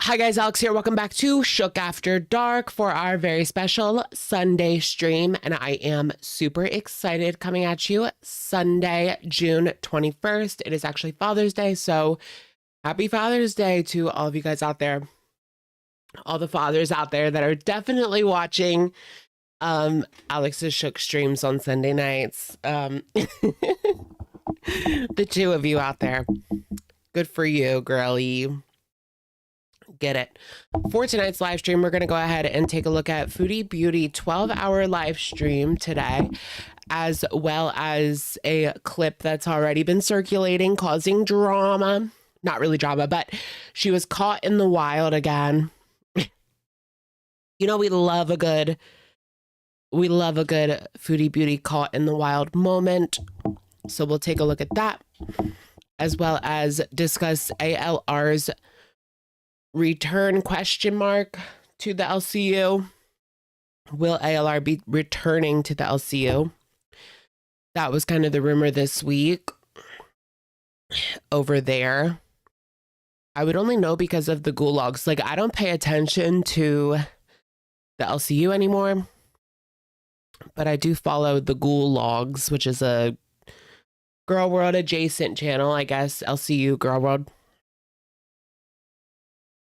Hi guys, Alex here. Welcome back to Shook After Dark for our very special Sunday stream. And I am super excited coming at you Sunday, June 21st. It is actually Father's Day. So happy Father's Day to all of you guys out there. All the fathers out there that are definitely watching Alex's Shook streams on Sunday nights. The two of you out there. Good for you, girlie. Get it. For tonight's live stream, we're going to go ahead and take a look at Foodie Beauty 12-hour live stream today, as well as a clip that's already been circulating, causing drama. Not really drama, but she was caught in the wild again. You know, we love a good Foodie Beauty caught in the wild moment. So we'll take a look at that, as well as discuss ALR's return question mark to the LCU. Will ALR be returning to the LCU? That was kind of the rumor this week over there. I would only know because of the gulags. Like, I don't pay attention to the LCU anymore, but I do follow the gulags, which is a Girl World adjacent channel, I guess. LCU Girl World.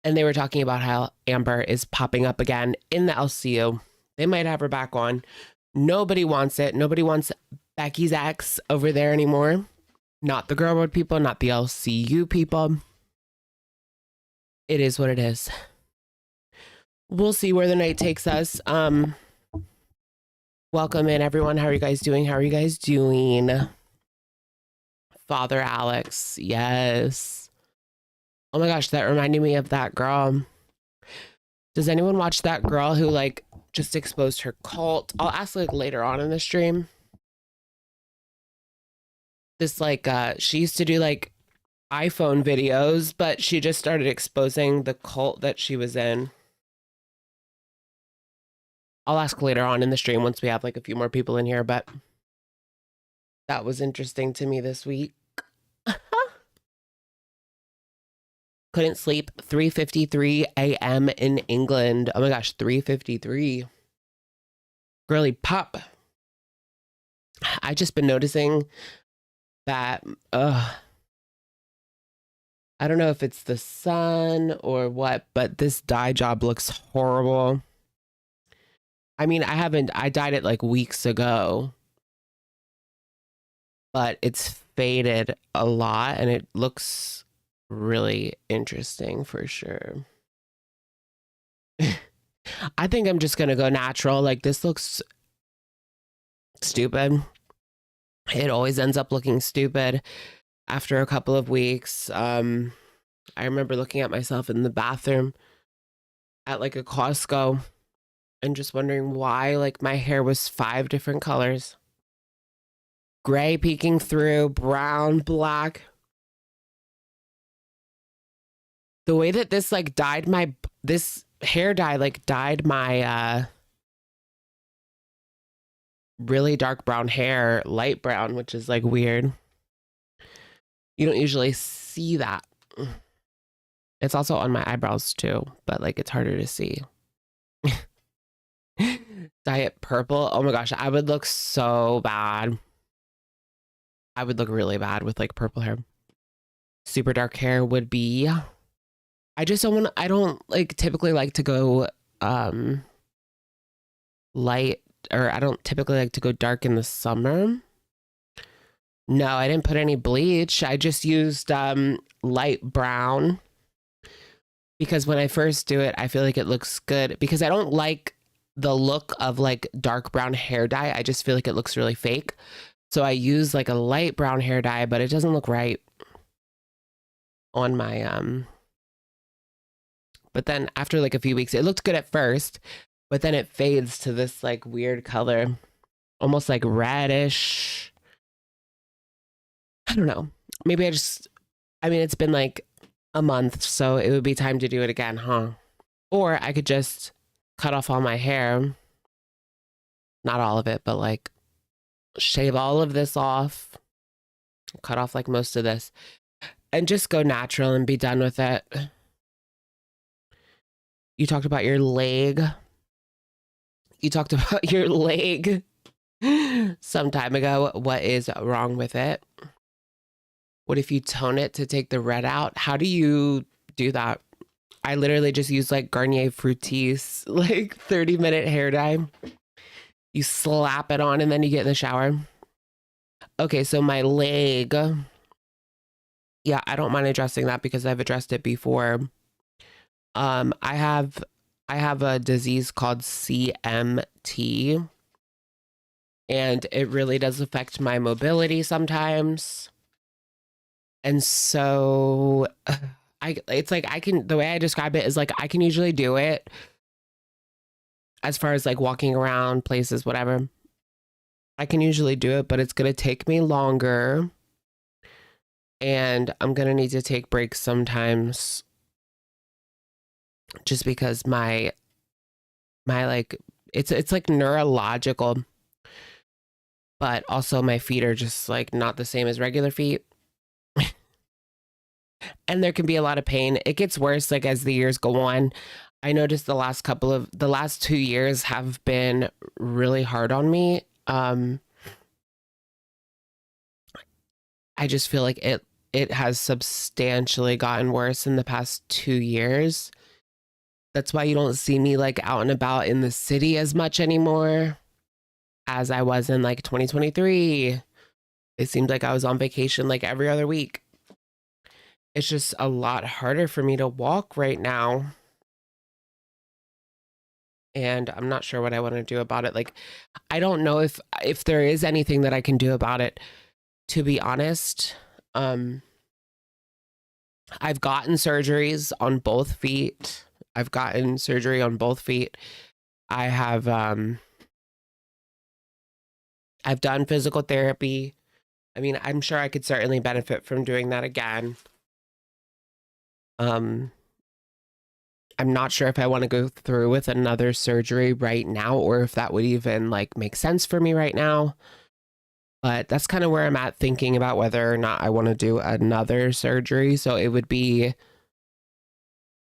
And they were talking about how Amber is popping up again in the LCU. They might have her back on. Nobody wants it. Nobody wants Becky's ex over there anymore. Not the Girl World people, not the LCU people. It is what it is. We'll see where the night takes us. Welcome in, everyone. How are you guys doing? How are you guys doing? Father Alex, yes. Oh my gosh, that reminded me of that girl. Does anyone watch that girl who like just exposed her cult? I'll ask like later on in the stream. This like she used to do like iPhone videos, but she just started exposing the cult that she was in. I'll ask later on in the stream once we have like a few more people in here, but that was interesting to me this week. Couldn't sleep. 3:53 a.m. in England. Oh my gosh, 3:53. Girly pop. I just been noticing that I don't know if it's the sun or what, but this dye job looks horrible. I mean, I dyed it like weeks ago, but it's faded a lot and it looks really interesting for sure. I think I'm just gonna go natural. Like, this looks stupid. It always ends up looking stupid after a couple of weeks. I remember looking at myself in the bathroom at like a Costco and just wondering why like my hair was 5 different colors. Gray peeking through, brown, black. The way that this like dyed this hair dye like dyed my really dark brown hair light brown, which is like weird. You don't usually see that. It's also on my eyebrows too, but like it's harder to see. Dye it purple. Oh my gosh, I would look so bad. I would look really bad with like purple hair. Super dark hair would be... I don't like typically like to go light, or I don't typically like to go dark in the summer. No, I didn't put any bleach. I just used light brown because when I first do it, I feel like it looks good because I don't like the look of like dark brown hair dye. I just feel like it looks really fake. So I use like a light brown hair dye, but it doesn't look right on my but then after like a few weeks, it looked good at first, but then it fades to this like weird color, almost like reddish. I don't know. Maybe I mean, it's been like a month, so it would be time to do it again, huh? Or I could just cut off all my hair. Not all of it, but like shave all of this off, cut off like most of this, and just go natural and be done with it. You talked about your leg. You talked about your leg some time ago. What is wrong with it? What if you tone it to take the red out? How do you do that? I literally just use like Garnier Fructis, like 30-minute hair dye. You slap it on and then you get in the shower. Okay, so my leg. Yeah, I don't mind addressing that because I've addressed it before. I have a disease called CMT, and it really does affect my mobility sometimes. And so it's like the way I describe it is like I can usually do it as far as like walking around places, whatever. I can usually do it, but it's going to take me longer. And I'm going to need to take breaks sometimes just because my like it's like neurological, but also my feet are just like not the same as regular feet. And there can be a lot of pain. It gets worse like as the years go on. I noticed the last 2 years have been really hard on me. I just feel like it has substantially gotten worse in the past 2 years. That's why you don't see me like out and about in the city as much anymore as I was in like 2023. It seemed like I was on vacation like every other week. It's just a lot harder for me to walk right now. And I'm not sure what I want to do about it. Like, I don't know if there is anything that I can do about it, to be honest. I've gotten surgeries on both feet. I've gotten surgery on both feet. I have I've done physical therapy. I mean, I'm sure I could certainly benefit from doing that again. I'm not sure if I want to go through with another surgery right now or if that would even like make sense for me right now. But that's kind of where I'm at, thinking about whether or not I want to do another surgery. So it would be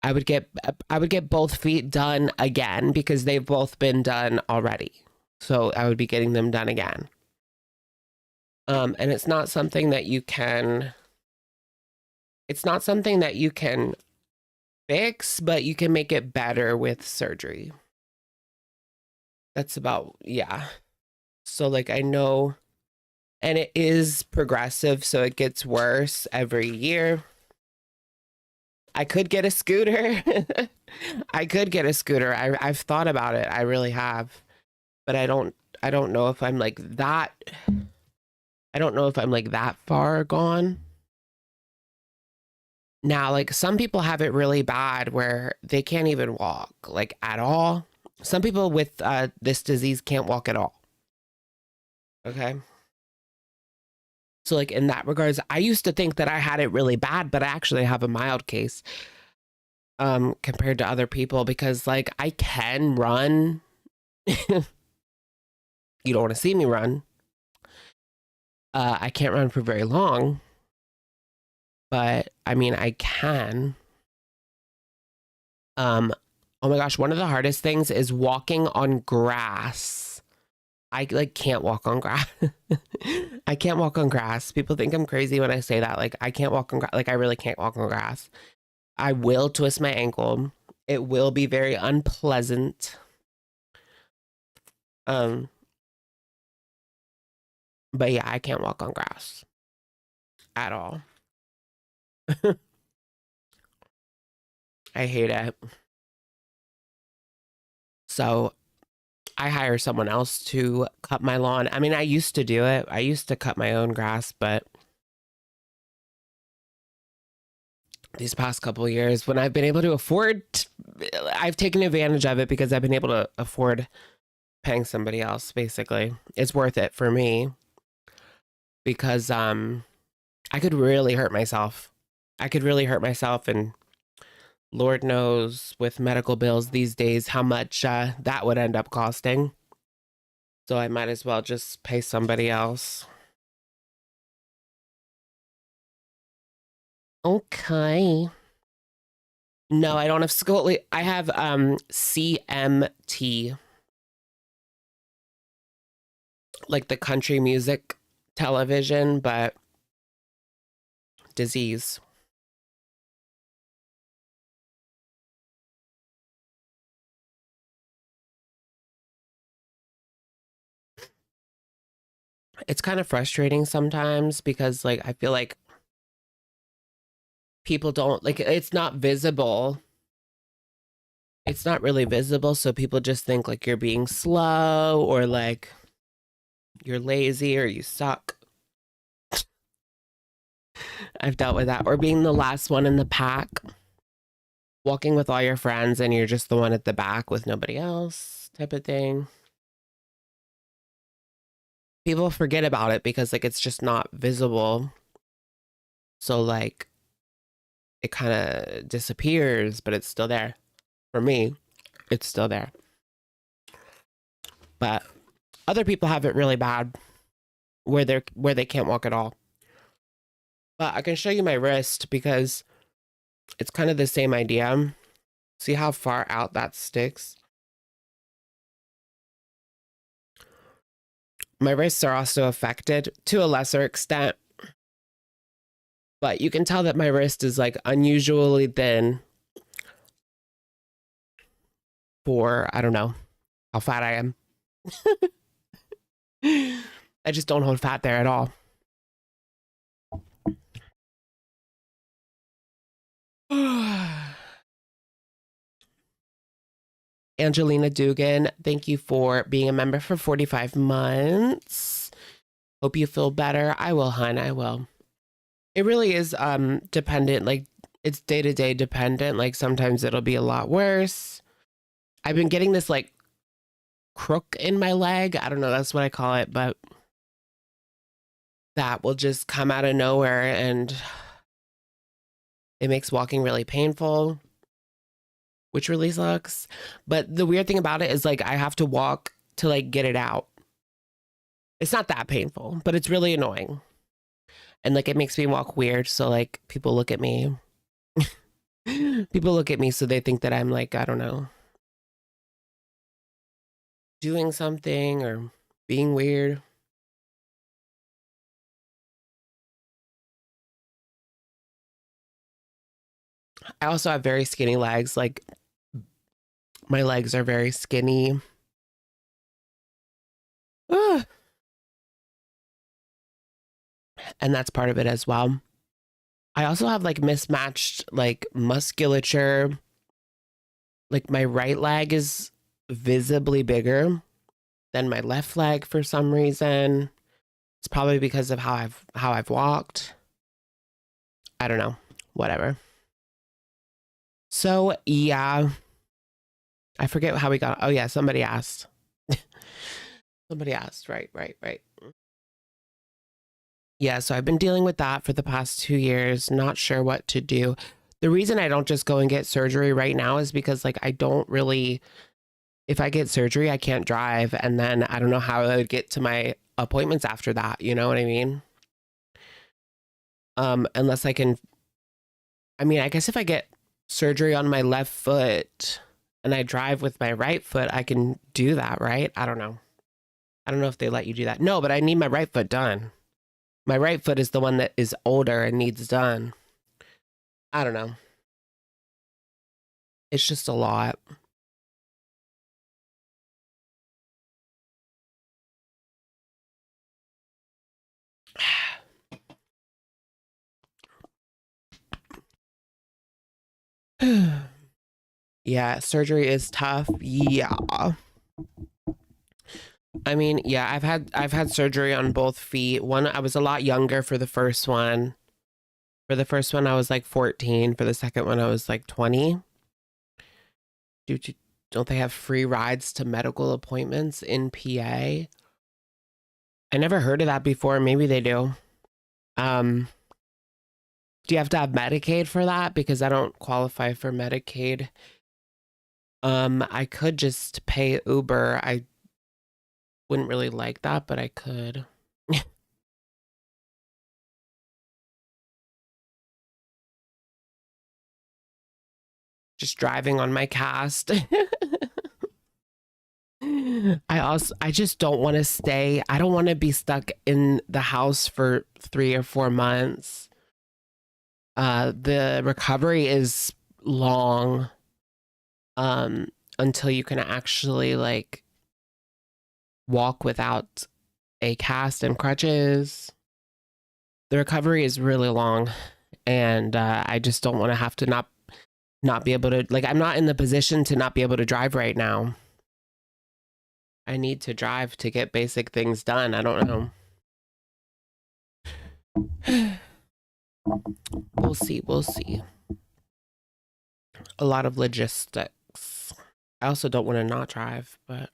I would get both feet done again because they've both been done already. So I would be getting them done again. And it's not something that you can fix, but you can make it better with surgery. That's about, yeah. So like I know, and it is progressive, so it gets worse every year. I could get a scooter. I could get a scooter. I've thought about it. I really have. But I don't know if I'm like that. I don't know if I'm like that far gone. Now, like some people have it really bad where they can't even walk like at all. Some people with this disease can't walk at all. Okay. So like in that regards, I used to think that I had it really bad, but I actually have a mild case compared to other people because like I can run. You don't want to see me run. I can't run for very long, but I mean, I can. Oh my gosh, one of the hardest things is walking on grass. I like can't walk on grass. I can't walk on grass. People think I'm crazy when I say that. Like I can't walk on grass. Like I really can't walk on grass. I will twist my ankle. It will be very unpleasant. But yeah, I can't walk on grass at all. I hate it. So I hire someone else to cut my lawn. I mean, I used to do it. I used to cut my own grass, but these past couple of years, when I've been able to afford, I've taken advantage of it because I've been able to afford paying somebody else, basically. It's worth it for me because I could really hurt myself. And Lord knows with medical bills these days how much that would end up costing. So I might as well just pay somebody else. Okay. No, I don't have school. I have CMT, like the country music television, but disease. It's kind of frustrating sometimes because like I feel like people don't like it's not visible. It's not really visible, so people just think like you're being slow or like you're lazy or you suck. I've dealt with that. Or being the last one in the pack, walking with all your friends and you're just the one at the back with nobody else, type of thing. People forget about it because like it's just not visible. So like it kind of disappears, but it's still there. For me, it's still there. But other people have it really bad where they can't walk at all. But I can show you my wrist because it's kind of the same idea. See how far out that sticks? My wrists are also affected to a lesser extent. But you can tell that my wrist is like unusually thin for, I don't know how fat I am. I just don't hold fat there at all. Angelina Dugan, thank you for being a member for 45 months. Hope you feel better. I will, hun. I will. It really is dependent. Like it's day-to-day dependent. Like sometimes it'll be a lot worse. I've been getting this like crook in my leg. I don't know. That's what I call it. But that will just come out of nowhere and it makes walking really painful, which really sucks. But the weird thing about it is like I have to walk to like get it out. It's not that painful, but it's really annoying. And like it makes me walk weird. So like people look at me. People look at me so they think that I'm like, I don't know, doing something or being weird. I also have very skinny legs. Like my legs are very skinny. Ugh. And that's part of it as well. I also have like mismatched like musculature. Like my right leg is visibly bigger than my left leg for some reason. It's probably because of how I've walked. I don't know. Whatever. So yeah, I forget how we got. Oh yeah, somebody asked. Somebody asked. Right, right, right. Yeah, so I've been dealing with that for the past 2 years, not sure what to do. The reason I don't just go and get surgery right now is because like I don't really, if I get surgery, I can't drive and then I don't know how I would get to my appointments after that, you know what I mean? Unless I can, I mean, I guess if I get surgery on my left foot and I drive with my right foot, I can do that, right? I don't know. I don't know if they let you do that. No, but I need my right foot done. My right foot is the one that is older and needs done. I don't know. It's just a lot. Yeah, surgery is tough. Yeah. I mean, yeah, I've had surgery on both feet. One, I was a lot younger for the first one. For the first one, I was like 14. For the second one, I was like 20. Don't they have free rides to medical appointments in PA? I never heard of that before. Maybe they do. Um, do you have to have Medicaid for that? Because I don't qualify for Medicaid. I could just pay Uber. I wouldn't really like that, but I could. just driving on my cast. I just don't want to stay. I don't want to be stuck in the house for 3 or 4 months. The recovery is long, until you can actually like walk without a cast and crutches. The recovery is really long, and I just don't want to have to not be able to, like, I'm not in the position to not be able to drive right now. I need to drive to get basic things done. I don't know. We'll see. We'll see. A lot of logistics. I also don't want to not drive, but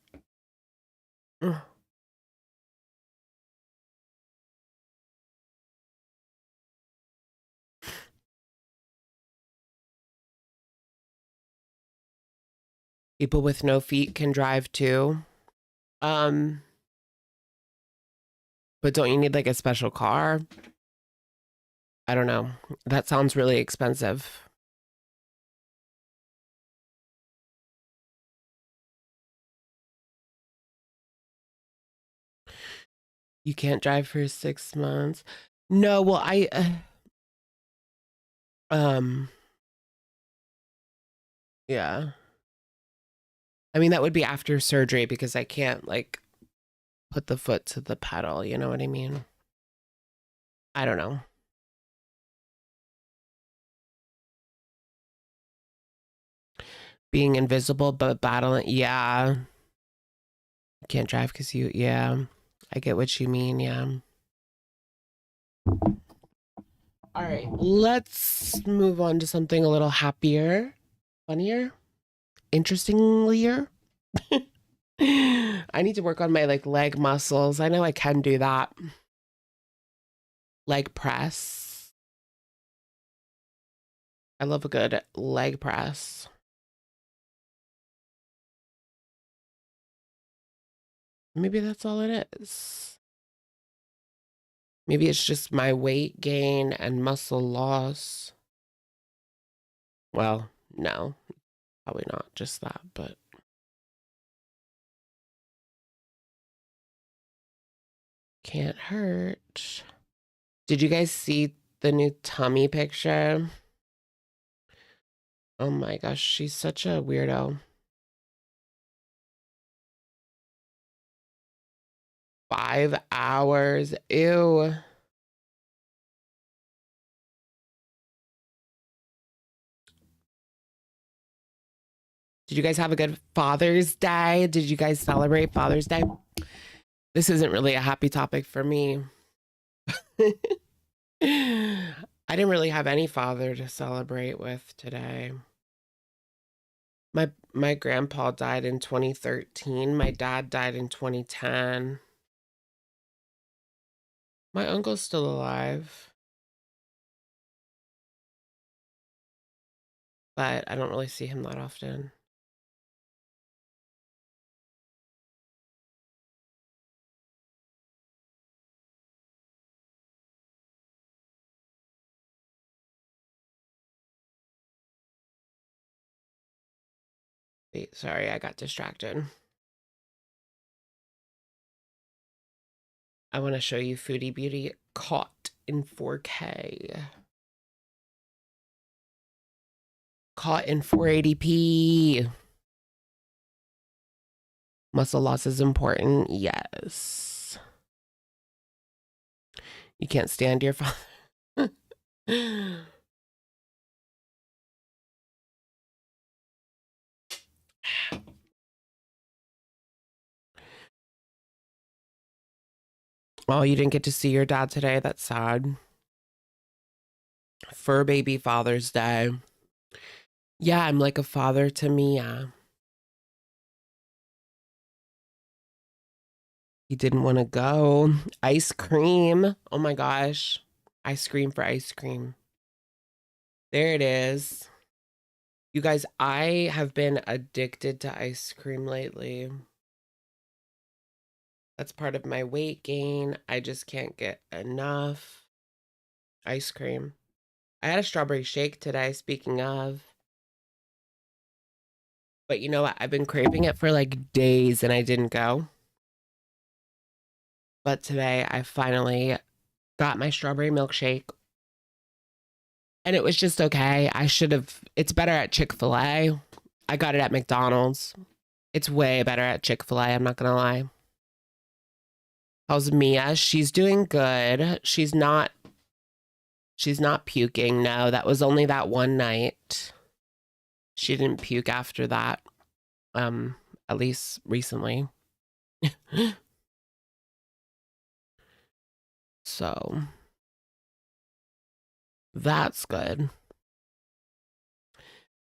people with no feet can drive too. But don't you need like a special car? I don't know. That sounds really expensive. You can't drive for 6 months. No, well, yeah. I mean, that would be after surgery because I can't like put the foot to the pedal, you know what I mean? I don't know. Being invisible but battling, yeah. You can't drive because yeah. I get what you mean, yeah. All right, let's move on to something a little happier, funnier, interestinglier. I need to work on my like leg muscles. I know I can do that. Leg press. I love a good leg press. Maybe that's all it is. Maybe it's just my weight gain and muscle loss. Well, no, probably not just that, but can't hurt. Did you guys see the new tummy picture? Oh my gosh, she's such a weirdo. 5 hours. Ew. Did you guys have a good Father's Day? Did you guys celebrate Father's Day? This isn't really a happy topic for me. I didn't really have any father to celebrate with today. My grandpa died in 2013. My dad died in 2010. My uncle's still alive, but I don't really see him that often. Wait, sorry, I got distracted. I want to show you Foodie Beauty caught in 4K. Caught in 480p. Muscle loss is important. Yes. You can't stand your father. Oh, you didn't get to see your dad today? That's sad. Fur baby Father's Day. Yeah, I'm like a father to Mia. He didn't want to go. Ice cream. Oh my gosh. I scream for ice cream. There it is. You guys, I have been addicted to ice cream lately. That's part of my weight gain. I just can't get enough ice cream. I had a strawberry shake today, speaking of. But you know what? I've been craving it for like days and I didn't go. But today I finally got my strawberry milkshake and it was just okay. I should have, it's better at Chick-fil-A. I got it at McDonald's. It's way better at Chick-fil-A, I'm not gonna lie. How's Mia? She's doing good. She's not puking. No, that was only that one night. She didn't puke after that. At least recently. So that's good.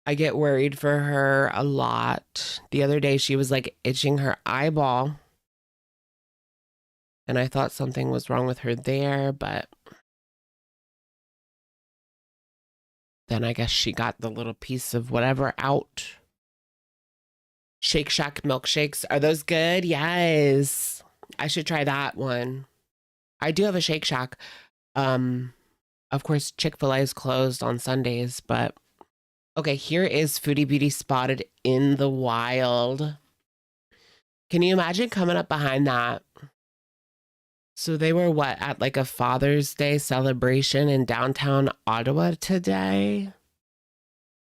I get worried for her a lot. The other day she was like itching her eyeball. And I thought something was wrong with her there, but then I guess she got the little piece of whatever out. Shake Shack milkshakes. Are those good? Yes. I should try that one. I do have a Shake Shack. Of course, Chick-fil-A is closed on Sundays, but okay, here is Foodie Beauty spotted in the wild. Can you imagine coming up behind that? So they were what, at like a Father's Day celebration in downtown Ottawa today?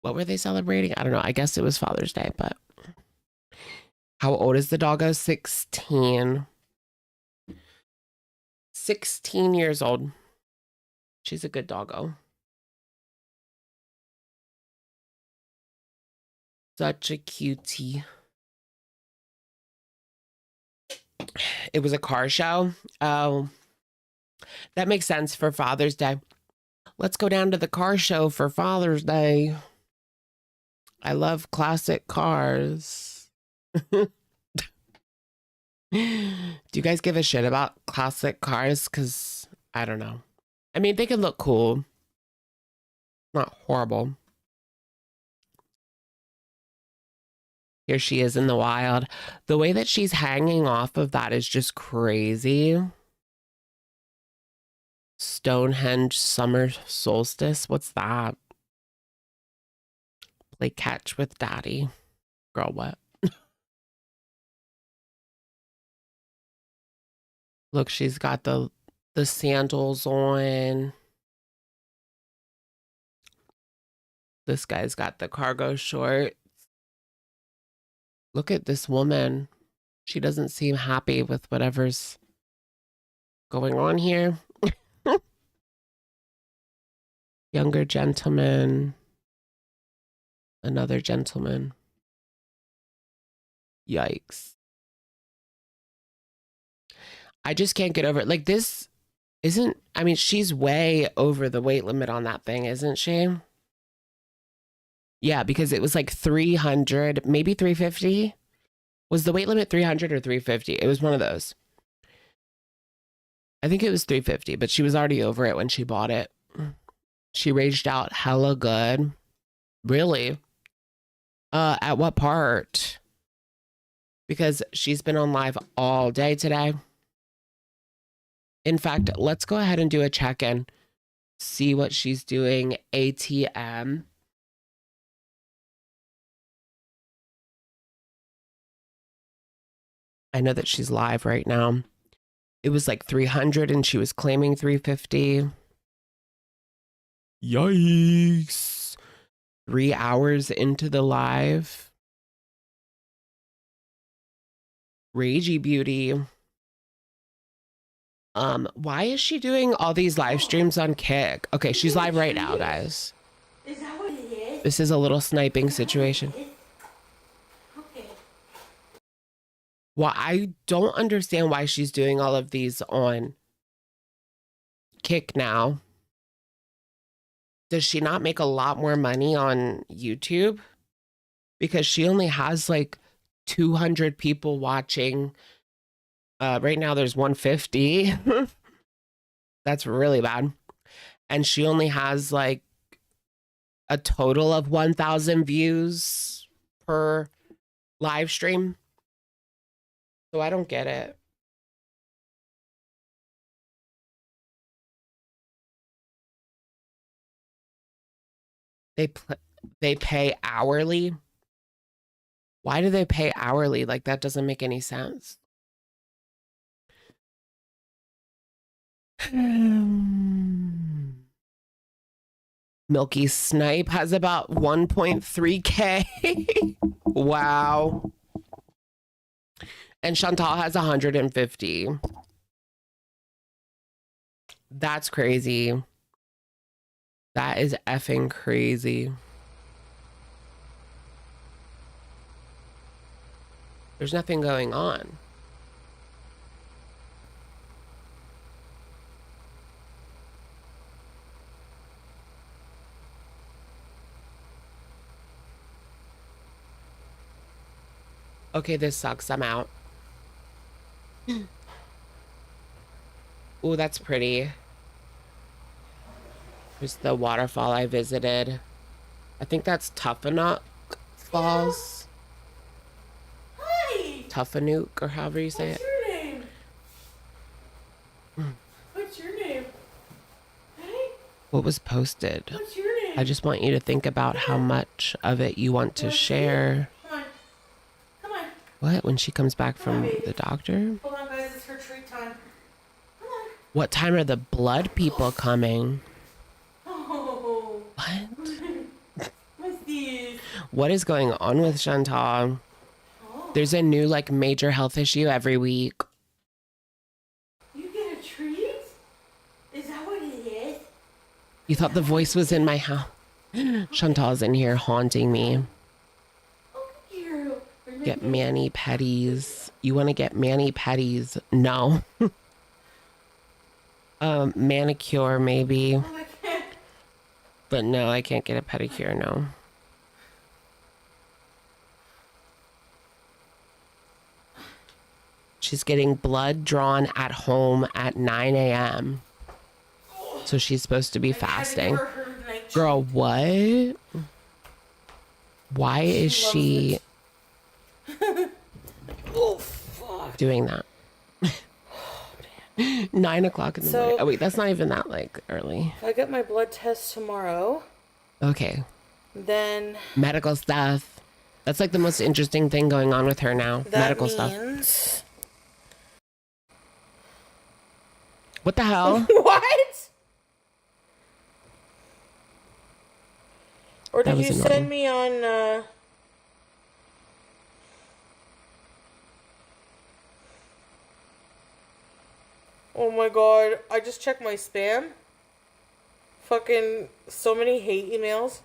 What were they celebrating? I don't know. I guess it was Father's Day, but how old is the doggo? 16. 16 years old. She's a good doggo. Such a cutie. It was a car show. Oh, that makes sense for Father's Day. Let's go down to the car show for Father's Day. I love classic cars. Do you guys give a shit about classic cars? Because I don't know. I mean, they can look cool. Not horrible. Here she is in the wild. The way that she's hanging off of that is just crazy. Stonehenge summer solstice. What's that? Play catch with daddy. Girl, what? Look, she's got the sandals on. This guy's got the cargo shorts. Look at this woman. She doesn't seem happy with whatever's going on here. Younger gentleman. Another gentleman. Yikes. I just can't get over it. Like this isn't, I mean, she's way over the weight limit on that thing, isn't she? Yeah, because it was like 300, maybe 350. Was the weight limit 300 or 350? It was one of those. I think it was 350, but she was already over it when she bought it. She raged out hella good. Really? At what part? Because she's been on live all day today. In fact, let's go ahead and do a check-in. See what she's doing. ATM. I know that she's live right now. It was like 300 and she was claiming 350. Yikes. 3 hours into the live. Ragey Beauty. Why is she doing all these live streams on Kick? Okay, she's live right now, guys. Is that what it is? This is a little sniping situation. Okay. Well, I don't understand why she's doing all of these on Kick now. Does she not make a lot more money on YouTube? Because she only has like 200 people watching. Right now there's 150. That's really bad. And she only has like a total of 1,000 views per live stream. So I don't get it. They pay hourly. Why do they pay hourly? Like, that doesn't make any sense. Milky Snipe has about 1.3K. Wow. And Chantal has 150. That's crazy. That is effing crazy. There's nothing going on. Okay, this sucks. I'm out. Ooh, that's pretty. Here's the waterfall I visited. I think that's Tuffanook Falls. Hi. Tuffanook, or however you say What's it. your name? What's your name? Hey, What was posted? what's your name? I just want you to think about how much of it you want to share. Come on. Come on. What? When she comes back from the doctor? Hold on, guys. It's her treat time. Come on. What time are the blood people coming? Oh. What? What's this? What is going on with Chantal? There's a new, like, major health issue every week. You get a treat? Is that what it is? You thought the voice was in my house. Chantal's in here haunting me. Oh, you. Get mani-pedis. You want to get mani-pedis? No. Manicure, maybe. Oh, I can't. But no, I can't get a pedicure, no. She's getting blood drawn at home at 9 a.m. So she's supposed to be fasting. Girl, what? Why is she Oh, fuck. doing that? 9 o'clock in the morning. Oh, wait, that's not even that, like, early. I get my blood test tomorrow. Okay. Then Medical stuff. That's, like, the most interesting thing going on with her now. that Medical stuff. means... What the hell? What? Or That did was you annoying. send me on, Oh my god, I just checked my spam. Fucking so many hate emails.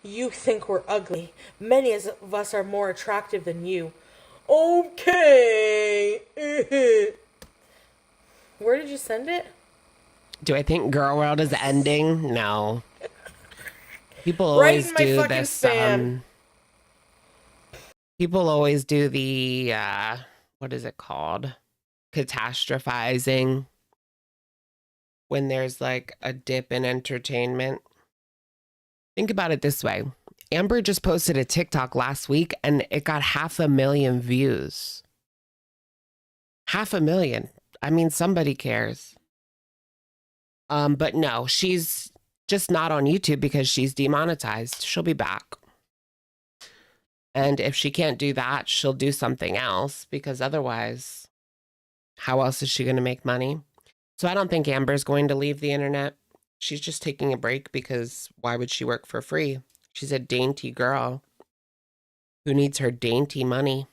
You think we're ugly. Many of us are more attractive than you. Okay. Where did you send it? Do I think Girl World is ending? No. People Right always in my do fucking this. spam. People always do the, what is it called? Catastrophizing. When there's like a dip in entertainment. Think about it this way. Amber just posted a TikTok last week and it got 500,000 views. 500,000. I mean, somebody cares. But no, she's just not on YouTube because she's demonetized. She'll be back. And if she can't do that, she'll do something else because otherwise, how else is she going to make money? So I don't think Amber's going to leave the internet. She's just taking a break because why would she work for free? She's a dainty girl who needs her dainty money.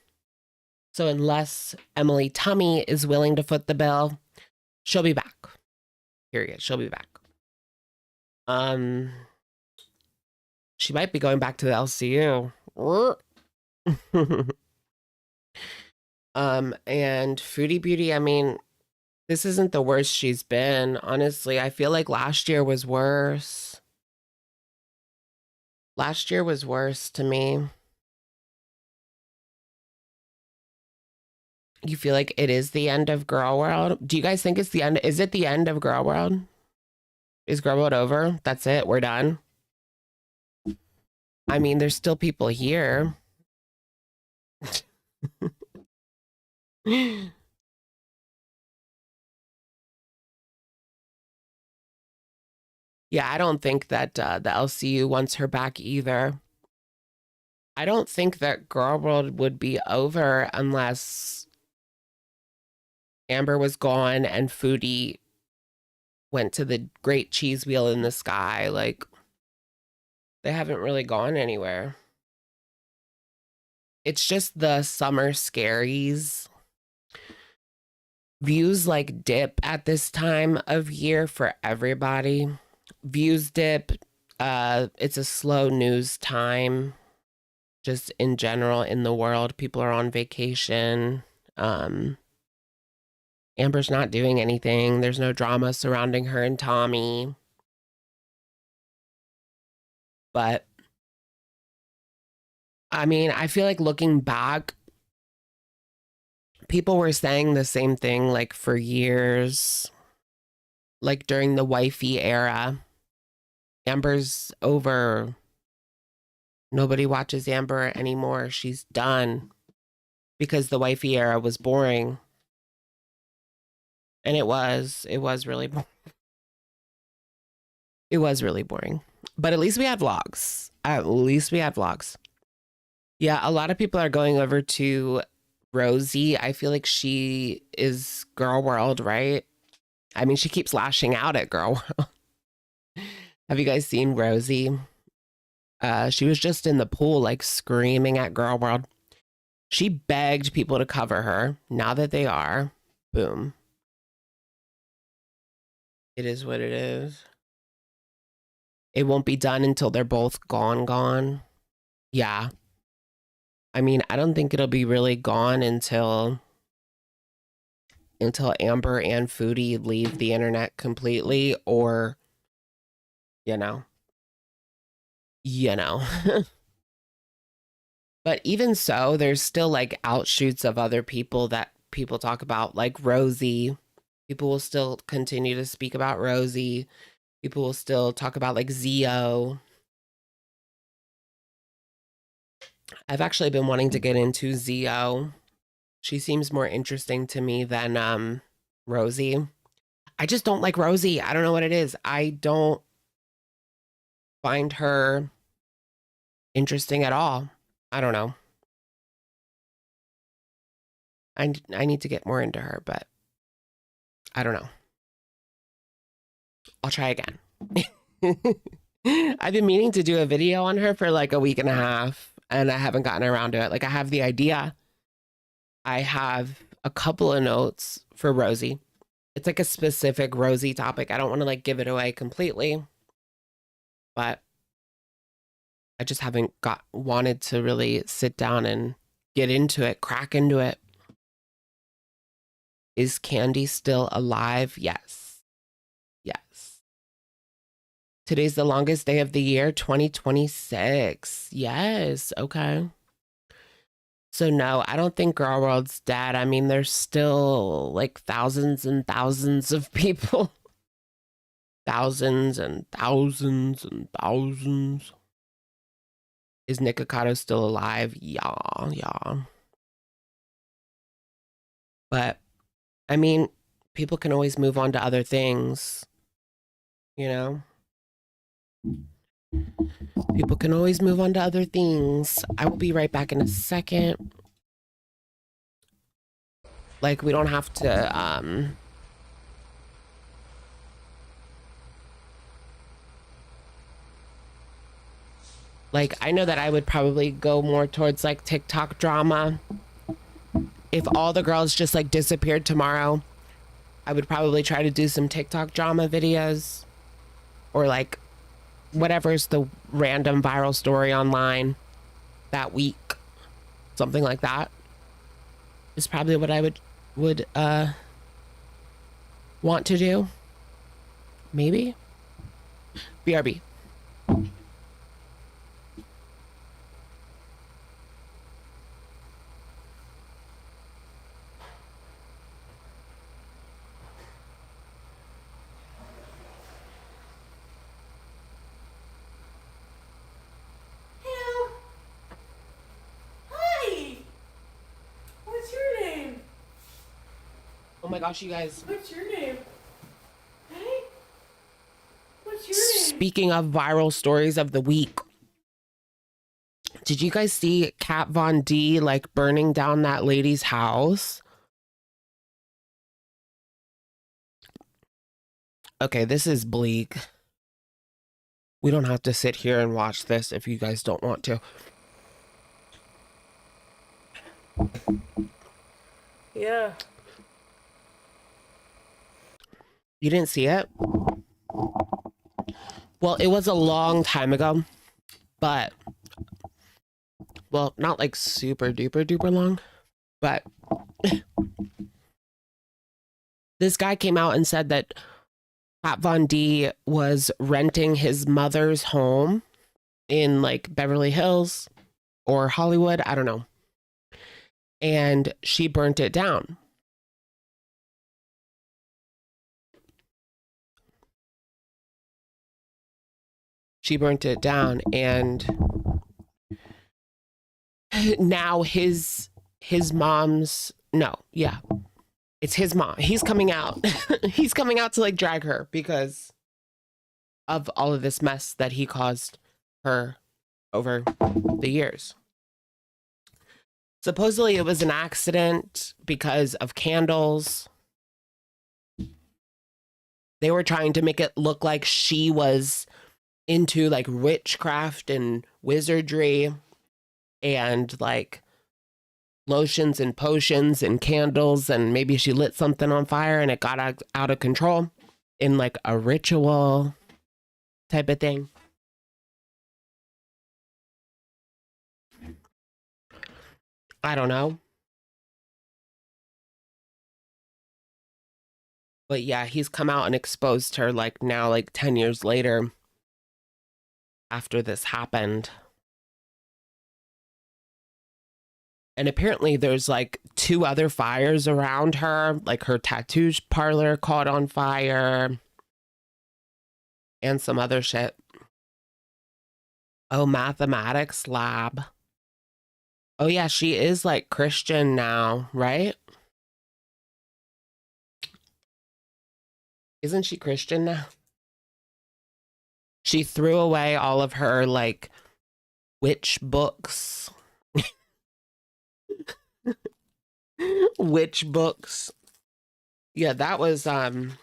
So unless Emily Tummy is willing to foot the bill, she'll be back. Period. She'll be back. She might be going back to the LCU. And Foodie Beauty, I mean, this isn't the worst she's been. Honestly, I feel like last year was worse. Last year was worse to me. You feel like it is the end of Girl World? Do you guys think it's the end? Is it the end of Girl World? Is Girl World over? That's it? We're done? I mean, there's still people here. Yeah, I don't think that the LCU wants her back either. I don't think that Girl World would be over unless Amber was gone and Foodie went to the great cheese wheel in the sky. Like, they haven't really gone anywhere. It's just the summer scaries. Views like dip at this time of year for everybody. Views dip. It's a slow news time. Just in general in the world, people are on vacation. Amber's not doing anything. There's no drama surrounding her and Tommy. But I mean, I feel like looking back, people were saying the same thing like for years, like during the wifey era. Amber's over. Nobody watches Amber anymore. She's done because the wifey era was boring. And it was really it was really boring. But at least we had vlogs. Yeah, a lot of people are going over to Rosie. I feel like she is Girl World, right? I mean, she keeps lashing out at Girl World. Have you guys seen Rosie? She was just in the pool, like screaming at Girl World. She begged people to cover her. Now that they are, boom. It is what it is. It won't be done until they're both gone. Yeah. I mean, I don't think it'll be really gone until Amber and Foodie leave the internet completely, or you know. But even so, there's still like outshoots of other people that people talk about, like Rosie. People will still continue to speak about Rosie. People will still talk about like Xio. I've actually been wanting to get into Xio. She seems more interesting to me than Rosie. I just don't like Rosie. I don't know what it is. I don't find her interesting at all. I don't know. I need to get more into her, but I don't know. I'll try again. I've been meaning to do a video on her for like a week and a half, and I haven't gotten around to it. Like, I have the idea. I have a couple of notes for Rosie. It's like a specific Rosie topic. I don't want to like give it away completely, but I just haven't wanted to really sit down and get into it, crack into it. Is Candy still alive? Yes. Yes. Today's the longest day of the year, 2026. Yes. Okay. So no, I don't think Girl World's dead. I mean, there's still like thousands and thousands of people. Thousands and thousands and thousands. Is Nikocado still alive? Yeah. But I mean, people can always move on to other things, you know? People can always move on to other things. I will be right back in a second. Like, we don't have to, like, I know that I would probably go more towards, like, TikTok drama. If all the girls just, like, disappeared tomorrow, I would probably try to do some TikTok drama videos. Or, like, whatever's the random viral story online that week. Something like that is probably what I would want to do. Maybe. BRB. Oh my gosh, you guys. What's your name? Hey? What's your name? Speaking of viral stories of the week, did Did you guys see Kat Von D like burning down that lady's house? Okay, this is bleak. We don't have to sit here and watch this if you guys don't want to. Yeah. You didn't see it? Well, it was a long time ago, but, well, not like super duper duper long, but this guy came out and said that Pat Von D was renting his mother's home in like Beverly Hills or Hollywood, I don't know. And she burnt it down. She burnt it down, and now his mom's, no, yeah, it's his mom. He's coming out. He's coming out to like drag her because of all of this mess that he caused her over the years. Supposedly it was an accident because of candles. They were trying to make it look like she was into like witchcraft and wizardry and like lotions and potions and candles, and maybe she lit something on fire and it got out of control in like a ritual type of thing. I don't know. But yeah, he's come out and exposed her like now, like 10 years later after this happened. And apparently there's like 2 other fires around her, like her tattoo parlor caught on fire and some other shit. Oh, mathematics lab. Oh yeah, she is like Christian now, right? Isn't she Christian now? She threw away all of her like witch books. Witch books. Yeah, that wasn't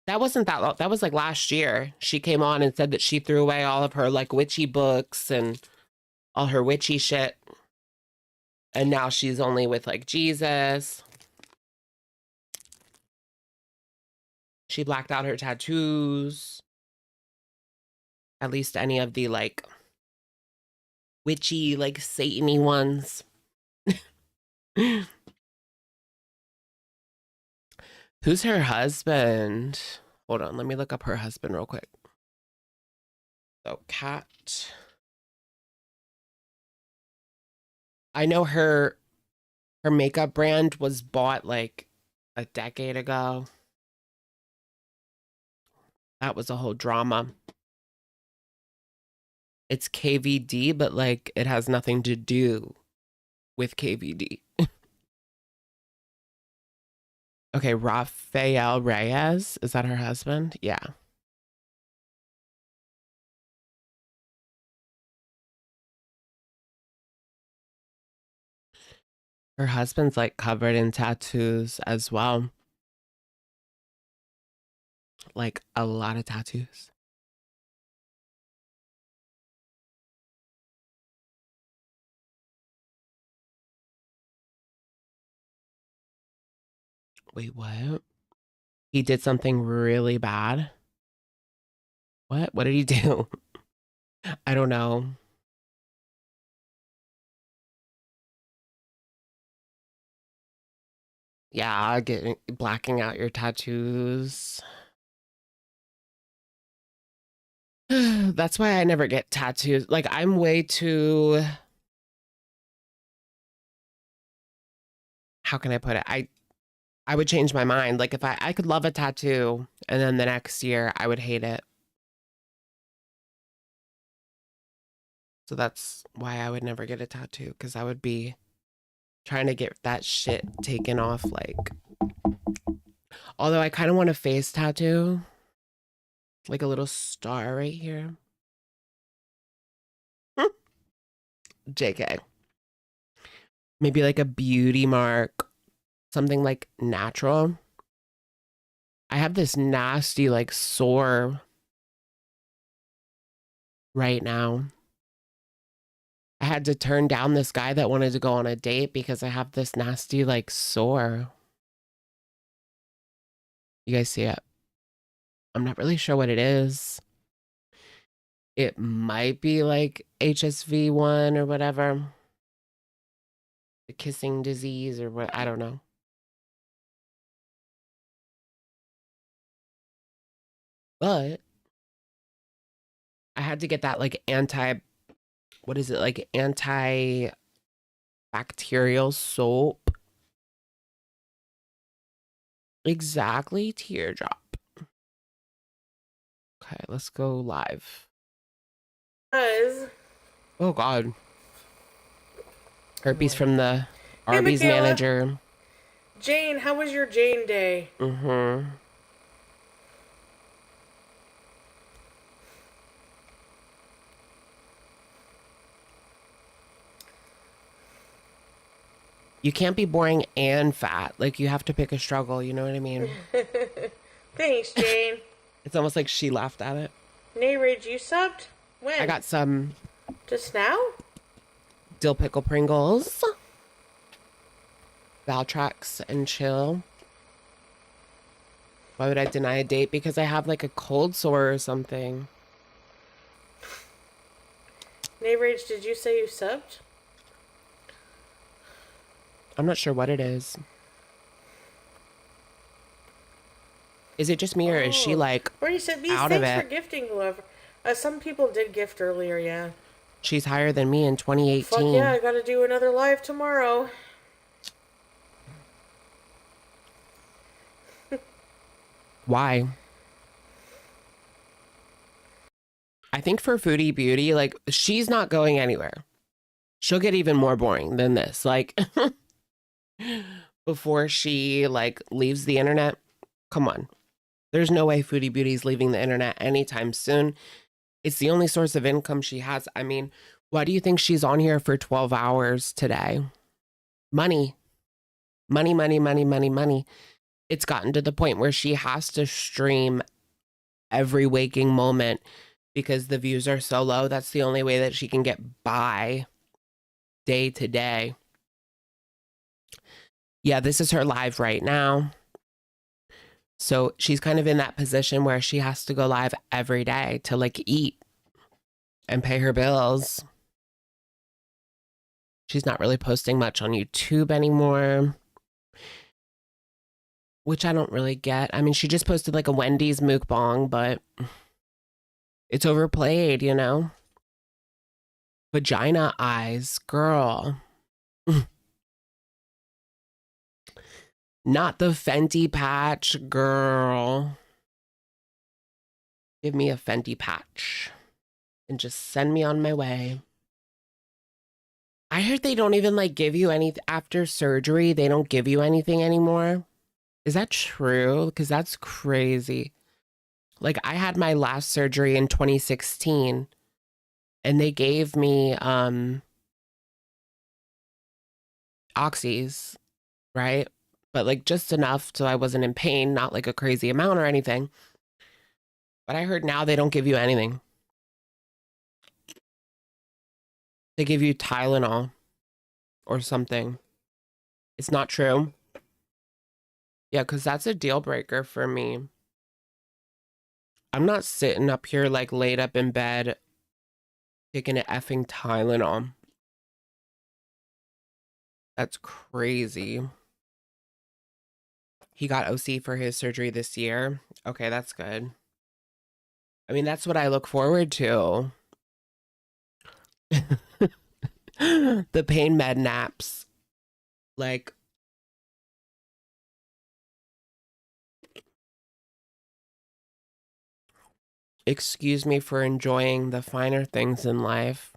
that long. That was like last year. She came on and said that she threw away all of her like witchy books and all her witchy shit. And now she's only with like Jesus. She blacked out her tattoos. At least any of the like witchy, like Satan-y ones. Who's her husband? Hold on, let me look up her husband real quick. So, Kat. I know her makeup brand was bought like a decade ago. That was a whole drama. It's KVD, but like it has nothing to do with KVD. Okay, Rafael Reyes, is that her husband? Yeah. Her husband's like covered in tattoos as well. Like a lot of tattoos. Wait, what? He did something really bad? What? What did he do? I don't know. Yeah, blacking out your tattoos. That's why I never get tattoos. Like I'm way too, how can I put it? I would change my mind. Like if I could love a tattoo and then the next year I would hate it. So that's why I would never get a tattoo, because I would be trying to get that shit taken off. Like, although I kind of want a face tattoo, like a little star right here. JK. Maybe like a beauty mark, something like natural. I have this nasty like sore right now. I had to turn down this guy that wanted to go on a date because I have this nasty like sore. You guys see it? I'm not really sure what it is. It might be like HSV1 or whatever. The kissing disease or what, I don't know. But I had to get that like what is it? Like antibacterial soap. Exactly, teardrop. Okay, let's go live. Guys. Oh God. Herpes from the Hey, Arby's Michaela. manager. Jane, how was your Jane day? Mm-hmm. You can't be boring and fat. Like, you have to pick a struggle, you know what I mean? Thanks, Jane. It's almost like she laughed at it. Nay, Rage, you subbed? When? I got some Just now? dill pickle Pringles, Valtrex, and chill. Why would I deny a date? Because I have like a cold sore or something. Nay, Rage, did you say you subbed? I'm not sure what it is. Is it just me or is she like Bernie said, "Bees, out of thanks it? for gifting, whoever." Some people did gift earlier, yeah. She's higher than me in 2018. Fuck yeah, I gotta do another live tomorrow. Why? I think for Foodie Beauty, like, she's not going anywhere. She'll get even more boring than this. Like, before she, like, leaves the internet. Come on. There's no way Foodie Beauty's leaving the internet anytime soon. It's the only source of income she has. I mean, why do you think she's on here for 12 hours today? Money. Money, money, money, money, money. It's gotten to the point where she has to stream every waking moment because the views are so low. That's the only way that she can get by day to day. Yeah, this is her live right now. So she's kind of in that position where she has to go live every day to like eat and pay her bills. She's not really posting much on YouTube anymore, which I don't really get. I mean, she just posted like a Wendy's mukbang, but it's overplayed, you know? Vagina eyes, girl. Not the Fenty patch, girl. Give me a Fenty patch and just send me on my way. I heard they don't even like give you any after surgery. They don't give you anything anymore. Is that true? Because that's crazy. Like, I had my last surgery in 2016 and they gave me oxys, right? But like just enough so I wasn't in pain, not like a crazy amount or anything. But I heard now they don't give you anything. They give you Tylenol or something. It's not true. Yeah, because that's a deal breaker for me. I'm not sitting up here like laid up in bed taking an effing Tylenol. That's crazy. He got OC for his surgery this year. Okay, that's good. I mean, that's what I look forward to. The pain med naps. Like, excuse me for enjoying the finer things in life.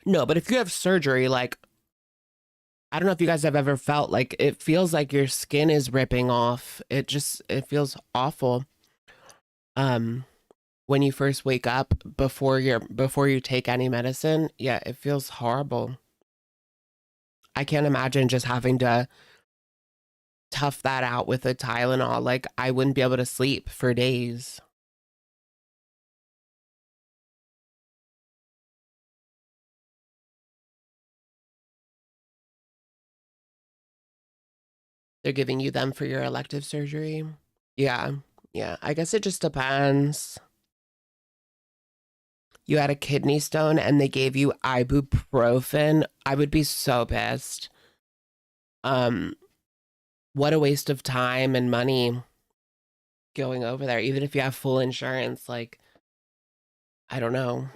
No, but if you have surgery, like, I don't know if you guys have ever felt like it feels like your skin is ripping off. It feels awful. when you first wake up before you take any medicine, yeah, it feels horrible. I can't imagine just having to tough that out with a Tylenol. Like I wouldn't be able to sleep for days. They're giving you them for your elective surgery. Yeah. Yeah. I guess it just depends. You had a kidney stone and they gave you ibuprofen. I would be so pissed. Um, what a waste of time and money going over there, even if you have full insurance. Like, I don't know.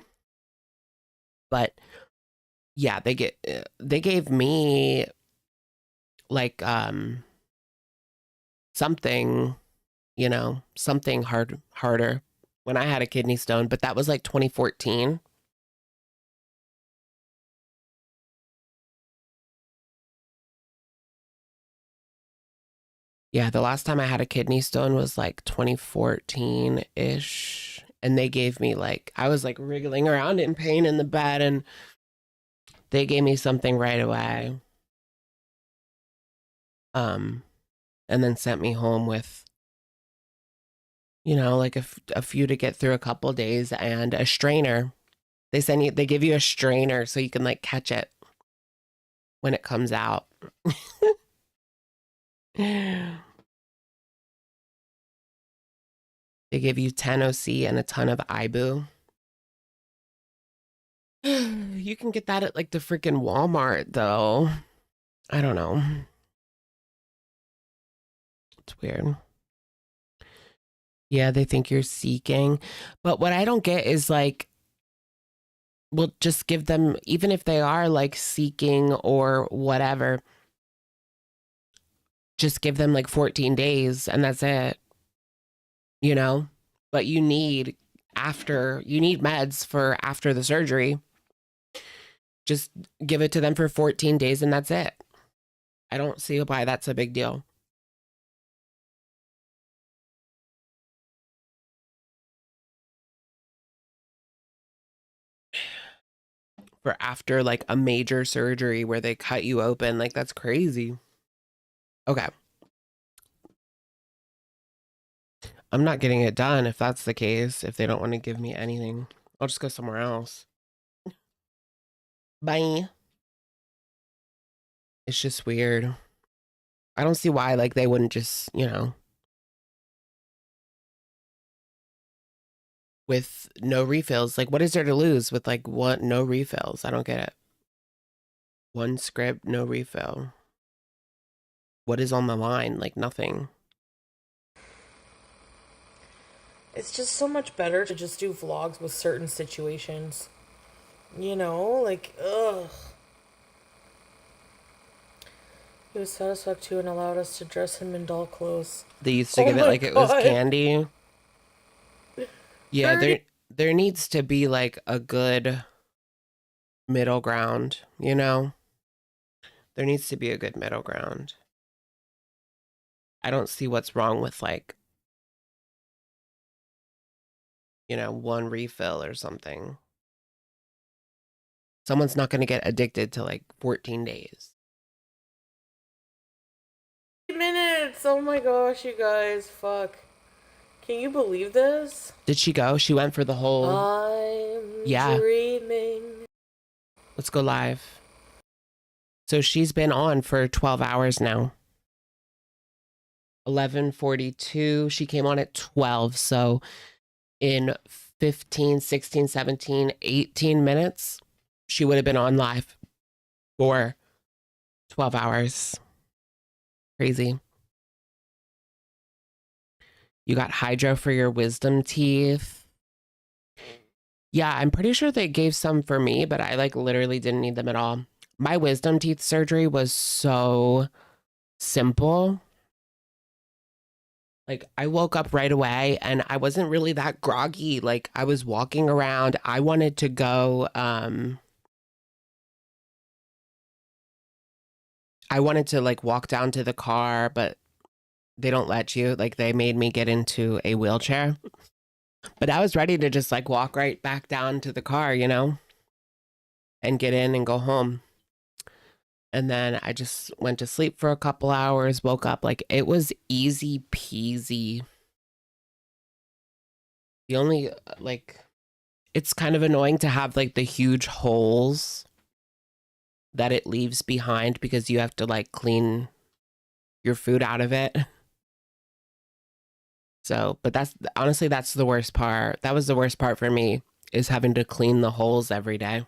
But yeah, they gave me like something, something harder when I had a kidney stone, but that was like 2014. Yeah, the last time I had a kidney stone was like 2014-ish. And they gave me like, I was like wriggling around in pain in the bed and they gave me something right away. Um, and then sent me home with, like a few to get through a couple days and a strainer. They give you a strainer so you can like catch it when it comes out. They give you 10 OC and a ton of Ibu. You can get that at like the freaking Walmart though. I don't know. It's weird. Yeah, they think you're seeking. But what I don't get is like, well, just give them, even if they are like seeking or whatever, just give them like 14 days and that's it, you know? But you need meds for after the surgery. Just give it to them for 14 days and that's it. I don't see why that's a big deal. For after like a major surgery where they cut you open, like that's crazy. Okay. I'm not getting it done if that's the case. If they don't want to give me anything, I'll just go somewhere else. Bye. It's just weird. I don't see why like they wouldn't just, with no refills. Like what is there to lose with like what no refills? I don't get it. One script, no refill. What is on the line? Like nothing. It's just so much better to just do vlogs with certain situations. Like, ugh. He was satisfied too and allowed us to dress him in doll clothes. They used to Oh give it my like it was God. candy. Yeah, there needs to be like a good middle ground, There needs to be a good middle ground. I don't see what's wrong with like, one refill or something. Someone's not going to get addicted to like 14 days. Minutes! Oh my gosh, you guys. Fuck. Can you believe this? Did she go? She went for the whole. I'm Yeah. dreaming. Let's go live. So she's been on for 12 hours now. 11:42. She came on at 12. So in 15, 16, 17, 18 minutes, she would have been on live for 12 hours. Crazy. You got hydro for your wisdom teeth. Yeah, I'm pretty sure they gave some for me, but I like literally didn't need them at all. My wisdom teeth surgery was so simple. Like I woke up right away and I wasn't really that groggy. Like I was walking around. I wanted to go I wanted to like walk down to the car, but they don't let you. Like they made me get into a wheelchair. But I was ready to just like walk right back down to the car, and get in and go home. And then I just went to sleep for a couple hours, woke up. Like it was easy peasy. The only, like, it's kind of annoying to have like the huge holes that it leaves behind because you have to like clean your food out of it. So, but that's honestly, that's the worst part. That was the worst part for me, is having to clean the holes every day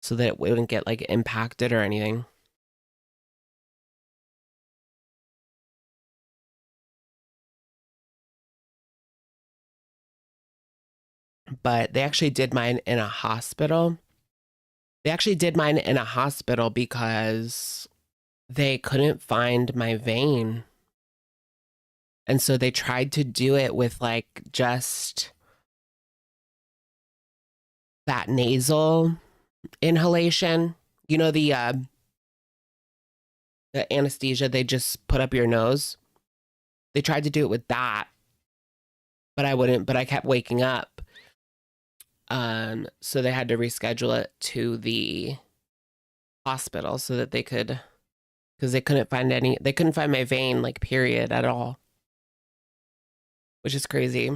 so that it wouldn't get like impacted or anything. But they actually did mine in a hospital. They actually did mine in a hospital because they couldn't find my vein. And so they tried to do it with like just that nasal inhalation. You know, the anesthesia they just put up your nose. They tried to do it with that, but I kept waking up. So they had to reschedule it to the hospital so that they could, because they couldn't find my vein, like, period, at all, which is crazy.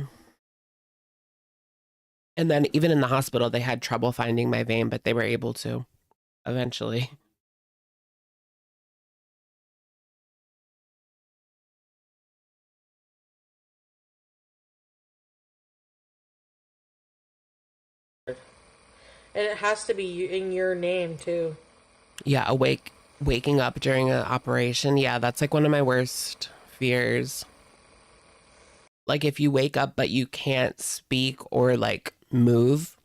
And then even in the hospital, they had trouble finding my vein, but they were able to eventually. And it has to be in your name too. Yeah, waking up during an operation. Yeah, that's like one of my worst fears. Like if you wake up but you can't speak or like move,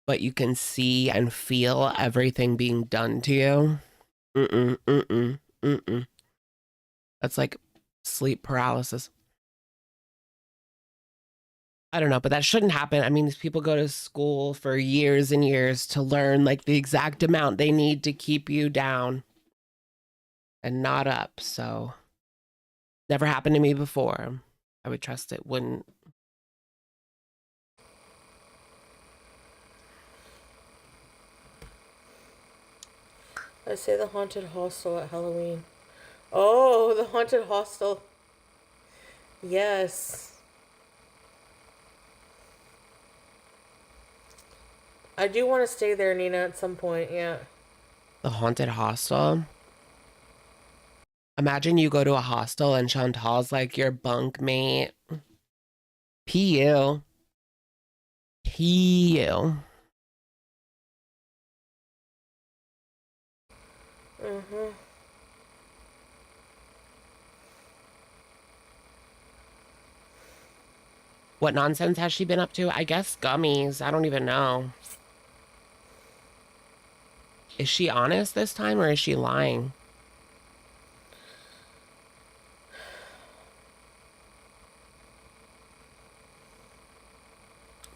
but you can see and feel everything being done to you. Mm-mm, mm-mm, mm-mm. That's like sleep paralysis. I don't know, but that shouldn't happen. I mean, these people go to school for years and years to learn like the exact amount they need to keep you down and not up. So never happened to me before. I would trust it wouldn't. I say the haunted hostel at Halloween. Oh, the haunted hostel. Yes. I do want to stay there, Nina, at some point, yeah. The haunted hostel. Imagine you go to a hostel and Chantal's like your bunk mate. PU. PU. Mm-hmm. What nonsense has she been up to? I guess gummies. I don't even know. Is she honest this time or is she lying?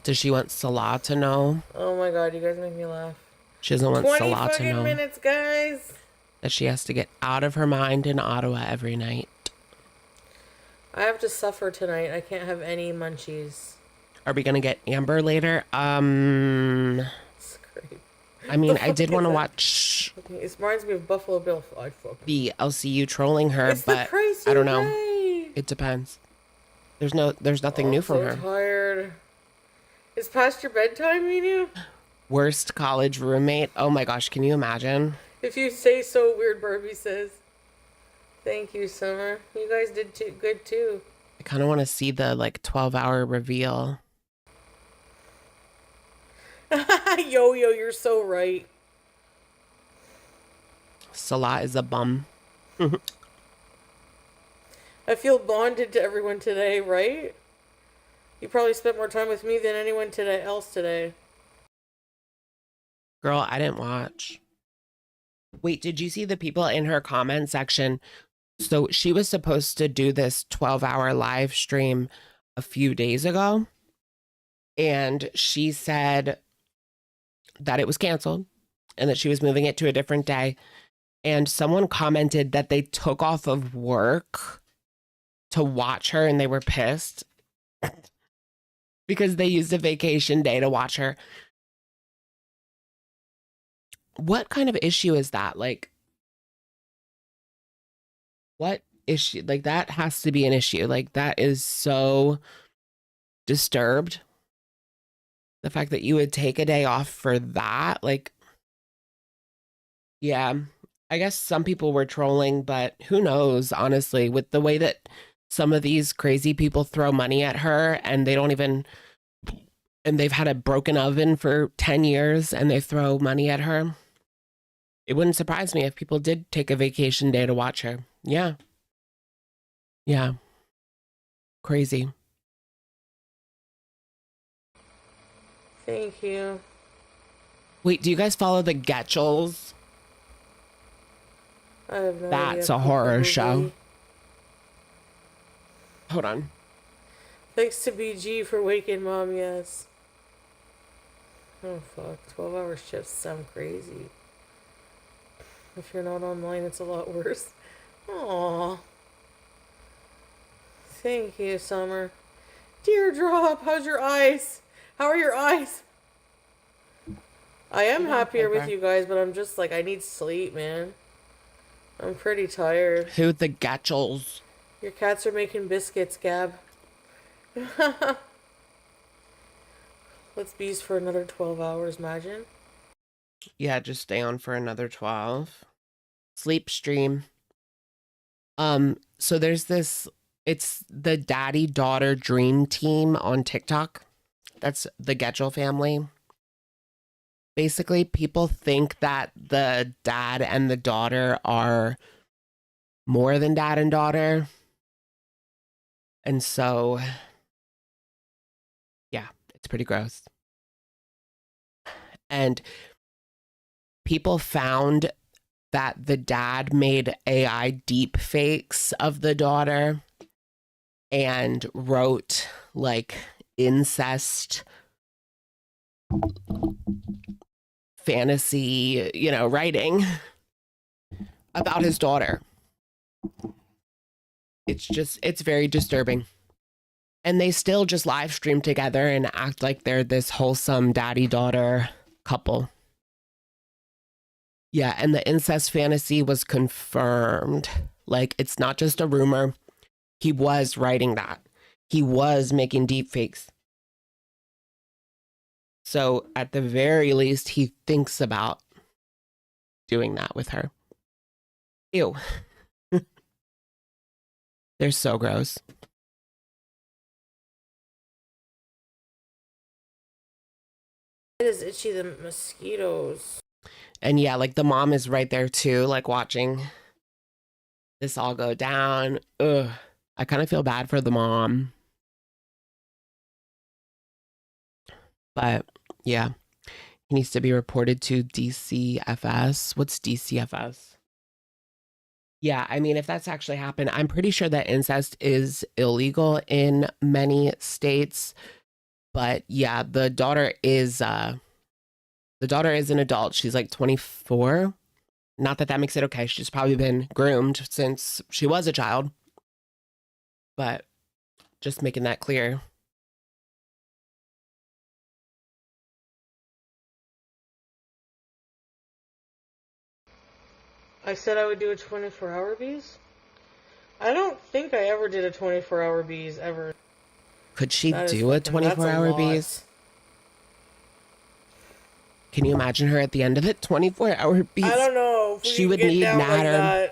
Does she want Salah to know? Oh my god, you guys make me laugh. She doesn't want 20 Salah to fucking know minutes, guys. that she has to get out of her mind in Ottawa every night. I have to suffer tonight. I can't have any munchies. Are we gonna get Amber later? Scrape. I mean, I did want to watch It reminds me of Buffalo Bill. the LCU trolling her, It's but I don't know. It depends. There's nothing new from her. I'm so tired. It's past your bedtime, Minu? Worst college roommate. Oh my gosh, can you imagine? If you say so, Weird Barbie says. Thank you, Summer. You guys did good too. I kind of want to see the like 12-hour reveal. Yo, you're so right. Salah is a bum. I feel bonded to everyone today, right? You probably spent more time with me than anyone else today. Girl, I didn't watch. Wait, did you see the people in her comment section? So she was supposed to do this 12-hour live stream a few days ago. And she said that it was canceled and that she was moving it to a different day. And someone commented that they took off of work to watch her and they were pissed. because they used a vacation day to watch her. What kind of issue is that? Like, what issue? Like, that has to be an issue. Like, that is so disturbed. The fact that you would take a day off for that, like, yeah, I guess some people were trolling, but who knows, honestly, with the way that some of these crazy people throw money at her and they don't even, and they've had a broken oven for 10 years and they throw money at her. It wouldn't surprise me if people did take a vacation day to watch her. Yeah. Yeah. Crazy. Thank you. Wait, do you guys follow the Getchels? I have no idea. That's a horror show. Hold on. Thanks to BG for waking mom, yes. Oh fuck, 12-hour shifts sound crazy. If you're not online, it's a lot worse. Aww. Thank you, Summer. Teardrop, how's your eyes? How are your eyes? I am happier with you guys, but I'm just like, I need sleep, man. I'm pretty tired. Who the Getchels? Your cats are making biscuits, Gab. Let's bees for another 12 hours, imagine. Yeah, just stay on for another 12. Sleep stream. So there's this, it's the daddy-daughter dream team on TikTok. That's the Getchel family. Basically, people think that the dad and the daughter are more than dad and daughter. And so, yeah, it's pretty gross. And people found that the dad made AI deep fakes of the daughter and wrote like incest fantasy, writing about his daughter. It's very disturbing. And they still just live stream together and act like they're this wholesome daddy-daughter couple. Yeah, and the incest fantasy was confirmed. Like, it's not just a rumor. He was writing that. He was making deep fakes. So at the very least, he thinks about doing that with her. Ew. They're so gross. It is itchy, the mosquitoes. And yeah, like the mom is right there too, like watching this all go down. Ugh. I kind of feel bad for the mom. But yeah, he needs to be reported to DCFS. What's DCFS? Yeah, I mean, if that's actually happened, I'm pretty sure that incest is illegal in many states. But yeah, the daughter is an adult. She's like 24. Not that that makes it okay. She's probably been groomed since she was a child. But just making that clear. I said I would do a 24-hour bees. I don't think I ever did a 24-hour bees ever. Could she do a 24-hour bees? Can you imagine her at the end of it? 24-hour bees. I don't know. She would need Natter.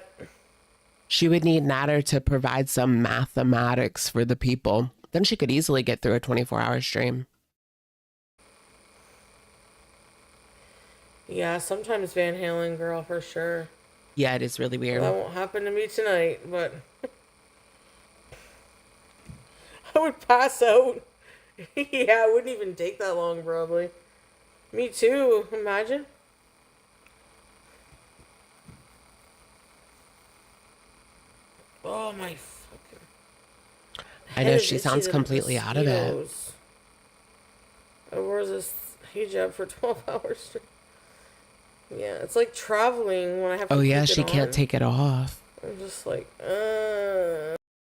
She would need Natter to provide some mathematics for the people. Then she could easily get through a 24-hour stream. Yeah, sometimes Van Halen, girl, for sure. Yeah, it is really weird. That won't happen to me tonight, but I would pass out. Yeah, it wouldn't even take that long, probably. Me too, imagine. Oh my fucking... I know, she sounds completely out of it. I wore this hijab for 12 hours straight. Yeah, it's like traveling when I have to Oh yeah, she can't take it off. I'm just like,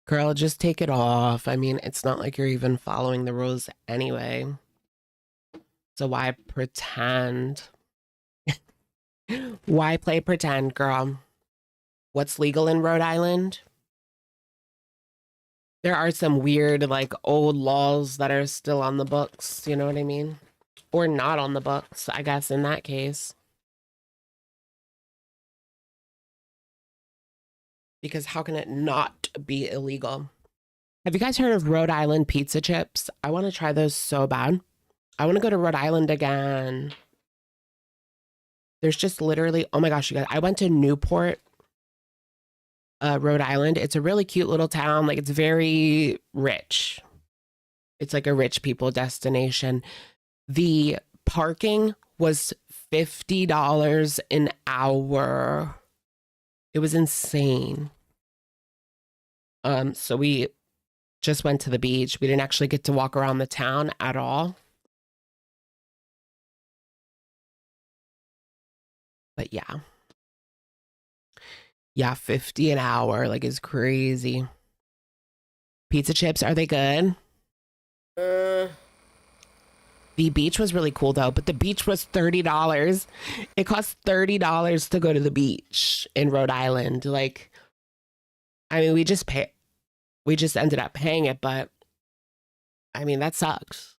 Girl, just take it off. I mean, it's not like you're even following the rules anyway. So why pretend? Why play pretend, girl? What's legal in Rhode Island? There are some weird, like, old laws that are still on the books, you know what I mean? Or not on the books, I guess, in that case. Because how can it not be illegal? Have you guys heard of Rhode Island pizza chips? I want to try those so bad. I want to go to Rhode Island again. There's just literally, oh my gosh, you guys, I went to Newport, Rhode Island. It's a really cute little town. Like, it's very rich. It's like a rich people destination. The parking was $50 an hour. It was insane. So we just went to the beach. We didn't actually get to walk around the town at all. But yeah. Yeah, 50 an hour, like, is crazy. Pizza chips, are they good? The beach was really cool though, but the beach was $30. It cost $30 to go to the beach in Rhode Island. Like, I mean, we just ended up paying it, but I mean, that sucks.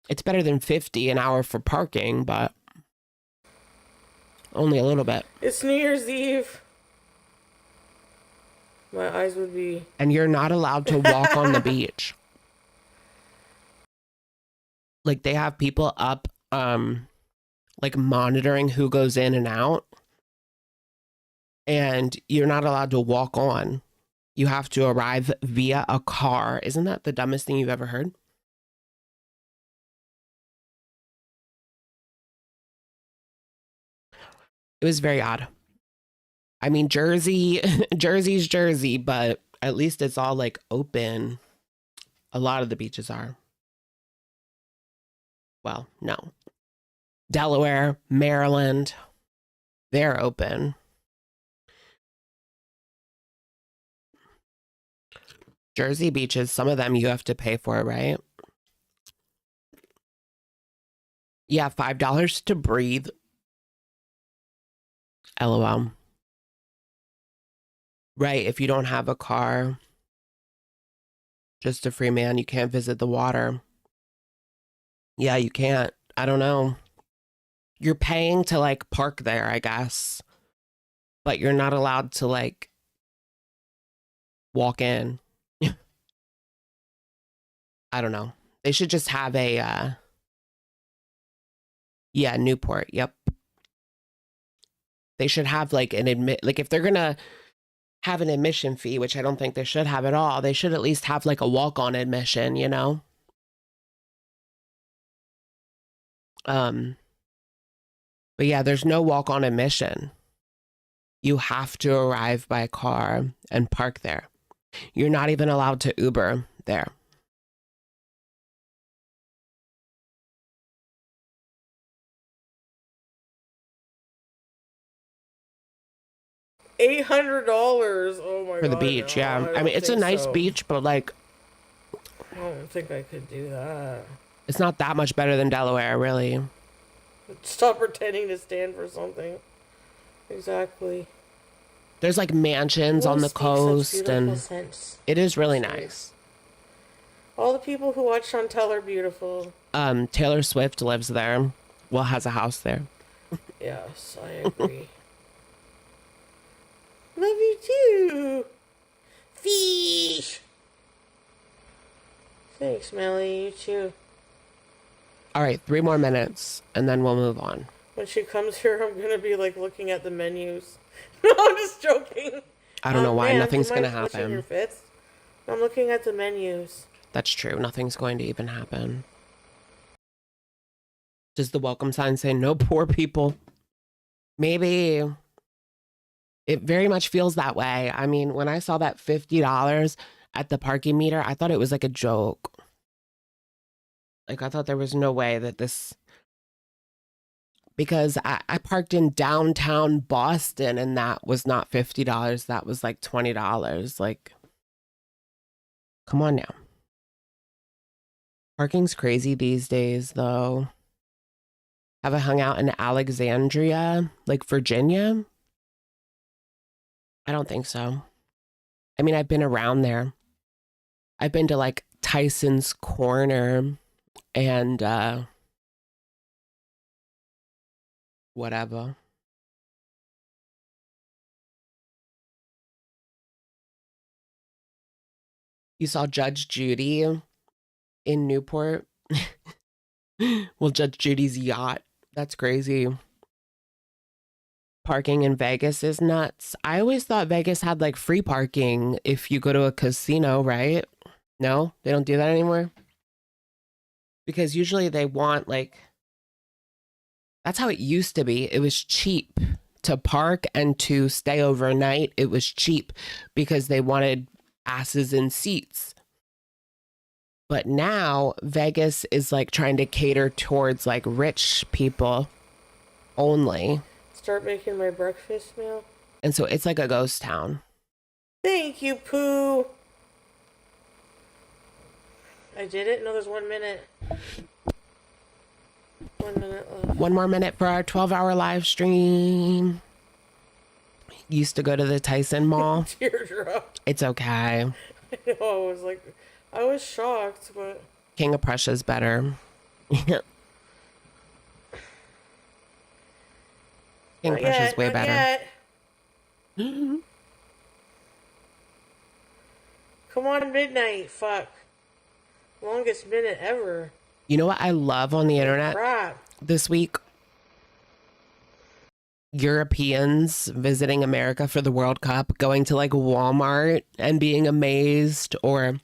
It's better than 50 an hour for parking, but only a little bit. It's New Year's Eve. My eyes would be... And you're not allowed to walk on the beach. Like, they have people up, like, monitoring who goes in and out. And you're not allowed to walk on. You have to arrive via a car. Isn't that the dumbest thing you've ever heard? It was very odd. I mean, Jersey's Jersey, but at least it's all like open. A lot of the beaches are. Well, no. Delaware, Maryland, they're open. Jersey beaches, some of them you have to pay for, right? Yeah, $5 to breathe. LOL. Right, if you don't have a car, just a free man, you can't visit the water. Yeah, you can't. I don't know. You're paying to, like, park there, I guess. But you're not allowed to, like, walk in. I don't know. They should just have a, yeah, Newport, yep. They should have, like, like, if they're gonna have an admission fee, which I don't think they should have at all, they should at least have, like, a walk-on admission, you know? But yeah, there's no walk-on admission. You have to arrive by car and park there. You're not even allowed to Uber there. $800. Oh my god. For the beach, no, yeah. I mean, it's a nice so. beach, but, like, I don't think I could do that. it's not that much better than Delaware, really. Stop pretending to stand for something. Exactly. There's, like, mansions on the coast, and sense. it is really nice. All the people who watch Chantel are beautiful. Taylor Swift lives there. Well, has a house there. Yes, I agree. Love you too. Fish. Thanks, Melly. You too. All right, 3 more minutes, and then we'll move on. When she comes here, I'm gonna be like looking at the menus. No, I'm just joking. I don't know why. Man, Nothing's do you going to mind pushing your happen. fist? I'm looking at the menus. That's true. Nothing's going to even happen. Does the welcome sign say no poor people? Maybe. It very much feels that way. I mean, when I saw that $50 at the parking meter, I thought it was like a joke. Like, I thought there was no way that this because I parked in downtown Boston and that was not $50. That was like $20. Like, come on now. Parking's crazy these days, though. Have I hung out in Alexandria, like Virginia? I don't think so. I mean, I've been around there. I've been to like Tyson's Corner and whatever. You saw Judge Judy in Newport? Well, Judge Judy's yacht. That's crazy. Parking in Vegas is nuts. I always thought Vegas had like free parking if you go to a casino, right? No, they don't do that anymore. Because usually they want like, that's how it used to be. It was cheap to park and to stay overnight. It was cheap because they wanted asses in seats. But now Vegas is like trying to cater towards like rich people only. Start making my breakfast meal. And so it's like a ghost town. Thank you, Pooh. I did it? No, there's 1 minute. 1 minute left. One more minute for our 12-hour live stream. Used to go to the Tyson Mall. Teardrop. It's okay. I know, I was shocked, but... King of Prussia's better. King of Prussia's way better. Come on, midnight. Fuck. Longest minute ever. You know what I love on the internet Crap. this week? Europeans visiting America for the World Cup, going to like Walmart and being amazed, or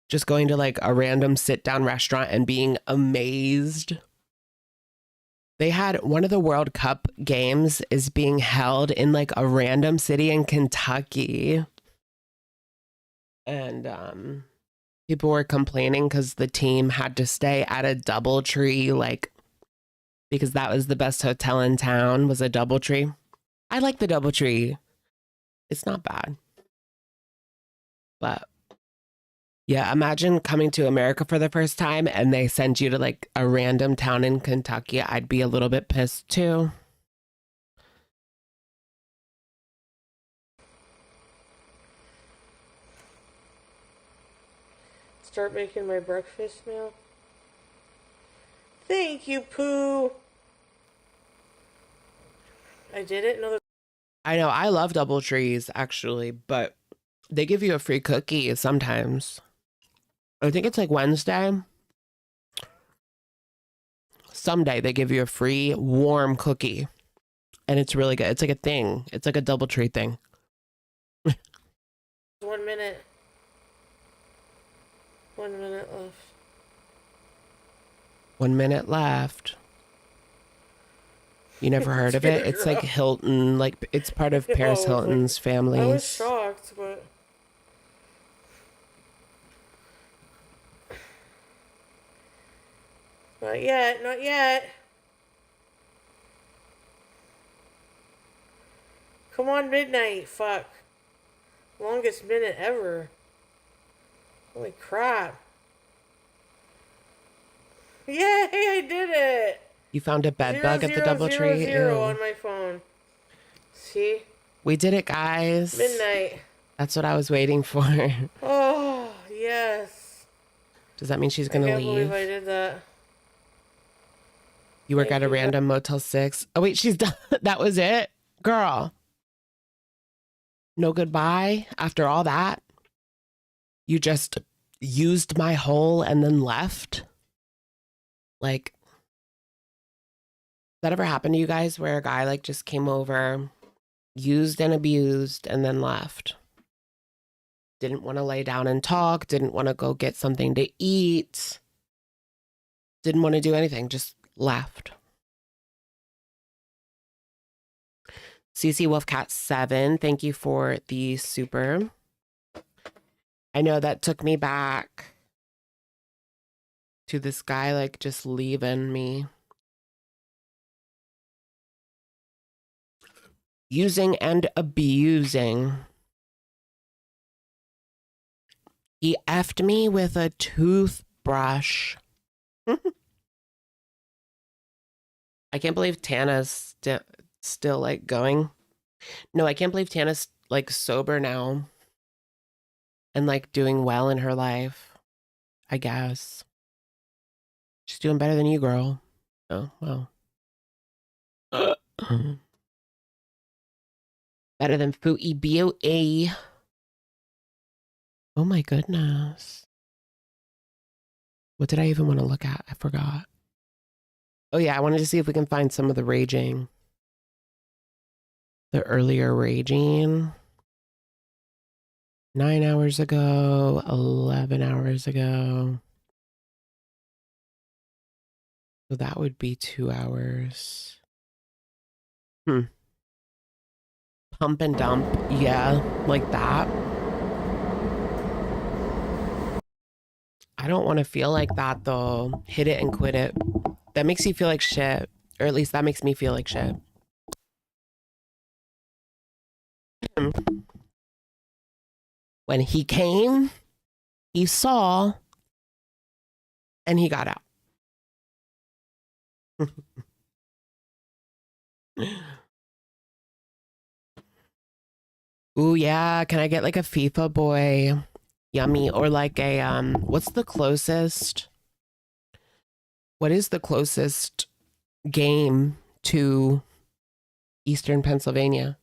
just going to like a random sit down restaurant and being amazed. They had one of the World Cup games is being held in like a random city in Kentucky. And people were complaining because the team had to stay at a DoubleTree, like, because that was the best hotel in town, was a DoubleTree. I like the DoubleTree. It's not bad. But yeah, imagine coming to America for the first time and they send you to like a random town in Kentucky. I'd be a little bit pissed too. Start making my breakfast meal. Thank you, Pooh. I did it? No, I know, I love DoubleTrees actually, but they give you a free cookie sometimes. I think it's like Wednesday. Someday they give you a free warm cookie. And it's really good. It's like a thing. It's like a DoubleTree thing. 1 minute. 1 minute left. 1 minute left. You never heard of it? It's like Hilton, like it's part of Paris Hilton's family. I was shocked, but... Not yet, not yet. Come on, midnight. Fuck. Longest minute ever. Holy crap. Yay, I did it. You found a bed bug at the DoubleTree? Zero on my phone. See? We did it, guys. Midnight. That's what I was waiting for. Oh, yes. Does that mean she's going to leave? I can't believe I did that. You work at a random Motel 6. Oh, wait, she's done. That was it? Girl. No goodbye after all that? You just used my hole and then left? Like, that ever happened to you guys where a guy like just came over, used and abused, and then left? Didn't want to lay down and talk, didn't want to go get something to eat, didn't want to do anything, just left. CC Wolfcat 7, thank you for the super. I know that took me back to this guy like just leaving me. Using and abusing. He effed me with a toothbrush. I can't believe Tana's still like going. No, I can't believe Tana's like sober now and like doing well in her life. I guess she's doing better than you, girl. Oh, well. Better than Foodie Beauty. Oh my goodness. What did I even want to look at? I forgot. Oh yeah, I wanted to see if we can find some of the raging. The earlier raging. 9 hours ago, 11 hours ago. So that would be 2 hours. Pump and dump. Yeah, like that. I don't want to feel like that though. Hit it and quit it. That makes you feel like shit. Or at least that makes me feel like shit. When he came, he saw, and he got out. Ooh, yeah. Can I get like a FIFA boy? Yummy. Or like a, what's the closest? What is the closest game to Eastern Pennsylvania?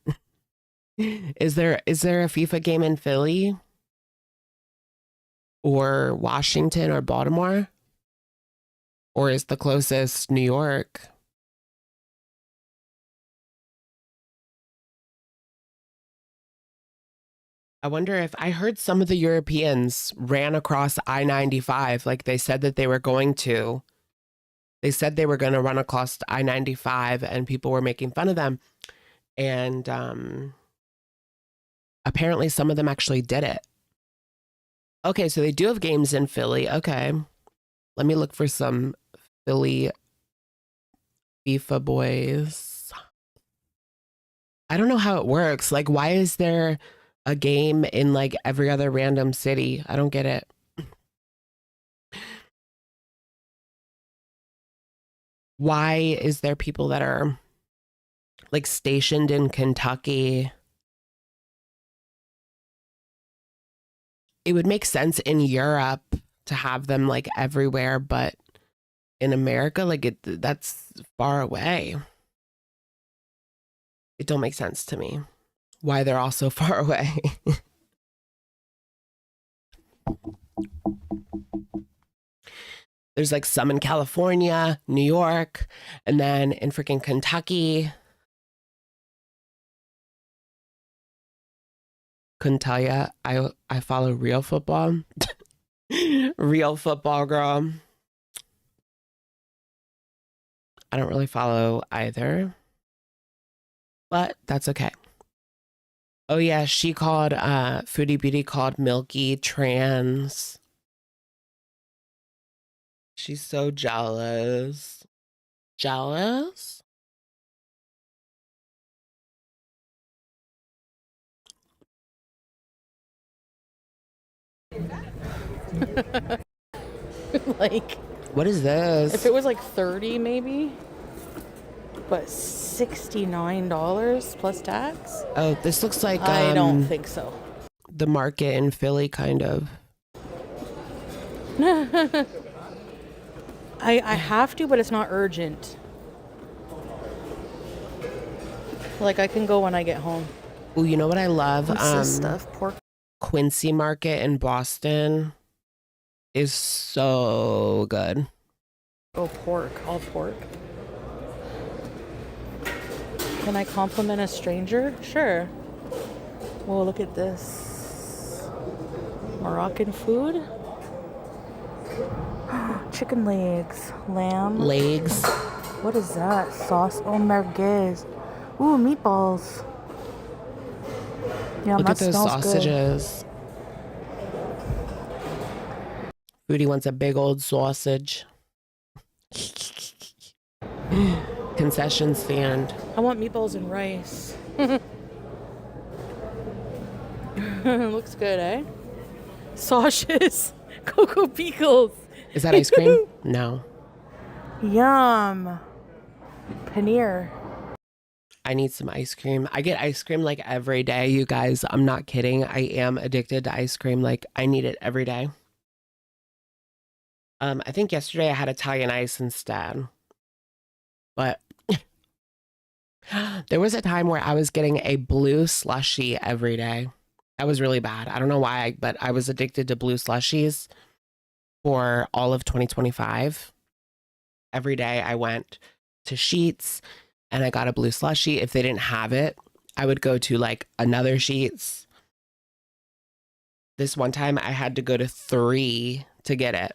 Is there a FIFA game in Philly? Or Washington or Baltimore? Or is the closest New York? I wonder if I heard some of the Europeans ran across I-95 like they said that they were going to. They said they were going to run across I-95 and people were making fun of them. And apparently some of them actually did it. Okay, so they do have games in Philly. Okay. Let me look for some Philly FIFA boys. I don't know how it works. Like, why is there a game in like every other random city? I don't get it. Why is there people that are like stationed in Kentucky? It would make sense in Europe to have them like everywhere, but in America, like that's far away. It don't make sense to me why they're all so far away. There's like some in California, New York, and then in freaking Kentucky. Couldn't tell ya. I follow real football. Real football, girl. I don't really follow either, but that's okay. Oh yeah, she called Foodie Beauty called Milky trans. She's so jealous. Jealous? Like, what is this? if it was like 30 maybe, but $69 plus tax? Oh, this looks like I don't think so. the market in Philly, kind of. I have to, but it's not urgent. Like, I can go when I get home. Oh, you know what I love? What's this stuff? Pork. Quincy Market in Boston is so good. Oh, pork. All pork. Can I compliment a stranger? Sure. Whoa, look at this. Moroccan food. Chicken legs. Lamb. Legs. What is that? Sauce. Oh, merguez. Ooh, meatballs. Yeah, Look that at those smells sausages. Foodie wants a big old sausage. Can concession stand. I want meatballs and rice. Looks good, eh? Sausages. Cocoa pickles. Is that ice cream? No. Yum. Paneer. I need some ice cream. I get ice cream like every day, you guys. I'm not kidding. I am addicted to ice cream. Like, I need it every day. I think yesterday I had Italian ice instead. But there was a time where I was getting a blue slushie every day. That was really bad. I don't know why, but I was addicted to blue slushies for all of 2025. Every day I went to Sheets and I got a blue slushie. If they didn't have it, I would go to like another Sheets. This one time I had to go to 3 to get it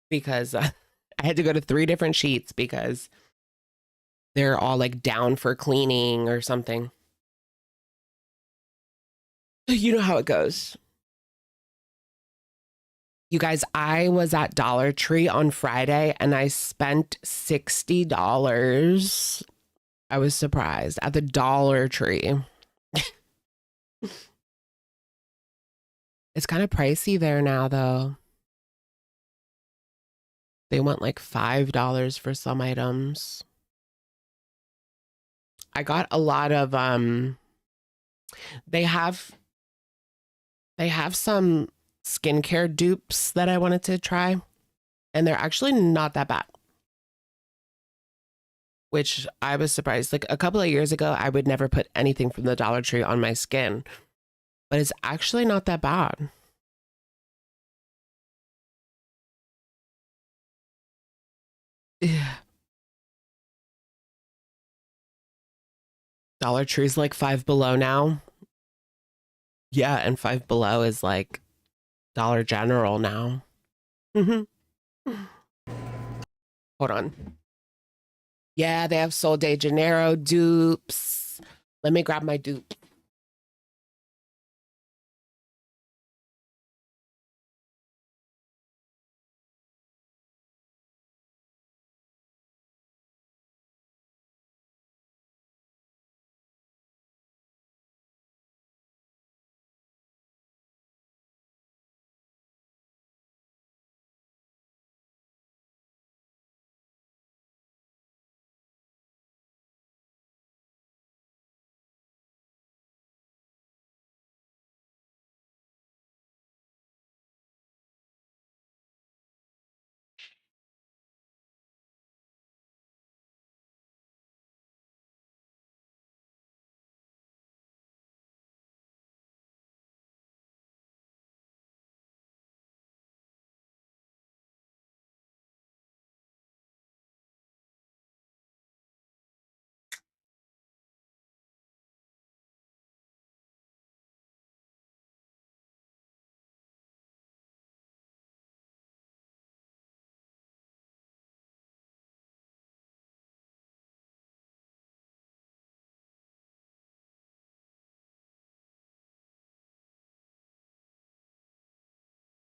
because I had to go to 3 different Sheets because they're all like down for cleaning or something. You know how it goes. You guys, I was at Dollar Tree on Friday and I spent $60. I was surprised at the Dollar Tree. It's kind of pricey there now, though. They want like $5 for some items. I got a lot of they have some skincare dupes that I wanted to try, and they're actually not that bad, which I was surprised. Like a couple of years ago, I would never put anything from the Dollar Tree on my skin, but it's actually not that bad. Yeah. Dollar Tree's like Five Below now. Yeah, and Five Below is like Dollar General now. Hold on. Yeah, they have Sol de Janeiro dupes. Let me grab my dupe.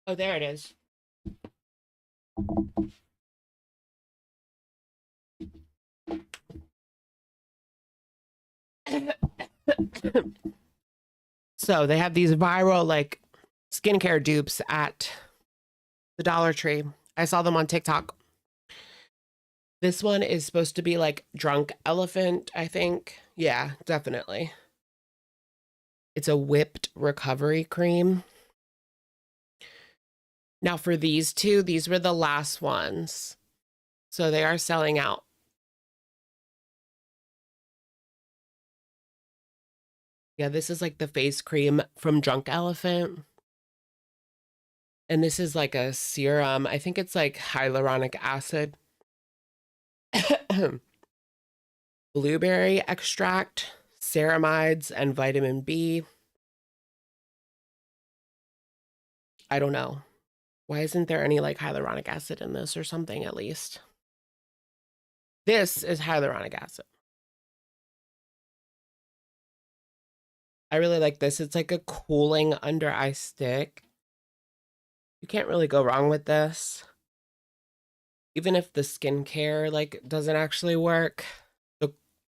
Oh, there it is. So they have these viral like skincare dupes at the Dollar Tree. I saw them on TikTok. This one is supposed to be like Drunk Elephant, I think. Yeah, definitely. It's a whipped recovery cream. Now for these two, these were the last ones. So they are selling out. Yeah, this is like the face cream from Drunk Elephant. And this is like a serum. I think it's like hyaluronic acid. Blueberry extract, ceramides, and vitamin B. I don't know. Why isn't there any like hyaluronic acid in this or something at least? This is hyaluronic acid. I really like this. It's like a cooling under eye stick. You can't really go wrong with this. even if the skincare like doesn't actually work,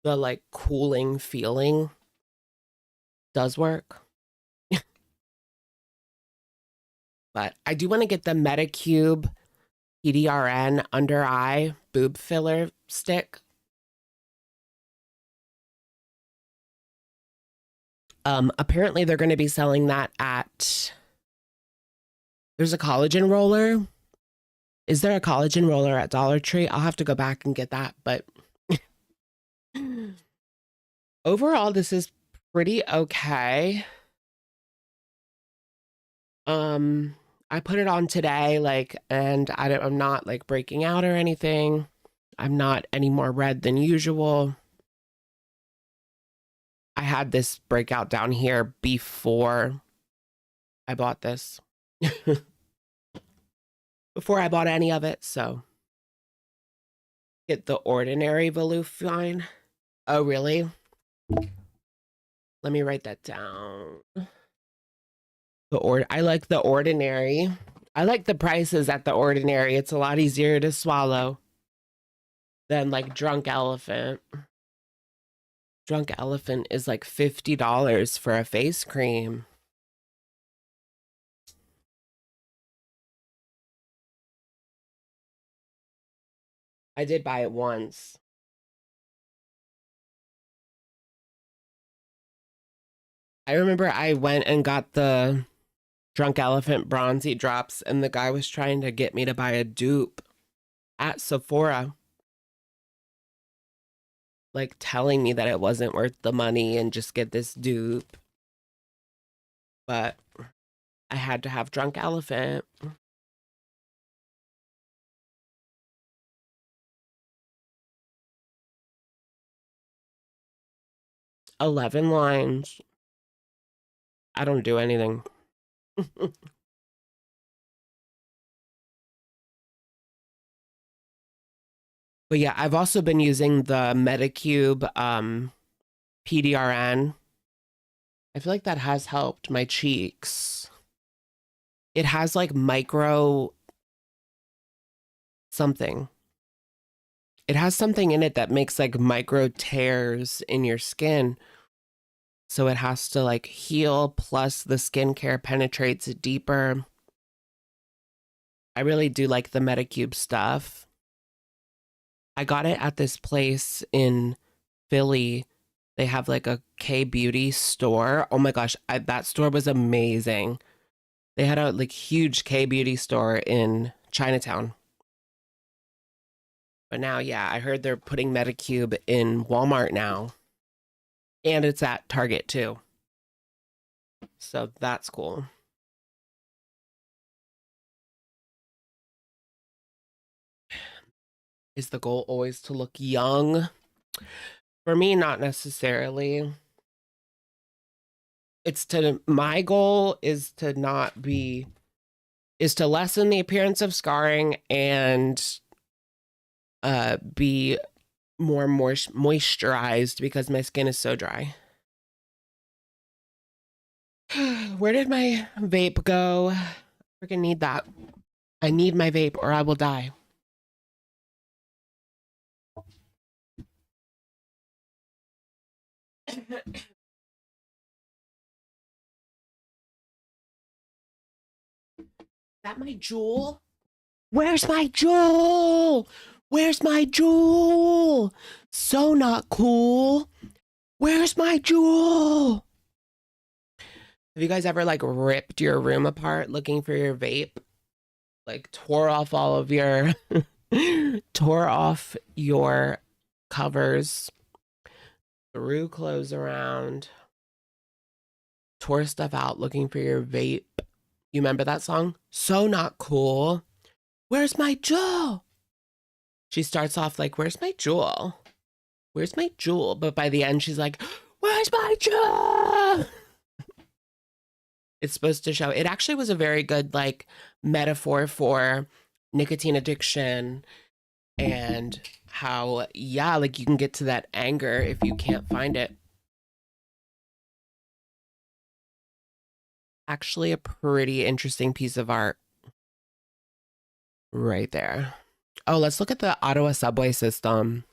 the like cooling feeling does work. But I do want to get the Metacube PDRN under eye boob filler stick. Apparently they're going to be selling that at, there's a collagen roller. Is there a collagen roller at Dollar Tree? I'll have to go back and get that, but overall this is pretty okay. I put it on today, like, and I'm not like breaking out or anything. I'm not any more red than usual. I had this breakout down here before I bought this. Before I bought any of it, so. Get the Ordinary Volufine. Oh, really? Let me write that down. I like the Ordinary. I like the prices at the Ordinary. It's a lot easier to swallow than like Drunk Elephant. Drunk Elephant is like $50 for a face cream. I did buy it once. I remember I went and got the Drunk Elephant Bronzy Drops, and the guy was trying to get me to buy a dupe at Sephora. Like telling me that it wasn't worth the money and just get this dupe. But I had to have Drunk Elephant. $11 lines. I don't do anything. But yeah, I've also been using the Metacube PDRN. I feel like that has helped my cheeks. It has like micro something. It has something in it that makes like micro tears in your skin. So it has to like heal, plus the skincare penetrates deeper. I really do like the Metacube stuff. I got it at this place in Philly. They have like a K-beauty store. Oh my gosh, that store was amazing. They had a like huge K-beauty store in Chinatown. But now, yeah, I heard they're putting Metacube in Walmart now. And it's at Target too. So that's cool. Is the goal always to look young? For me, not necessarily. My goal is to lessen the appearance of scarring and be more moisturized because my skin is so dry. Where did my vape go? Freaking need that. I need my vape or I will die. Is that my jewel? Where's my jewel? Where's my jewel? So not cool. Where's my jewel? Have you guys ever like ripped your room apart looking for your vape? Like tore off all of your tore off your covers, threw clothes around, tore stuff out looking for your vape. You remember that song? So not cool. Where's my jewel? She starts off like, where's my jewel? Where's my jewel? But by the end, she's like, where's my jewel? It's supposed to show. It actually was a very good like metaphor for nicotine addiction and how, yeah, like you can get to that anger if you can't find it. Actually, a pretty interesting piece of art right there. Oh, let's look at the Ottawa subway system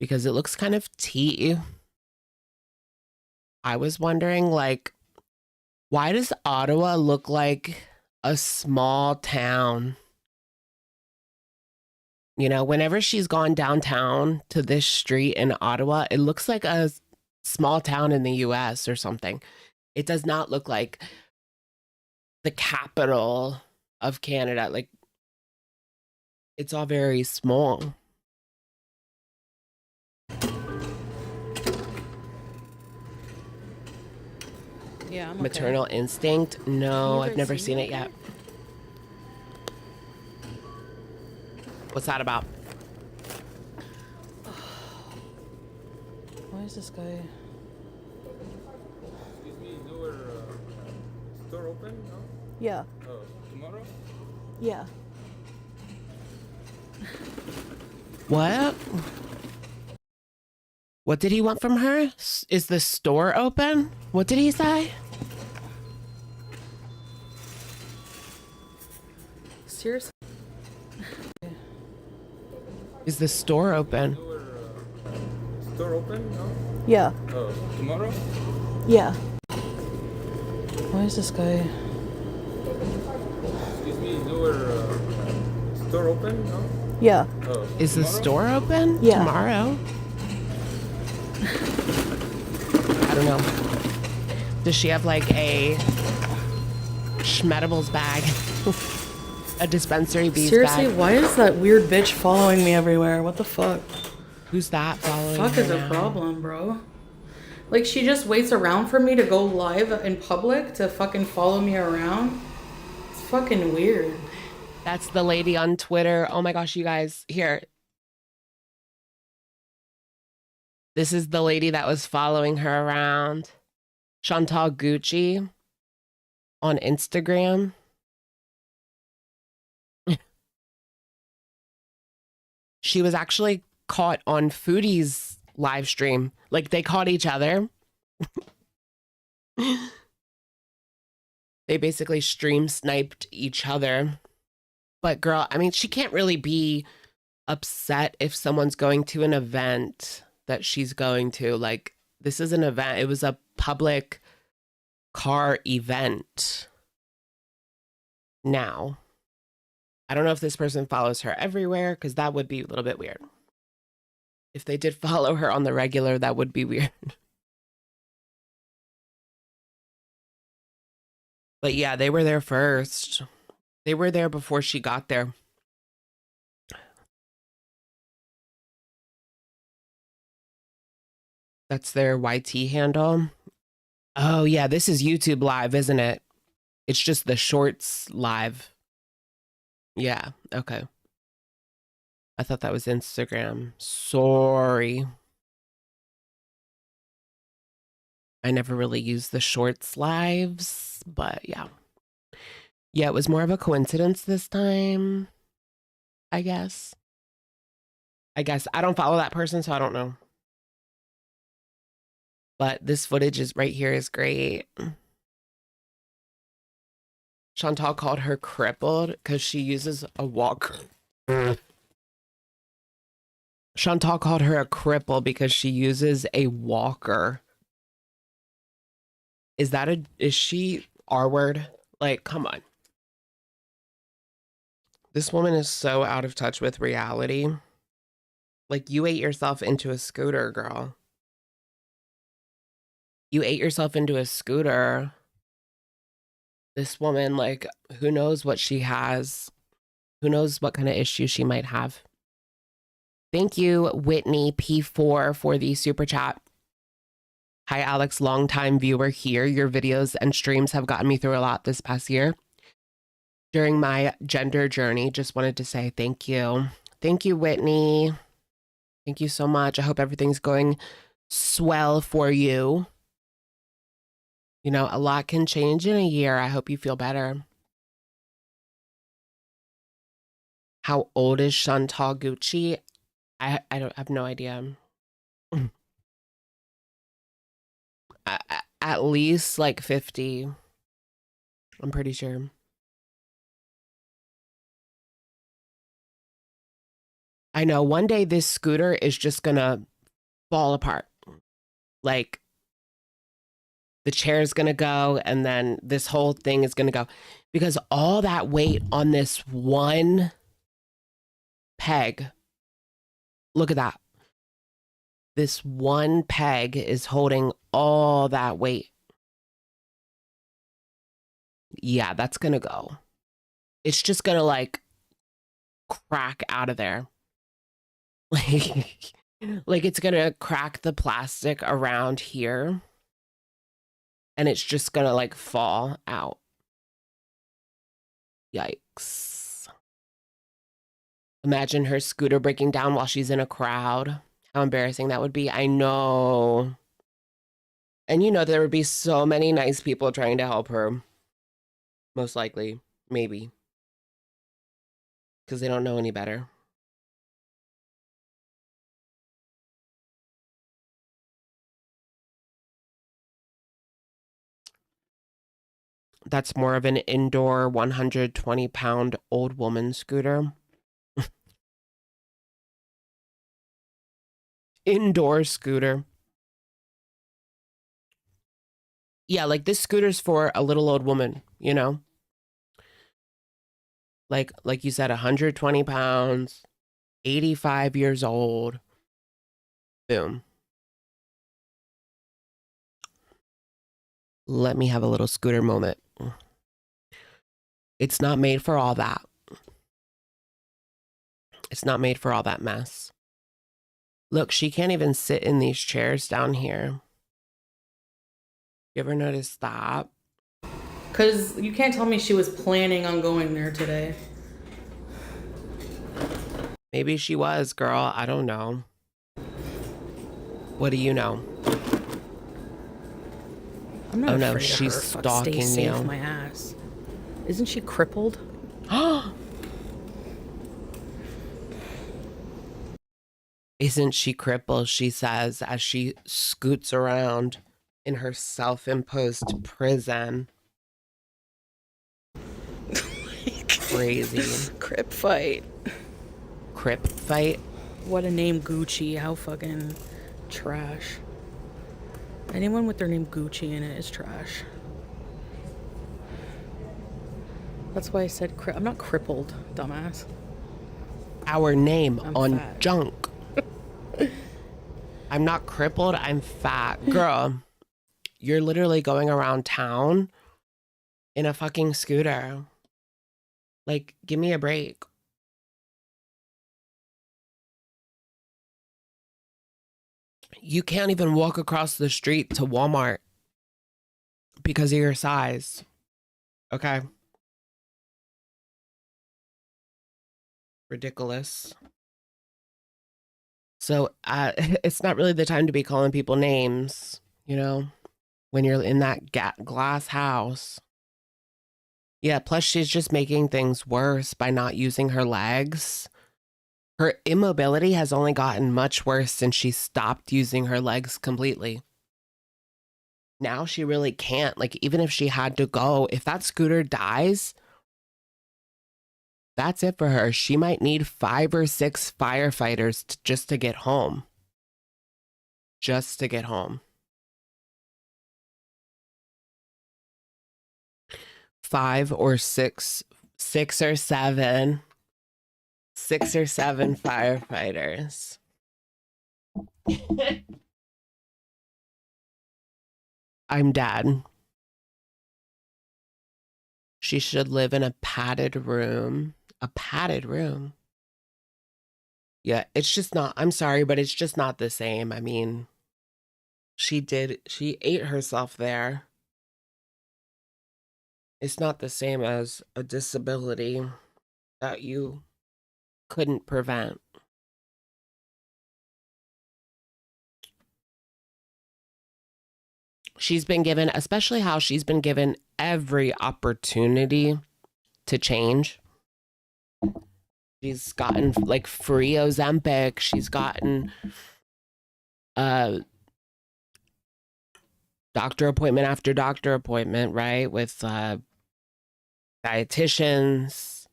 because it looks kind of tea. I was wondering, like, why does Ottawa look like a small town? You know, whenever she's gone downtown to this street in Ottawa, it looks like a small town in the US or something. It does not look like the capital of Canada. Like, it's all very small. Yeah, I'm okay. Maternal Instinct? No, I've never seen it yet. What's that about? Why is this guy? Excuse me, is your store open now? Yeah. Oh, tomorrow? Yeah. What? What did he want from her? Is the store open? What did he say? Seriously? Is the store open? Your store open now? Yeah. Oh, tomorrow? Yeah. Why is this guy? Excuse me, is your store open now? Yeah. Oh, Is the tomorrow? store open? Yeah. Tomorrow? I don't know. Does she have like a Schmedibles bag? A dispensary bees Seriously, bag? why is that weird bitch following me everywhere? What the fuck? Who's that following Fuck her is a now? problem, bro? Like, she just waits around for me to go live in public to fucking follow me around? It's fucking weird. That's the lady on Twitter. Oh my gosh, you guys. Here. This is the lady that was following her around. Chantal Gucci on Instagram. She was actually caught on Foodie's live stream. Like, they caught each other. They basically stream sniped each other. But girl, I mean, she can't really be upset if someone's going to an event that she's going to. Like, this is an event. It was a public car event. Now, I don't know if this person follows her everywhere, because that would be a little bit weird. If they did follow her on the regular, that would be weird. But yeah, they were there first. They were there before she got there. That's their YT handle. Oh yeah, this is YouTube live, isn't it? It's just the shorts live. Yeah, okay. I thought that was Instagram. Sorry. I never really used the shorts lives, but yeah. Yeah, it was more of a coincidence this time, I guess. I don't follow that person, so I don't know. But this footage is right here is great. Chantal called her crippled because she uses a walker. Chantal called her a cripple because she uses a walker. Is she R word? Like, come on. This woman is so out of touch with reality. Like, you ate yourself into a scooter, girl. You ate yourself into a scooter. This woman, like, who knows what she has? Who knows what kind of issue she might have? Thank you, Whitney P4, for the super chat. Hi, Alex, longtime viewer here. Your videos and streams have gotten me through a lot this past year. During my gender journey, just wanted to say thank you. Thank you, Whitney. Thank you so much. I hope everything's going swell for you. You know, a lot can change in a year. I hope you feel better. How old is Chantal Gucci? I don't have no idea. At least like 50. I'm pretty sure. I know one day this scooter is just gonna fall apart. Like the chair is gonna go and then this whole thing is gonna go because all that weight on this one peg. Look at that. This one peg is holding all that weight. Yeah, that's gonna go. It's just gonna like crack out of there. Like it's gonna crack the plastic around here and it's just gonna like fall out. Yikes. Imagine her scooter breaking down while she's in a crowd. How embarrassing that would be. I know. And you know, there would be so many nice people trying to help her. Most likely. Maybe. Because they don't know any better. That's more of an indoor 120-pound old woman scooter. Indoor scooter. Yeah, like this scooter's for a little old woman, you know? Like you said, 120 pounds, 85 years old. Boom. Let me have a little scooter moment. It's not made for all that. It's not made for all that mess. Look, she can't even sit in these chairs down here. You ever notice that? Because you can't tell me she was planning on going there today. Maybe she was, girl. I don't know. What do you know? I'm not Oh no, afraid she's of her. stalking Stay safe, you. my ass. Isn't she crippled? Isn't she crippled, she says, as she scoots around in her self-imposed prison. Crazy. Crip fight. Crip fight? What a name, Gucci. How fucking trash. Anyone with their name Gucci in it is trash. That's why I said I'm not crippled, dumbass. Our name I'm on fat. junk. I'm not crippled, I'm fat. Girl, you're literally going around town in a fucking scooter. Like, give me a break. You can't even walk across the street to Walmart because of your size. Okay. Ridiculous. So it's not really the time to be calling people names, you know, when you're in that glass house. Yeah, plus she's just making things worse by not using her legs. Her immobility has only gotten much worse since she stopped using her legs completely. Now she really can't. Like, even if she had to go, if that scooter dies, that's it for her. She might need 5 or 6 firefighters just to get home. Just to get home. 5 or 6, 6 or 7. 6 or 7 firefighters. I'm dead. She should live in a padded room. A padded room. Yeah, it's just not, I'm sorry, but it's just not the same. I mean, she ate herself there. It's not the same as a disability that you couldn't prevent. She's been given, especially how she's been given every opportunity to change. She's gotten like free Ozempic. She's gotten doctor appointment after doctor appointment, right? With dietitians,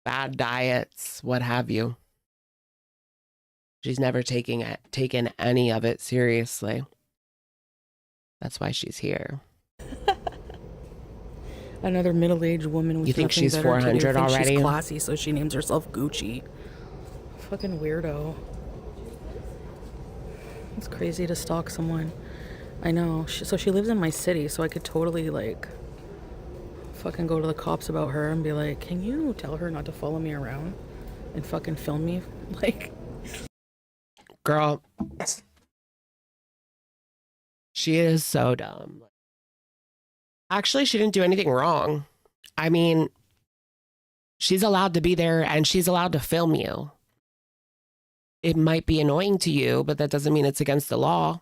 bad diets, what have you. She's never taken any of it seriously. That's why she's here. Another middle-aged woman with You think nothing she's better 400 to do. already? She's classy, so she names herself Gucci. Fucking weirdo. It's crazy to stalk someone. I know. So she lives in my city, so I could totally, like, fucking go to the cops about her and be like, can you tell her not to follow me around and fucking film me? Like, girl, she is so dumb. Actually, she didn't do anything wrong. I mean, she's allowed to be there and she's allowed to film you. It might be annoying to you, but that doesn't mean it's against the law.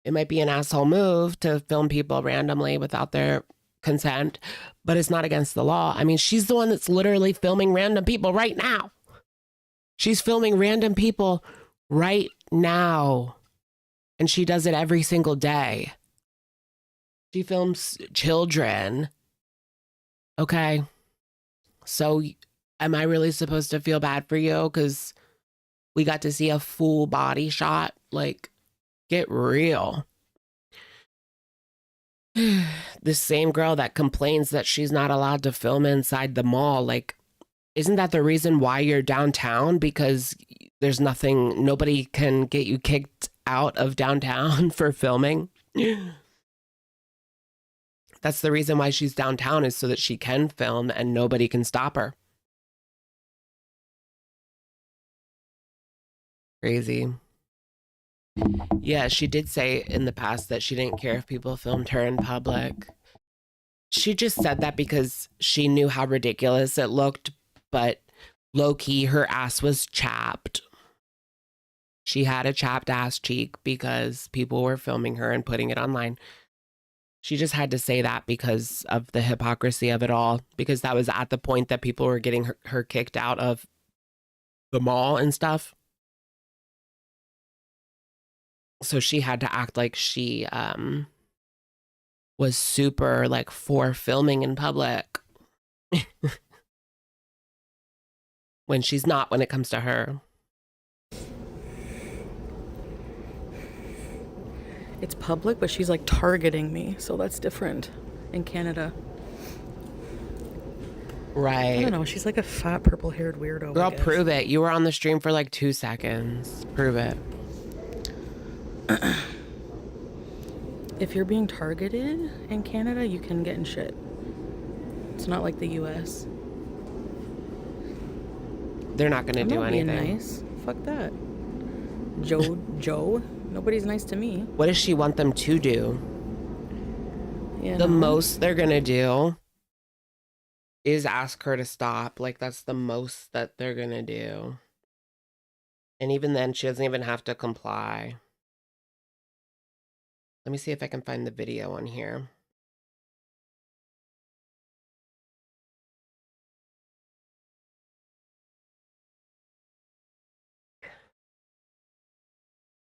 It might be an asshole move to film people randomly without their consent, but it's not against the law. I mean, she's the one that's literally filming random people right now. She's filming random people right now. And she does it every single day. She films children. Okay. So am I really supposed to feel bad for you? Because we got to see a full body shot? Like, get real. This same girl that complains that she's not allowed to film inside the mall, like, isn't that the reason why you're downtown? Because there's nothing, nobody can get you kicked out of downtown for filming. That's the reason why she's downtown, is so that she can film and nobody can stop her. Crazy. Yeah, she did say in the past that she didn't care if people filmed her in public. She just said that because she knew how ridiculous it looked, but low-key, her ass was chapped. She had a chapped ass cheek because people were filming her and putting it online. She just had to say that because of the hypocrisy of it all, because that was at the point that people were getting her kicked out of the mall and stuff. So she had to act like she was super, like, for filming in public. When she's not, when it comes to her. it's public, but she's like targeting me, so that's different in Canada. Right. I don't know. She's like a fat purple-haired weirdo. Girl, prove it. You were on the stream for like 2 seconds. Prove it. If you're being targeted in Canada, you can get in shit. It's not like the U.S. They're not gonna do anything. Being nice. Fuck that. Joe. Nobody's nice to me. What does she want them to do? The most they're gonna do is ask her to stop. Like, that's the most that they're gonna do. And even then, she doesn't even have to comply. Let me see if I can find the video on here.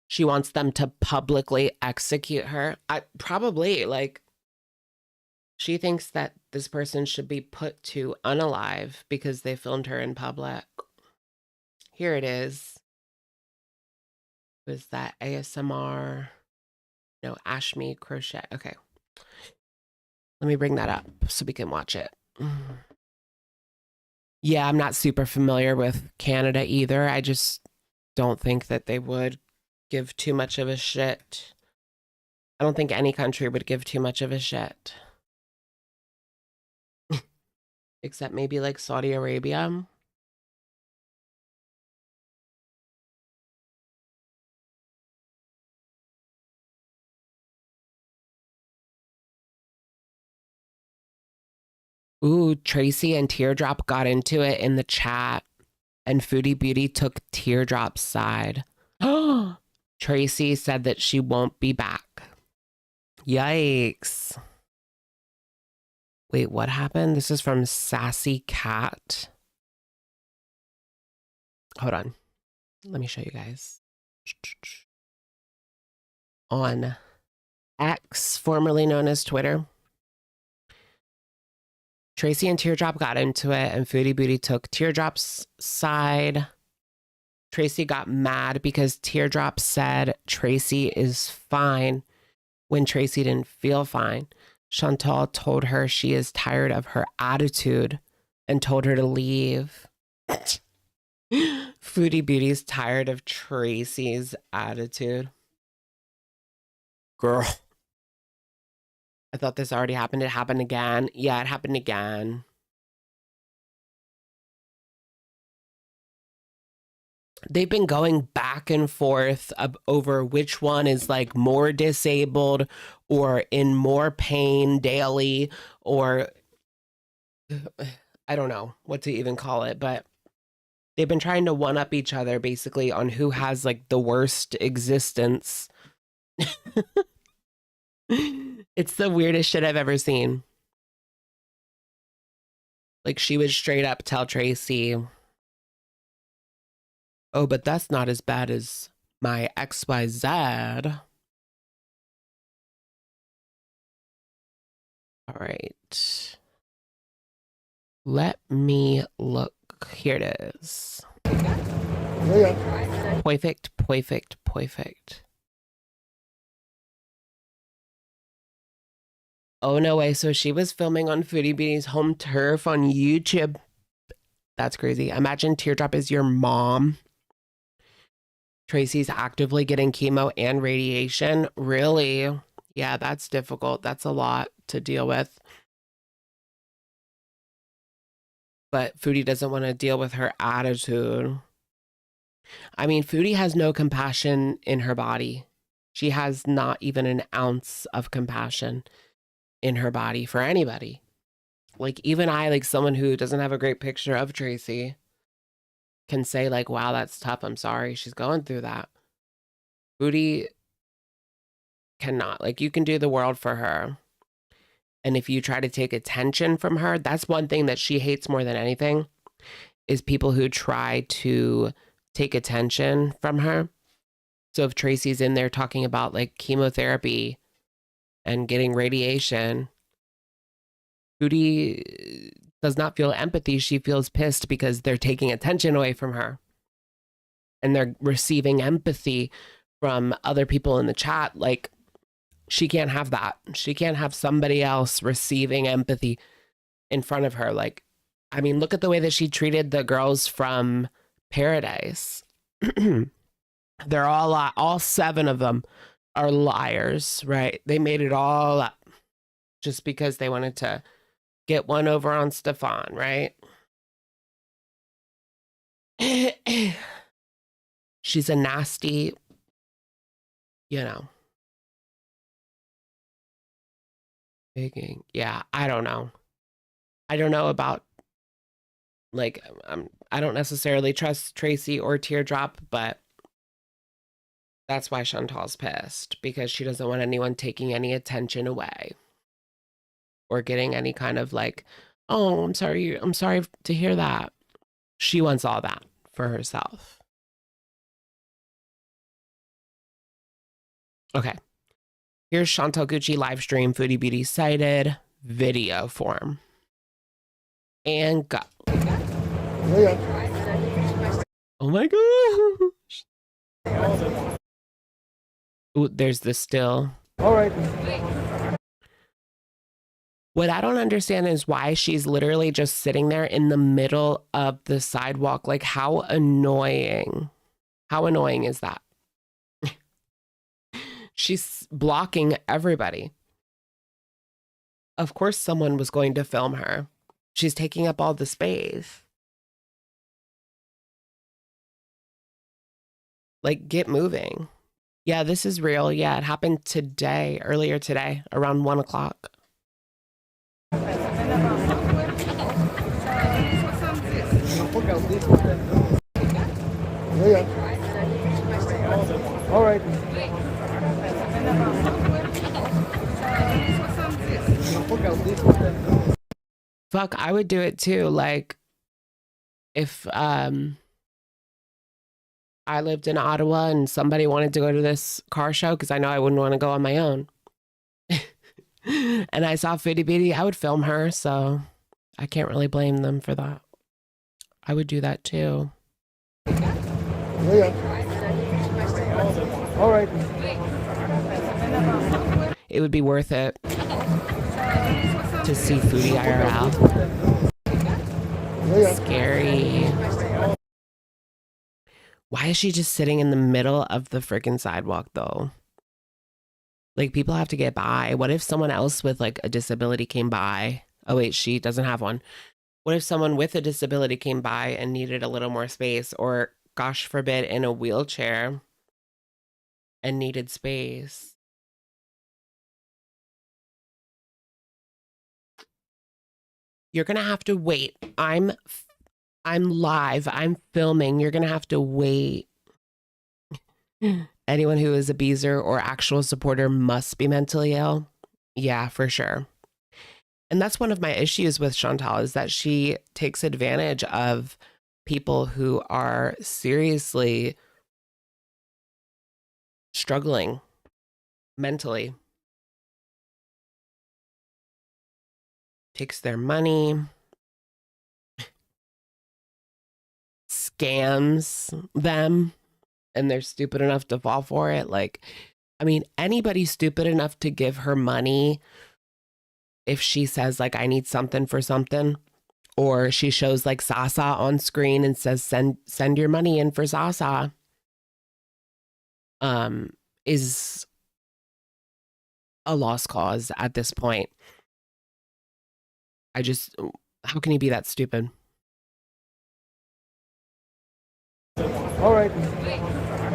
She wants them to publicly execute her. Probably, like, she thinks that this person should be put to unalive because they filmed her in public. Here it is. Was that ASMR? No, Ashme Crochet. Okay. Let me bring that up so we can watch it. Yeah, I'm not super familiar with Canada either. I just don't think that they would give too much of a shit. I don't think any country would give too much of a shit. Except maybe like Saudi Arabia. Ooh, Tracy and Teardrop got into it in the chat, and Foodie Beauty took Teardrop's side. Tracy said that she won't be back. Yikes. Wait, what happened? This is from Sassy Cat. Hold on. Let me show you guys. On X, formerly known as Twitter, Tracy and Teardrop got into it, and Foodie Beauty took Teardrop's side. Tracy got mad because Teardrop said Tracy is fine when Tracy didn't feel fine. Chantal told her she is tired of her attitude and told her to leave. Foodie Beauty's tired of Tracy's attitude. Girl. I thought this already happened. It happened again. Yeah, it happened again. They've been going back and forth over which one is like more disabled or in more pain daily, or I don't know what to even call it, but they've been trying to one up each other basically on who has like the worst existence. It's the weirdest shit I've ever seen. Like, she would straight up tell Tracy, oh, but that's not as bad as my XYZ. All right. Let me look. Here it is. Perfect, perfect, perfect. Oh, no way. So she was filming on Foodie Beauty's home turf on YouTube. That's crazy. Imagine Teardrop is your mom. Tracy's actively getting chemo and radiation. Really? Yeah, that's difficult. That's a lot to deal with. But Foodie doesn't want to deal with her attitude. I mean, Foodie has no compassion in her body. She has not even an ounce of compassion in her body for anybody. Like, even I, like someone who doesn't have a great picture of Tracy, can say like, wow, that's tough. I'm sorry she's going through that. Foodie cannot. Like, you can do the world for her. And if you try to take attention from her, that's one thing that she hates more than anything, is people who try to take attention from her. So if Tracy's in there talking about like chemotherapy and getting radiation, Foodie does not feel empathy. She feels pissed because they're taking attention away from her. And they're receiving empathy from other people in the chat. Like, she can't have that. She can't have somebody else receiving empathy in front of her. Like, I mean, look at the way that she treated the girls from Paradise. They're all 7 of them are liars, right? They made it all up just because they wanted to get one over on Stefan, right? She's a nasty, you know. Yeah, I don't know. I don't know about, like, I don't necessarily trust Tracy or Teardrop, but that's why Chantal's pissed, because she doesn't want anyone taking any attention away or getting any kind of like, oh, I'm sorry to hear that. She wants all that for herself. Okay. Here's Chantal Gucci live stream Foodie Beauty cited video form. And go. Oh my gosh. Ooh, there's the still. All right. What I don't understand is why she's literally just sitting there in the middle of the sidewalk. Like, how annoying. How annoying is that? She's blocking everybody. Of course someone was going to film her. She's taking up all the space. Like, get moving. Yeah, this is real. Yeah, it happened today, earlier today, around 1 o'clock. All right. Fuck, I would do it too. Like, if I lived in Ottawa and somebody wanted to go to this car show, because I know I wouldn't want to go on my own, and I saw Foodie Beauty, I would film her, so I can't really blame them for that. I would do that too. All right. It would be worth it to see Foodie IRL. Scary. Why is she just sitting in the middle of the freaking sidewalk though? Like, people have to get by. What if someone else with like a disability came by? Oh wait, she doesn't have one. What if someone with a disability came by and needed a little more space, or gosh forbid in a wheelchair and needed space? You're gonna have to wait. I'm live. I'm filming. You're gonna have to wait. Anyone who is a abuser or actual supporter must be mentally ill. Yeah, for sure. And that's one of my issues with Chantal, is that she takes advantage of people who are seriously struggling mentally. Takes their money, scams them, and they're stupid enough to fall for it. Like, I mean, anybody stupid enough to give her money if she says like, I need something for something, or she shows like Sasa on screen and says, send your money in for Sasa, is a lost cause at this point. How can you be that stupid? All right.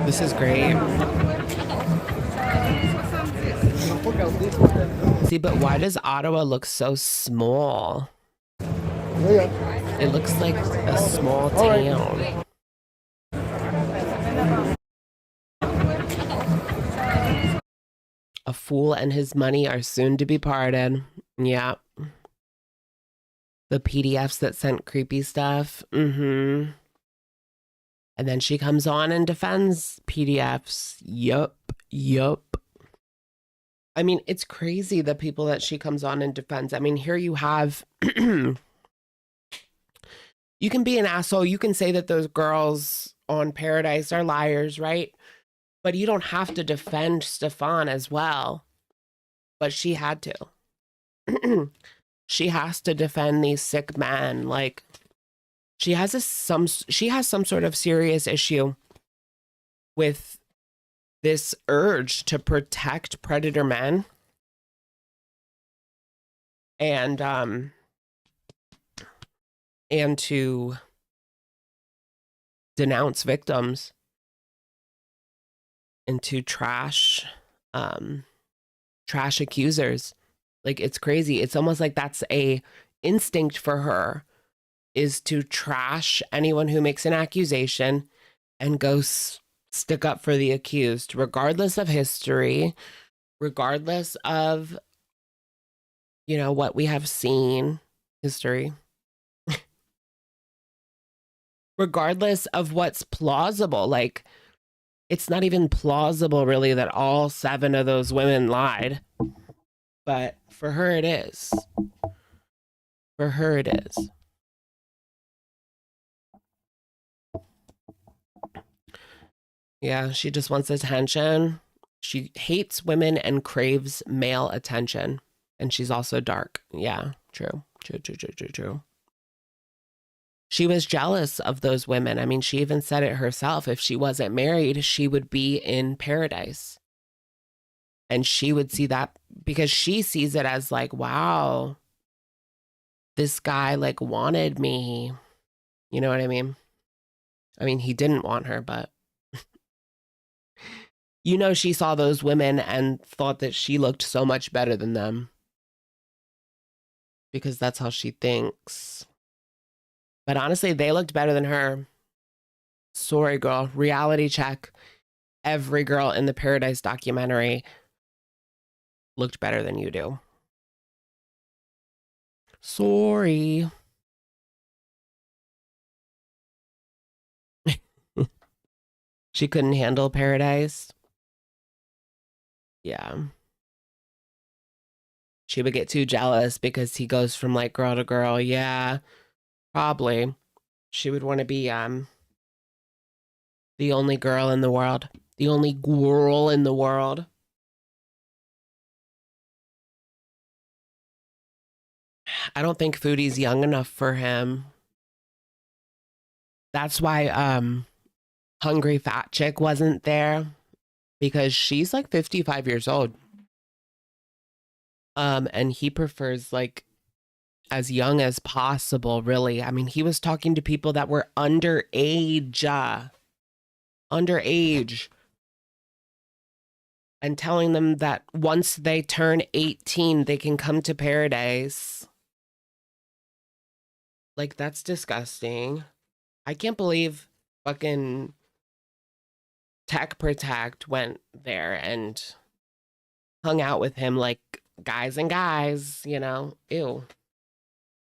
This is great. See, but why does Ottawa look so small? It looks like a small town. A fool and his money are soon to be parted. Yeah. The PDFs that sent creepy stuff. And then she comes on and defends PDFs. Yup. I mean, it's crazy the people that she comes on and defends. I mean, here you have, you can be an asshole. You can say that those girls on Paradise are liars, right? But you don't have to defend Stefan as well. But she had to. She has to defend these sick men. Like, she has some sort of serious issue with this urge to protect predator men and to denounce victims and to trash accusers. Like, it's crazy. It's almost like that's a instinct for her, is to trash anyone who makes an accusation and go stick up for the accused, regardless of history, regardless of, you know, what we have seen, history, regardless of what's plausible. Like, it's not even plausible really that all 7 of those women lied, but for her it is. For her it is. Yeah, she just wants attention. She hates women and craves male attention. And she's also dark. Yeah, true. She was jealous of those women. I mean, she even said it herself. If she wasn't married, she would be in paradise. And she would see that because she sees it as like, wow, this guy like wanted me. You know what I mean? I mean, he didn't want her, but you know, she saw those women and thought that she looked so much better than them because that's how she thinks. But honestly, they looked better than her. Sorry, girl. Reality check. Every girl in the Paradise documentary looked better than you do. Sorry. She couldn't handle Paradise. Yeah. She would get too jealous because he goes from like girl to girl. Yeah, probably. She would want to be the The only girl in the world. The only girl in the world. I don't think Foodie's young enough for him. That's why Hungry Fat Chick wasn't there, because she's like 55 years old. And he prefers like as young as possible, really. I mean, he was talking to people that were underage. Underage. And telling them that once they turn 18, they can come to paradise. Like, that's disgusting. I can't believe fucking Tech Protect went there and hung out with him like guys and guys, you know? Ew.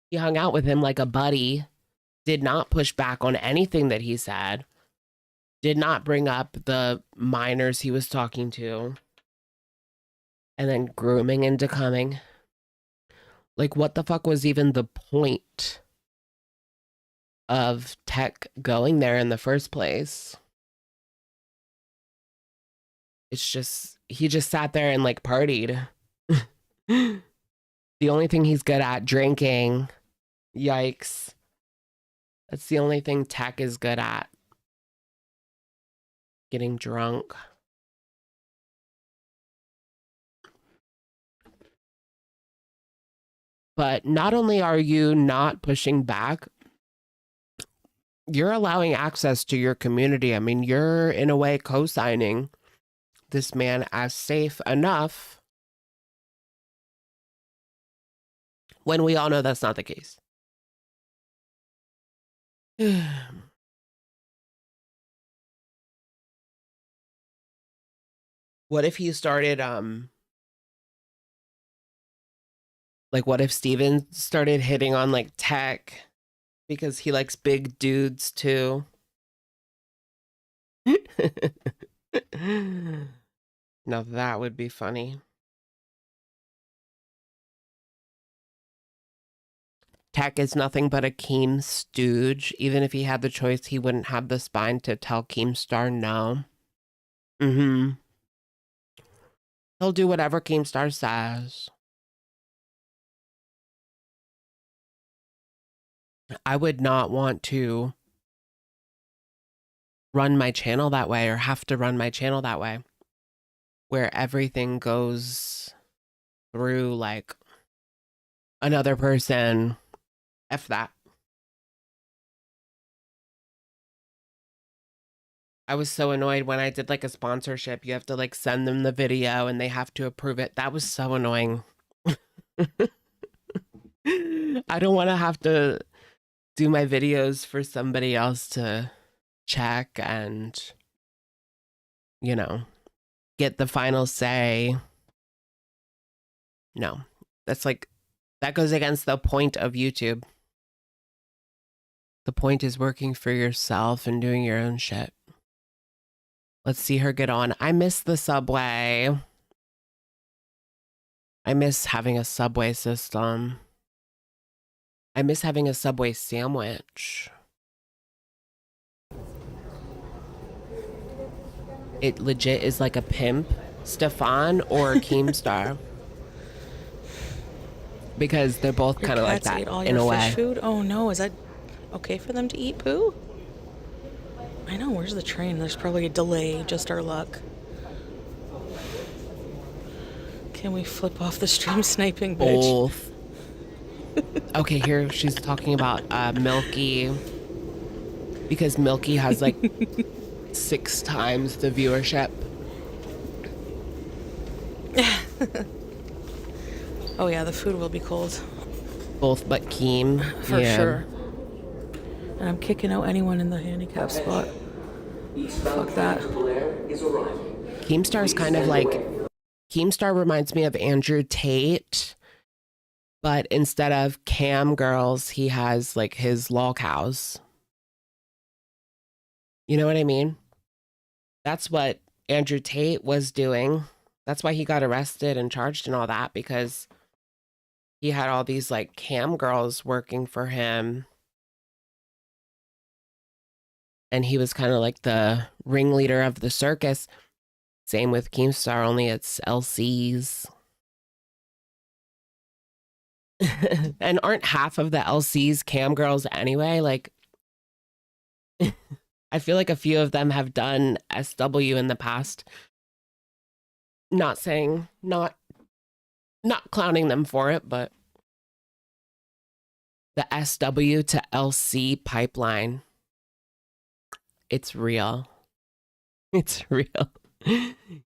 He hung out with him like a buddy, did not push back on anything that he said, did not bring up the minors he was talking to, and then grooming into coming. Like, what the fuck was even the point of Tech going there in the first place? It's just, he just sat there and like partied. The only thing he's good at, drinking. Yikes. That's the only thing Tech is good at. Getting drunk. But not only are you not pushing back, you're allowing access to your community. I mean, you're in a way co-signing this man as safe enough when we all know that's not the case. What if he started, like, what if Steven started hitting on, like, Tech because he likes big dudes, too? Now that would be funny. Tech is nothing but a Keem stooge. Even if he had the choice, he wouldn't have the spine to tell Keemstar no. Mm-hmm. He'll do whatever Keemstar says. I would not want to run my channel that way or have to run my channel that way, where everything goes through like another person. F that. I was so annoyed when I did like a sponsorship. You have to like send them the video and they have to approve it. That was so annoying. I don't want to have to do my videos for somebody else to check and, you know, get the final say. No, that's like, that goes against the point of YouTube. The point is working for yourself and doing your own shit. Let's see her get on. I miss the subway. I miss having a subway system. I miss having a Subway sandwich. It legit is like a pimp, Stefan or Keemstar. Because they're both kind of like that in a way. Food? Oh no, is that okay for them to eat poo? I know, where's the train? There's probably a delay, just our luck. Can we flip off the stream sniping, bitch? Both. Okay, here she's talking about Milky. Because Milky has like 6 times the viewership. Oh yeah, the food will be cold. Both but Keem. For sure. And I'm kicking out anyone in the handicap spot. Fuck that. Keemstar's kind of like... Keemstar reminds me of Andrew Tate. But instead of cam girls, he has like his lol cows. You know what I mean? That's what Andrew Tate was doing. That's why he got arrested and charged and all that, because he had all these like cam girls working for him. And he was kind of like the ringleader of the circus. Same with Keemstar, only it's LCs. And aren't half of the LCs cam girls anyway? Like, I feel like a few of them have done SW in the past. Not saying, not clowning them for it, but the SW to LC pipeline, it's real. It's real.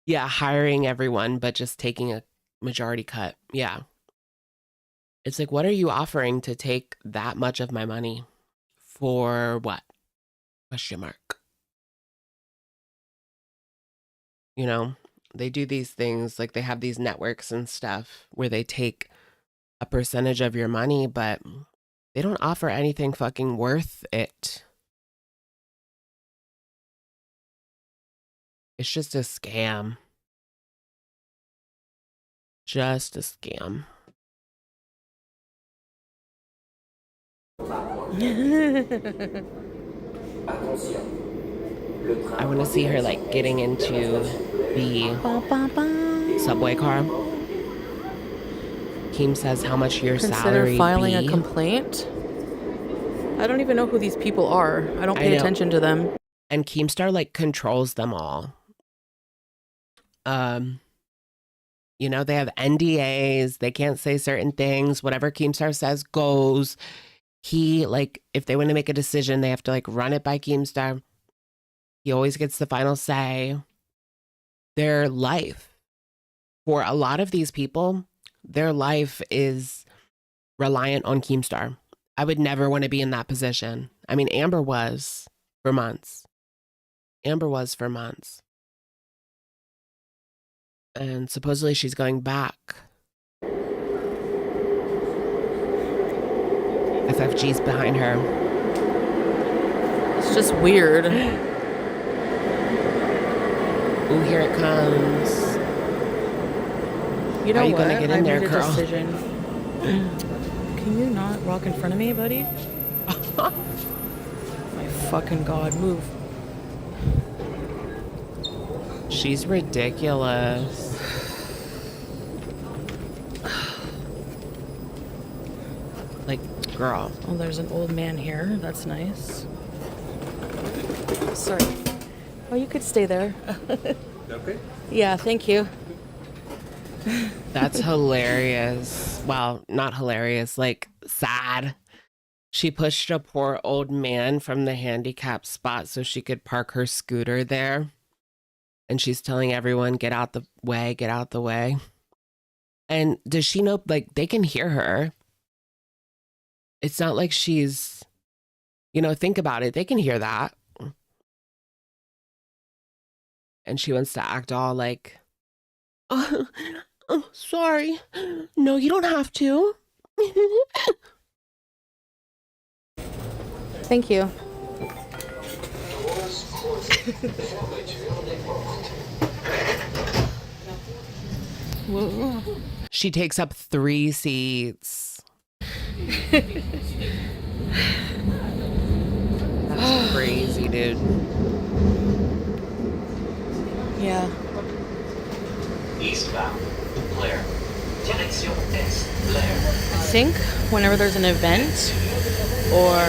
Yeah, hiring everyone, but just taking a majority cut. Yeah. It's like, what are you offering to take that much of my money? For what? Question mark. You know, they do these things, like they have these networks and stuff where they take a percentage of your money, but they don't offer anything fucking worth it. It's just a scam. Just a scam. I want to see her like getting into the subway car. Keem says how much your salary Consider filing be. a complaint. I don't even know who these people are. I don't pay attention to them. And Keemstar like controls them all. You know, they have NDAs. They can't say certain things. Whatever Keemstar says goes. He, like, if they want to make a decision, they have to like run it by Keemstar. He always gets the final say. Their life, for a lot of these people, their life is reliant on Keemstar. I would never want to be in that position. I mean, Amber was for months. And supposedly she's going back. FFG's behind her. It's just weird. Ooh, here it comes. You know How are you what? gonna get in there, made a girl? decision. Can you not walk in front of me, buddy? My fucking God, move. She's ridiculous. Like, girl. Oh, there's an old man here. That's nice. Sorry. Oh, you could stay there. Okay. Yeah, thank you. That's hilarious. Well, not hilarious, like sad. She pushed a poor old man from the handicap spot so she could park her scooter there. And she's telling everyone, get out the way, get out the way. And does she know, like, they can hear her? It's not like she's, you know, think about it. They can hear that. And she wants to act all like, oh, sorry. No, you don't have to. Thank you. She takes up 3 seats. That's crazy, dude. Yeah. Eastbound, Blair. Direction Est, Blair. I think whenever there's an event, or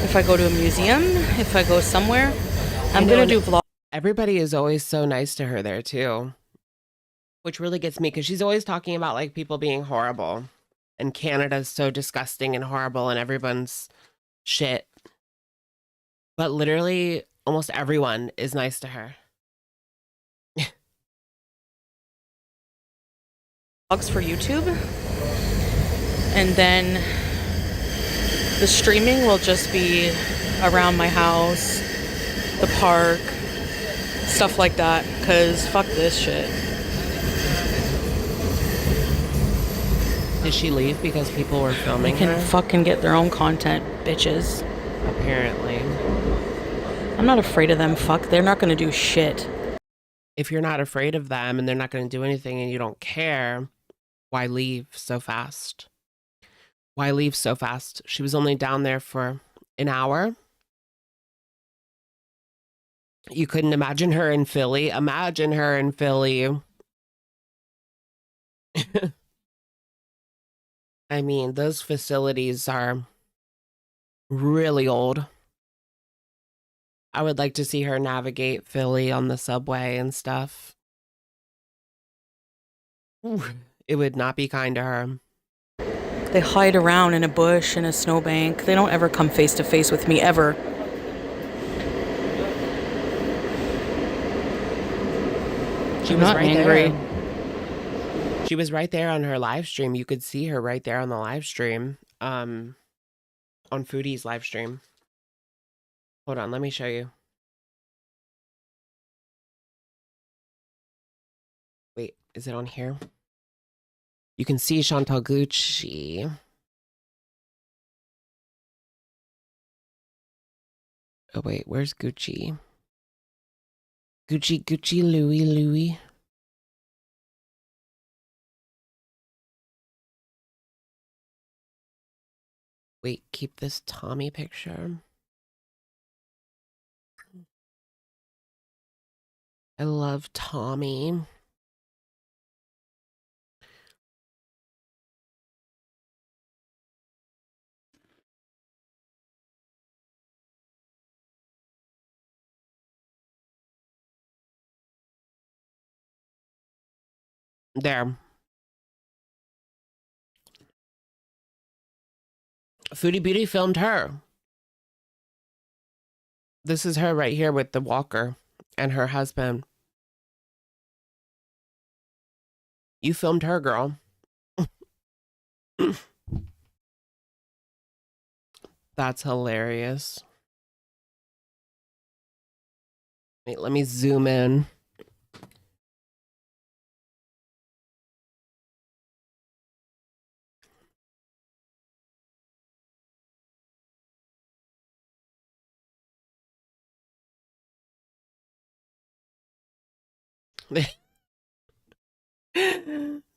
if I go to a museum, if I go somewhere, I'm going to do vlogs. Everybody is always so nice to her there, too. Which really gets me, because she's always talking about, like, people being horrible. And Canada's so disgusting and horrible, and everyone's shit. But literally, almost everyone is nice to her. Vlogs for YouTube, and then the streaming will just be around my house, the park, stuff like that, because fuck this shit. Did she leave because people were filming They can her? fucking get their own content, bitches. Apparently. I'm not afraid of them, fuck. They're not gonna do shit. If you're not afraid of them and they're not going to do anything and you don't care, why leave so fast? Why leave so fast? She was only down there for an hour. You couldn't imagine her in Philly. Imagine her in Philly. I mean, those facilities are really old. I would like to see her navigate Philly on the subway and stuff. Ooh, it would not be kind to her. They hide around in a bush, in a snowbank. They don't ever come face to face with me, ever. She was right there. She was right there on her live stream. You could see her right there on the live stream. On Foodie's live stream. Hold on, let me show you. Wait, is it on here? You can see Chantal Gucci. Oh wait, where's Gucci? Gucci, Louis. Wait, keep this Tommy picture. I love Tommy. There. Foodie Beauty filmed her. This is her right here with the walker and her husband. You filmed her, girl. That's hilarious. Wait, let me zoom in.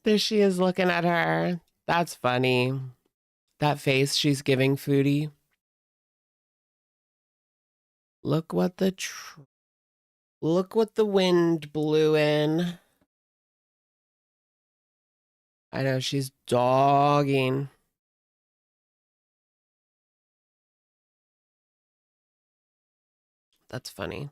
There she is looking at her. That's funny. That face she's giving Foodie. Look what the wind blew in. I know she's dogging. That's funny.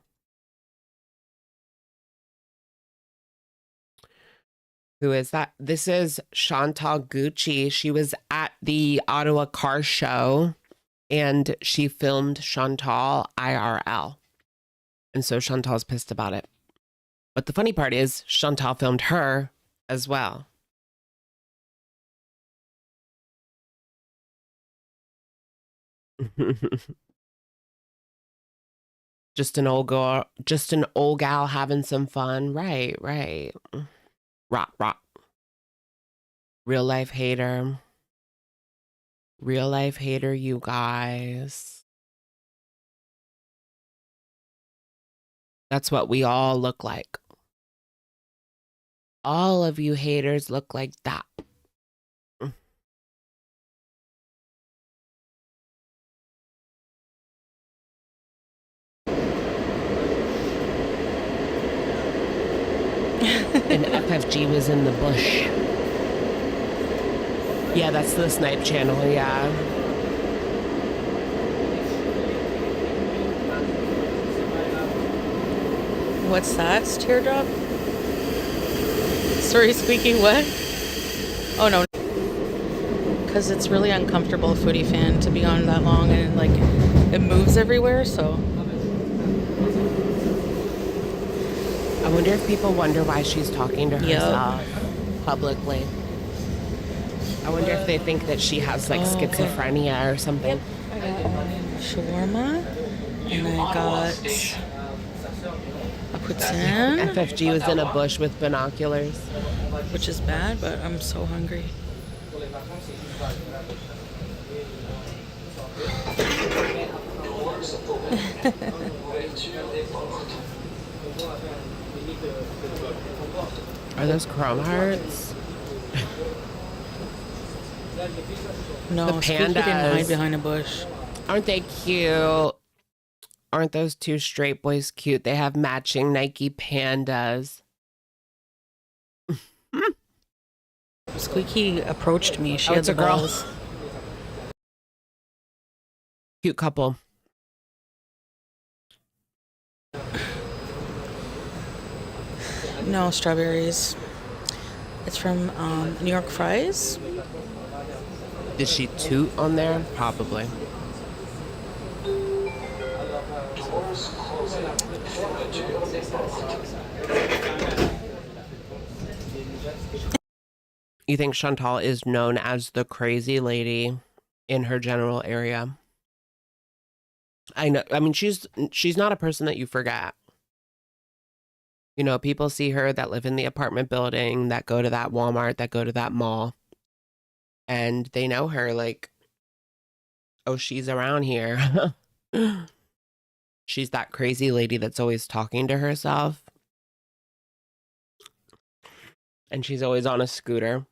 Who is that? This is Chantal Gucci. She was at the Ottawa car show and she filmed Chantal IRL. And so Chantal's pissed about it. But the funny part is Chantal filmed her as well. Just an old gal having some fun. Right. Rock. Real life hater, you guys. That's what we all look like. All of you haters look like that. And FFG was in the bush. Yeah, that's the Snipe channel, yeah. What's that? Teardrop? Sorry, squeaky what? Oh no. Because it's really uncomfortable, Foodie fan, to be on that long and like it moves everywhere, so. I wonder if people wonder why she's talking to herself publicly. I wonder if they think that she has like schizophrenia or something. I got shawarma and I got a poutine. FFG was in a bush with binoculars. Which is bad, but I'm so hungry. Are those chrome hearts? No, the Squeaky didn't hide behind a bush. Aren't they cute? Aren't those two straight boys cute? They have matching Nike pandas. Squeaky approached me. She Oh, had it's the a girl. balls. Cute couple. No strawberries. It's from New York Fries. Did she toot on there? Probably. Doors closing. Fermeture porte. You think Chantal is known as the crazy lady in her general area? I know. I mean, she's not a person that you forget. You know, people see her that live in the apartment building, that go to that Walmart, that go to that mall, and they know her like, oh, she's around here. She's that crazy lady that's always talking to herself. And she's always on a scooter.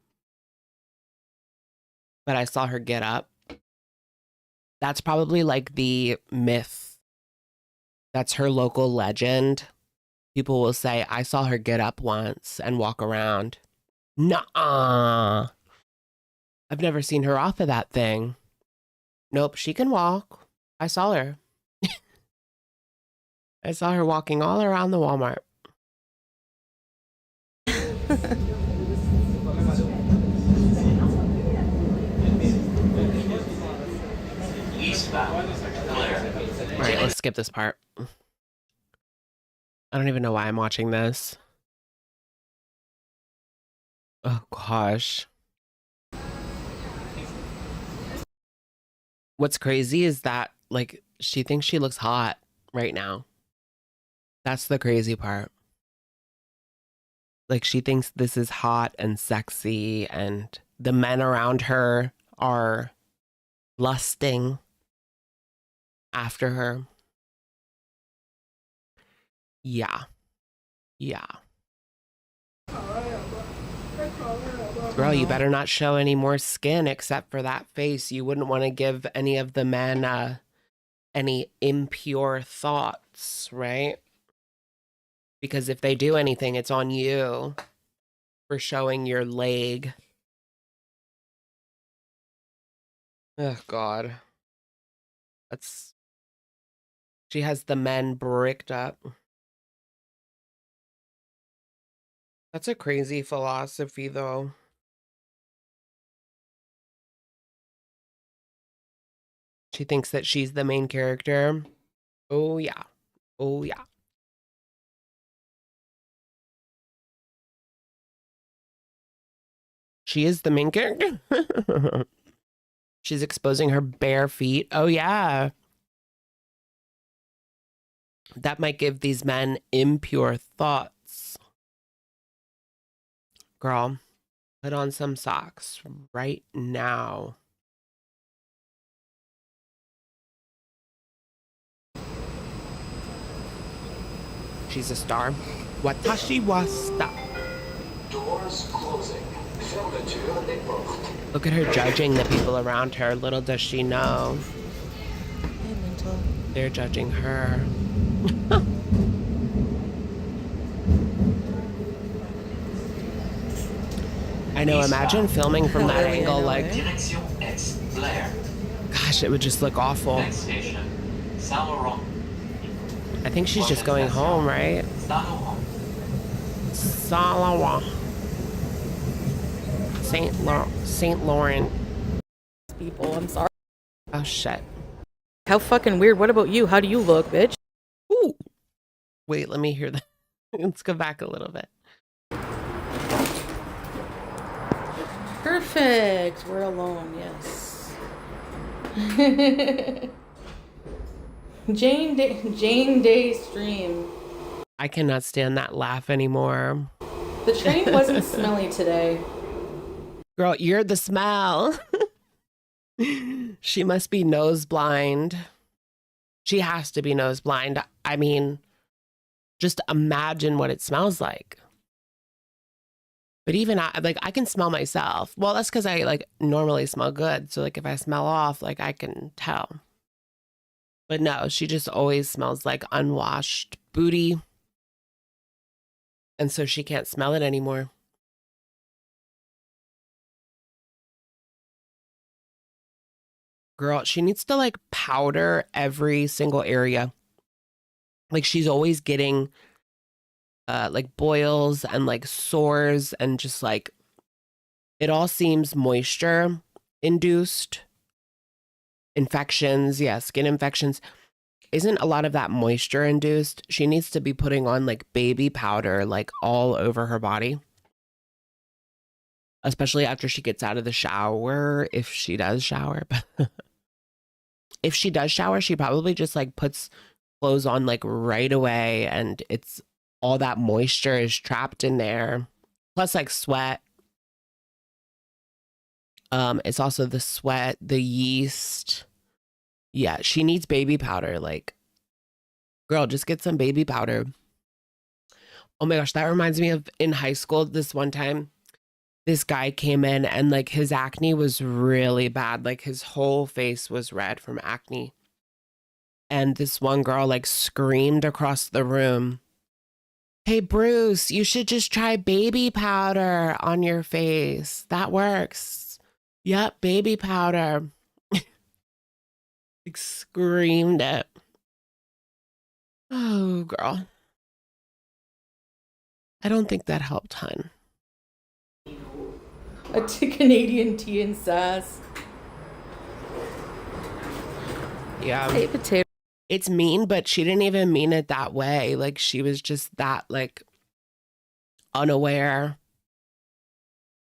But I saw her get up. That's probably like the myth. That's her local legend. People will say, I saw her get up once and walk around. Nuh-uh. I've never seen her off of that thing. Nope, she can walk. I saw her. I saw her walking all around the Walmart. Eastbound. Clear. All right, let's skip this part. I don't even know why I'm watching this. Oh, gosh. What's crazy is that, like, she thinks she looks hot right now. That's the crazy part. Like, she thinks this is hot and sexy, and the men around her are lusting after her. Yeah. Yeah. Girl, you better not show any more skin except for that face. You wouldn't want to give any of the men any impure thoughts, right? Because if they do anything, it's on you for showing your leg. Oh, God. She has the men bricked up. That's a crazy philosophy, though. She thinks that she's the main character. Oh, yeah. Oh, yeah. She is the main character. She's exposing her bare feet. Oh, yeah. That might give these men impure thoughts. Girl, put on some socks right now. She's a star. Watashi wa star. Doors closing. Fermeture des portes. Look at her judging the people around her. Little does she know. Hey, mental. They're judging her. I know, imagine filming from that Really, angle, I know, like, right? Direction X. Blair. gosh, it would just look awful. Next station. Saint Laurent. I think she's just going home, right? Saint Laurent. Salawa. Saint Laurent. People, I'm sorry. Oh, shit. How fucking weird. What about you? How do you look, bitch? Ooh. Wait, let me hear that. Let's go back a little bit. Perfect. We're alone, yes. Jane Day stream. I cannot stand that laugh anymore. The train wasn't smelly today. Girl, you're the smell. She must be nose blind. She has to be nose blind. I mean, just imagine what it smells like. But even I can smell myself. Well, that's because I like normally smell good. So like if I smell off, like I can tell. But no, she just always smells like unwashed booty. And so she can't smell it anymore. Girl, she needs to like powder every single area. Like she's always getting like boils and like sores and just like it all seems moisture induced. Infections, yeah, skin infections. Isn't a lot of that moisture induced? She needs to be putting on like baby powder like all over her body. Especially after she gets out of the shower, if she does shower. If she does shower, she probably just like puts clothes on like right away and it's all that moisture is trapped in there. Plus like sweat. It's also the sweat, the yeast. Yeah, she needs baby powder. Like, girl, just get some baby powder. Oh my gosh, that reminds me of in high school, this one time, this guy came in and like his acne was really bad. Like his whole face was red from acne. And this one girl like screamed across the room, "Hey, Bruce, you should just try baby powder on your face. That works. Yep, baby powder." Like screamed it. Oh, girl. I don't think that helped, hun. A Canadian tea and sass. Yeah. Hey, potato. It's mean, but she didn't even mean it that way. Like she was just that like unaware.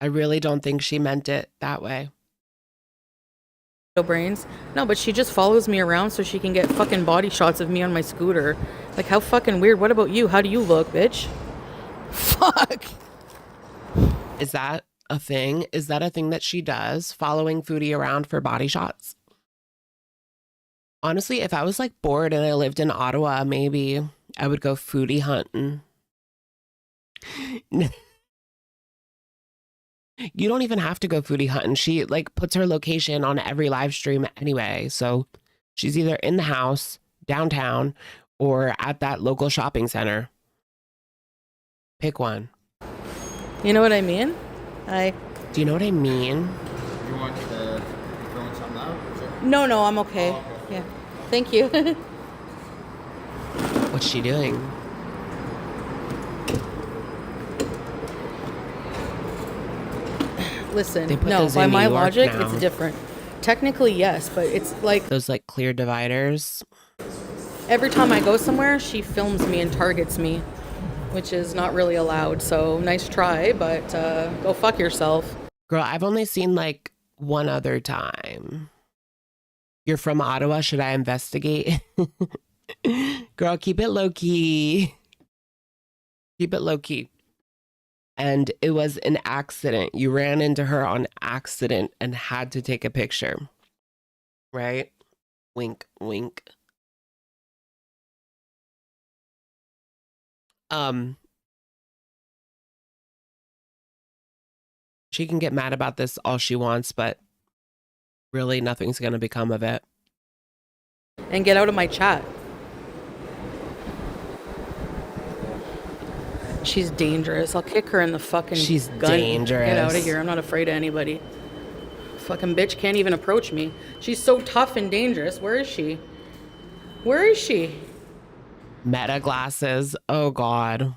I really don't think she meant it that way. Brains. No, but she just follows me around so she can get fucking body shots of me on my scooter. Like, how fucking weird. What about you? How do you look, bitch? Fuck. Is that a thing? Is that a thing that she does? Following Foodie around for body shots? Honestly, if I was like bored and I lived in Ottawa, maybe I would go foodie hunting. You don't even have to go foodie hunting. She like puts her location on every live stream anyway. So she's either in the house, downtown, or at that local shopping center. Pick one. You know what I mean? Do you know what I mean? You want throwing something out? Sure. No, I'm okay. Oh, okay. Yeah. Thank you. What's she doing? Listen, They put no, those by in my New York logic, now. it's different. Technically, yes, but it's like Those like clear dividers. every time I go somewhere, she films me and targets me, which is not really allowed. So nice try, but go fuck yourself. Girl, I've only seen like one other time. You're from Ottawa. Should I investigate? Girl, keep it low key. Keep it low key. And it was an accident. You ran into her on accident and had to take a picture. Right? Wink, wink. She can get mad about this all she wants, but really nothing's going to become of it. And get out of my chat. She's dangerous. I'll kick her in the fucking She's gun. dangerous. Get out of here. I'm not afraid of anybody. Fucking bitch can't even approach me. She's so tough and dangerous. Where is she? Where is she? Meta glasses. Oh, God.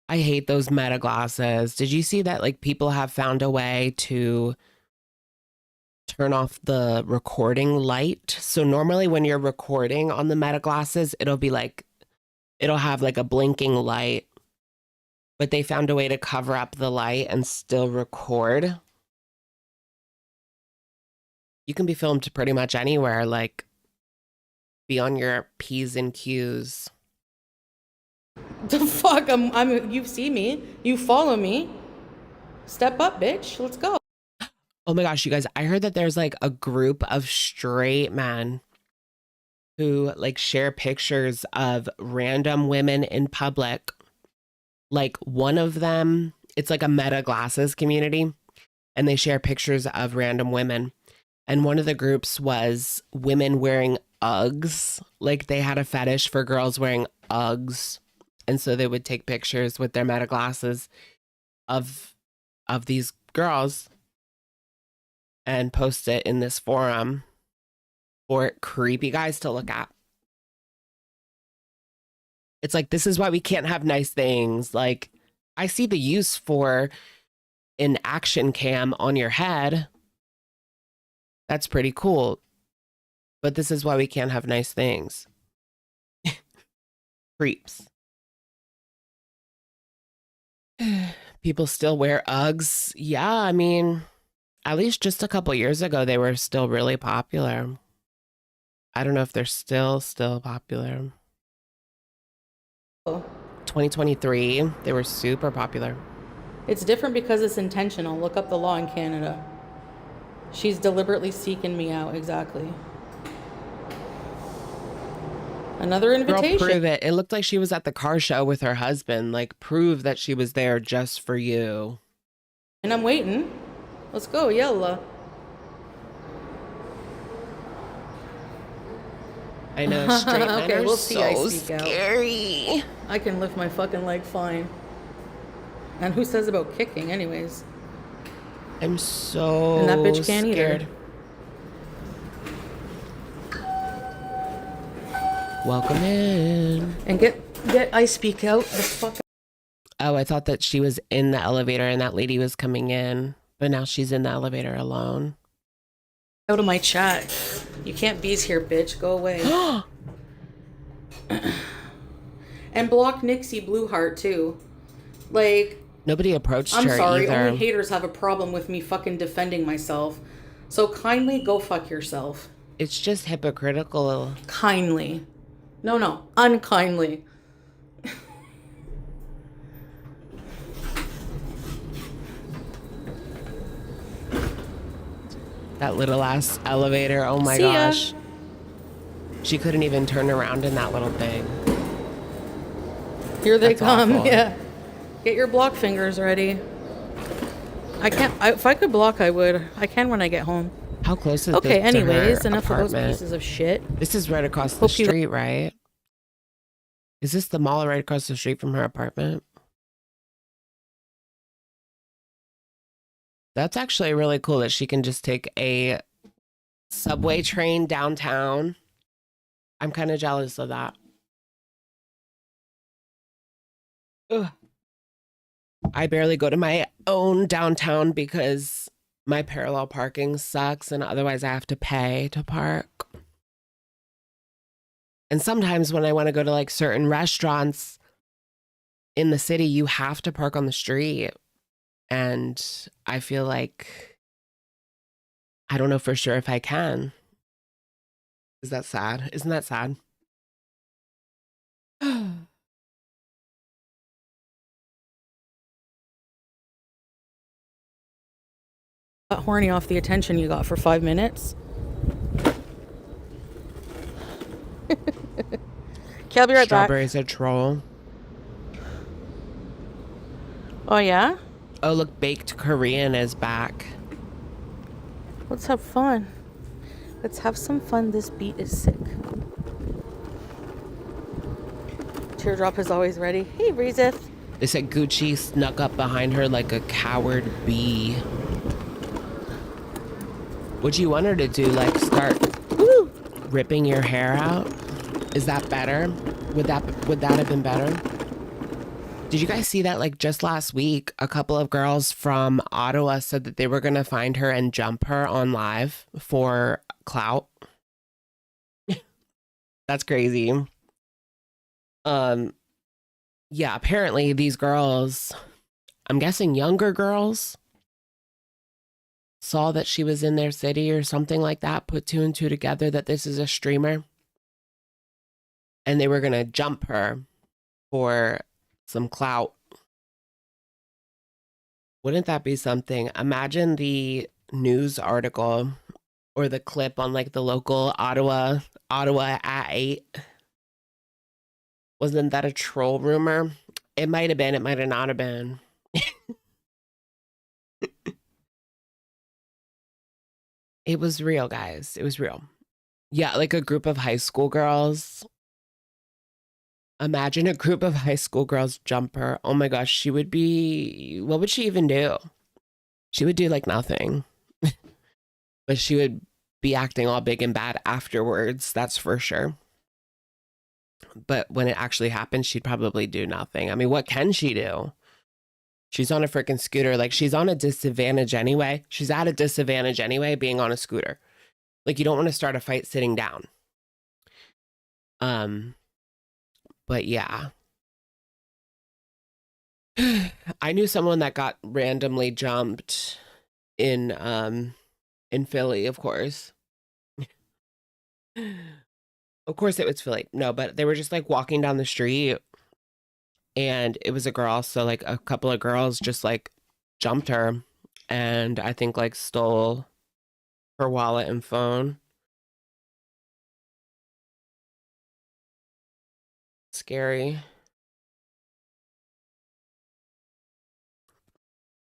I hate those meta glasses. Did you see that like people have found a way to turn off the recording light? So normally when you're recording on the meta glasses, it'll have like a blinking light. But they found a way to cover up the light and still record. You can be filmed pretty much anywhere, like be on your P's and Q's. The fuck? You see me. You follow me. Step up, bitch. Let's go. Oh my gosh, you guys, I heard that there's like a group of straight men who like share pictures of random women in public. Like one of them, it's like a Meta glasses community, and they share pictures of random women. And one of the groups was women wearing Uggs. Like they had a fetish for girls wearing Uggs. And so they would take pictures with their meta glasses of these girls and post it in this forum for creepy guys to look at. It's like, this is why we can't have nice things. Like, I see the use for an action cam on your head. That's pretty cool. But this is why we can't have nice things. Creeps. People still wear Uggs. Yeah, I mean, at least just a couple years ago, they were still really popular. I don't know if they're still popular. 2023, they were super popular. It's different because it's intentional. Look up the law in Canada. She's deliberately seeking me out. Exactly. Another invitation. Girl, prove it. It looked like she was at the car show with her husband. Like, prove that she was there just for you. And I'm waiting. Let's go, yalla. I know, straight men Okay, are we'll see. I so speak out. scary. I can lift my fucking leg fine. And who says about kicking, anyways? I'm so And that bitch can't scared. either. Welcome in. And get I speak out the fuck. Oh, I thought that she was in the elevator and that lady was coming in, but now she's in the elevator alone. Out of my chat. You can't bees here, bitch. Go away. And block Nixie Blueheart too. Like, Nobody approached I'm her sorry, either. only haters have a problem with me fucking defending myself. So kindly go fuck yourself. It's just hypocritical. Kindly. No, unkindly. That little ass elevator. Oh my See ya. gosh. She couldn't even turn around in that little thing. Here they That's come. awful. Yeah. Get your block fingers ready. I can't. If I could block, I would. I can when I get home. How close is Okay, this to her anyways, enough of those apartment? pieces of shit. This is right across the Hope you- street, right? Is this the mall right across the street from her apartment? That's actually really cool that she can just take a subway train downtown. I'm kind of jealous of that. Ugh. I barely go to my own downtown because my parallel parking sucks and otherwise I have to pay to park. And sometimes when I want to go to like certain restaurants in the city, you have to park on the street. And I feel like I don't know for sure if I can. Is that sad? Isn't that sad? Got horny off the attention you got for 5 minutes. Okay, I'll be right back. Strawberry's a troll. Oh yeah? Oh, look, Baked Korean is back. Let's have fun. Let's have some fun. This beat is sick. Teardrop is always ready. Hey, Reezeth. They said Gucci snuck up behind her like a coward bee. What you want her to do? Like start ripping your hair out? Is that better? Would that have been better? Did you guys see that like just last week, a couple of girls from Ottawa said that they were going to find her and jump her on live for clout? That's crazy. Yeah, apparently these girls, I'm guessing younger girls, saw that she was in their city or something like that, put two and two together that this is a streamer. And they were going to jump her for some clout. Wouldn't that be something? Imagine the news article or the clip on like the local Ottawa at 8. Wasn't that a troll rumor? It might have been, it might have not have been. It was real, guys. It was real. Yeah, like a group of high school girls. Imagine a group of high school girls jump her. Oh my gosh, she would be, what would she even do? She would do like nothing, but she would be acting all big and bad afterwards. That's for sure. But when it actually happens, she'd probably do nothing. I mean, what can she do? She's on a freaking scooter. Like, she's on a disadvantage anyway. She's at a disadvantage anyway, being on a scooter. Like, you don't want to start a fight sitting down. But yeah. I knew someone that got randomly jumped in Philly, of course. Of course it was Philly. No, but they were just like walking down the street and it was a girl, so like a couple of girls just like jumped her and I think like stole her wallet and phone. Scary.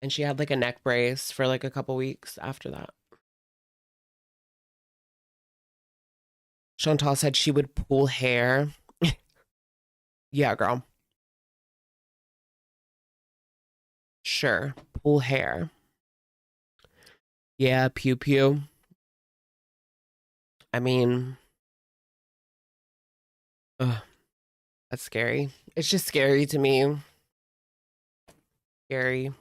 And she had like a neck brace for like a couple weeks after that. Chantal said she would pull hair. Yeah, girl. Sure. Pull hair. Yeah, pew pew. I mean, ugh, that's scary. It's just scary to me. Scary.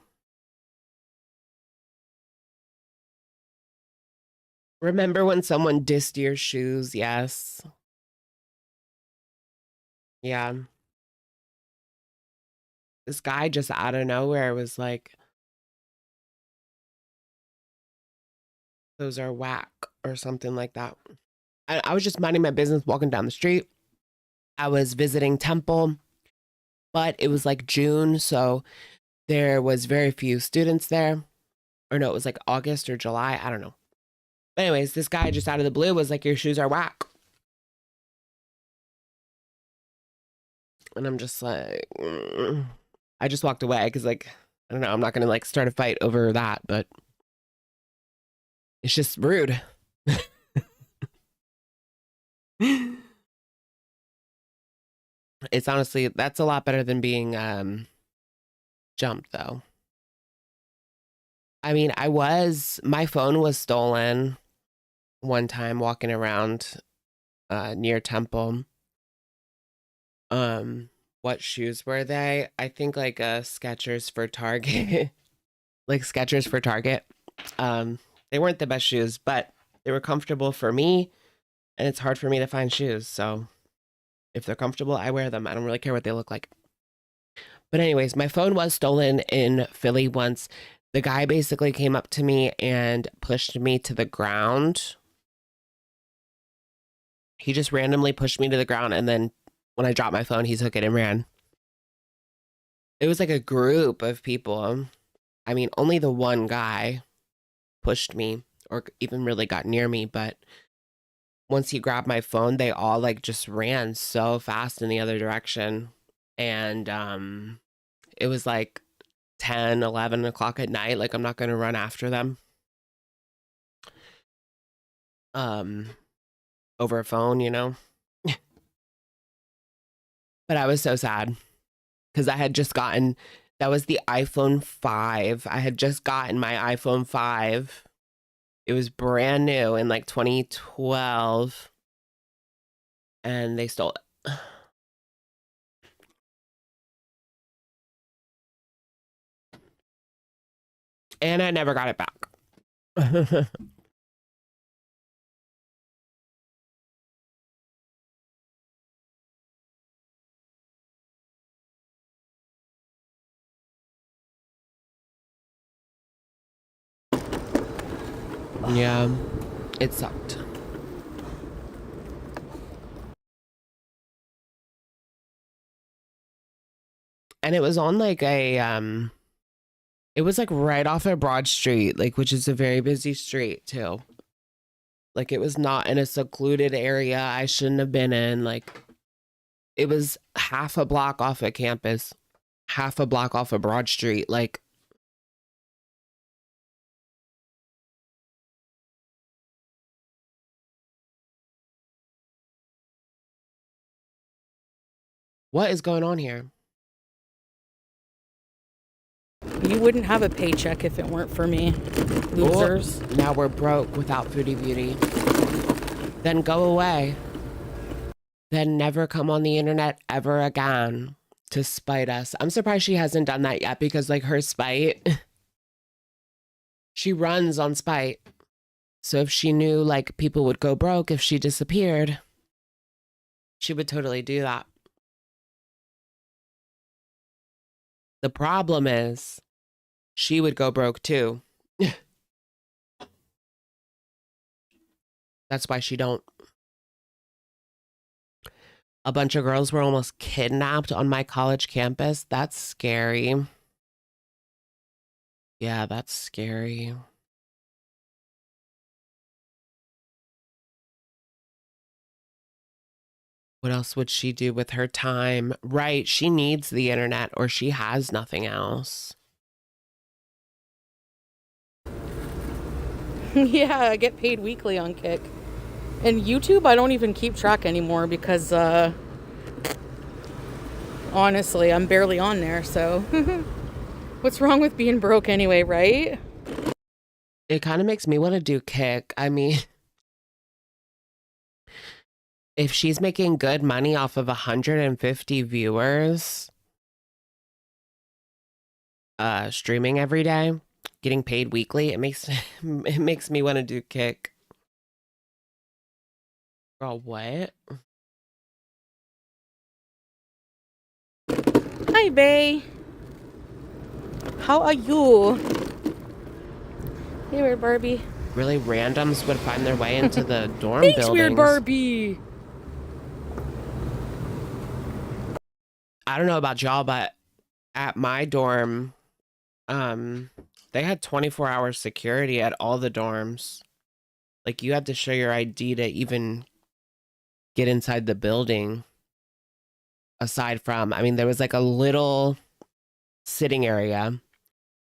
Remember when someone dissed your shoes? Yes. Yeah. This guy just out of nowhere was like, those are whack or something like that. I was just minding my business walking down the street. I was visiting Temple, but it was like June, so there was very few students there. Or no, it was like August or July. I don't know. But anyways, this guy just out of the blue was like, your shoes are whack. And I'm just like, I just walked away because like, I don't know, I'm not going to like start a fight over that, but it's just rude. It's honestly, that's a lot better than being jumped though. I mean, my phone was stolen one time walking around near Temple. What shoes were they? I think like Skechers for Target. Like Skechers for Target. They weren't the best shoes, but they were comfortable for me, and it's hard for me to find shoes, so if they're comfortable, I wear them. I don't really care what they look like. But anyways, my phone was stolen in Philly once. The guy basically came up to me and pushed me to the ground. He just randomly pushed me to the ground, and then when I dropped my phone, he took it and ran. It was like a group of people. I mean, only the one guy pushed me or even really got near me, but once he grabbed my phone, they all like just ran so fast in the other direction. And it was like 10, 11 o'clock at night. Like, I'm not going to run after them. Over a phone, you know? But I was so sad because I had just gotten, that was the iPhone 5. I had just gotten my iPhone 5. It was brand new in like 2012. And they stole it. And I never got it back. Yeah, it sucked. And it was on like it was like right off of Broad Street, like, which is a very busy street too. Like, it was not in a secluded area I shouldn't have been in. Like, it was half a block off of campus, half a block off of Broad Street. Like, What is going on here? You wouldn't have a paycheck if it weren't for me. Losers. Oh, now we're broke without Foodie Beauty. Then go away. Then never come on the internet ever again to spite us. I'm surprised she hasn't done that yet because, like, her spite, she runs on spite. So if she knew, like, people would go broke if she disappeared, she would totally do that. The problem is she would go broke too. That's why she don't. A bunch of girls were almost kidnapped on my college campus. That's scary. Yeah, that's scary. What else would she do with her time? Right, she needs the internet or she has nothing else. Yeah, I get paid weekly on Kick. And YouTube, I don't even keep track anymore because, honestly, I'm barely on there, so. What's wrong with being broke anyway, right? It kind of makes me want to do Kick. I mean, if she's making good money off of 150 viewers, streaming every day, getting paid weekly, it makes me want to do Kick. Girl, what? Hi, Bae. How are you? Hey, weird Barbie. Really, randoms would find their way into the dorm Thanks, buildings. weird Barbie. I don't know about y'all, but at my dorm, they had 24-hour security at all the dorms. Like, you had to show your ID to even get inside the building. Aside from, I mean, there was like a little sitting area,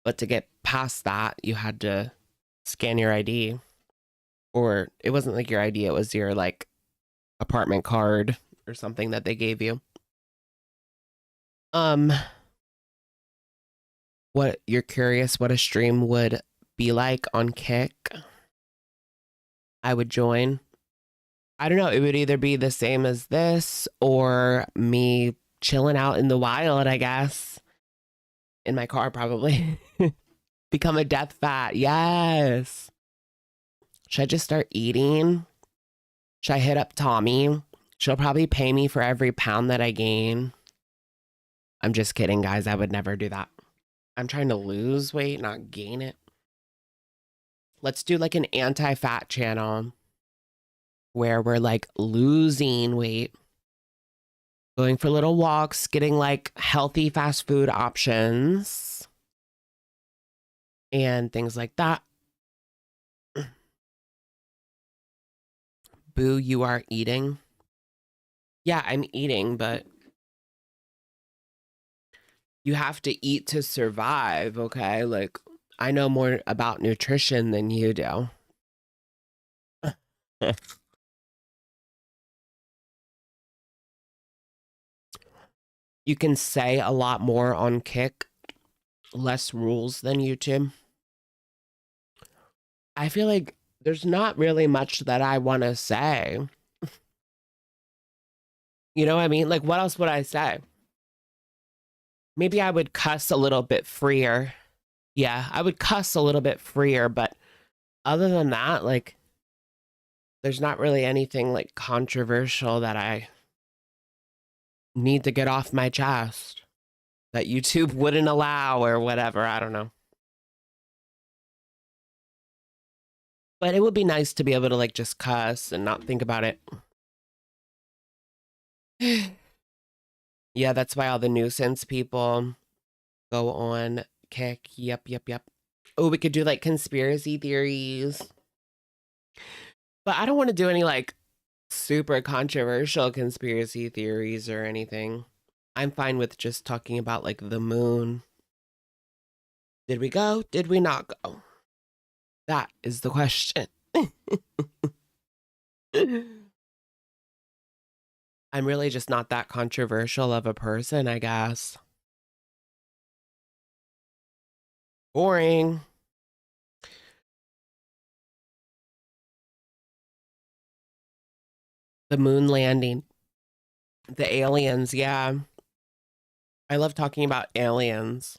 but to get past that, you had to scan your ID. Or it wasn't like your ID, it was your like apartment card or something that they gave you. What, you're curious what a stream would be like on Kick? I would join. I don't know, it would either be the same as this or me chilling out in the wild, I guess. In my car, probably. Become a death fat. Yes. Should I just start eating? Should I hit up Tommy? She'll probably pay me for every pound that I gain. I'm just kidding, guys. I would never do that. I'm trying to lose weight, not gain it. Let's do like an anti-fat channel where we're like losing weight, going for little walks, getting like healthy fast food options and things like that. Boo, you are eating? Yeah, I'm eating, but you have to eat to survive, okay? Like, I know more about nutrition than you do. You can say a lot more on Kick, less rules than YouTube. I feel like there's not really much that I want to say. You know what I mean? Like, what else would I say? Maybe I would cuss a little bit freer. Yeah, I would cuss a little bit freer, but other than that, like, there's not really anything like controversial that I need to get off my chest that YouTube wouldn't allow or whatever. I don't know. But it would be nice to be able to like just cuss and not think about it. Yeah, that's why all the nuisance people go on Kick. Yep. Oh, we could do like conspiracy theories. But I don't want to do any like super controversial conspiracy theories or anything. I'm fine with just talking about like the moon. Did we go? Did we not go? That is the question. I'm really just not that controversial of a person, I guess. Boring. The moon landing. The aliens, yeah. I love talking about aliens.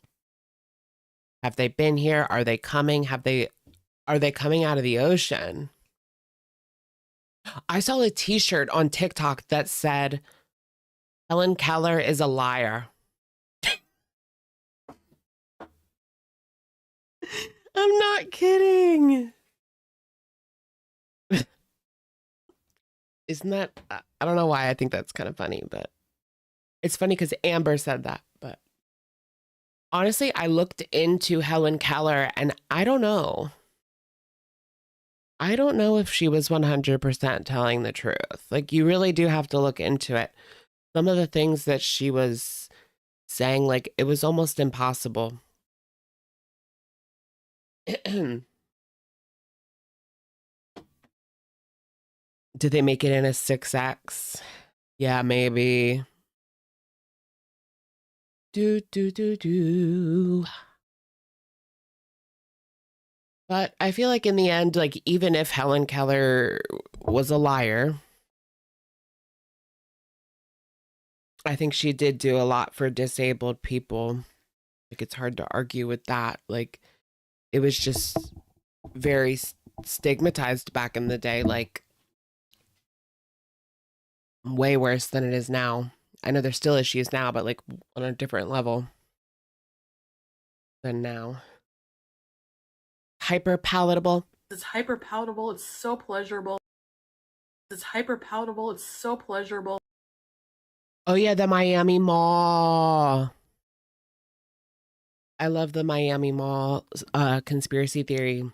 Have they been here? Are they coming? Are they coming out of the ocean? I saw a t-shirt on TikTok that said Helen Keller is a liar. I'm not kidding. Isn't that, I don't know why I think that's kind of funny, but it's funny because Amber said that. But honestly, I looked into Helen Keller and I don't know. I don't know if she was 100% telling the truth. Like, you really do have to look into it. Some of the things that she was saying, like, it was almost impossible. Did they make it in a 6X? Yeah, maybe. Do. But I feel like in the end, like, even if Helen Keller was a liar, I think she did do a lot for disabled people. Like, it's hard to argue with that. Like, it was just very stigmatized back in the day, like, way worse than it is now. I know there's still issues now, but like on a different level than now. Hyper palatable. It's hyper palatable. It's so pleasurable. It's hyper palatable. It's so pleasurable. Oh yeah, the Miami Mall. I love the Miami Mall conspiracy theory.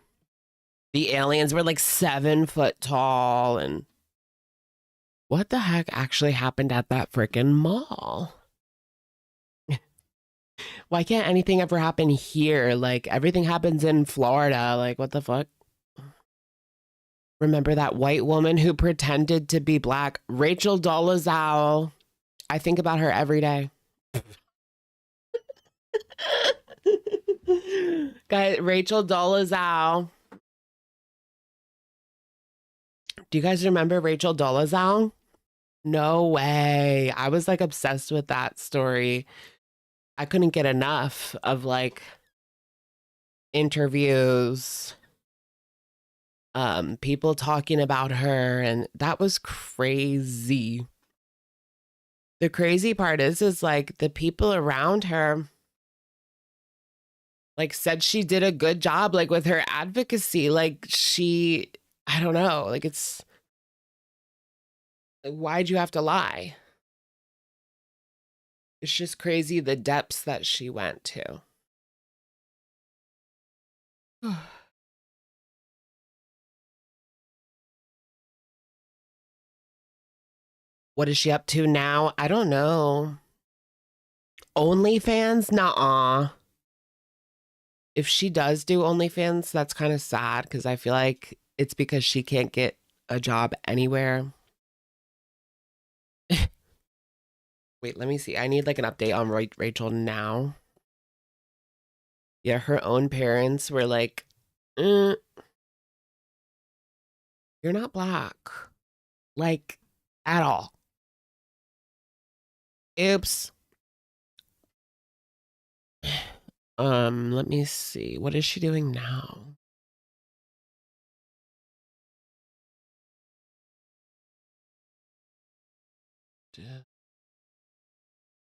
The aliens were like 7 foot tall, and what the heck actually happened at that freaking mall? Why can't anything ever happen here? Like, everything happens in Florida. Like, what the fuck? Remember that white woman who pretended to be black? Rachel Dolezal. I think about her every day. Guys, Rachel Dolezal. Do you guys remember Rachel Dolezal? No way. I was like obsessed with that story. I couldn't get enough of like interviews, people talking about her, and that was crazy. The crazy part is like the people around her like said she did a good job like with her advocacy. Like, I don't know, like, it's, why'd you have to lie? It's just crazy the depths that she went to. What is she up to now? I don't know. OnlyFans? Nuh-uh. If she does do OnlyFans, that's kind of sad because I feel like it's because she can't get a job anywhere. Wait, let me see. I need like an update on Rachel now. Yeah, her own parents were like, you're not black. Like, at all. Oops. Let me see. What is she doing now?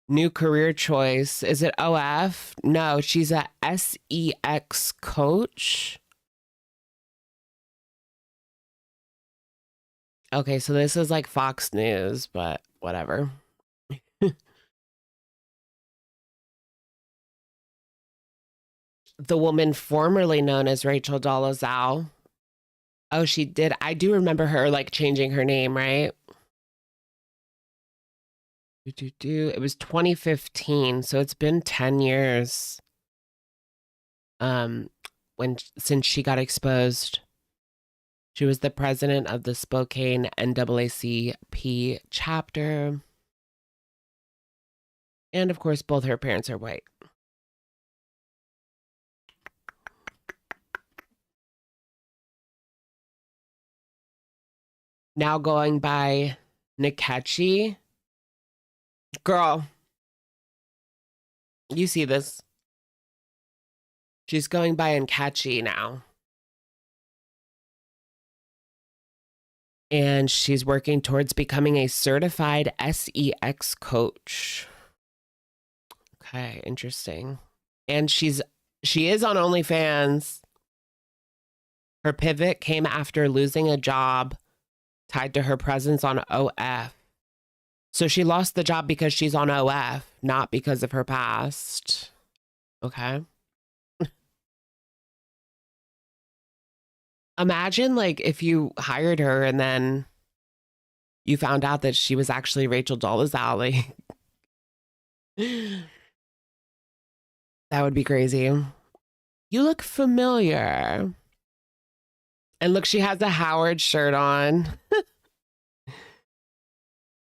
New career choice. Is it OF? No, she's a SEX coach. Okay, so this is like Fox News, but whatever. The woman formerly known as Rachel Dolezal. Oh, she did. I do remember her like changing her name, right? It was 2015, so it's been 10 years. Since she got exposed. She was the president of the Spokane NAACP chapter. And of course, both her parents are white. Now going by Nkechi. Girl, you see this. She's going by Nkechi now. And she's working towards becoming a certified SEX coach. Okay, interesting. And she is on OnlyFans. Her pivot came after losing a job tied to her presence on OF. So she lost the job because she's on OF, not because of her past. Okay. Imagine like if you hired her and then you found out that she was actually Rachel Dolezal. That would be crazy. You look familiar. And look, she has a Howard shirt on.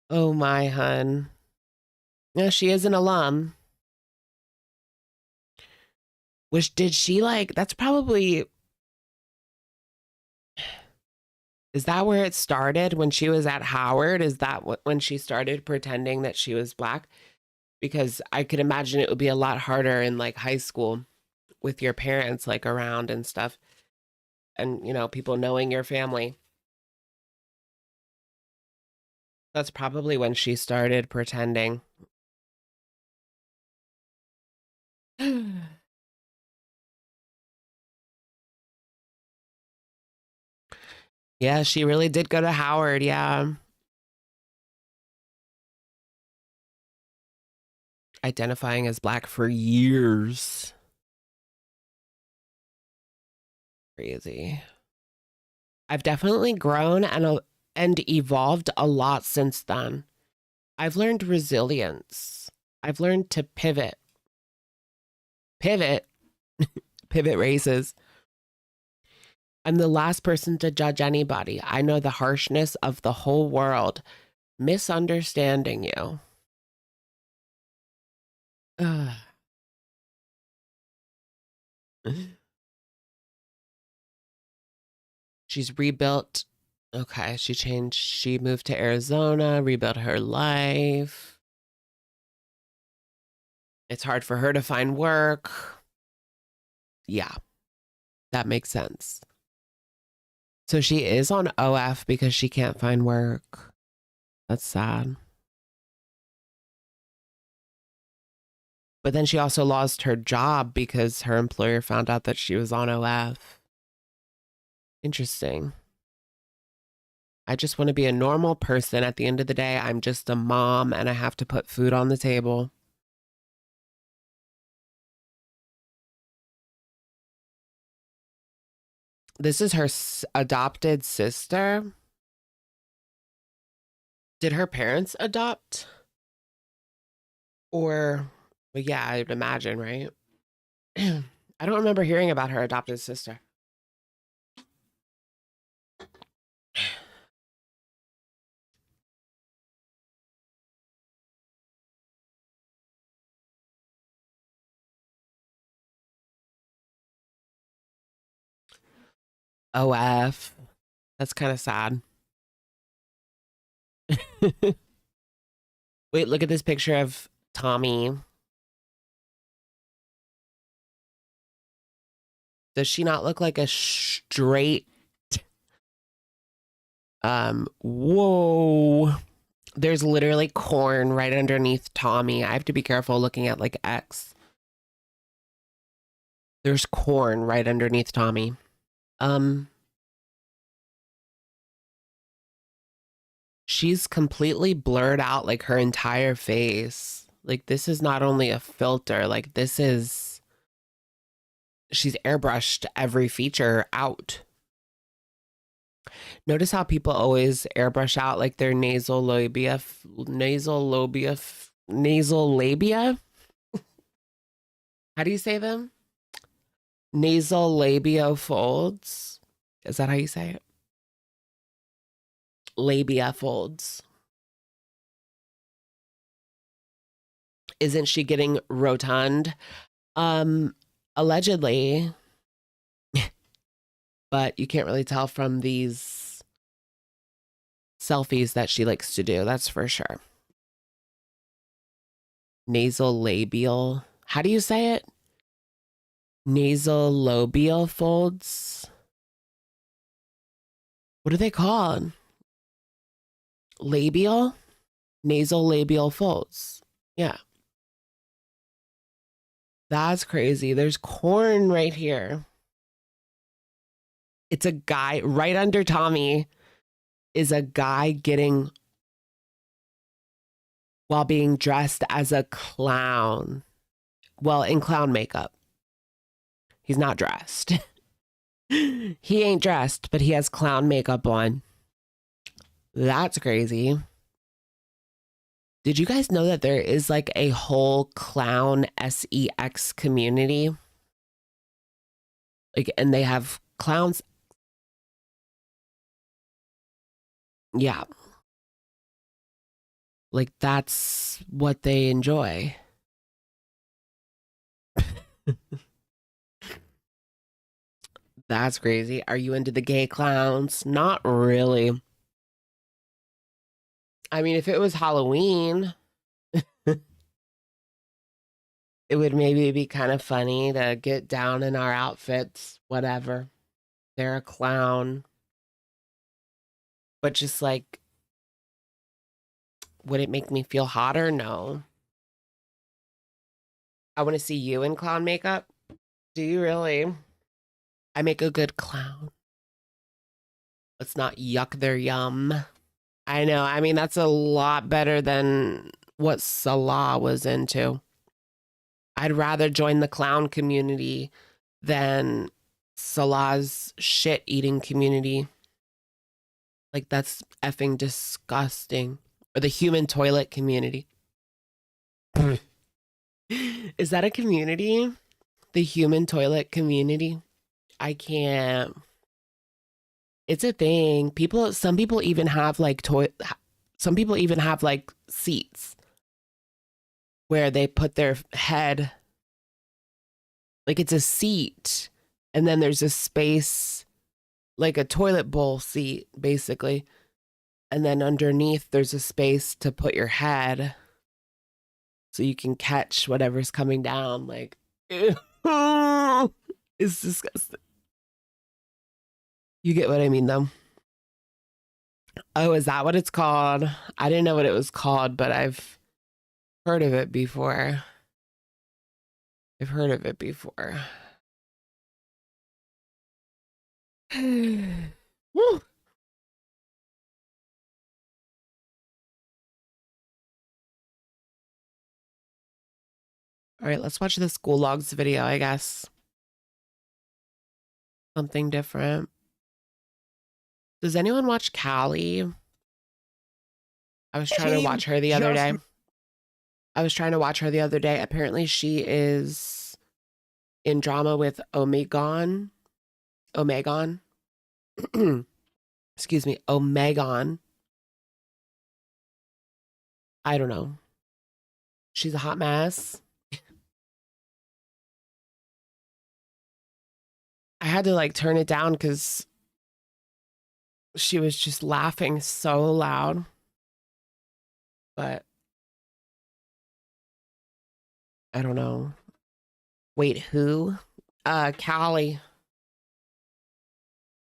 Oh my hun. Yeah, she is an alum. Which did she like, that's probably, is that where it started when she was at Howard? Is that when she started pretending that she was black? Because I could imagine it would be a lot harder in like high school with your parents like around and stuff. And, you know, people knowing your family. That's probably when she started pretending. Yeah, she really did go to Howard. Yeah. Identifying as black for years. Crazy. I've definitely grown and evolved a lot since then. I've learned resilience. I've learned to pivot. Pivot races. I'm the last person to judge anybody. I know the harshness of the whole world misunderstanding you. Ugh. She's rebuilt. Okay, she moved to Arizona, rebuilt her life. It's hard for her to find work. Yeah, that makes sense. So she is on OF because she can't find work. That's sad. But then she also lost her job because her employer found out that she was on OF. Interesting. I just want to be a normal person. At the end of the day, I'm just a mom and I have to put food on the table. This is her adopted sister. Did her parents adopt? Or, well, yeah, I'd imagine, right? I don't remember hearing about her adopted sister. OF. That's kind of sad. Wait, look at this picture of Tommy. Does she not look like a straight... Whoa. There's literally corn right underneath Tommy. I have to be careful looking at like X. There's corn right underneath Tommy. She's completely blurred out like her entire face. Like this is not only a filter, like this is, she's airbrushed every feature out. Notice how people always airbrush out like their nasal labia. How do you say them? Nasal labio folds. Is that how you say it? labia folds. Isn't she getting rotund? Allegedly, but you can't really tell from these selfies that she likes to do. That's for sure. Nasal labial. How do you say it? Nasal labial folds. What are they called? Labial? Nasal labial folds. Yeah. That's crazy. There's corn right here. It's a guy right under Tommy is a guy getting while being dressed as a clown. Well, in clown makeup. He's not dressed. He ain't dressed, but he has clown makeup on. That's crazy. Did you guys know that there is like a whole clown sex community? Like, and they have clowns. Yeah. Like, that's what they enjoy. That's crazy. Are you into the gay clowns? Not really. I mean, if it was Halloween, it would maybe be kind of funny to get down in our outfits, whatever. They're a clown. But just like, would it make me feel hotter? No. I want to see you in clown makeup. Do you really? I make a good clown. Let's not yuck their yum. I know. I mean, that's a lot better than what Salah was into. I'd rather join the clown community than Salah's shit eating community. Like, that's effing disgusting. Or the human toilet community. Is that a community? The human toilet community? I can't. It's a thing. Some people even have like some people even have like seats where they put their head, like it's a seat, and then there's a space, like a toilet bowl seat, basically. And then underneath there's a space to put your head so you can catch whatever's coming down. Like, ew. It's disgusting. You get what I mean, though. Oh, is that what it's called? I didn't know what it was called, but I've heard of it before. I've heard of it before. Woo. All right, let's watch the school logs video, I guess. Something different. Does anyone watch Callie? I was trying to watch her the other day. Apparently she is in drama with Omegon. Excuse me, Omegon. I don't know. She's a hot mess. I had to like turn it down because she was just laughing so loud. But I don't know. Wait, who? Callie.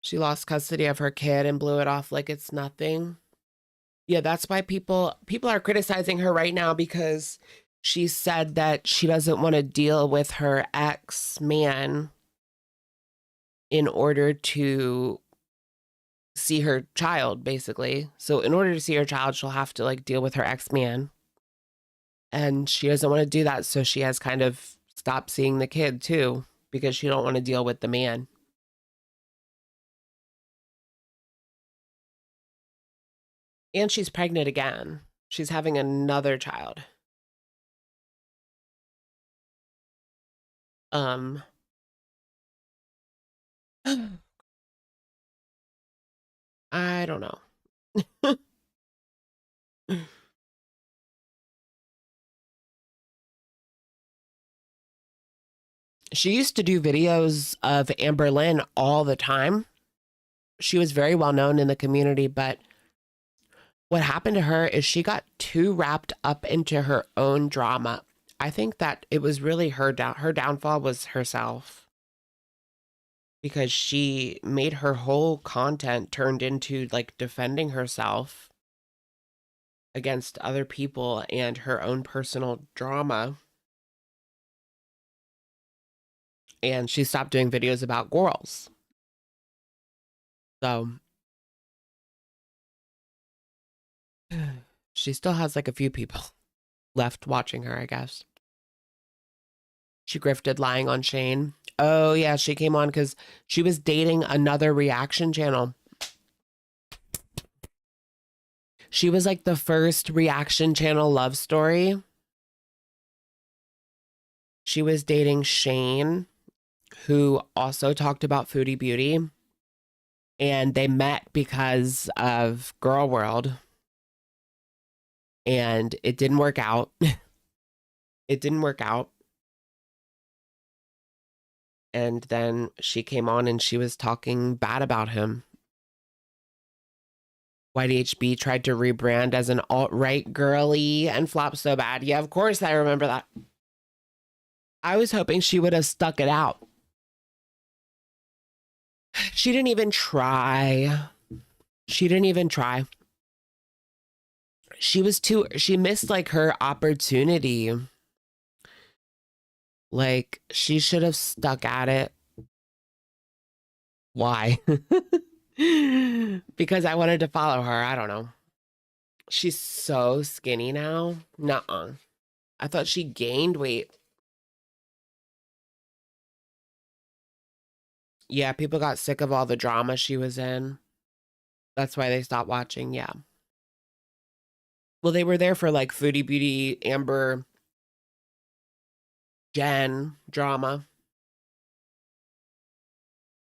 She lost custody of her kid and blew it off like it's nothing. Yeah, that's why people are criticizing her right now, because she said that she doesn't want to deal with her ex-man in order to see her child, basically. So in order to see her child, she'll have to like deal with her ex-man. And she doesn't want to do that, so she has kind of stopped seeing the kid too, because she don't want to deal with the man. And she's pregnant again. She's having another child. I don't know. She used to do videos of Amberlynn all the time. She was very well known in the community, but what happened to her is she got too wrapped up into her own drama. I think that it was really her downfall was herself, because she made her whole content turned into like defending herself against other people and her own personal drama. And she stopped doing videos about girls. So she still has like a few people left watching her, I guess. She grifted lying on Shane. Oh yeah, she came on because she was dating another reaction channel. She was like the first reaction channel love story. She was dating Shane, who also talked about Foodie Beauty. And they met because of Girl World. And it didn't work out. It didn't work out. And then she came on and she was talking bad about him. YDHB tried to rebrand as an alt-right girly and flopped so bad. Yeah, of course I remember that. I was hoping she would have stuck it out. She didn't even try. She didn't even try. She missed like her opportunity. Like, she should have stuck at it. Why? Because I wanted to follow her. I don't know. She's so skinny now. Nuh-uh. I thought she gained weight. Yeah, people got sick of all the drama she was in. That's why they stopped watching, yeah. Well, they were there for like Foodie Beauty, Amber, Jen drama.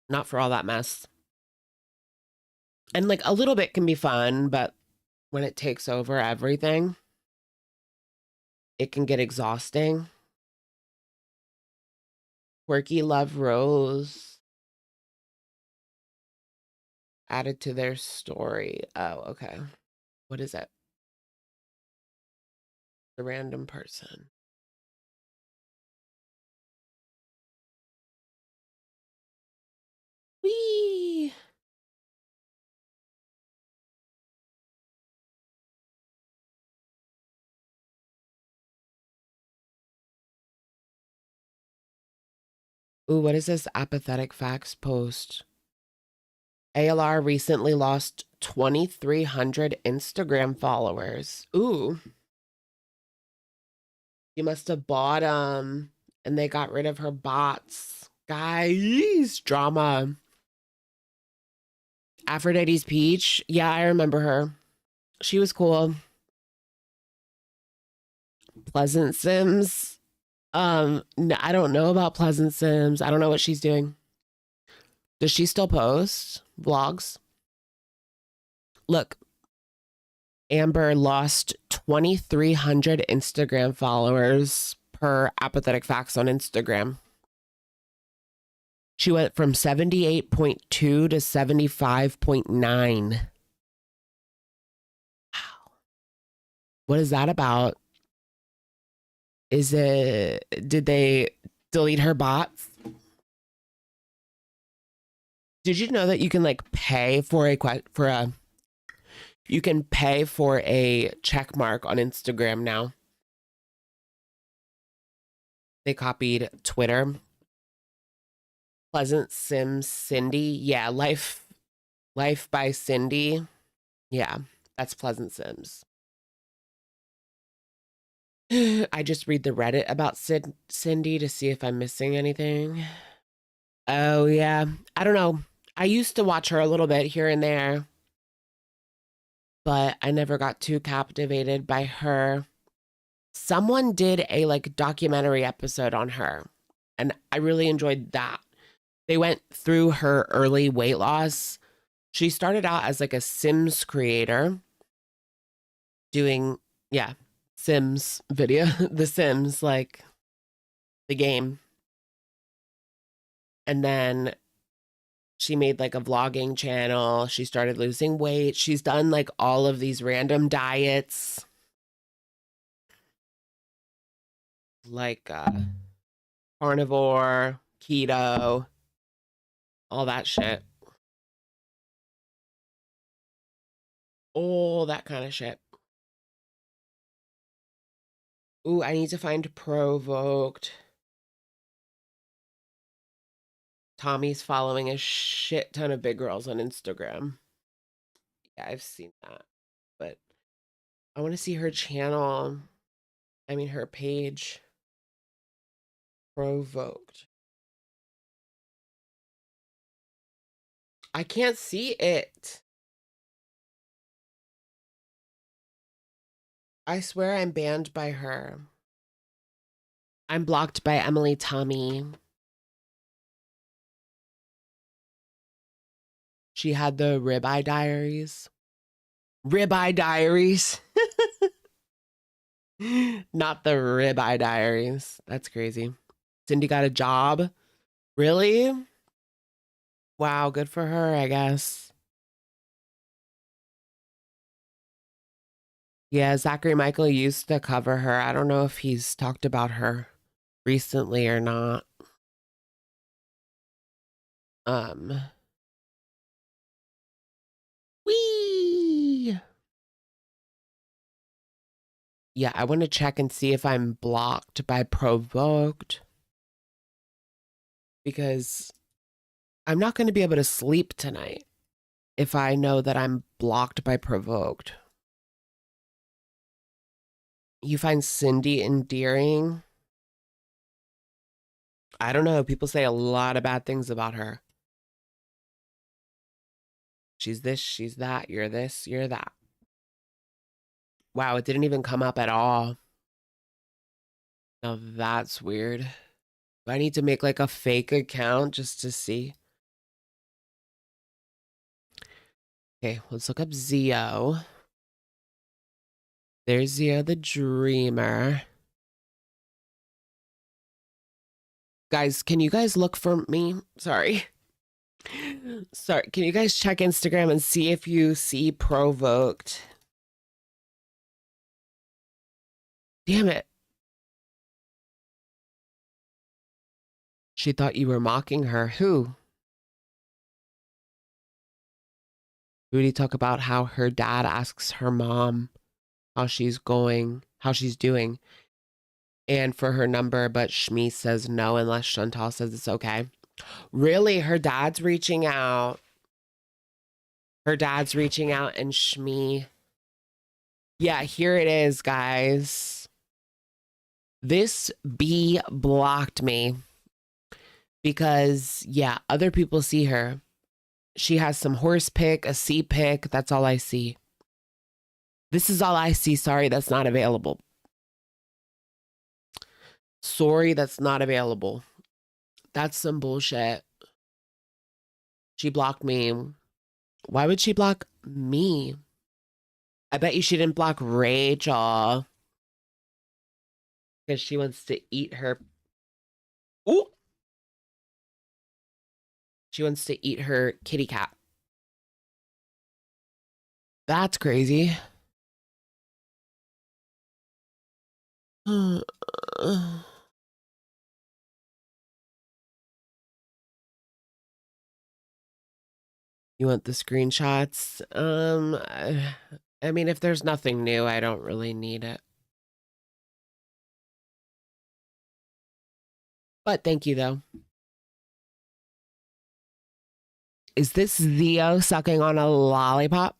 Not for all that mess. And like a little bit can be fun, but when it takes over everything, it can get exhausting. Quirky Love Rose added to their story. Oh, okay. What is it? The random person. Whee! Ooh, what is this apathetic facts post? ALR recently lost 2,300 Instagram followers. Ooh. You must have bought and they got rid of her bots. Guys, drama. Aphrodite's Peach. Yeah, I remember her. She was cool. Pleasant Sims. No, I don't know about Pleasant Sims. I don't know what she's doing. Does she still post vlogs? Look, Amber lost 2,300 Instagram followers per apathetic facts on Instagram. She went from 78.2 to 75.9. Wow. What is that about? Did they delete her bots? Did you know that you can like pay for you can pay for a check mark on Instagram now? They copied Twitter. Pleasant Sims Cindy. Yeah, Life by Cindy. Yeah, that's Pleasant Sims. I just read the Reddit about Cindy to see if I'm missing anything. Oh, yeah. I don't know. I used to watch her a little bit here and there, but I never got too captivated by her. Someone did a like documentary episode on her, and I really enjoyed that. They went through her early weight loss. She started out as like a Sims creator doing, yeah, Sims video, The Sims, like the game. And then she made like a vlogging channel. She started losing weight. She's done like all of these random diets. Like carnivore, keto, all that shit. All that kind of shit. Ooh, I need to find Provoked. Tommy's following a shit ton of big girls on Instagram. Yeah, I've seen that. But I want to see her channel. I mean, her page. Provoked. I can't see it. I swear I'm banned by her. I'm blocked by Emily Tommy. She had the Ribeye Diaries. Ribeye Diaries. Not the Ribeye Diaries. That's crazy. Cindy got a job. Really? Wow, good for her, I guess. Yeah, Zachary Michael used to cover her. I don't know if he's talked about her recently or not. Wee. Yeah, I want to check and see if I'm blocked by Provoked. Because I'm not going to be able to sleep tonight if I know that I'm blocked by Provoked. You find Cindy endearing? I don't know. People say a lot of bad things about her. She's this, she's that. You're this, you're that. Wow, it didn't even come up at all. Now that's weird. Do I need to make like a fake account just to see? Okay, let's look up Xio. There's Xio the Dreamer. Guys, can you guys look for me? Sorry. Sorry, can you guys check Instagram and see if you see Provoked? Damn it. She thought you were mocking her. Who? Foodie talk about how her dad asks her mom how she's going, how she's doing, and for her number, but Shmi says no unless Chantal says it's okay. Really? Her dad's reaching out. Her dad's reaching out and Shmi. Yeah, here it is, guys. This bee blocked me because, yeah, other people see her. She has some horse pick, a sea pick. That's all I see. This is all I see. Sorry, that's not available. Sorry, that's not available. That's some bullshit. She blocked me. Why would she block me? I bet you she didn't block Rachel. Because she wants to eat her. Ooh. She wants to eat her kitty cat. That's crazy. You want the screenshots? I mean, if there's nothing new, I don't really need it. But thank you, though. Is this Xio sucking on a lollipop?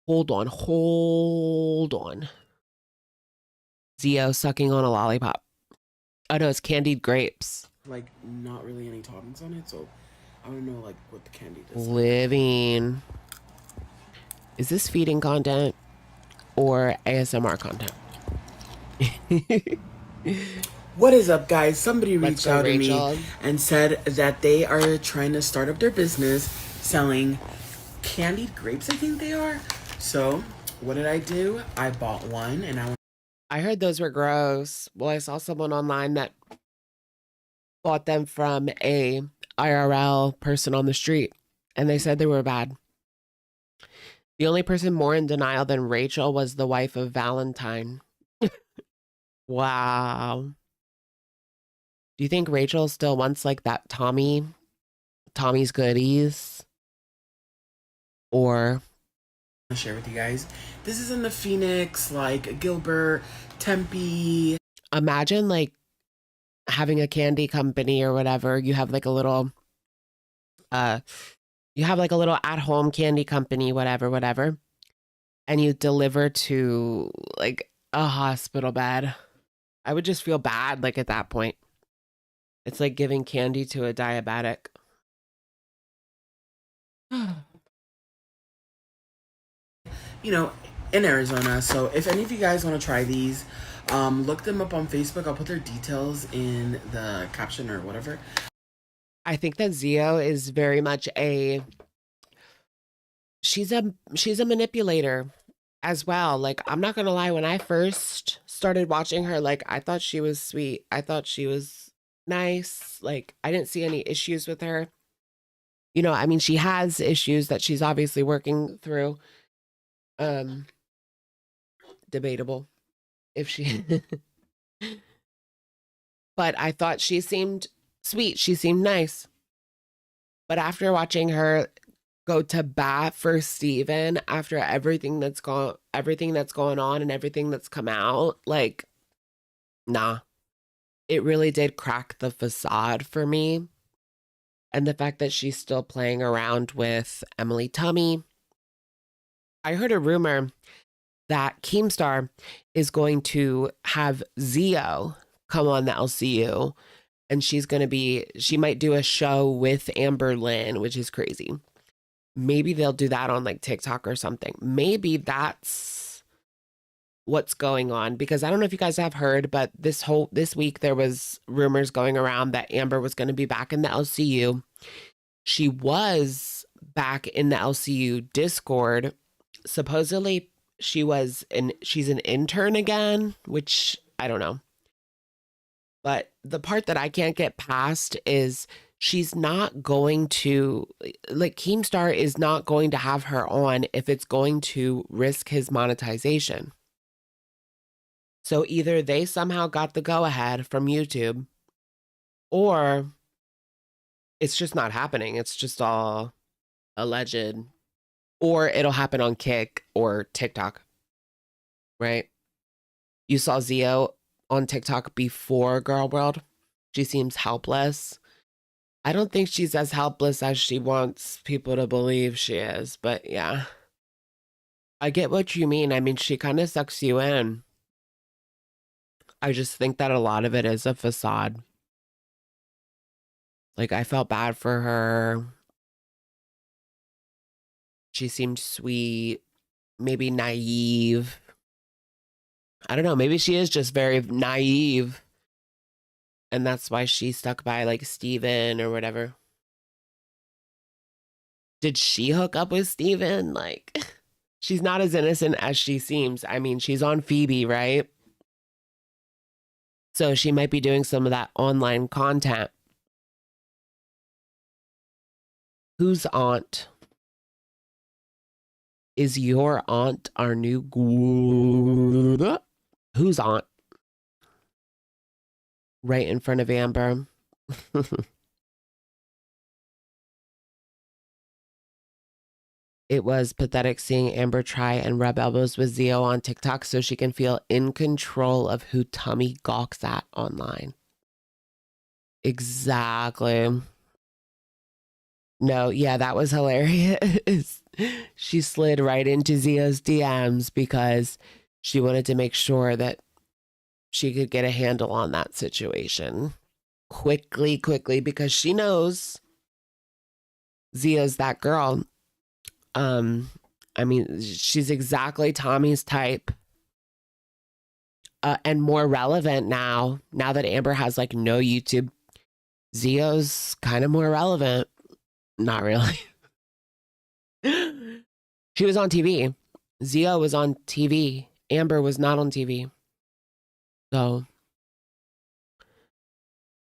Hold on, hold on. Xio sucking on a lollipop. Oh no, it's candied grapes. Like, not really any toppings on it, so I don't know, like, what the candy does. Living. Is this feeding content or ASMR content? What is up, guys? Somebody Let's reached go, out to Rachel. me and said that they are trying to start up their business selling candied grapes, I think they are. So, what did I do? I bought one and I heard those were gross. Well, I saw someone online that bought them from a IRL person on the street, and they said they were bad. The only person more in denial than Rachel was the wife of Valentine. Wow. Do you think Rachel still wants like that Tommy's goodies? Or to share with you guys. This is in the Phoenix, like Gilbert, Tempe. imagine like having a candy company or whatever. You have like a little at-home candy company, whatever, and you deliver to like a hospital bed. I would just feel bad like at that point. It's like giving candy to a diabetic. You know, in Arizona. So if any of you guys want to try these, look them up on Facebook. I'll put their details in the caption or whatever. I think that Xio is very much she's a manipulator as well. Like, I'm not gonna lie, when I first started watching her, like, I thought she was sweet. I thought she was nice. Like, I didn't see any issues with her. You know, I mean, she has issues that she's obviously working through. Debatable if she but I thought she seemed sweet. She seemed nice. But after watching her go to bat for Steven after everything that's going on and everything that's come out, like, nah. It really did crack the facade for me. And the fact that she's still playing around with Emily Tummy. I heard a rumor that Keemstar is going to have Xio come on the LCU, and she might do a show with Amberlynn, which is crazy. Maybe they'll do that on like TikTok or something. Maybe that's what's going on, because I don't know if you guys have heard, but this week there was rumors going around that Amber was going to be back in the LCU. She was back in the LCU Discord. Supposedly she's an intern again, which I don't know. But the part that I can't get past is she's not going to, like, Keemstar is not going to have her on if it's going to risk his monetization. So either they somehow got the go-ahead from YouTube, or it's just not happening. It's just all alleged. Or it'll happen on Kick or TikTok, right? You saw Xio on TikTok before Girl World. She seems helpless. I don't think she's as helpless as she wants people to believe she is, but yeah. I get what you mean. I mean, she kind of sucks you in. I just think that a lot of it is a facade. Like, I felt bad for her. She seemed sweet, maybe naive. I don't know. Maybe she is just very naive. And that's why she stuck by like Steven or whatever. Did she hook up with Steven? Like, she's not as innocent as she seems. I mean, she's on Phoebe, right? So she might be doing some of that online content. Whose aunt? Is your aunt our new guru? Whose aunt? Right in front of Amber. It was pathetic seeing Amber try and rub elbows with Xio on TikTok so she can feel in control of who Tummy gawks at online. Exactly. No, yeah, that was hilarious. She slid right into Xio's DMs because she wanted to make sure that she could get a handle on that situation quickly, because she knows Xio's that girl. I mean, she's exactly Tommy's type. and more relevant now. Now that Amber has like no YouTube, Xio's kind of more relevant. Not really. She was on TV. Xio was on TV. Amber was not on TV. So,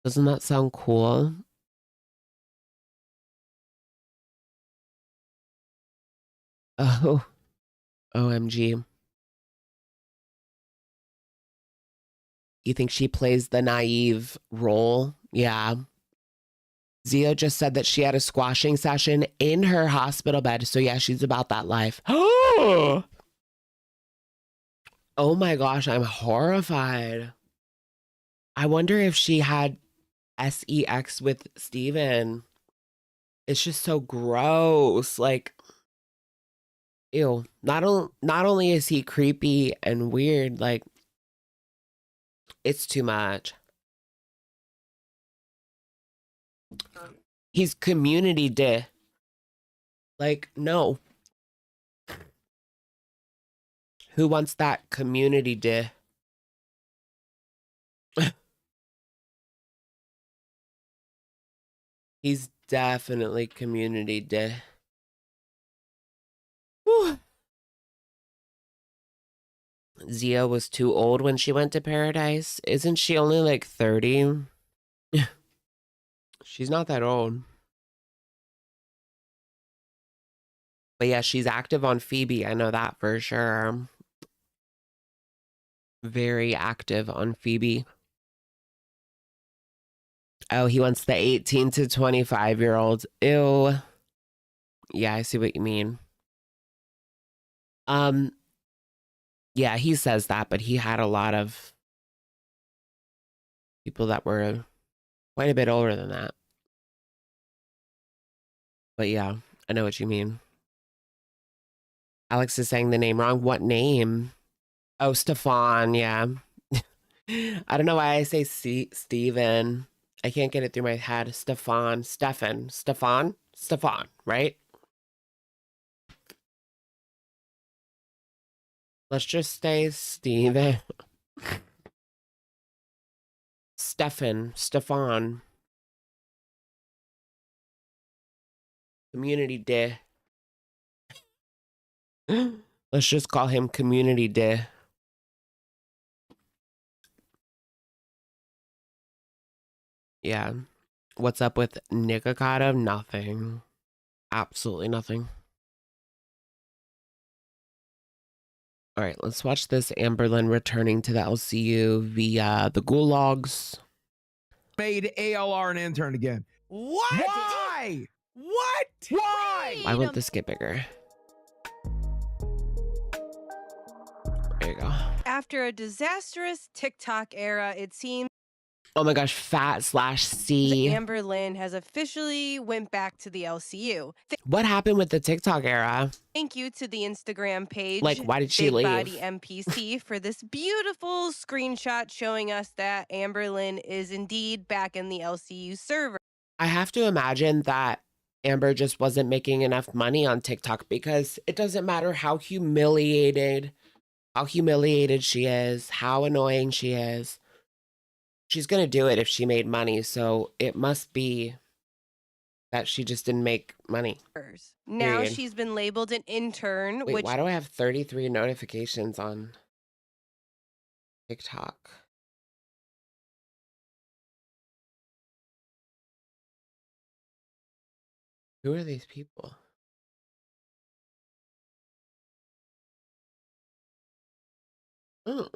doesn't that sound cool? Oh, OMG. You think she plays the naive role? Yeah. Xio just said that she had a squashing session in her hospital bed. So yeah, she's about that life. Oh my gosh, I'm horrified. I wonder if she had sex with Steven. It's just so gross. Like, ew. Not only is he creepy and weird, like, it's too much. He's community de. Like, no. Who wants that community de? He's definitely community de. Whew. Xio was too old when she went to paradise. Isn't she only like 30? She's not that old. But yeah, she's active on Phoebe. I know that for sure. Very active on Phoebe. Oh, he wants the 18 to 25-year-olds. Ew. Yeah, I see what you mean. Yeah, he says that, but he had a lot of people that were quite a bit older than that. But yeah, I know what you mean. Alex is saying the name wrong. What name? Oh, Stefan, yeah. I don't know why I say Steven. I can't get it through my head. Stefan, right? Let's just stay Steven. Stefan. Community day. Let's just call him Community day. Yeah. What's up with Nikocado? Nothing. Absolutely nothing. All right, let's watch this Amberlynn returning to the LCU via the gulags. Made ALR an intern again. What? Why? What? Why? Why won't this get bigger? There you go. After a disastrous TikTok era, it seems Oh my gosh, fat/C. Amberlynn has officially went back to the LCU. What happened with the TikTok era? Thank you to the Instagram page, Like, why did she Big leave? Body MPC, for this beautiful screenshot showing us that Amberlynn is indeed back in the LCU server. I have to imagine that Amber just wasn't making enough money on TikTok, because it doesn't matter how humiliated she is, how annoying she is. She's going to do it if she made money. So it must be that she just didn't make money. Now Period. she's been labeled an intern, Wait, which why do I have 33 notifications on TikTok? Who are these people? Oh.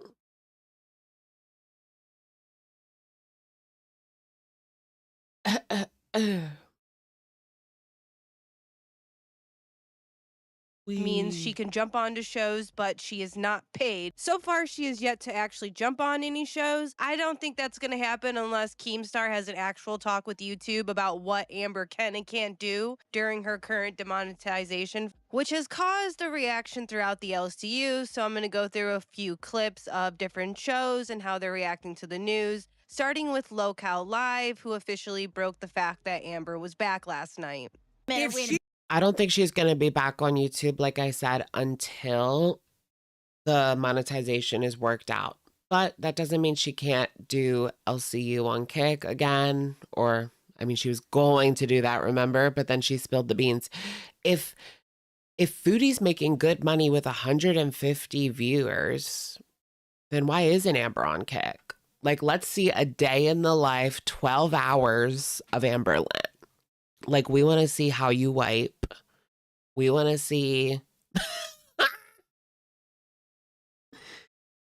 means she can jump onto shows, but she is not paid. So far, she has yet to actually jump on any shows. I don't think that's going to happen unless Keemstar has an actual talk with YouTube about what Amber can and can't do during her current demonetization, which has caused a reaction throughout the LCU. So I'm going to go through a few clips of different shows and how they're reacting to the news, starting with Locale Live, who officially broke the fact that Amber was back last night. I don't think she's going to be back on YouTube, like I said, until the monetization is worked out. But that doesn't mean she can't do LCU on Kick again. Or, I mean, she was going to do that, remember? But then she spilled the beans. If Foodie's making good money with 150 viewers, then why isn't Amber on Kick? Like, let's see a day in the life, 12 hours of Amberlynn. Like, we want to see how you wipe. We want to see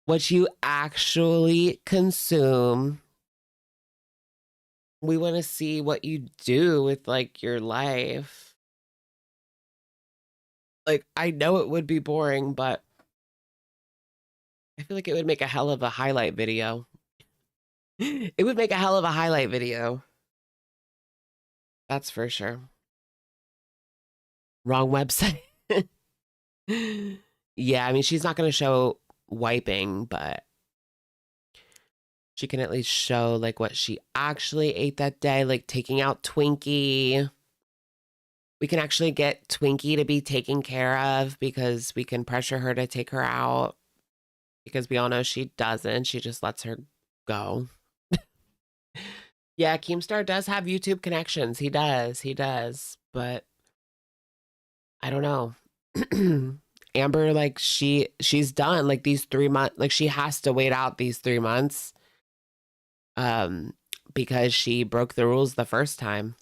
what you actually consume. We want to see what you do with, like, your life. Like, I know it would be boring, but I feel like it would make a hell of a highlight video. It would make a hell of a highlight video. That's for sure. Wrong website. Yeah, I mean, she's not going to show wiping, but she can at least show, like, what she actually ate that day, like taking out Twinkie. We can actually get Twinkie to be taken care of because we can pressure her to take her out, because we all know she doesn't. She just lets her go. Yeah, Keemstar does have YouTube connections. He does. But I don't know. Amber, like, she's done, like, these 3 months. Like, she has to wait out these 3 months because she broke the rules the first time.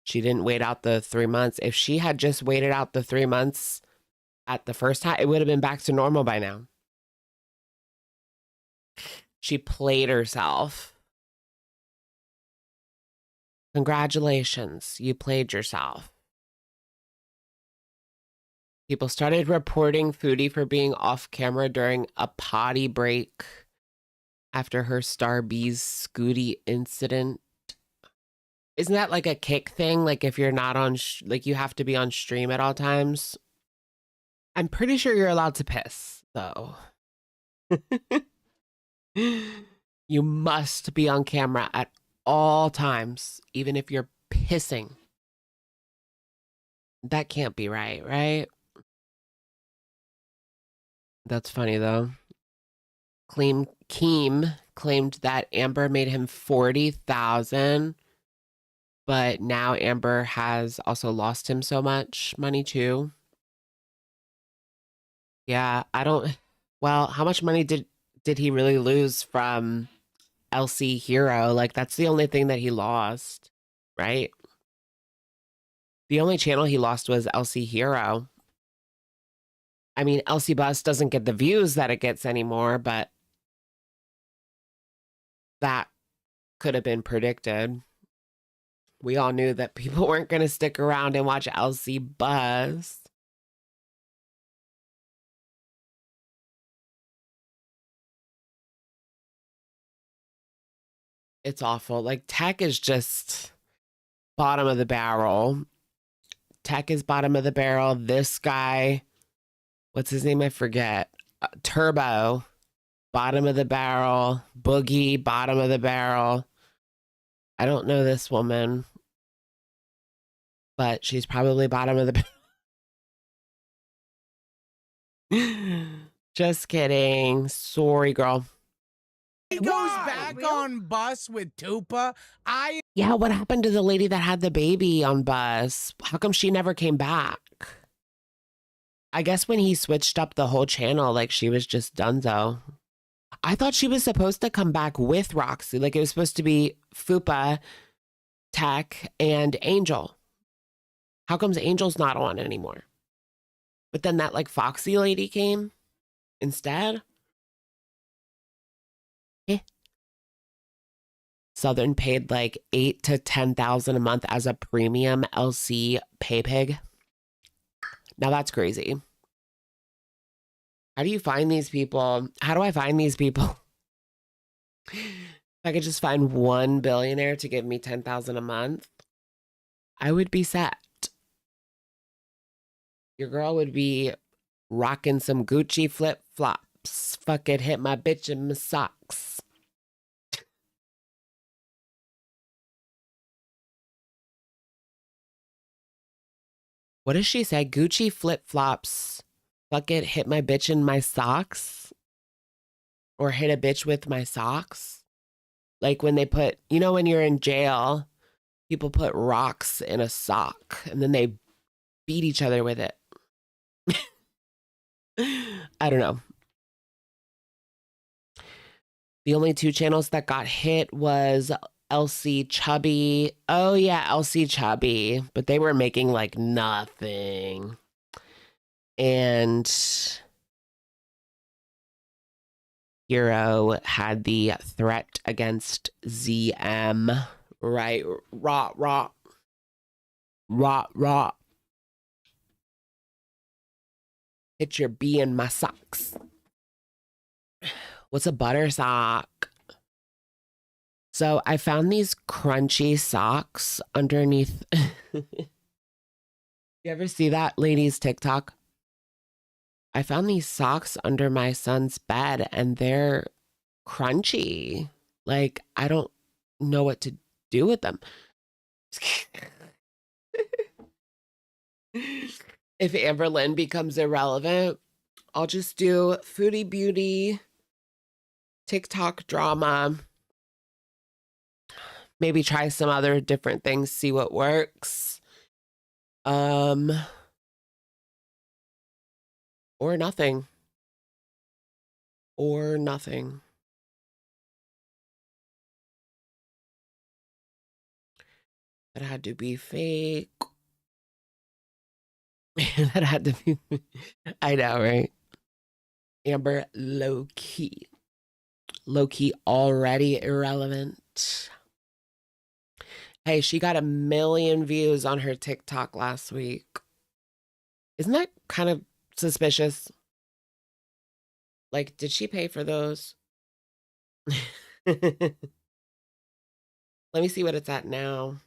She didn't wait out the 3 months. If she had just waited out the 3 months at the first time, it would have been back to normal by now. She played herself. Congratulations, you played yourself. People started reporting Foodie for being off camera during a potty break after her Starbees Scooty incident. Isn't that like a Kick thing? Like, if you're not on, like, you have to be on stream at all times. I'm pretty sure you're allowed to piss, though. You must be on camera at all times, even if you're pissing. That can't be right, right? That's funny, though. Keem claimed that Amber made him $40,000, but now Amber has also lost him so much money, too. Yeah, well, how much money did he really lose from LC Hero? Like, that's the only thing that he lost, right? The only channel he lost was LC Hero. I mean, LC Bus doesn't get the views that it gets anymore, but that could have been predicted. We all knew that people weren't going to stick around and watch LC Bus. It's awful. Like, tech is just bottom of the barrel. Tech is bottom of the barrel. This guy, what's his name? I forget. Turbo, bottom of the barrel. Boogie, bottom of the barrel. I don't know this woman, but she's probably bottom of the barrel. Just kidding. Sorry, girl. He goes back on Bus with Tupa. Yeah, what happened to the lady that had the baby on Bus? How come she never came back? I guess when he switched up the whole channel, like, she was just donezo. I thought she was supposed to come back with Roxy. Like, it was supposed to be Fupa, Tech, and Angel. How comes Angel's not on anymore? But then that, like, Foxy lady came instead? Southern paid like $8,000 to $10,000 a month as a premium LC pay pig. Now that's crazy. How do you find these people? How do I find these people? If I could just find one billionaire to give me $10,000 a month, I would be set. Your girl would be rocking some Gucci flip flops. Fucking hit my bitch in my socks. What does she say? Gucci flip flops. Fuck it, hit my bitch in my socks. or hit a bitch with my socks. Like when they put, you know, when you're in jail, people put rocks in a sock and then they beat each other with it. I don't know. The only two channels that got hit was LC Chubby. Oh yeah, LC Chubby. But they were making like nothing. And Hero had the threat against ZM. Right. Rot. Hit your bee in my socks. What's a butter sock? So I found these crunchy socks underneath. You ever see that lady's TikTok? I found these socks under my son's bed and they're crunchy. Like, I don't know what to do with them. If Amberlynn becomes irrelevant, I'll just do foodie beauty, TikTok drama, maybe try some other different things, see what works. Or nothing. Or nothing. That had to be fake. That had to be. I know, right? Amber, low key. Low key already irrelevant. Hey, she got 1 million views on her TikTok last week. Isn't that kind of suspicious? Like, did she pay for those? Let me see what it's at now.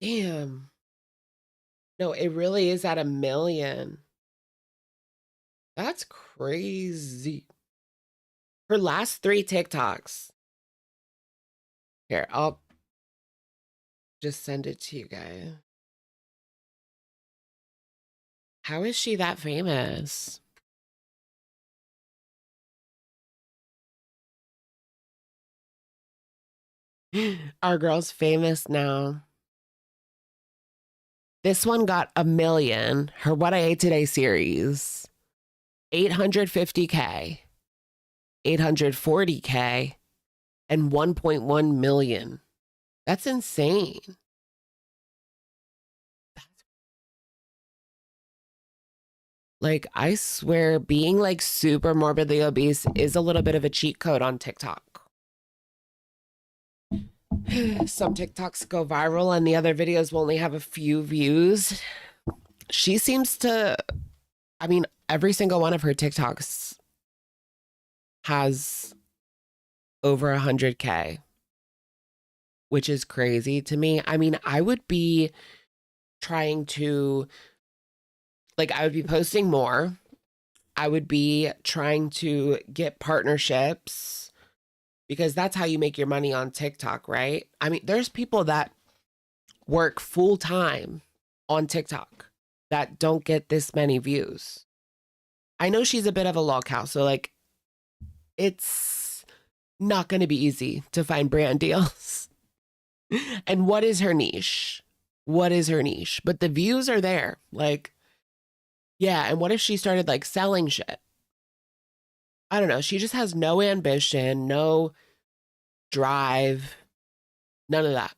Damn. No, it really is at 1 million. That's crazy. Her last 3 TikToks. Here, I'll just send it to you guys. How is she that famous? Our girl's famous now. This one got 1 million. Her What I Ate Today series. 850K. 840K. And 1.1 million. That's insane. Like, I swear, being like super morbidly obese is a little bit of a cheat code on TikTok. Some TikToks go viral and the other videos will only have a few views. She seems to, I mean, every single one of her TikToks has over 100K, which is crazy to me. I mean, I would be trying to, like, I would be posting more. I would be trying to get partnerships because that's how you make your money on TikTok, right? I mean, there's people that work full time on TikTok that don't get this many views. I know she's a bit of a lol cow, so like, it's not going to be easy to find brand deals. And what is her niche? What is her niche? But the views are there. Like, yeah. And what if she started like selling shit? I don't know. She just has no ambition, no drive, none of that.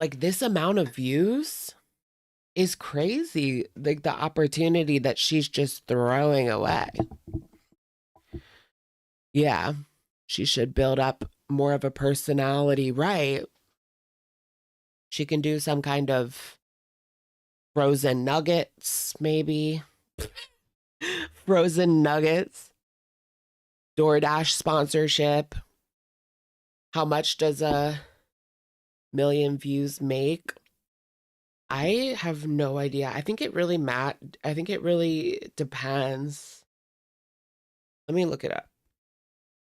Like, this amount of views is crazy. Like, the opportunity that she's just throwing away. Yeah, she should build up more of a personality, right? She can do some kind of frozen nuggets, maybe. Frozen nuggets. DoorDash sponsorship. How much does 1 million views make? I have no idea. I think it really I think it really depends. Let me look it up.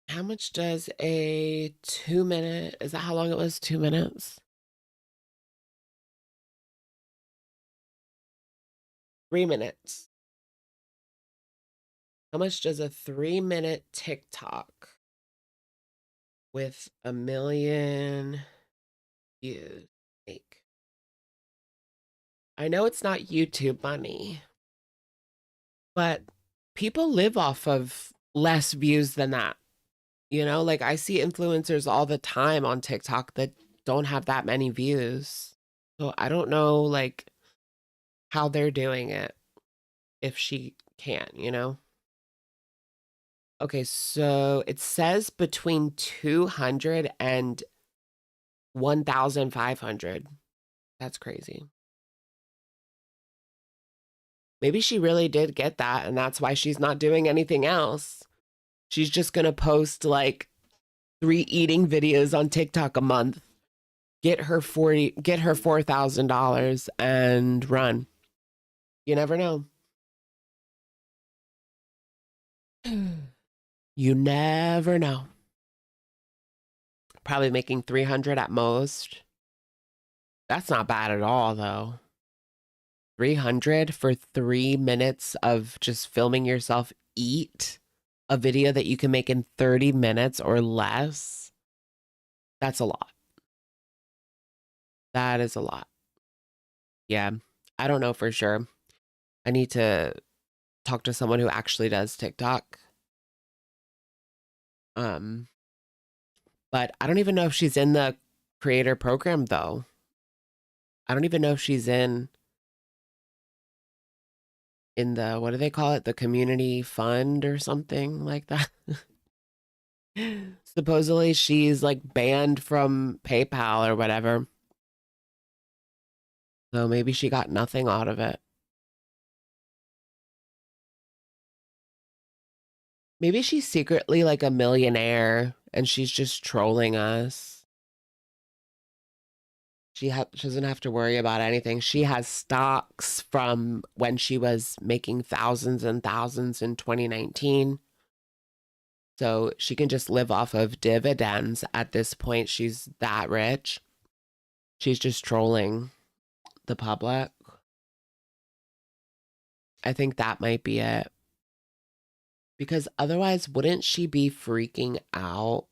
How much does a 2-minute, is that how long it was? 2 minutes? 3 minutes. How much does a 3-minute TikTok with 1 million views make? I know it's not YouTube money, but people live off of less views than that. You know, like I see influencers all the time on TikTok that don't have that many views. So I don't know like how they're doing it if she can, you know? Okay, so it says between 200 and 1,500. That's crazy. Maybe she really did get that, and that's why she's not doing anything else. She's just gonna post like 3 eating videos on TikTok a month, get her $4,000 and run. You never know. You never know. Probably making 300 at most. That's not bad at all, though. 300 for 3 minutes of just filming yourself eat a video that you can make in 30 minutes or less. That's a lot. That is a lot. Yeah, I don't know for sure. I need to talk to someone who actually does TikTok. But I don't even know if she's in the creator program though. I don't even know if she's in the, what do they call it? The community fund or something like that. Supposedly she's like banned from PayPal or whatever. So maybe she got nothing out of it. Maybe she's secretly like a millionaire and she's just trolling us. She doesn't have to worry about anything. She has stocks from when she was making thousands and thousands in 2019. So she can just live off of dividends at this point. She's that rich. She's just trolling the public. I think that might be it. Because otherwise, wouldn't she be freaking out?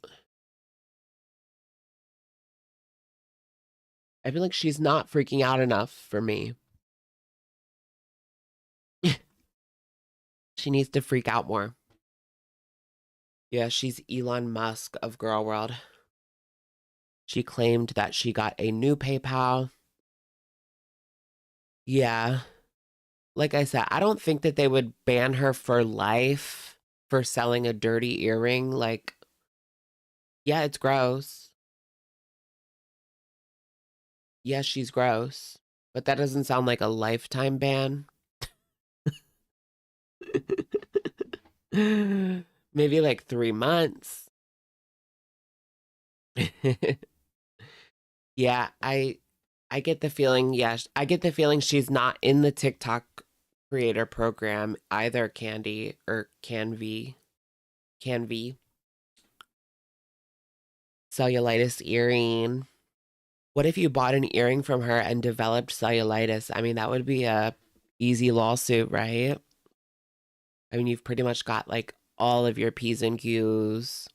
I feel like she's not freaking out enough for me. She needs to freak out more. Yeah, she's Elon Musk of Girl World. She claimed that she got a new PayPal. Yeah. Like I said, I don't think that they would ban her for life for selling a dirty earring. Like, yeah, it's gross. Yeah, she's gross. But that doesn't sound like a lifetime ban. Maybe like 3 months. Yeah, I get the feeling, yes, I get the feeling she's not in the TikTok creator program either, Candy or Canv. Cellulitis earring. What if you bought an earring from her and developed cellulitis? I mean, that would be a easy lawsuit, right? I mean, you've pretty much got like all of your P's and Q's.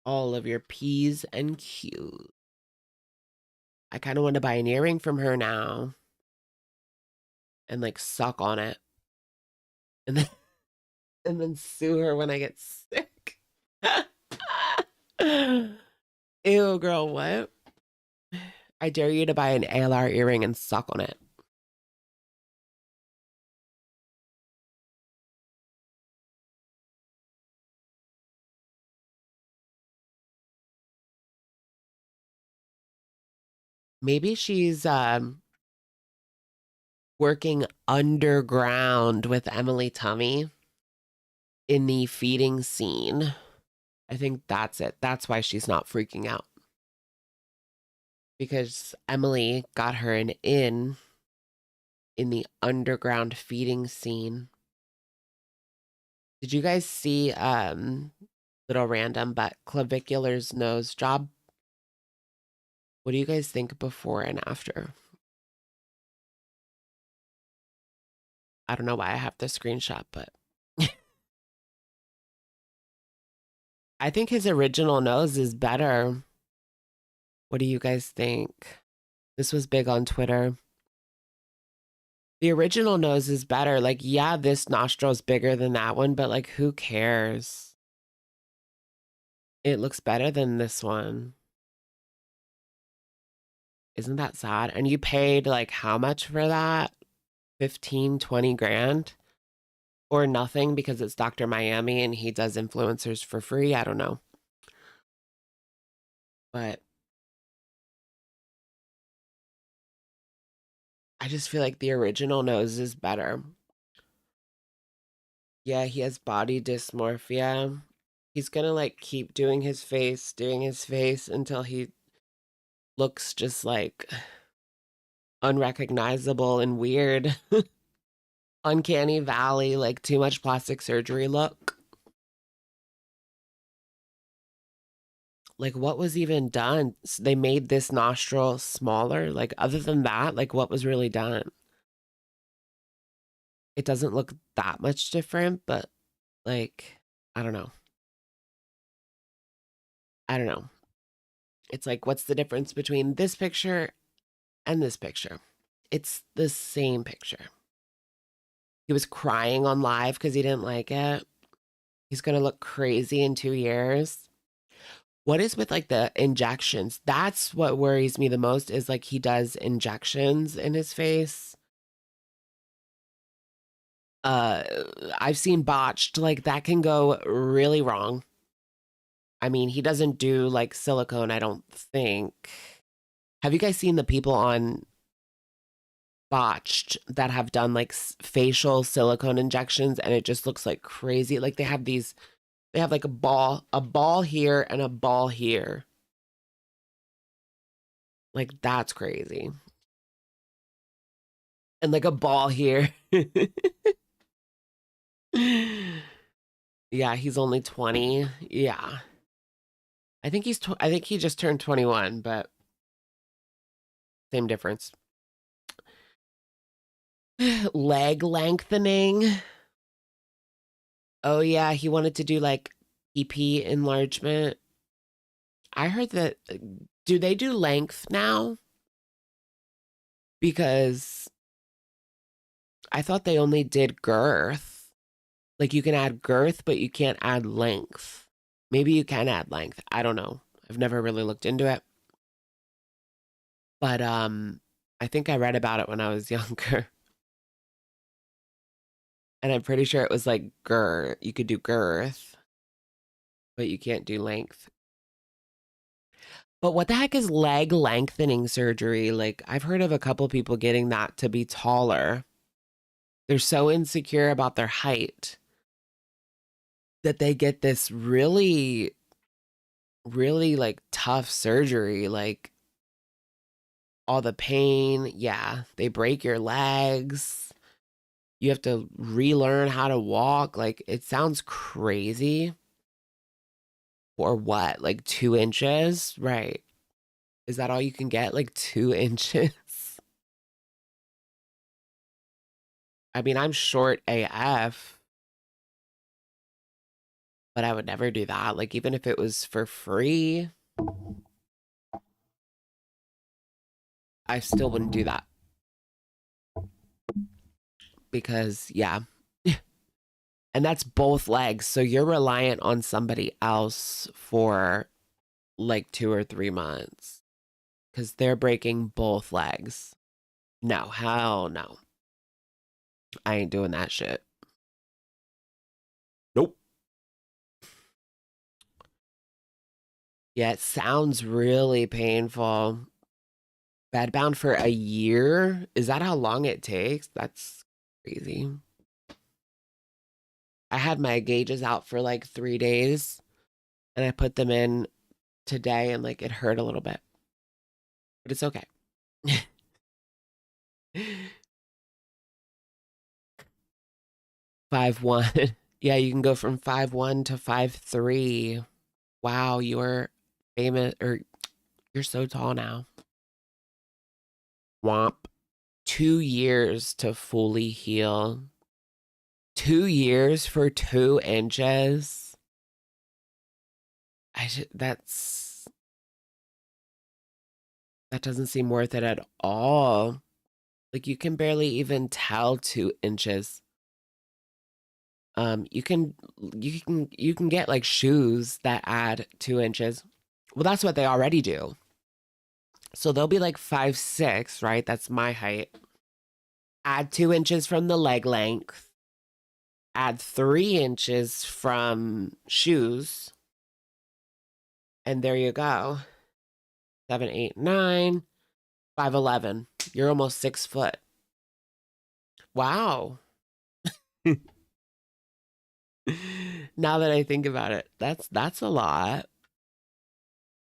All of your P's and Q's. I kind of want to buy an earring from her now and like suck on it. And then and then sue her when I get sick. Ew, girl, what? I dare you to buy an ALR earring and suck on it. Maybe she's working underground with Emily Tummy in the feeding scene. I think that's it. That's why she's not freaking out. Because Emily got her an in the underground feeding scene. Did you guys see little random but Clavicular's nose job? What do you guys think before and after? I don't know why I have the screenshot, but I think his original nose is better. What do you guys think? This was big on Twitter. The original nose is better. Like, yeah, this nostril's bigger than that one, but like, who cares? It looks better than this one. Isn't that sad? And you paid like how much for that? 15, 20 grand? Or nothing because it's Dr. Miami and he does influencers for free. I don't know. But I just feel like the original nose is better. Yeah, he has body dysmorphia. He's gonna like keep doing his face until he looks just like unrecognizable and weird. Uncanny valley, like too much plastic surgery look. Like what was even done? They made this nostril smaller. Like other than that, like what was really done? It doesn't look that much different, but like, I don't know. I don't know. It's like, what's the difference between this picture and this picture? It's the same picture. He was crying on live because he didn't like it. He's going to look crazy in 2 years. What is with like the injections? That's what worries me the most is like he does injections in his face. I've seen botched, like that can go really wrong. I mean, he doesn't do like silicone, I don't think. Have you guys seen the people on botched that have done like facial silicone injections and it just looks like crazy? Like they have like a ball here and a ball here. Like that's crazy. And like a ball here. Yeah, he's only 20. Yeah. I think I think he just turned 21, but same difference. Leg lengthening. Oh yeah, he wanted to do like EP enlargement. I heard that do they do length now? Because I thought they only did girth. Like you can add girth, but you can't add length. Maybe you can add length. I don't know. I've never really looked into it. But I think I read about it when I was younger. And I'm pretty sure it was like girth. You could do girth, but you can't do length. But what the heck is leg lengthening surgery? Like I've heard of a couple people getting that to be taller. They're so insecure about their height that they get this really, really like tough surgery, like all the pain. Yeah, they break your legs. You have to relearn how to walk. Like it sounds crazy. Or what? Like 2 inches? Right. Is that all you can get? Like 2 inches? I mean, I'm short AF. But I would never do that. Like, even if it was for free, I still wouldn't do that. Because, yeah. And that's both legs. So you're reliant on somebody else for like 2 or 3 months. Because they're breaking both legs. No, hell no. I ain't doing that shit. Nope. Yeah, it sounds really painful. Bedbound for a year? Is that how long it takes? That's crazy. I had my gauges out for like 3 days and I put them in today and like it hurt a little bit. But it's okay. 5'1". Yeah, you can go from 5'1" to 5'3". Wow, you're famous, or you're so tall now. Womp. 2 years to fully heal. 2 years for 2 inches. That doesn't seem worth it at all. Like, you can barely even tell 2 inches. You can get like shoes that add 2 inches. Well, that's what they already do. So they'll be like 5'6", right? That's my height. Add 2 inches from the leg length. Add 3 inches from shoes. And there you go. 7, 8, 9, 5'11". You're almost 6 foot. Wow. Now that I think about it, that's a lot.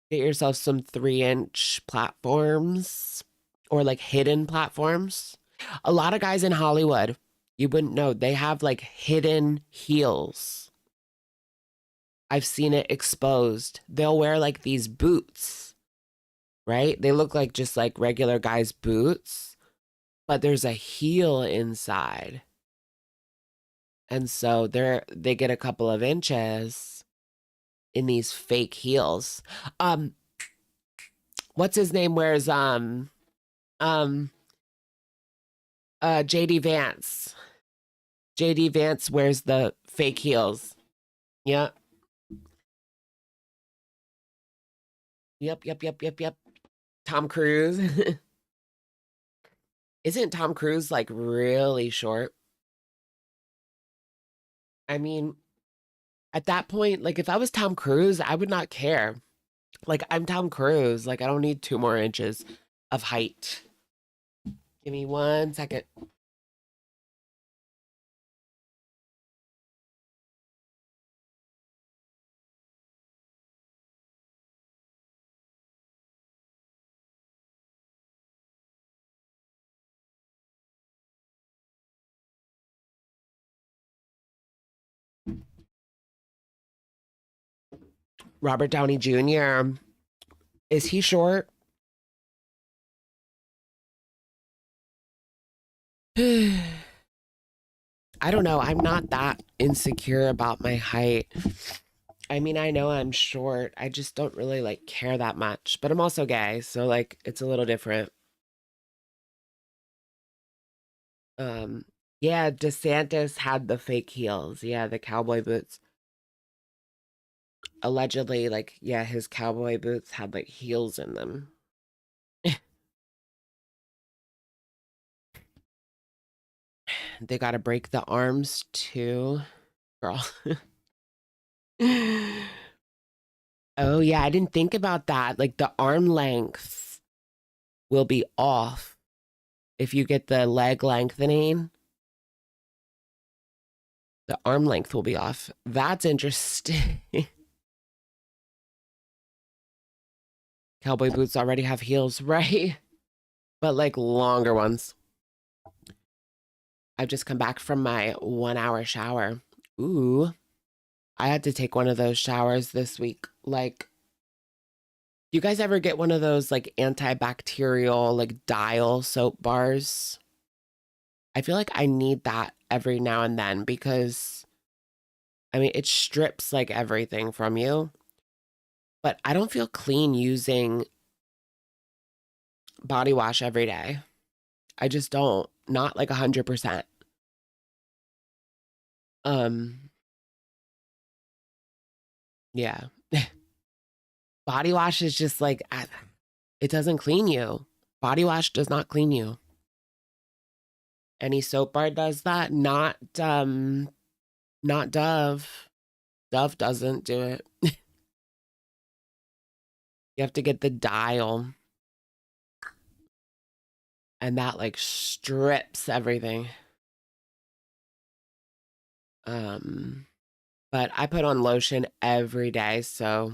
Get yourself some 3-inch platforms or like hidden platforms. A lot of guys in Hollywood, you wouldn't know, they have like hidden heels. I've seen it exposed. They'll wear like these boots, right? They look like just like regular guys' boots, but there's a heel inside. And so they get a couple of inches in these fake heels. What's his name wears JD Vance. JD Vance wears the fake heels. Yeah. Yep. Tom Cruise. Isn't Tom Cruise like really short? I mean, at that point, like if I was Tom Cruise, I would not care. Like, I'm Tom Cruise. Like, I don't need 2 more inches of height. Give me 1 second. Robert Downey Jr. Is he short? I don't know. I'm not that insecure about my height. I mean, I know I'm short. I just don't really like care that much. But I'm also gay, so like it's a little different. Yeah, DeSantis had the fake heels. Yeah, the cowboy boots. Allegedly, like, yeah, his cowboy boots had like heels in them. They gotta break the arms too, girl. Oh yeah, I didn't think about that. Like the arm length will be off if you get the leg lengthening. The arm length will be off. That's interesting. Cowboy boots already have heels, right? But like longer ones. I've just come back from my 1-hour shower. Ooh. I had to take one of those showers this week. Like, do you guys ever get one of those like antibacterial like dial soap bars? I feel like I need that every now and then because I mean, it strips like everything from you. But I don't feel clean using body wash every day. I just don't. Not like 100%. Yeah. Body wash is just like, it doesn't clean you. Body wash does not clean you. Any soap bar does that. Not Dove. Dove doesn't do it. You have to get the dial. And that like strips everything. But I put on lotion every day, so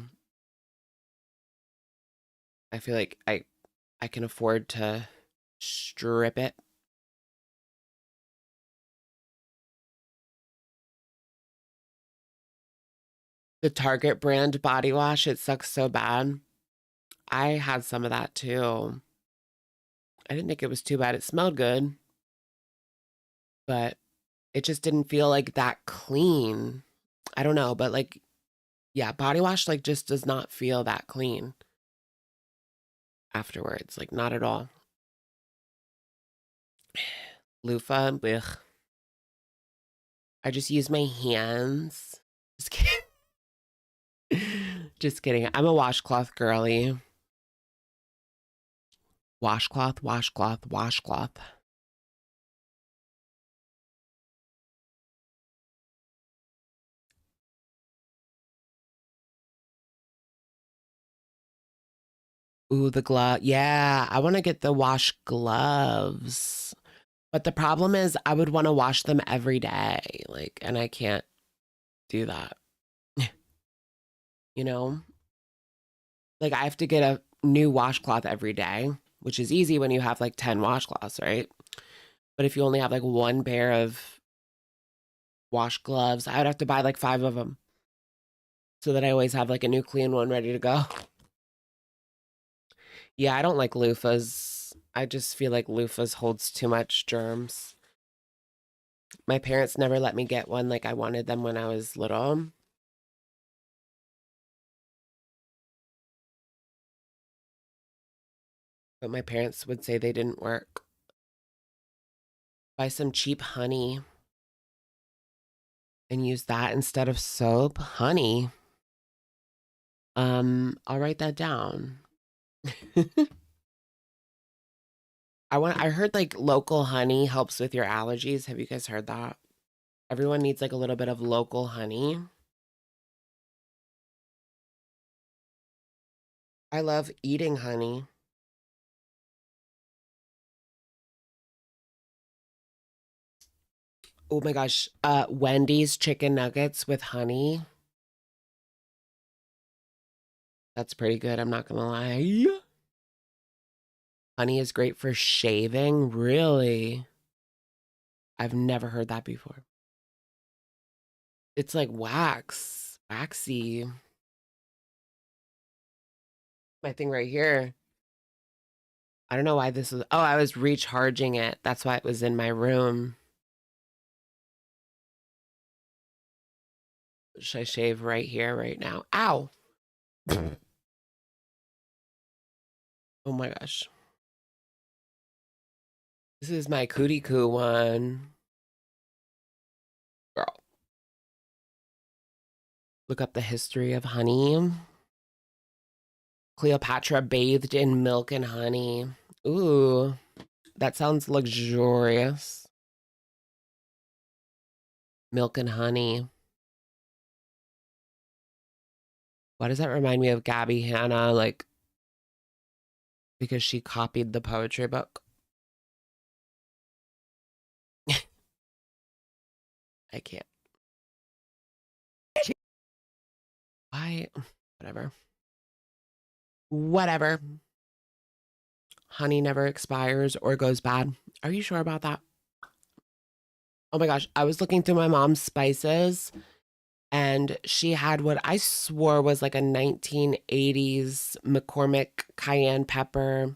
I feel like I can afford to strip it. The Target brand body wash, it sucks so bad. I had some of that too. I didn't think it was too bad. It smelled good, but it just didn't feel like that clean. I don't know, but like, yeah, body wash like just does not feel that clean afterwards. Like, not at all. Loofah, ugh. I just use my hands. Just kidding. Just kidding. I'm a washcloth girly. Washcloth, washcloth, washcloth. Ooh, the glove. Yeah, I want to get the wash gloves. But the problem is I would want to wash them every day. Like, and I can't do that. You know? Like, I have to get a new washcloth every day, which is easy when you have like 10 washcloths, right? But if you only have like one pair of wash gloves, I would have to buy like 5 of them so that I always have like a new clean one ready to go. Yeah, I don't like loofahs. I just feel like loofahs holds too much germs. My parents never let me get one like I wanted them when I was little. But my parents would say they didn't work. Buy some cheap honey and use that instead of soap. Honey. I'll write that down. I heard like local honey helps with your allergies. Have you guys heard that? Everyone needs like a little bit of local honey. I love eating honey. Oh my gosh. Wendy's chicken nuggets with honey. That's pretty good, I'm not gonna lie. Honey is great for shaving. Really? I've never heard that before. It's like wax. Waxy. My thing right here. I don't know why this is. Oh, I was recharging it. That's why it was in my room. Should I shave right here, right now? Ow. Oh my gosh. This is my cootie coo one. Girl. Look up the history of honey. Cleopatra bathed in milk and honey. Ooh, that sounds luxurious. Milk and honey. Why does that remind me of Gabby Hanna? Like, because she copied the poetry book. I can't. Why? Whatever. Whatever. Honey never expires or goes bad. Are you sure about that? Oh my gosh. I was looking through my mom's spices and she had what I swore was like a 1980s McCormick cayenne pepper.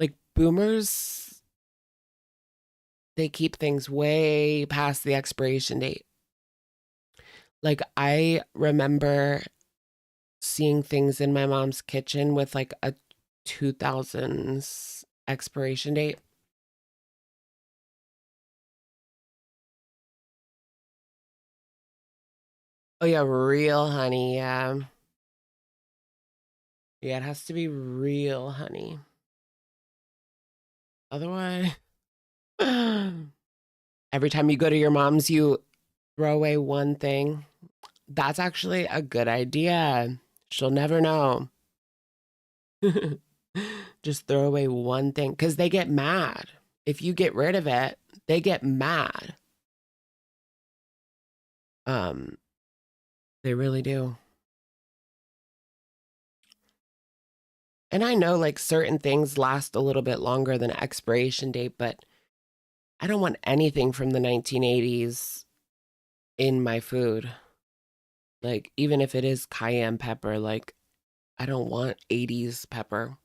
Like boomers, they keep things way past the expiration date. Like I remember seeing things in my mom's kitchen with like a 2000s expiration date. Oh yeah, real honey, yeah. Yeah, it has to be real honey. Otherwise, every time you go to your mom's, you throw away one thing. That's actually a good idea. She'll never know. Just throw away one thing because they get mad. If you get rid of it, they get mad. They really do. And I know like certain things last a little bit longer than expiration date, but I don't want anything from the 1980s in my food. Like, even if it is cayenne pepper, like, I don't want 80s pepper.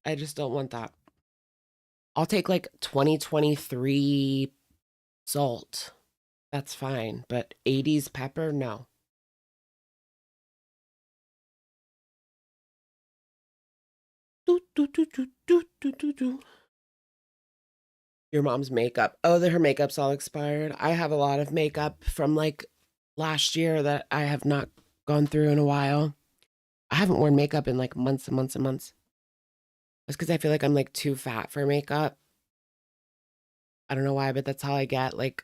I just don't want that. I'll take like 2023 salt. That's fine. But 80s pepper, no. Do, do, do, do, do, do, do, do. Your mom's makeup. Oh, her makeup's all expired. I have a lot of makeup from like last year that I have not gone through in a while. I haven't worn makeup in like months and months and months. That's because I feel like I'm like too fat for makeup. I don't know why, but that's how I get. Like,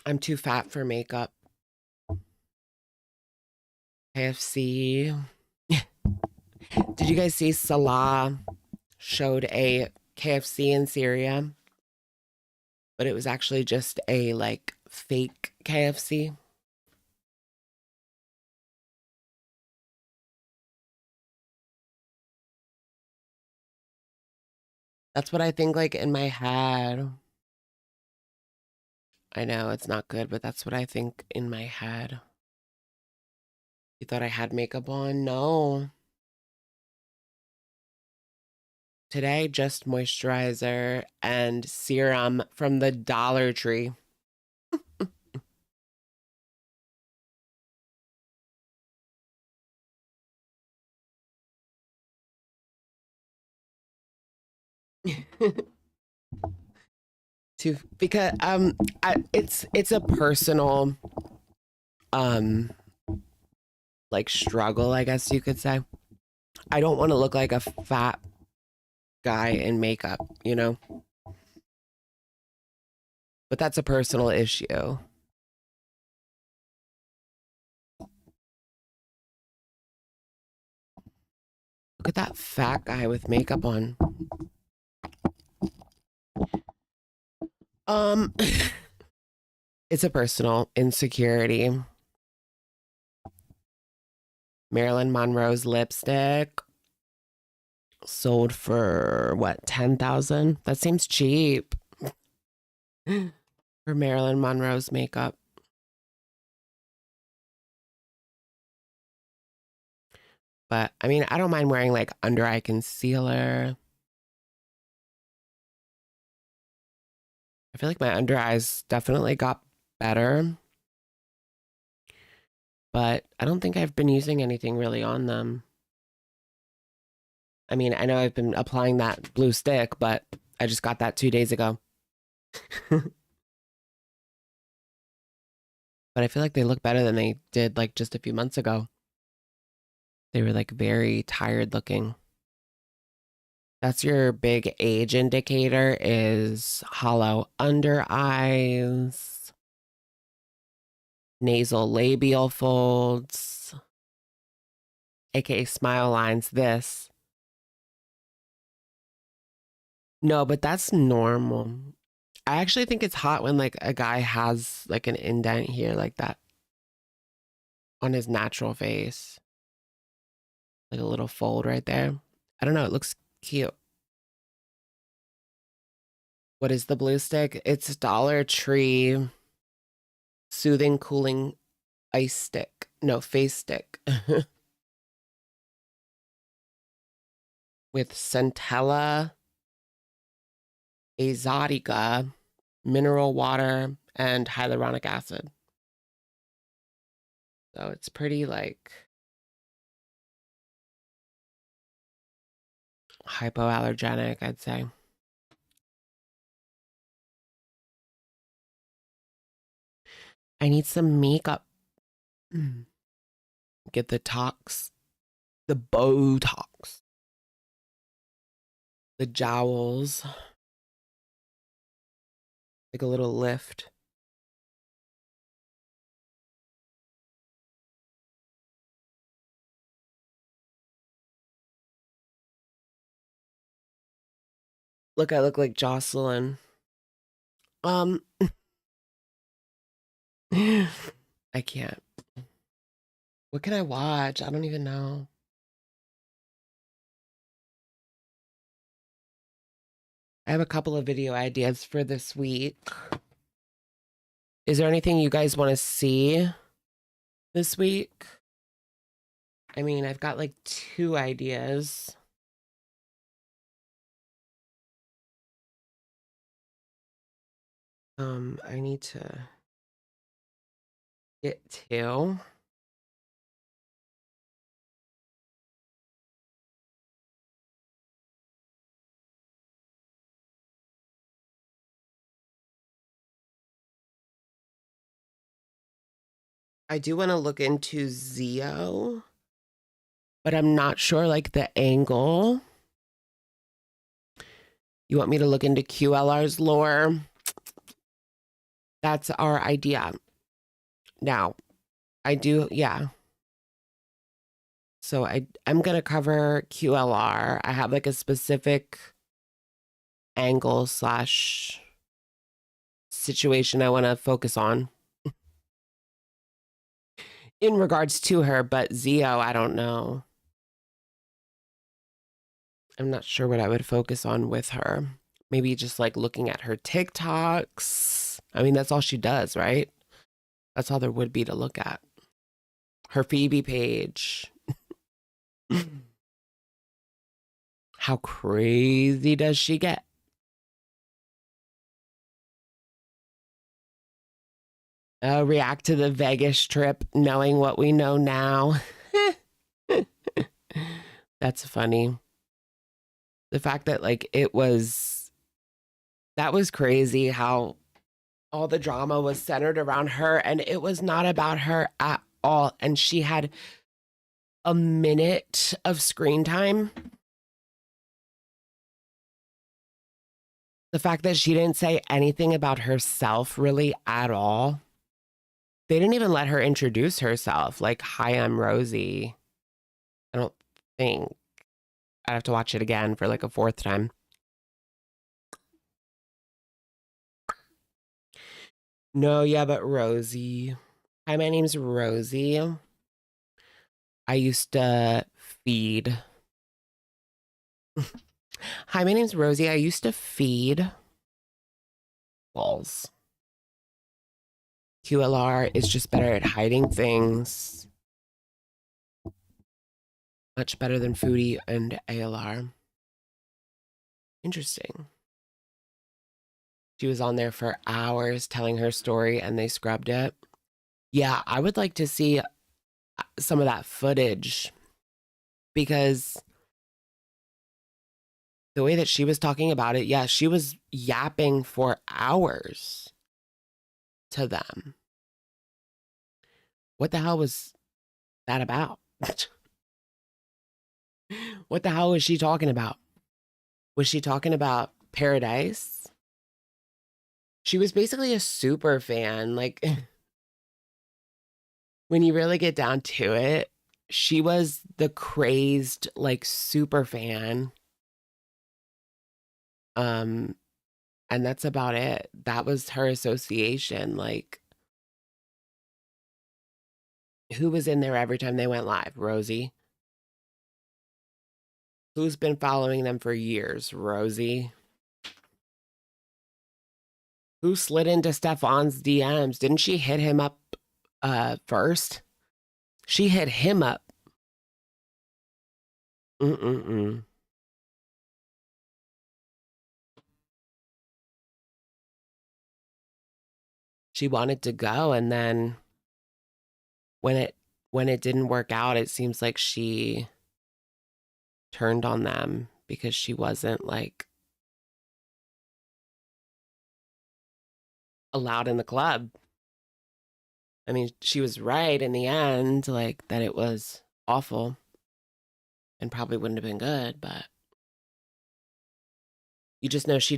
I'm too fat for makeup. KFC. Did you guys see Salah showed a KFC in Syria? But it was actually just a like fake KFC. That's what I think like in my head. I know it's not good, but that's what I think in my head. You thought I had makeup on? No. Today, just moisturizer and serum from the Dollar Tree. Because it's a personal like struggle, I guess you could say. I don't want to look like a fat guy in makeup, you know? But that's a personal issue. Look at that fat guy with makeup on. It's a personal insecurity. Marilyn Monroe's lipstick sold for what, 10,000? That seems cheap for Marilyn Monroe's makeup. But I mean, I don't mind wearing like under eye concealer. I feel like my under eyes definitely got better. But I don't think I've been using anything really on them. I mean, I know I've been applying that blue stick, but I just got that 2 days ago. But I feel like they look better than they did like just a few months ago. They were like very tired looking. That's your big age indicator, is hollow under eyes, nasal labial folds, aka smile lines, this. No, but that's normal. I actually think it's hot when like a guy has like an indent here like that on his natural face. Like a little fold right there. I don't know, it looks cute. What is the blue stick? It's Dollar Tree Soothing Cooling Ice Stick. No, face stick. With Centella, Exotica, mineral water, and hyaluronic acid. So it's pretty like hypoallergenic, I'd say. I need some makeup. Get the tox, the Botox, the jowls, like a little lift. Look, I look like Jocelyn. I can't. What can I watch? I don't even know. I have a couple of video ideas for this week. Is there anything you guys want to see this week? I mean, I've got like 2 ideas. I need to get 2. I do want to look into Xio, but I'm not sure like the angle. You want me to look into QLR's lore? That's our idea. Now, I do, yeah. So I'm going to cover QLR. I have like a specific angle / situation I want to focus on in regards to her, but Xio, I don't know. I'm not sure what I would focus on with her. Maybe just like looking at her TikToks. I mean, that's all she does, right? That's all there would be to look at. Her Phoebe page. How crazy does she get? React to the Vegas trip, knowing what we know now. That's funny. The fact that like that was crazy how all the drama was centered around her and it was not about her at all. And she had a minute of screen time. The fact that she didn't say anything about herself really at all. They didn't even let her introduce herself. Like, hi, I'm Rosie. I don't think. I'd have to watch it again for like a 4th time. No, yeah, but Rosie. Hi, my name's Rosie. I used to feed. Hi, my name's Rosie. I used to feed balls. QLR is just better at hiding things. Much better than Foodie and ALR. Interesting. She was on there for hours telling her story and they scrubbed it. Yeah, I would like to see some of that footage because the way that she was talking about it, yeah, she was yapping for hours to them. What the hell was that about? What the hell was she talking about? Was she talking about Paradise? She was basically a super fan. Like, when you really get down to it, she was the crazed, like, super fan. And that's about it. That was her association. Like, who was in there every time they went live? Rosie. Who's been following them for years? Rosie. Who slid into Stefan's DMs? Didn't she hit him up first? She hit him up. Mm-mm-mm. She wanted to go, and then when it didn't work out, it seems like she turned on them because she wasn't like allowed in the club. I mean, she was right in the end, like that it was awful and probably wouldn't have been good, but you just know she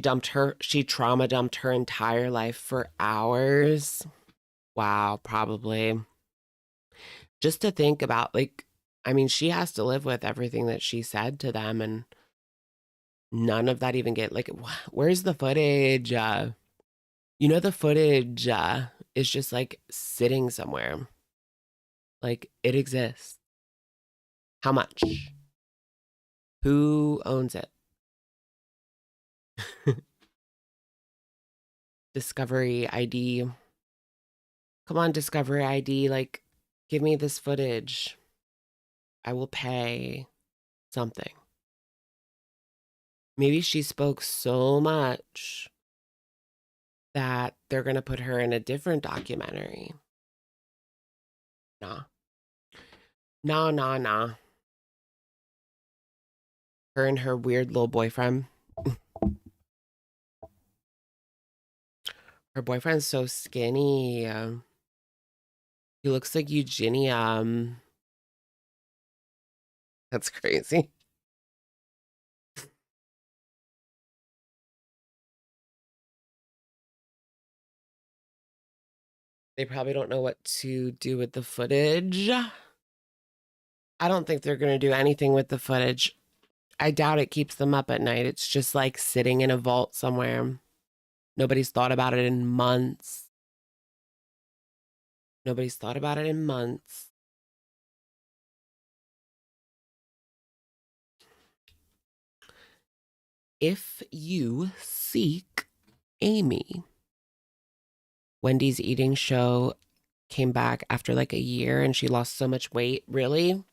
trauma dumped her entire life for hours. Wow, probably. Just to think about, like, I mean, she has to live with everything that she said to them, and none of that even like, where's the footage? The footage is just like sitting somewhere. Like, it exists. How much? Who owns it? Discovery ID. Come on, Discovery ID, like, give me this footage. I will pay something. Maybe she spoke so much that they're going to put her in a different documentary. Nah. Nah, nah, nah. Her and her weird little boyfriend. Her boyfriend's so skinny. He looks like Eugenia. That's crazy. They probably don't know what to do with the footage. I don't think they're going to do anything with the footage. I doubt it keeps them up at night. It's just like sitting in a vault somewhere. Nobody's thought about it in months. Nobody's thought about it in months. If you seek Amy, Wendy's eating show came back after like a year and she lost so much weight. Really?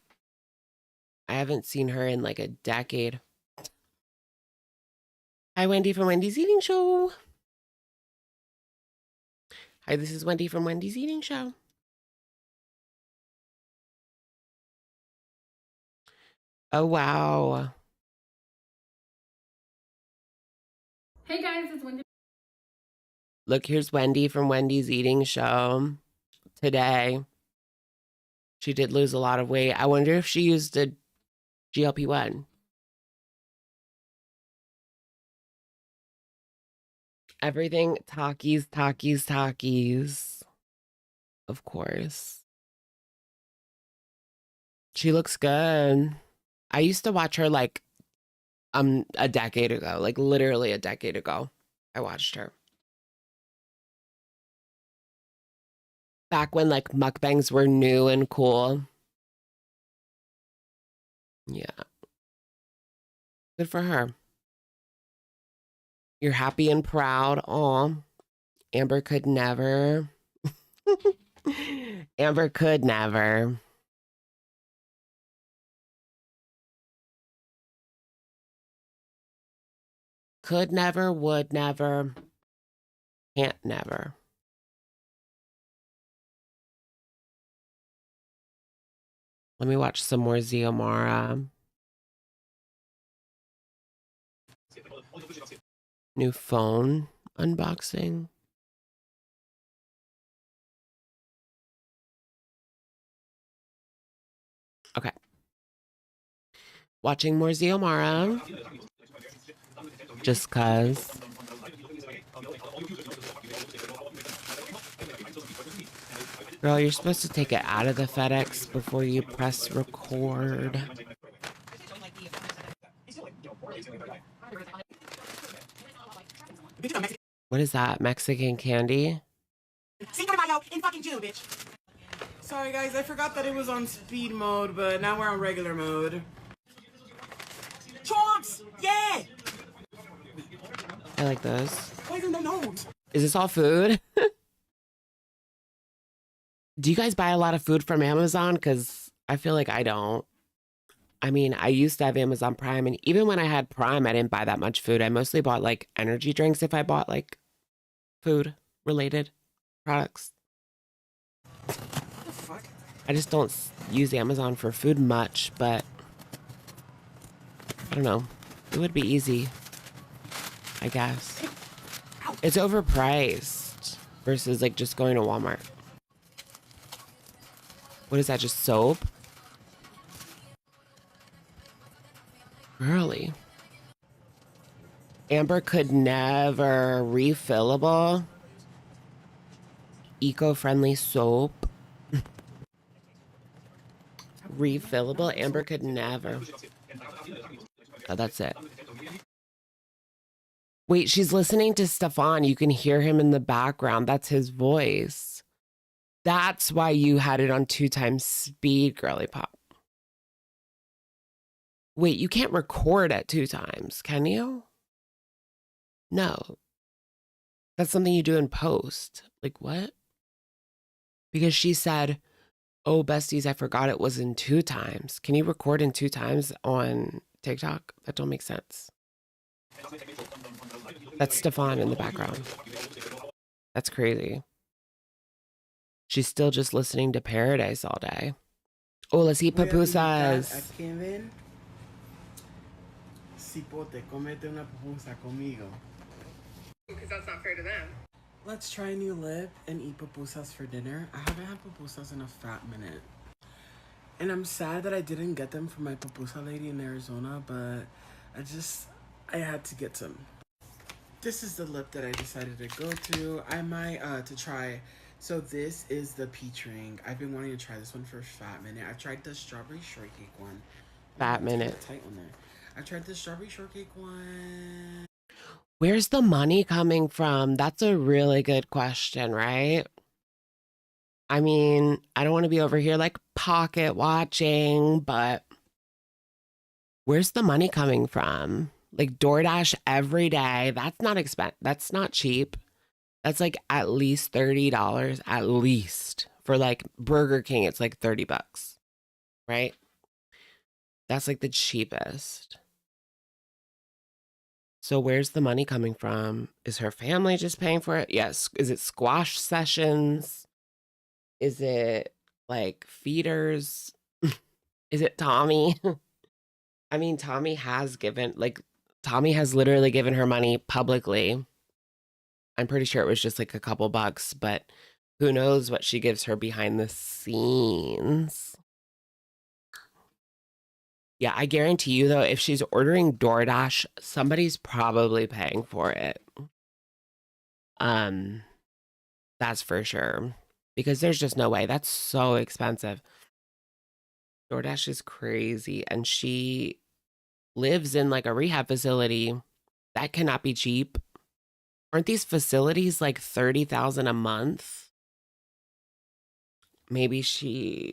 I haven't seen her in like a decade. Hi, Wendy from Wendy's Eating Show. Hi, this is Wendy from Wendy's Eating Show. Oh, wow. Hey guys, it's Wendy. Look, here's Wendy from Wendy's Eating Show today. She did lose a lot of weight. I wonder if she used a GLP-1. Everything Takis, Takis, Takis. Of course. She looks good. I used to watch her like a decade ago, like literally a decade ago. I watched her. Back when like mukbangs were new and cool. Yeah. Good for her. You're happy and proud. Aw. Amber could never. Amber could never. Could never, would never, can't never. Let me watch some more Xiomara. New phone unboxing. Okay. Watching more Xiomara. Just cause. Girl, you're supposed to take it out of the FedEx before you press record. What is that? Mexican candy? In fucking June, bitch. Sorry guys, I forgot that it was on speed mode, but now we're on regular mode. Chomps! Yeah! I like those. Why is there no note? Is this all food? Do you guys buy a lot of food from Amazon? Because I feel like I don't. I mean, I used to have Amazon Prime, and even when I had Prime, I didn't buy that much food. I mostly bought like energy drinks if I bought like food related products. What the fuck? I just don't use Amazon for food much, but I don't know. It would be easy, I guess. It's overpriced versus like just going to Walmart. What is that, just soap? Girly. Amber could never. Refillable. Eco-friendly soap. Refillable. Amber could never. Oh, that's it. Wait, she's listening to Stefan. You can hear him in the background. That's his voice. That's why you had it on 2x speed, girly pop. Wait, you can't record at 2x, can you? No. That's something you do in post. Like, what? Because she said, Oh, besties, I forgot it was in 2 times. Can you record in 2 times on TikTok? That don't make sense. That's Stefan in the background. That's crazy. She's still just listening to Paradise all day. Oh, let's eat pupusas. Kevin, Cipote, comete una pupusa conmigo. Because that's not fair to them. Let's try a new lip and eat pupusas for dinner. I haven't had pupusas in a fat minute. And I'm sad that I didn't get them from my pupusa lady in Arizona, but I had to get some. This is the lip that I decided to go to. I might, to try. So this is the peach ring. I've been wanting to try this one for a fat minute. I've tried the strawberry shortcake one. Fat minute. Tight on there. I tried the strawberry shortcake one. Where's the money coming from? That's a really good question, right? I mean, I don't want to be over here like pocket watching, but where's the money coming from? Like DoorDash every day. That's not That's not cheap. That's like at least $30 at least. For like Burger King, it's like $30, right? That's like the cheapest. So where's the money coming from? Is her family just paying for it? Yes. Is it squash sessions? Is it like feeders? Is it Tommy? I mean, Tommy has literally given her money publicly. I'm pretty sure it was just like a couple bucks, but who knows what she gives her behind the scenes. Yeah, I guarantee you though, if she's ordering DoorDash, somebody's probably paying for it. That's for sure. Because there's just no way. That's so expensive. DoorDash is crazy. And she lives in like a rehab facility. That cannot be cheap. Aren't these facilities like $30,000 a month? Maybe she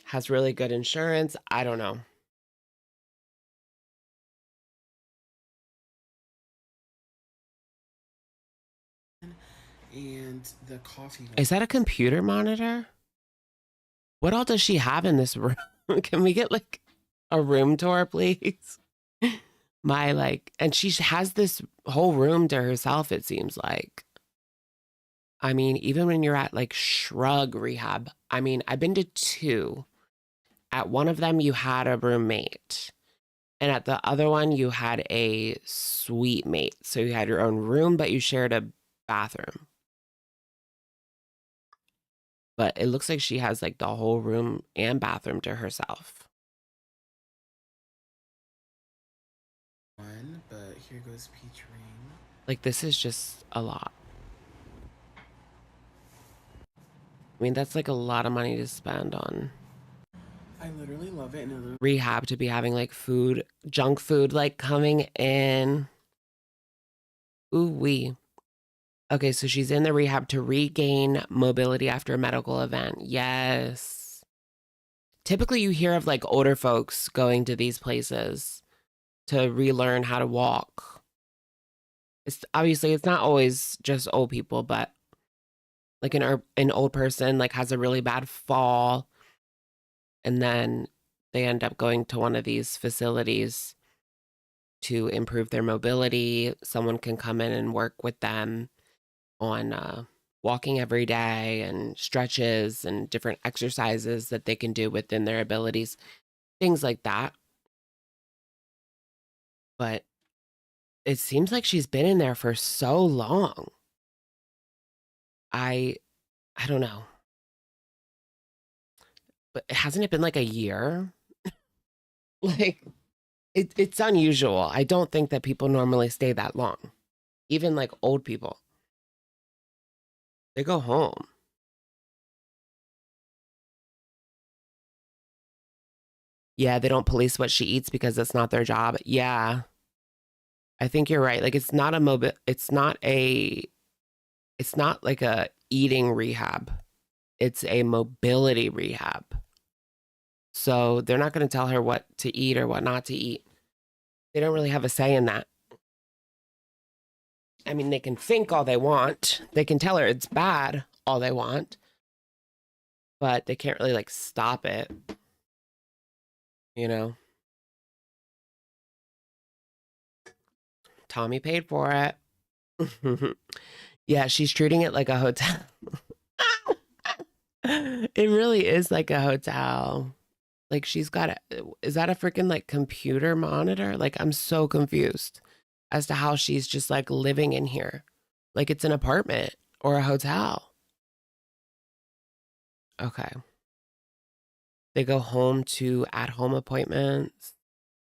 has really good insurance. I don't know. And the coffee. Is that a computer monitor? What all does she have in this room? Can we get like a room tour, please? And she has this whole room to herself, it seems like. I mean, even when you're at like Shrug Rehab, I mean, I've been to 2. At one of them, you had a roommate. And at the other one, you had a suite mate. So you had your own room, but you shared a bathroom. But it looks like she has like the whole room and bathroom to herself. But here goes peach ring. Like, this is just a lot. I mean, that's like a lot of money to spend on I literally love it. rehab, to be having like food, junk food, like coming in. Ooh wee. Okay, so she's in the rehab to regain mobility after a medical event. Yes. Typically you hear of like older folks going to these places to relearn how to walk. It's not always just old people, but like an old person like has a really bad fall, and then they end up going to one of these facilities to improve their mobility. Someone can come in and work with them on walking every day and stretches and different exercises that they can do within their abilities, things like that. But it seems like she's been in there for so long. I don't know. But hasn't it been like a year? Like, it's unusual. I don't think that people normally stay that long. Even like old people. They go home. Yeah, they don't police what she eats because it's not their job. Yeah. I think you're right. Like, it's not like a eating rehab. It's a mobility rehab. So they're not going to tell her what to eat or what not to eat. They don't really have a say in that. I mean, they can think all they want. They can tell her it's bad all they want. but they can't really like stop it, you know. Tommy paid for it. Yeah, she's treating it like a hotel. It really is like a hotel. Like she's got is that a freaking like computer monitor? Like I'm so confused as to how she's just like living in here. Like it's an apartment or a hotel. Okay. They go home to at-home appointments.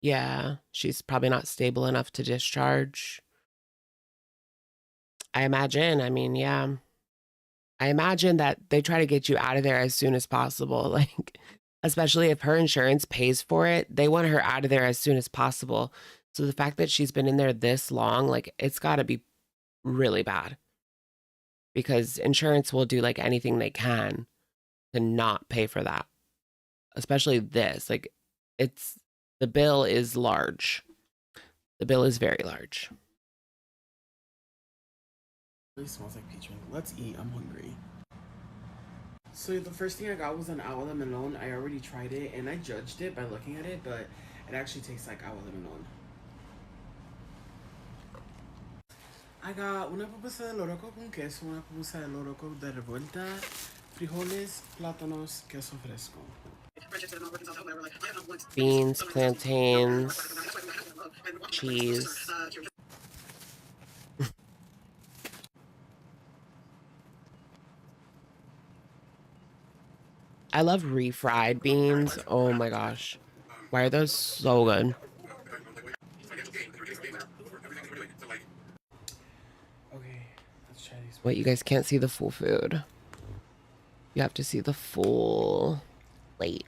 Yeah, she's probably not stable enough to discharge. I imagine. I mean, yeah. I imagine that they try to get you out of there as soon as possible. Like, especially if her insurance pays for it, they want her out of there as soon as possible. So the fact that she's been in there this long, like, it's got to be really bad. Because insurance will do like anything they can to not pay for that. Especially this. Like, the bill is large. The bill is very large. It really smells like peach ring. Let's eat. I'm hungry. So the first thing I got was an agua de melon. I already tried it and I judged it by looking at it, but it actually tastes like agua de melon. I got una pupusa de loroco con queso, una pupusa de loroco de revuelta, frijoles, plátanos, queso fresco. Beans, plantains, cheese. I love refried beans. Oh my gosh. Why are those so good? Okay, let's try these. Wait, you guys can't see the full food. You have to see the full plate.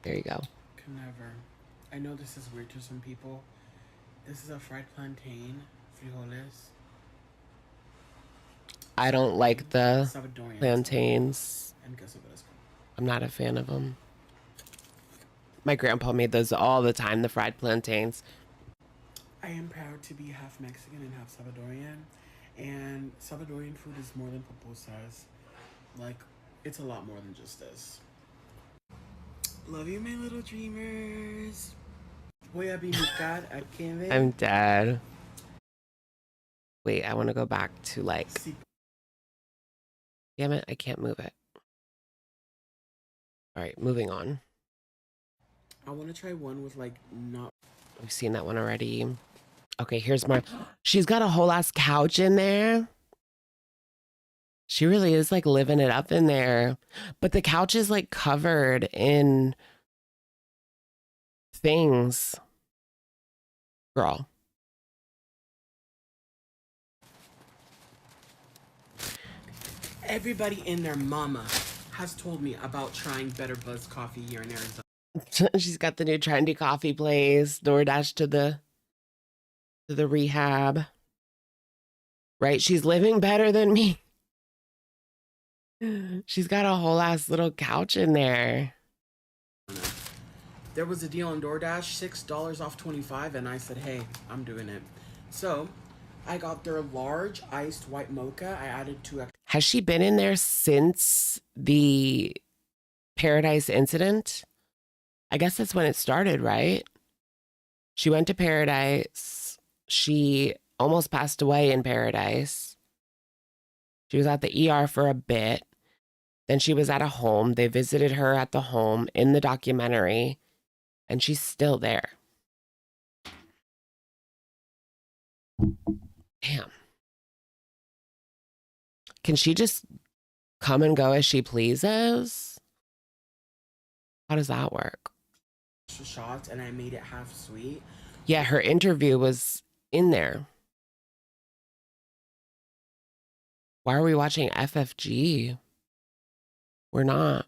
There you go. Can never. I know this is weird to some people. This is a fried plantain, frijoles. I don't like the Salvadorian plantains. and queso fresco. I'm not a fan of them. My grandpa made those all the time, the fried plantains. I am proud to be half Mexican and half Salvadorian. And Salvadorian food is more than pupusas. Like, it's a lot more than just this. Love you, my little dreamers. Voy a brincar a que ve. I'm dead. Wait, I want to go back to like... Damn it, I can't move it. All right, moving on. I want to try one with like not... We've seen that one already. Okay, here's my... She's got a whole ass couch in there. She really is like living it up in there. But the couch is like covered in things. Girl. Everybody and their mama has told me about trying Better Buzz coffee here in Arizona. She's got the new trendy coffee place, DoorDash to the rehab. Right? She's living better than me. She's got a whole ass little couch in there. There was a deal on DoorDash, $6 off 25, and I said, hey, I'm doing it. So I got their large iced white mocha. I added 2 extra. Has she been in there since the Paradise incident? I guess that's when it started, right? She went to Paradise. She almost passed away in Paradise. She was at the ER for a bit. Then she was at a home. They visited her at the home in the documentary, and she's still there. Damn. Can she just come and go as she pleases? How does that work? Shots, and I made it half sweet. Yeah, her interview was in there. Why are we watching FFG? We're not.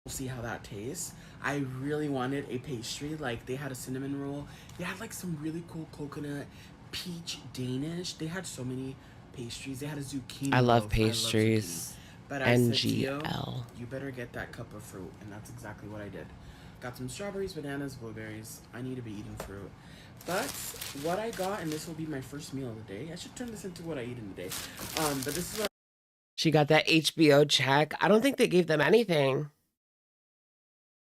We'll see how that tastes. I really wanted a pastry. Like, they had a cinnamon roll. They had like some really cool coconut peach Danish. They had so many pastries. They had a zucchini. I love loaf. pastries. But I said, NGL. Tio, you better get that cup of fruit, and that's exactly what I did. Got some strawberries, bananas, blueberries. I need to be eating fruit. But what I got, and this will be my first meal of the day. I should turn this into what I eat in the day. But this is what She got that HBO check. I don't think they gave them anything.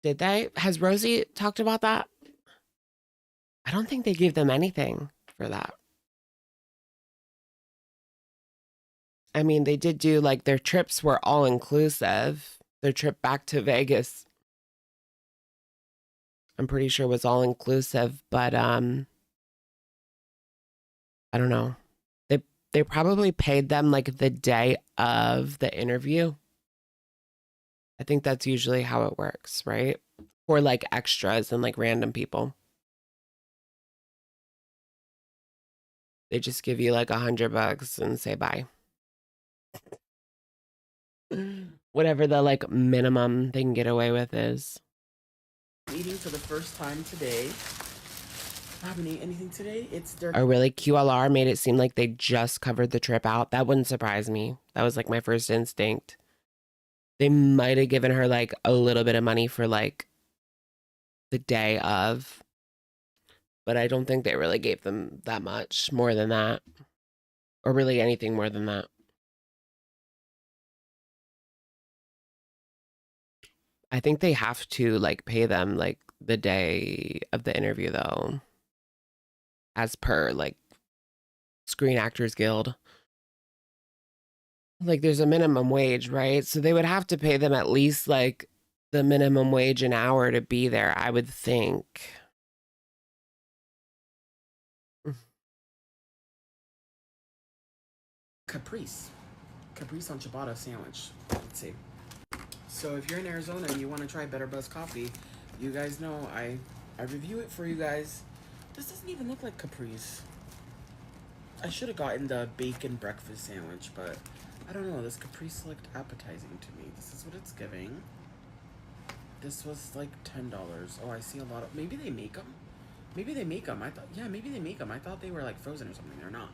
Did they? Has Rosie talked about that? I don't think they gave them anything for that. I mean, they did do like their trips were all inclusive. Their trip back to Vegas, I'm pretty sure was all inclusive, but I don't know. They probably paid them like the day of the interview. I think that's usually how it works, right? For like extras and like random people. They just give you like $100 and say bye. Whatever the like minimum they can get away with is. Eating for the first time today. I haven't eaten anything today. It's their. Oh, really? QLR made it seem like they just covered the trip out. That wouldn't surprise me. That was like my first instinct. They might have given her like a little bit of money for like the day of, but I don't think they really gave them that much more than that, or really anything more than that. I think they have to like pay them like the day of the interview though, as per like Screen Actors Guild. Like there's a minimum wage, right? So they would have to pay them at least like the minimum wage an hour to be there, I would think. Caprice on ciabatta sandwich. Let's see. So if you're in Arizona and you want to try Better Buzz coffee, you guys know I review it for you guys. This doesn't even look like Caprice. I should have gotten the bacon breakfast sandwich, but I don't know. This Caprice looked appetizing to me. This is what it's giving. This was like $10. Oh, I see a lot of. Maybe they make them. Maybe they make them. I thought. Yeah, maybe they make them. I thought they were like frozen or something. They're not.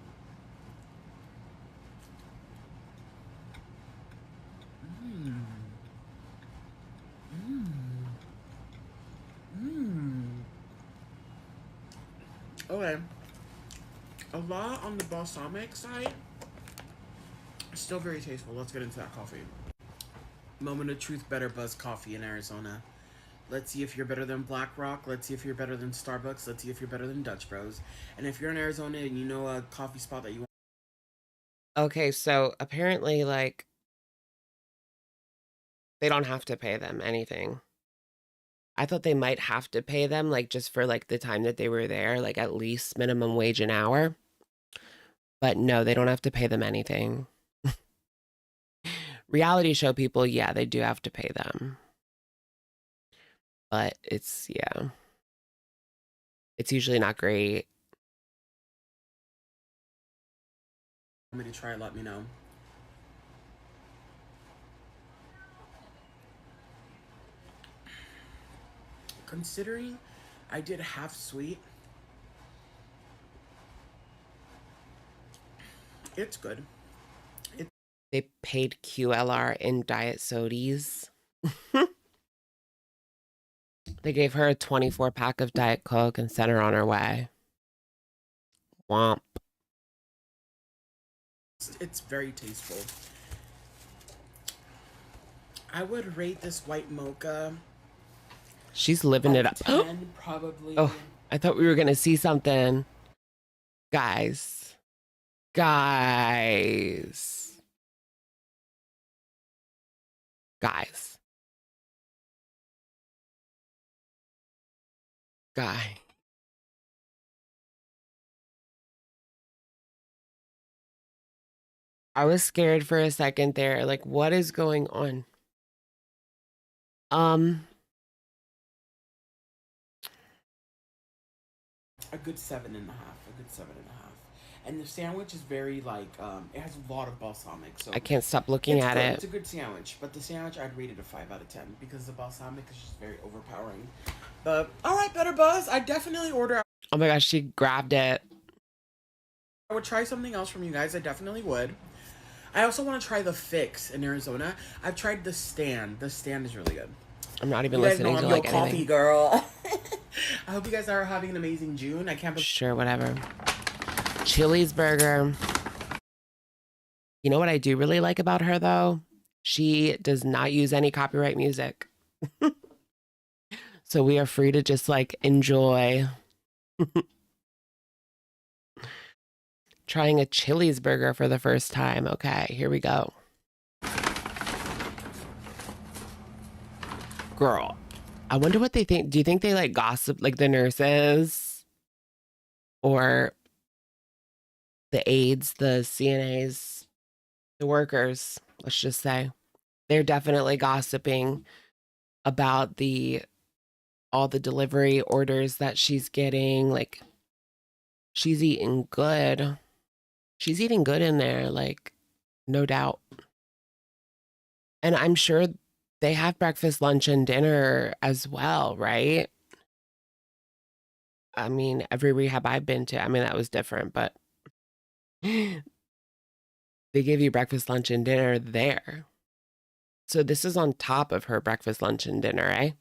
Okay. A lot on the balsamic side. Still very tasteful. Let's get into that coffee. Moment of truth, Better Buzz coffee in Arizona. Let's see if you're better than Black Rock. Let's see if you're better than Starbucks. Let's see if you're better than Dutch Bros. And if you're in Arizona and you know a coffee spot that you want. Okay, so apparently like they don't have to pay them anything. I thought they might have to pay them like just for like the time that they were there, like at least minimum wage an hour. But no, they don't have to pay them anything. Reality show people, yeah, they do have to pay them. But it's, yeah. It's usually not great. Want me to try it, let me know. Considering I did half sweet, it's good. They paid QLR in diet sodies. They gave her a 24-pack of Diet Coke and sent her on her way. Womp. It's very tasteful. I would rate this white mocha. She's living it up. 10, probably. Oh, I thought we were going to see something. Guys. Guys. Guys. Guy. I was scared for a second there. Like, what is going on? A good 7.5. A good 7.5. And the sandwich is very like it has a lot of balsamic. So I can't stop looking at it. It's a good sandwich, but the sandwich I'd rate it a 5 out of 10 because the balsamic is just very overpowering. But all right, Better Buzz, I definitely order. Oh my gosh, she grabbed it. I would try something else from you guys. I definitely would. I also want to try the Fix in Arizona. I've tried the Stand. The Stand is really good. I'm not even listening to like coffee anything. Girl. I hope you guys are having an amazing June. I can't believe. Sure, whatever. Chili's burger. You know what I do really like about her, though? She does not use any copyright music. So we are free to just like enjoy trying a Chili's burger for the first time. Okay, here we go. Girl, I wonder what they think. Do you think they like gossip like the nurses or the aides, the CNAs, the workers, let's just say? They're definitely gossiping about all the delivery orders that she's getting. Like, she's eating good. She's eating good in there, like, no doubt. And I'm sure they have breakfast, lunch, and dinner as well, right? I mean, every rehab I've been to, I mean, that was different, but they give you breakfast, lunch, and dinner there. So this is on top of her breakfast, lunch, and dinner, eh?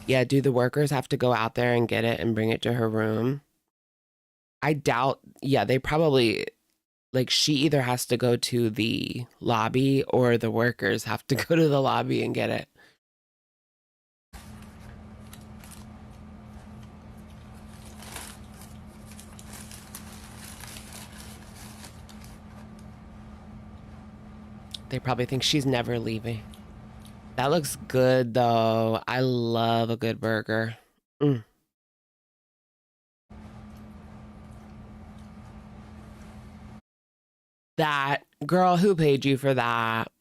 Yeah, do the workers have to go out there and get it and bring it to her room? I doubt, yeah, they probably, like, she either has to go to the lobby or the workers have to go to the lobby and get it. They probably think she's never leaving. That looks good, though. I love a good burger. Mm. That girl, who paid you for that?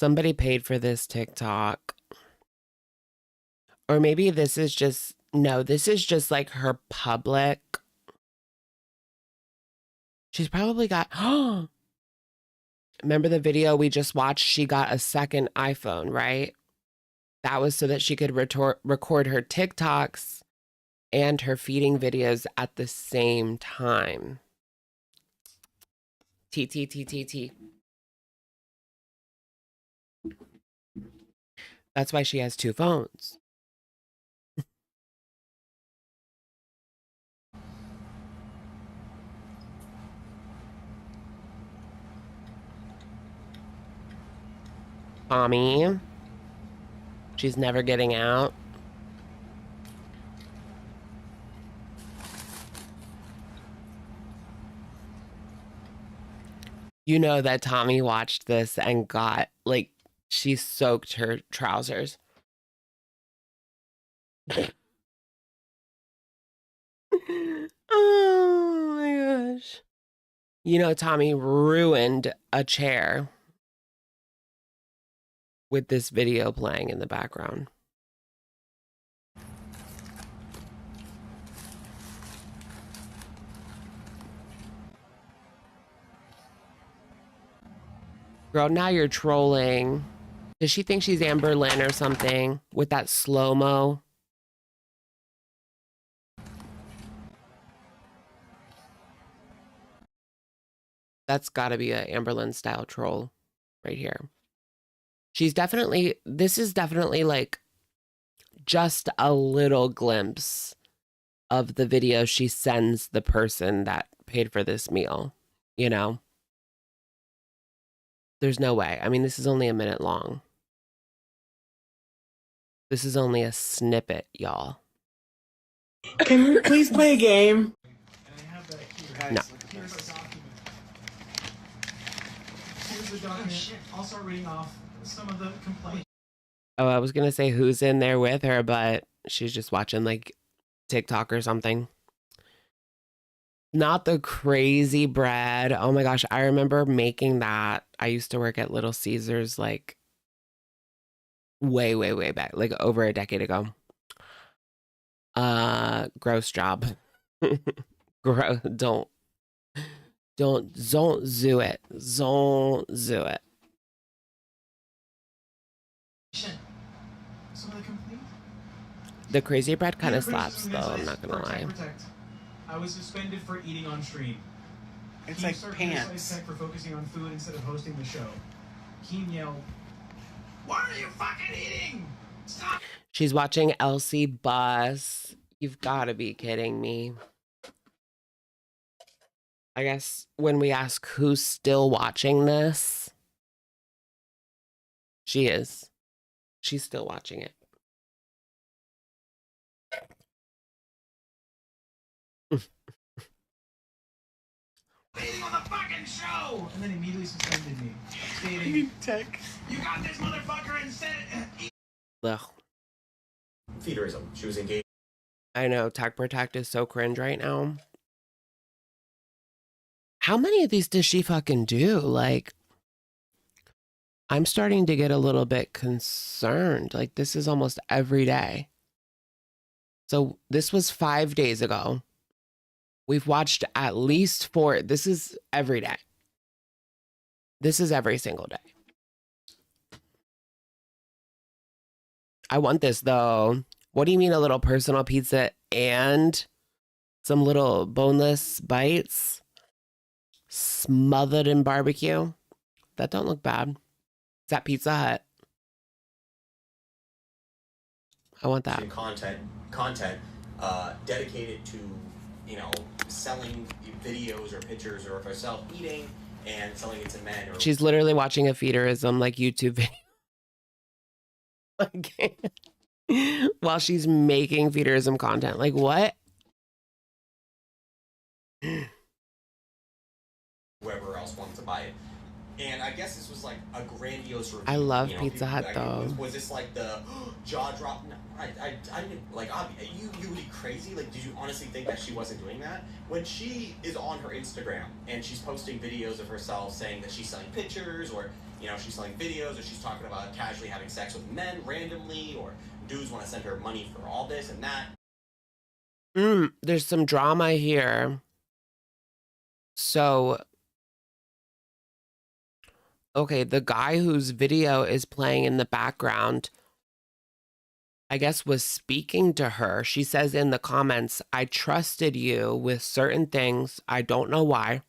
Somebody paid for this TikTok. Or maybe this is just, no, this is just like her public. She's probably got, oh, remember the video we just watched? She got a second iPhone, right? That was so that she could record her TikToks and her feeding videos at the same time. T. That's why she has two phones. Tommy. She's never getting out. You know that Tommy watched this and got, like, she soaked her trousers. Oh my gosh. You know, Tommy ruined a chair with this video playing in the background. Girl, now you're trolling. Does she think she's Amberlynn or something with that slow-mo? That's gotta be a Amberlynn style troll right here. She's definitely, this is definitely like just a little glimpse of the video she sends the person that paid for this meal, you know? There's no way. I mean, this is only a minute long. This is only a snippet, y'all. Can we please play a game? No. Here's the document. I'll start reading off some of the complaints. Oh, I was gonna say who's in there with her, but she's just watching like TikTok or something. Not the crazy bread. Oh my gosh, I remember making that. I used to work at Little Caesars like way back, like over a decade ago. Gross job. Gross. Don't do it. Don't do it. Some of the complaints. The crazy bread kind of slaps though, I'm not gonna lie. I was suspended for eating on stream. It's like pants. For focusing on food instead of hosting the show. Keem yelled, "What are you fucking eating? Stop!" She's watching Elsie Bus. You've got to be kidding me. I guess when we ask who's still watching this, she is. She's still watching it. Waiting on the fucking show! And then immediately suspended me. Stating, Tech. you got this motherfucker and said Ugh. Feederism. She was engaged. I know. Tech Protect is so cringe right now. How many of these does she fucking do? Like, I'm starting to get a little bit concerned. Like, this is almost every day. So this was 5 days ago. We've watched at least 4. This is every day. This is every single day. I want this though. What do you mean a little personal pizza and some little boneless bites smothered in barbecue? That don't look bad. Is that Pizza Hut? I want that. Content dedicated to, you know, selling videos or pictures or of herself eating and selling it to men. Or She's literally watching a feederism like YouTube video. While she's making feederism content. Like what? whoever else wanted to buy it. And I guess this was like a grandiose review. I love you know, Pizza Hut though. Was this like the jaw drop? No, I didn't like. You would be crazy. Like, did you honestly think that she wasn't doing that? When she is on her Instagram and she's posting videos of herself saying that she's selling pictures, or you know, she's selling videos, or she's talking about casually having sex with men randomly, or dudes want to send her money for all this and that. There's some drama here. So, okay, the guy whose video is playing in the background, I guess, was speaking to her. She says in the comments, I trusted you with certain things. I don't know why.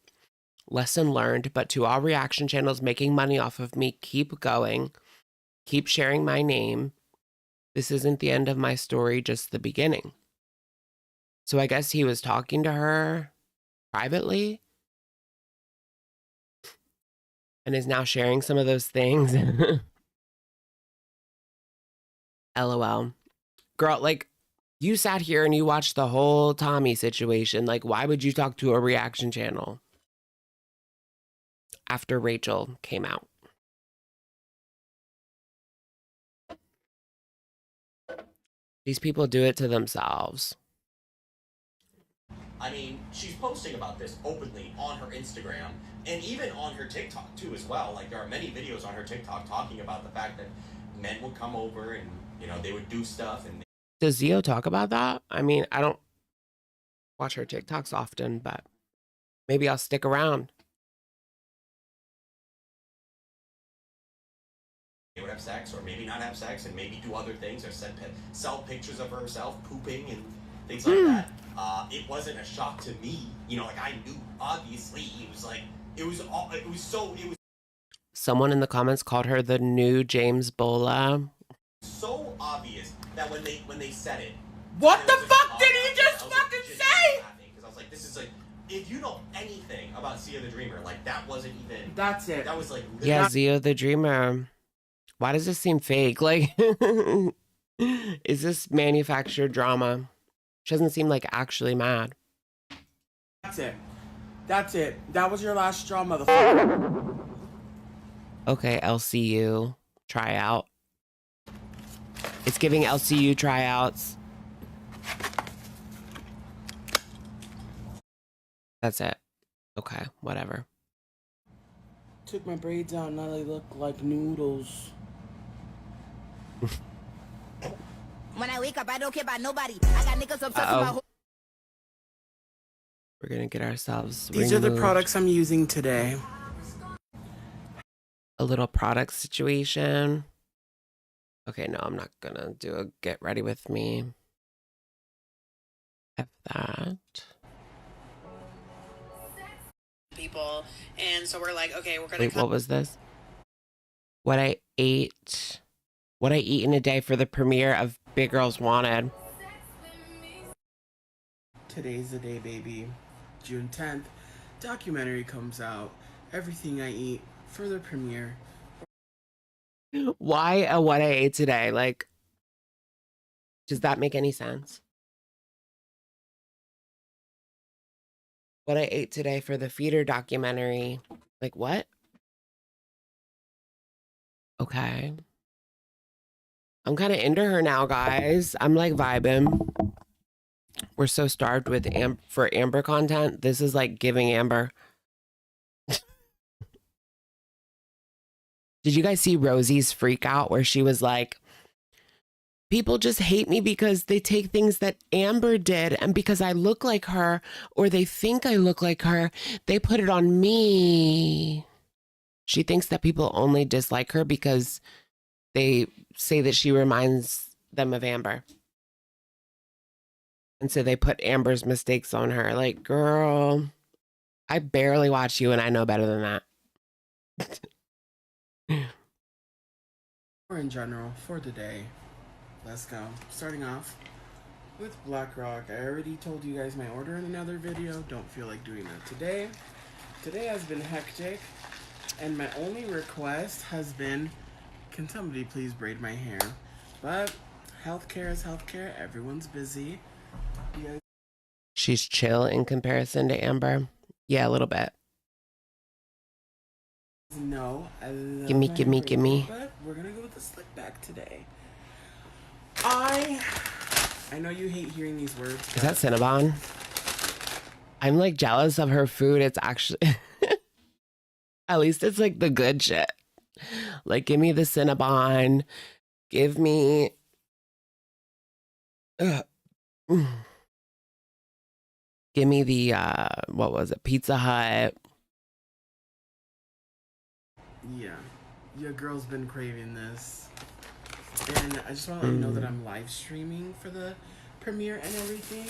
Lesson learned, but to all reaction channels making money off of me, keep going. Keep sharing my name. This isn't the end of my story, just the beginning. So I guess he was talking to her privately and is now sharing some of those things. LOL. Girl, like, you sat here and you watched the whole Tommy situation. Like, why would you talk to a reaction channel after Rachel came out? These people do it to themselves. I mean, she's posting about this openly on her Instagram and even on her TikTok too as well. Like, there are many videos on her TikTok talking about the fact that men would come over and, you know, they would do stuff. And Does Xio talk about that? I mean, I don't watch her TikToks often, but maybe I'll stick around. they would have sex, or maybe not have sex, and maybe do other things, or sell pictures of herself pooping and things like that. It wasn't a shock to me. You know, like, I knew, obviously. It was like, it was Someone in the comments called her the new James Bola. so obvious that when they said it. What the fuck did he just fucking say? Because I was like, this is like, if you know anything about Xio the Dreamer, like, that wasn't even. That's it. That was like. Yeah, Xio the Dreamer. Why does this seem fake? Like, is this manufactured drama? She doesn't seem like actually mad. That's it. That's it. That was your last straw, motherfucker. Okay, LCU tryout. It's giving LCU tryouts. That's it. Okay, whatever. Took my braids out, now they look like noodles. When I wake up, I don't care about nobody. I got niggas obsessed with my whole. We're gonna get ourselves These are the removed. products I'm using today. A little product situation. Okay, no, I'm not gonna do a get ready with me. F that. People, and so we're like, okay, we're gonna. Wait, what was this? What I eat in a day for the premiere of Big Girls Wanted. Today's the day, baby. June 10th, documentary comes out. Everything I Eat for the premiere. Why a what I ate today? Like, does that make any sense? What I ate today for the feeder documentary. Like, what? Okay. I'm kind of into her now, guys. I'm like vibing. We're so starved with for Amber content. This is like giving Amber. Did you guys see Rosie's freak out where she was like, people just hate me because they take things that Amber did, and because I look like her or they think I look like her, they put it on me. She thinks that people only dislike her because they say that she reminds them of Amber. And so they put Amber's mistakes on her. Like, girl, I barely watch you and I know better than that. Or in general, for the day. Let's go. Starting off with BlackRock. I already told you guys my order in another video. Don't feel like doing that today. Today has been hectic. And my only request has been, can somebody please braid my hair? But healthcare is healthcare. Everyone's busy. You guys She's chill in comparison to Amber. Yeah, a little bit. know I love Gimme, my gimme, hair gimme. braided, but we're gonna go with the slick back today. I know you hate hearing these words. Is that Cinnabon? I'm like jealous of her food. It's actually, at least it's like the good shit. Like, give me the Cinnabon. Give me, give me the, what was it? Pizza Hut. Yeah, your girl's been craving this. And I just want to let you know that I'm live streaming for the premiere and everything.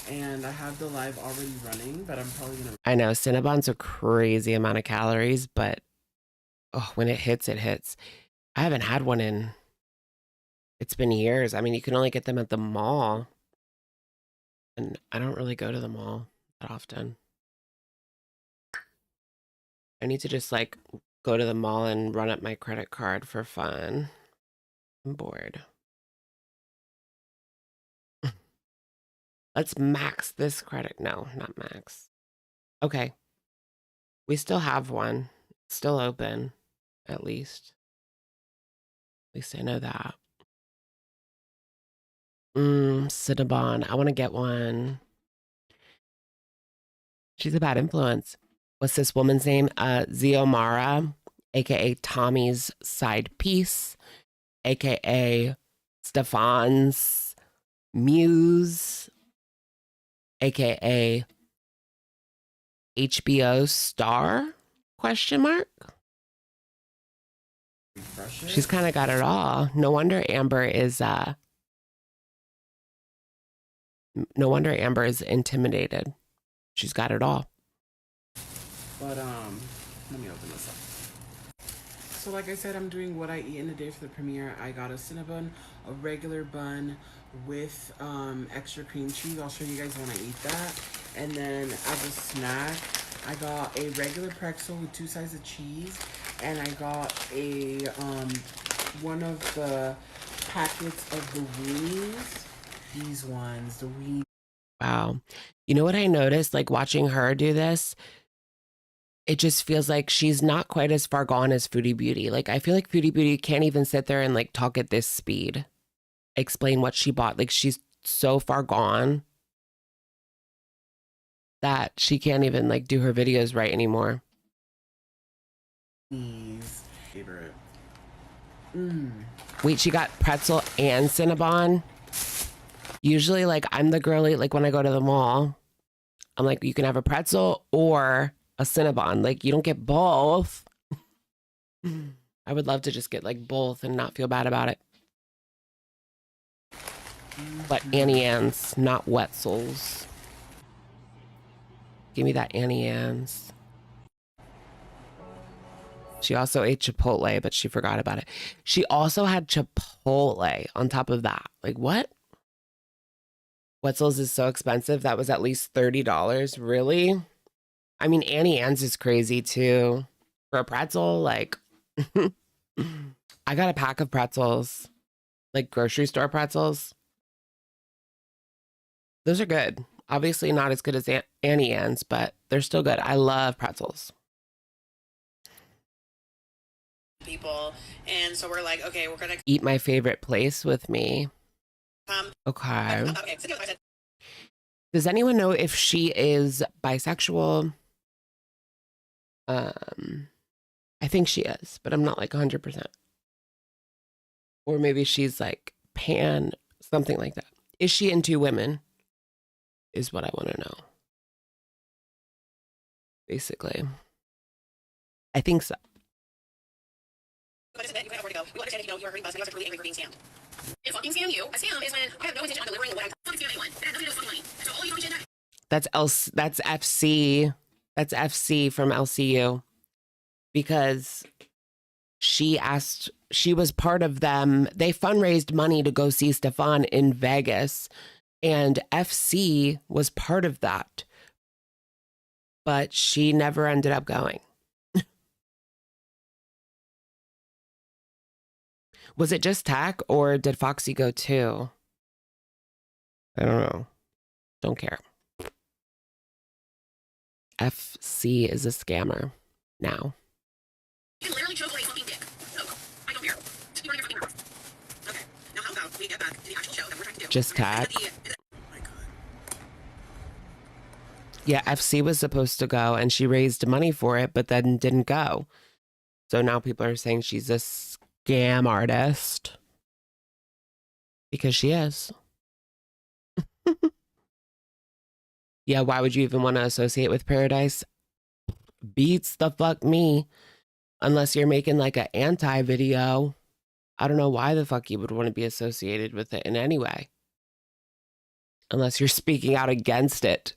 And I have the live already running, but I'm probably going to... I know, Cinnabon's a crazy amount of calories, but oh, when it hits, it hits. I haven't had one in, it's been years. I mean, you can only get them at the mall. And I don't really go to the mall that often. I need to just like go to the mall and run up my credit card for fun. I'm bored. Let's max this credit. No, not max. Okay. We still have one. It's still open, at least. At least I know that. Cinnabon. I want to get one. She's a bad influence. What's this woman's name? Xiomara, aka Tommy's side piece, aka Stefan's muse, aka HBO star? Question mark. She's kind of got it all. No wonder Amber is intimidated. She's got it all. But, let me open this up. So like I said, I'm doing what I eat in a day for the premiere. I got a Cinnabon, a regular bun with extra cream cheese. I'll show you guys when I eat that. And then as a snack, I got a regular pretzel with 2 sides of cheese. And I got a, one of the packets of the weenies. These ones, the weenies. Wow. You know what I noticed, like watching her do this? It just feels like she's not quite as far gone as Foodie Beauty. Like, I feel like Foodie Beauty can't even sit there and like talk at this speed. Explain what she bought. Like, she's so far gone that she can't even like do her videos right anymore. Favorite. Wait, she got pretzel and Cinnabon? Usually, like, I'm the girly, like, when I go to the mall, I'm like, you can have a pretzel or a Cinnabon. Like, you don't get both. I would love to just get, like, both and not feel bad about it. But Annie Ann's, not Wetzel's. Give me that Annie Ann's. She also ate Chipotle, but she forgot about it. She also had Chipotle on top of that. Like, what? Wetzel's is so expensive. That was at least $30. Really? I mean, Annie Ann's is crazy too. For a pretzel, like, I got a pack of pretzels, like grocery store pretzels. Those are good. Obviously not as good as Annie Ann's, but they're still good. I love pretzels. People, and so we're like, okay, we're gonna Eat my favorite place with me. Okay. Okay. So I said, Does anyone know if she is bisexual? I think she is, but I'm not like 100%. Or maybe she's like pan, something like that. Is she into women? Is what I want to know. Basically. I think so. but it's a bit, you can afford to go. You understand, you're a green bus, and you are really angry for being scammed. If fucking scam you, a scam is when I have no intention on delivering what I'm fucking scam anyone. That has nothing to do with fucking money. So all you don't shit. That's FC. That's FC from LCU. Because she was part of them. They fundraised money to go see Stefan in Vegas. And FC was part of that. But she never ended up going. Was it just Tack or did Foxy go too? I don't know. Don't care. FC is a scammer now. You can literally choke away fucking dick. Choke. I don't care. You run your fucking mouth. Okay. Now how about we get back to the actual show that we're trying to do? Just Tack. Yeah, FC was supposed to go and she raised money for it, but then didn't go. So now people are saying she's a scam artist. Because she is. Yeah, why would you even want to associate with Paradise? Beats the fuck me. Unless you're making like an anti-video. I don't know why the fuck you would want to be associated with it in any way. Unless you're speaking out against it.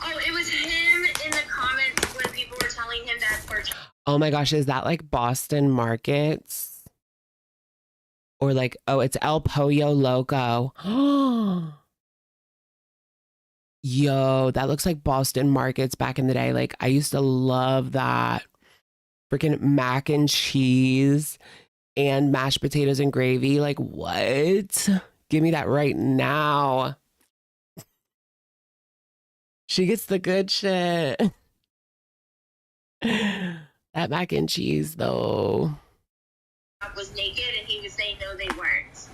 Oh, it was him in the comments when people were telling him that for... Oh my gosh, is that like Boston Markets? Or like, oh, it's El Pollo Loco. Yo, that looks like Boston Markets back in the day. Like, I used to love that. Freaking mac and cheese and mashed potatoes and gravy. Like, what? Give me that right now. She gets the good shit. That mac and cheese, though. was naked and he was saying no, they weren't.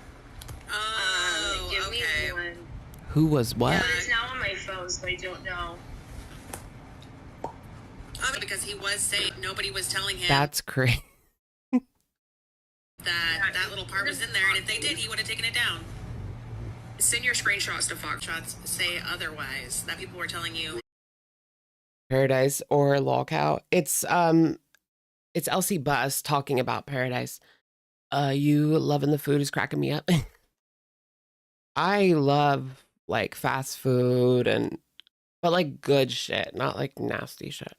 Give me one. Who was what? Yeah, it's now on my phone, so I don't know. Because he was saying nobody was telling him That's crazy. that little part was in there, and if they did, he would have taken it down. Send your screenshots to Fox. Shots say otherwise, that people were telling you. Paradise or Lolcow. It's Elsie Bus talking about Paradise. You loving the food is cracking me up. I love like fast food but like good shit, not like nasty shit.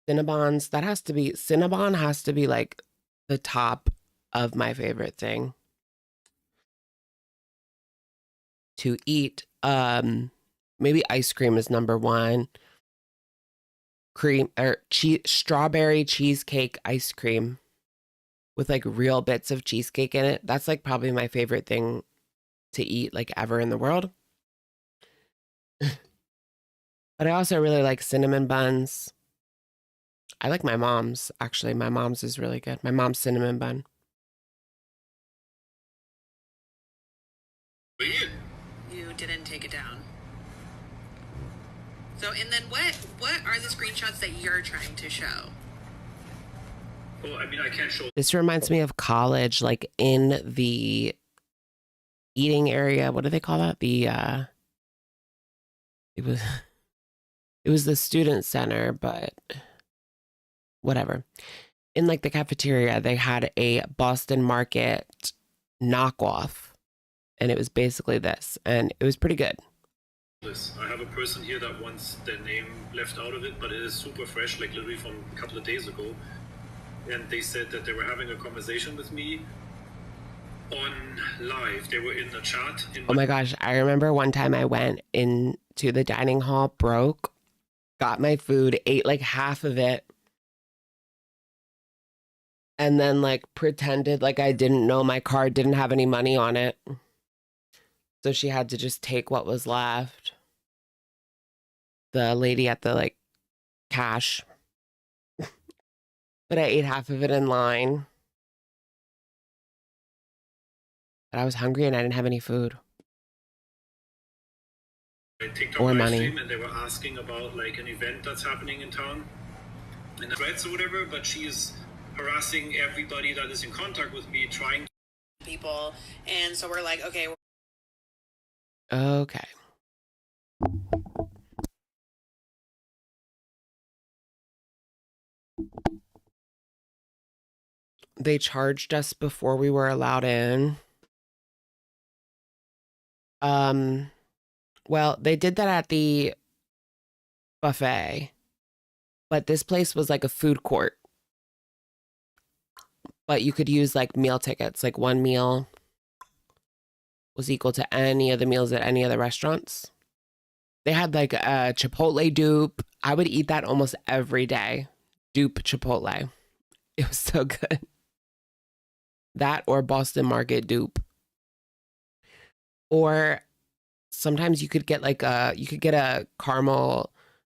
Cinnabon has to be like the top of my favorite thing to eat. Maybe ice cream is number one. Strawberry cheesecake ice cream with like real bits of cheesecake in it. That's like probably my favorite thing to eat like ever in the world. But I also really like cinnamon buns. I like my mom's. Actually, my mom's is really good. My mom's cinnamon bun. You didn't take it down. So, and then what are the screenshots that you're trying to show? Well, I mean, I can't show. This reminds me of college, like in the eating area. What do they call that? It was the student center, but whatever. In like the cafeteria, they had a Boston Market knockoff, and it was basically this, and it was pretty good. this. I have a person here that wants their name left out of it, but it is super fresh, like literally from a couple of days ago. And they said that they were having a conversation with me on live. They were in the chat. Oh my gosh, I remember one time I went into the dining hall, broke, got my food, ate like half of it, and then like pretended like I didn't know my card didn't have any money on it. So she had to just take what was left. The lady at the like cash. But I ate half of it in line. But I was hungry and I didn't have any food. TikTok Or live money. stream, and they were asking about like an event that's happening in town in the threads or whatever, but she is harassing everybody that is in contact with me, trying people. And so we're like, okay. Okay. They charged us before we were allowed in. Well, they did that at the buffet, but this place was like a food court. But you could use like meal tickets, like one meal was equal to any of the meals at any of the restaurants. They had like a Chipotle dupe. I would eat that almost every day. Dupe Chipotle. It was so good. That or Boston Market dupe. Or sometimes you could get like you could get a caramel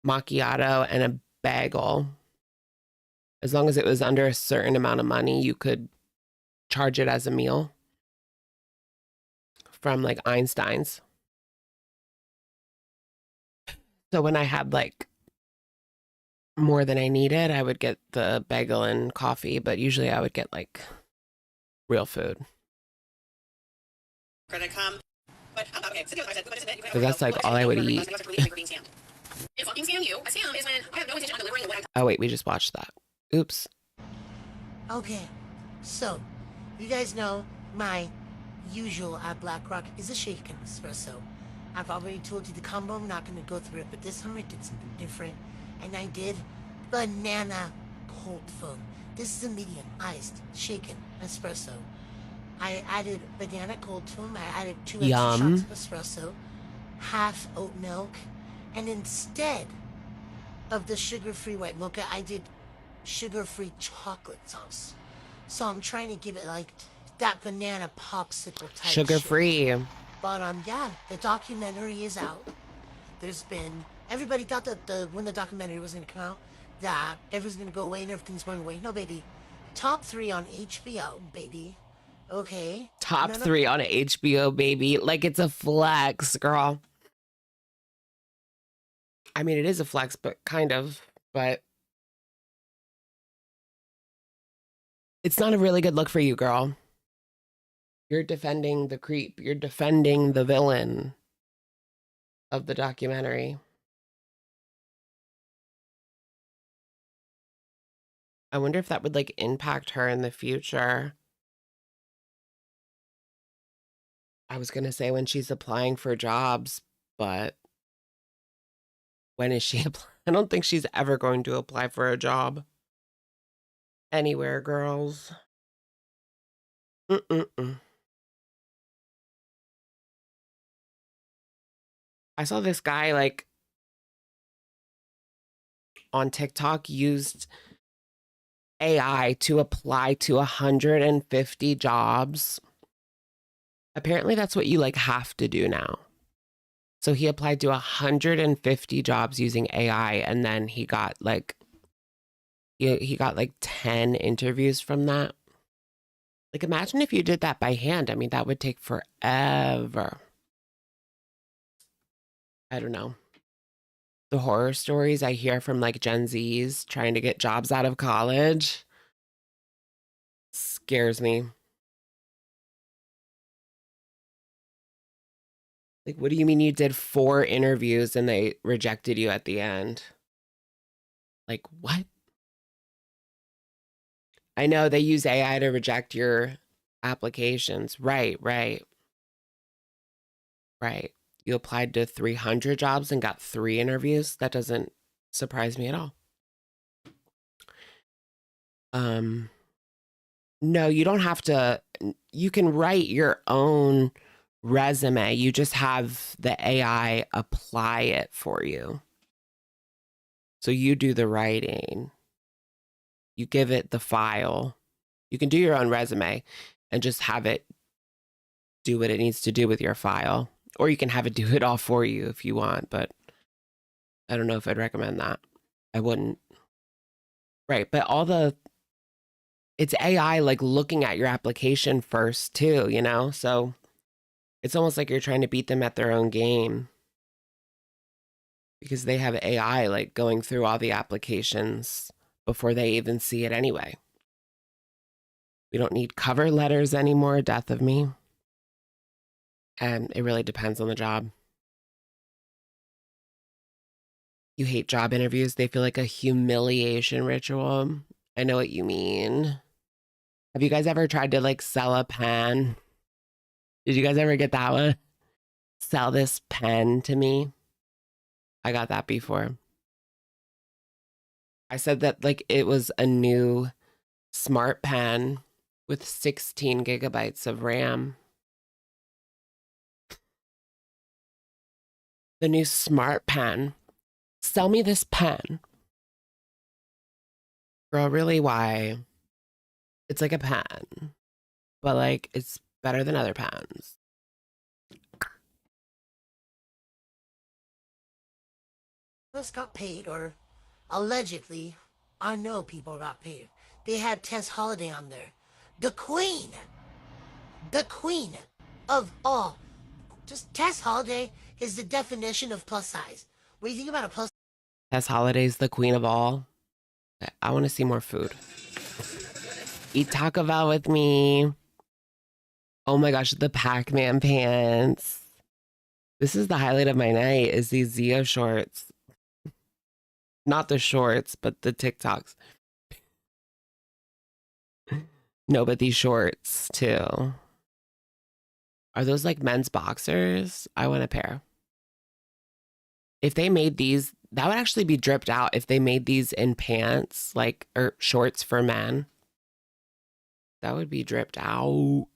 macchiato and a bagel. As long as it was under a certain amount of money, you could charge it as a meal from like Einstein's. So when I had like more than I needed, I would get the bagel and coffee, but usually I would get like real food. Gonna come. But okay, Because that's like all I would eat. If fucking scam you, a scam is when I have no intention on delivering what Oh wait, we just watched that. Oops. Okay, so you guys know my usual at BlackRock is a shaken espresso. I've already told you the combo, I'm not gonna go through it, but this time I did something different, and I did banana cold foam. This is a medium iced shaken espresso. I added banana cold foam, I added 2 extra Yum. shots of espresso, half oat milk, and instead of the sugar-free white mocha, I did sugar-free chocolate sauce. So I'm trying to give it like that banana popsicle type Sugar free. But yeah, the documentary is out. There's been everybody thought that when the documentary was gonna come out, that everything's gonna go away and everything's going away. No, baby. Top 3 on HBO, baby. Okay. Top No, no. 3 on HBO, baby. Like it's a flex, girl. I mean, it is a flex, but kind of. But it's not a really good look for you, girl. You're defending the creep. You're defending the villain of the documentary. I wonder if that would like impact her in the future. I was going to say when she's applying for jobs, but when is she applying? I don't think she's ever going to apply for a job anywhere, girls. I saw this guy like on TikTok used AI to apply to 150 jobs. Apparently that's what you like have to do now. So he applied to 150 jobs using AI, and then he got like he got like 10 interviews from that. Like imagine if you did that by hand. I mean, that would take forever. I don't know. The horror stories I hear from like Gen Zs trying to get jobs out of college scares me. Like, what do you mean you did 4 interviews and they rejected you at the end? Like, what? I know they use AI to reject your applications. Right. you applied to 300 jobs and got 3 interviews. That doesn't surprise me at all. No, you don't have to. You can write your own resume. You just have the AI apply it for you. So you do the writing. You give it the file. You can do your own resume and just have it do what it needs to do with your file. Or you can have it do it all for you if you want, but I don't know if I'd recommend that. I wouldn't. Right, but it's AI like looking at your application first too, you know? So it's almost like you're trying to beat them at their own game because they have AI like going through all the applications before they even see it anyway. We don't need cover letters anymore, death of me. And it really depends on the job. You hate job interviews. They feel like a humiliation ritual. I know what you mean. Have you guys ever tried to like sell a pen? Did you guys ever get that one? Sell this pen to me. I got that before. I said that like it was a new smart pen with 16 gigabytes of RAM. The new smart pen. Sell me this pen. Girl, really, why? It's like a pen, but like it's better than other pens. Just got paid, or allegedly, I know people got paid. They had Tess Holiday on there. The queen of all. Just Tess Holiday is the definition of plus size. What do you think about a plus? Tess Holiday's the queen of all. I want to see more food. Eat Taco Bell with me. Oh my gosh, the Pac-Man pants. This is the highlight of my night, is these Xio shorts. Not the shorts, but the TikToks. No, but these shorts too. Are those like men's boxers? I want a pair. If they made these, that would actually be dripped out if they made these in pants, like, or shorts for men. That would be dripped out.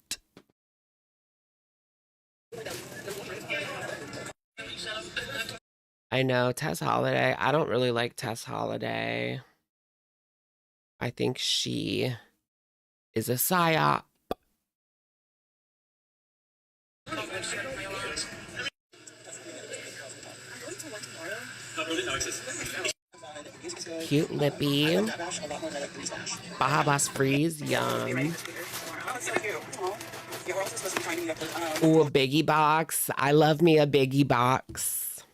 I know, Tess Holiday. I don't really like Tess Holiday. I think she is a psyop. Cute lippy. Baja Blast Freeze, yum. Ooh, a biggie box. I love me a biggie box.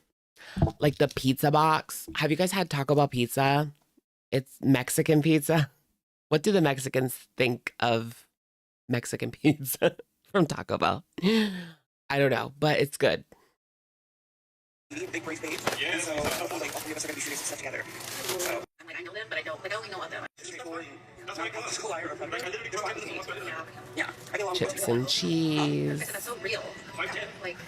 Like the pizza box. Have you guys had Taco Bell pizza? It's Mexican pizza. What do the Mexicans think of Mexican pizza from Taco Bell? I don't know, but it's good. Big brace babes. Yeah. And so hopefully like all 3 of us are gonna be shooting some stuff together. So I'm like, I know them, but I don't. Like I only know of them. Yeah. Chips and cheese. That's so real. Like.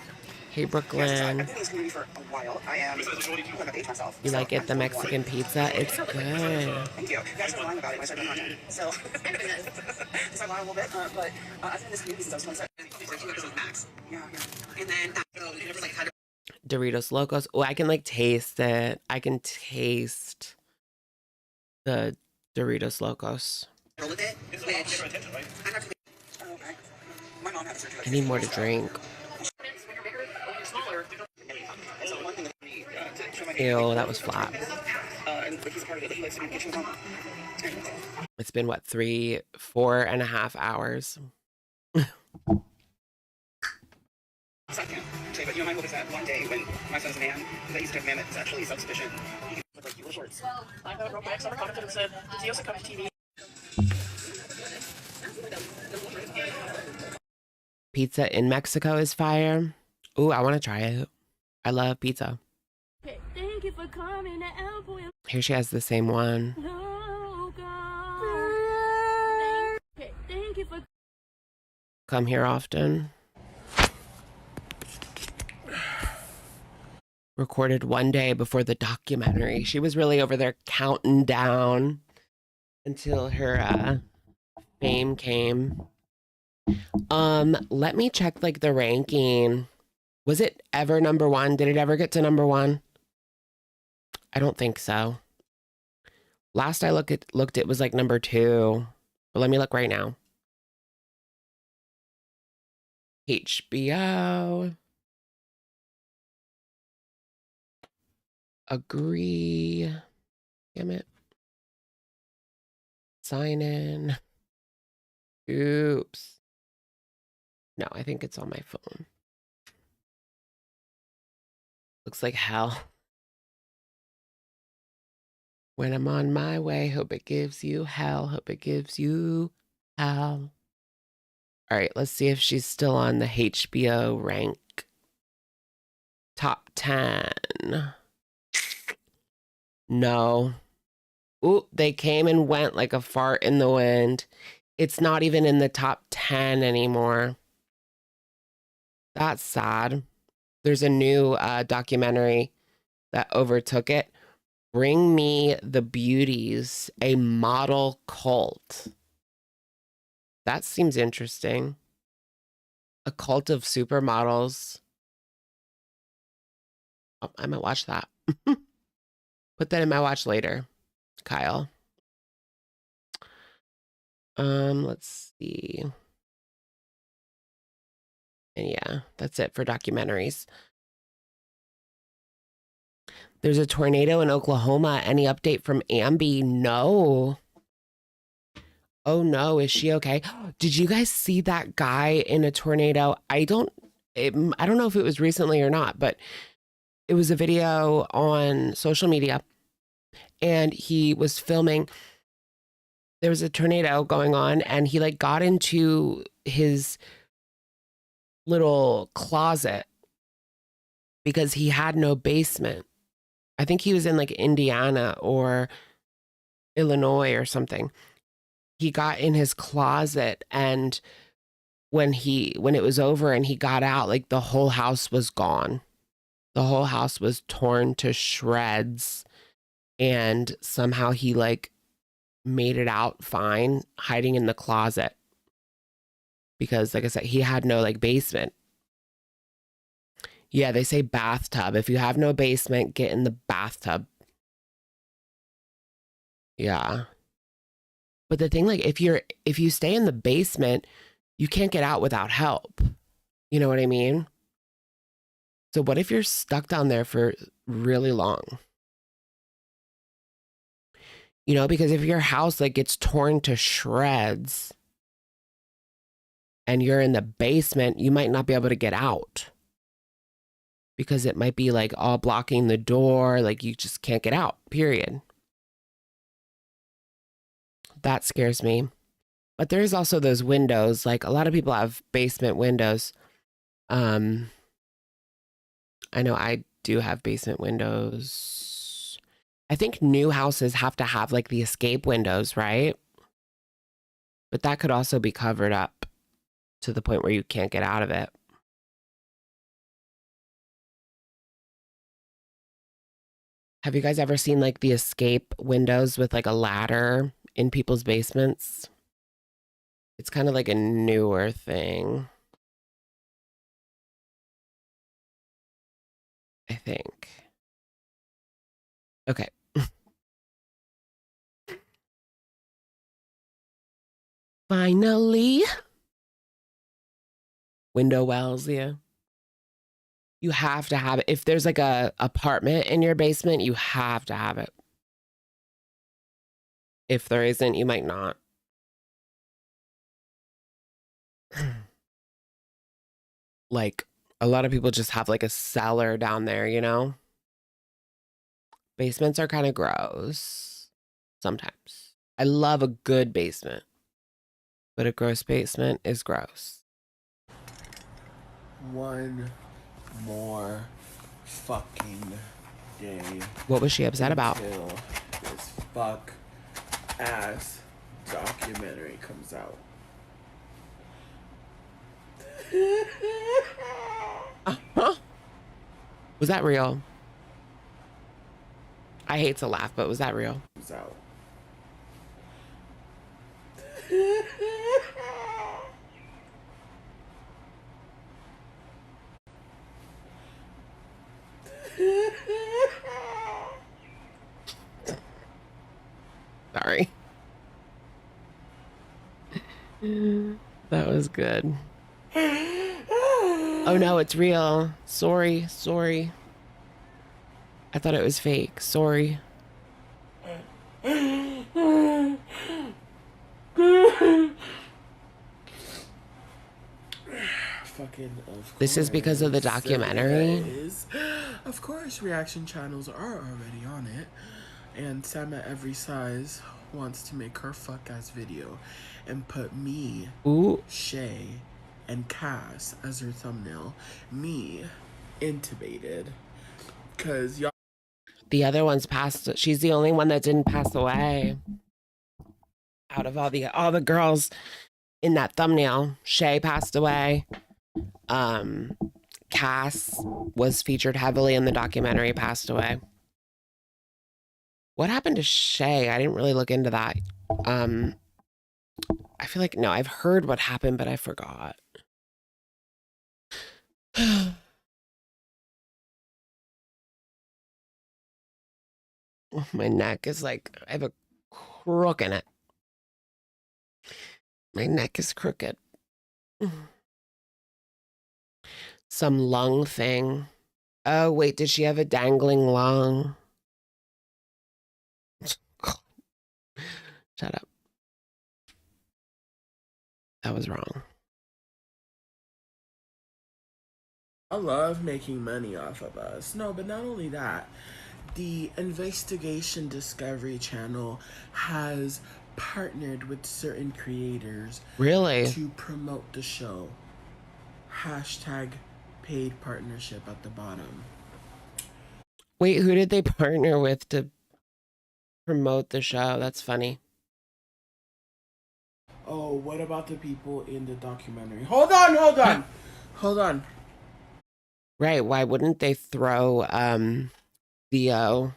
Hey Brooklyn. I've been in this community for a while. I am on a page myself. You like it, the Mexican pizza? It's good. Thank you. You guys were lying about it when I started doing content. So just I lied a little bit, but I've been in this community since I was 27. Like 2 episodes max. Yeah. And then never like had Doritos Locos. Oh, I can like taste it. I can taste the Doritos Locos. Roll with it, which I'm not too okay. My mom had a surgery. I need more to drink. Ew, that was flat. It's been what, 4.5 hours? Second, but you know, my hope is that one day when my son's a man, that he's a commandment is actually self-sufficient. He can look like you shorts. Well, I wrote my ex-summer comment and said, did you also come to TV? Pizza in Mexico is fire. Ooh, I want to try it. I love pizza. Thank you for coming to Elbow. Here she has the same one. Thank you for Come here often. recorded one day before the documentary. She was really over there counting down until her fame came. Let me check like the ranking. Was it ever number one? Did it ever get to number one? I don't think so. Last I looked, it was like number 2. But let me look right now. HBO. Agree. Damn it. Sign in. Oops. No, I think it's on my phone. Looks like hell. When I'm on my way, hope it gives you hell. Hope it gives you hell. All right, let's see if she's still on the HBO rank. Top 10. No. Ooh, they came and went like a fart in the wind. It's not even in the top 10 anymore. That's sad. There's a new documentary that overtook it. Bring Me the Beauties, a model cult. That seems interesting. A cult of supermodels. Oh, I might watch that. Put that in my watch later, Kyle. Let's see. And yeah, that's it for documentaries. There's a tornado in Oklahoma. Any update from Ambi? No. Oh no, is she okay? Did you guys see that guy in a tornado? I don't know if it was recently or not, but it was a video on social media and he was filming. There was a tornado going on and he like got into his little closet because he had no basement. I think he was in like Indiana or Illinois or something. He got in his closet and when it was over and he got out, like the whole house was gone. The whole house was torn to shreds and somehow he like made it out fine hiding in the closet because like I said, he had no like basement. Yeah, they say bathtub. If you have no basement, get in the bathtub. Yeah. But the thing, like, if you stay in the basement, you can't get out without help. You know what I mean? So what if you're stuck down there for really long? You know, because if your house like gets torn to shreds and you're in the basement, you might not be able to get out. Because it might be like all blocking the door, like you just can't get out, period. That scares me. But there's also those windows, like a lot of people have basement windows. I know I do have basement windows. I think new houses have to have like the escape windows, right? But that could also be covered up to the point where you can't get out of it. Have you guys ever seen like the escape windows with like a ladder in people's basements? It's kind of like a newer thing. I think. Okay. Finally. Window wells, yeah. You have to have it. If there's like a apartment in your basement, you have to have it. If there isn't, you might not. Like a lot of people just have like a cellar down there, you know? Basements are kind of gross sometimes. I love a good basement, but a gross basement is gross. One more fucking day. What was she upset about? Until this fuck ass documentary comes out. Was that real? I hate to laugh, but was that real? Out. Sorry. That was good. Oh no, it's real. Sorry. I thought it was fake. Sorry. Fucking of This is because of the course. documentary? Of course, reaction channels are already on it. And Sam at Every Size wants to make her fuck-ass video and put me, Shay, and Cass as her thumbnail. Me, intubated. Because y'all... The other one's passed. She's the only one that didn't pass away. Out of all the girls in that thumbnail, Shay passed away. Cass was featured heavily in the documentary, passed away. What happened to Shay? I didn't really look into that. I feel like, no, I've heard what happened, but I forgot. My neck is like, I have a crook in it. My neck is crooked. Some lung thing. Oh, wait, did she have a dangling lung? Shut up. That was wrong. I love making money off of us. No, but not only that. The Investigation Discovery Channel has partnered with certain creators. Really? To promote the show. Hashtag paid partnership at the bottom. Wait, who did they partner with to promote the show? That's funny. Oh, what about the people in the documentary? Hold on. Right, why wouldn't they throw Theo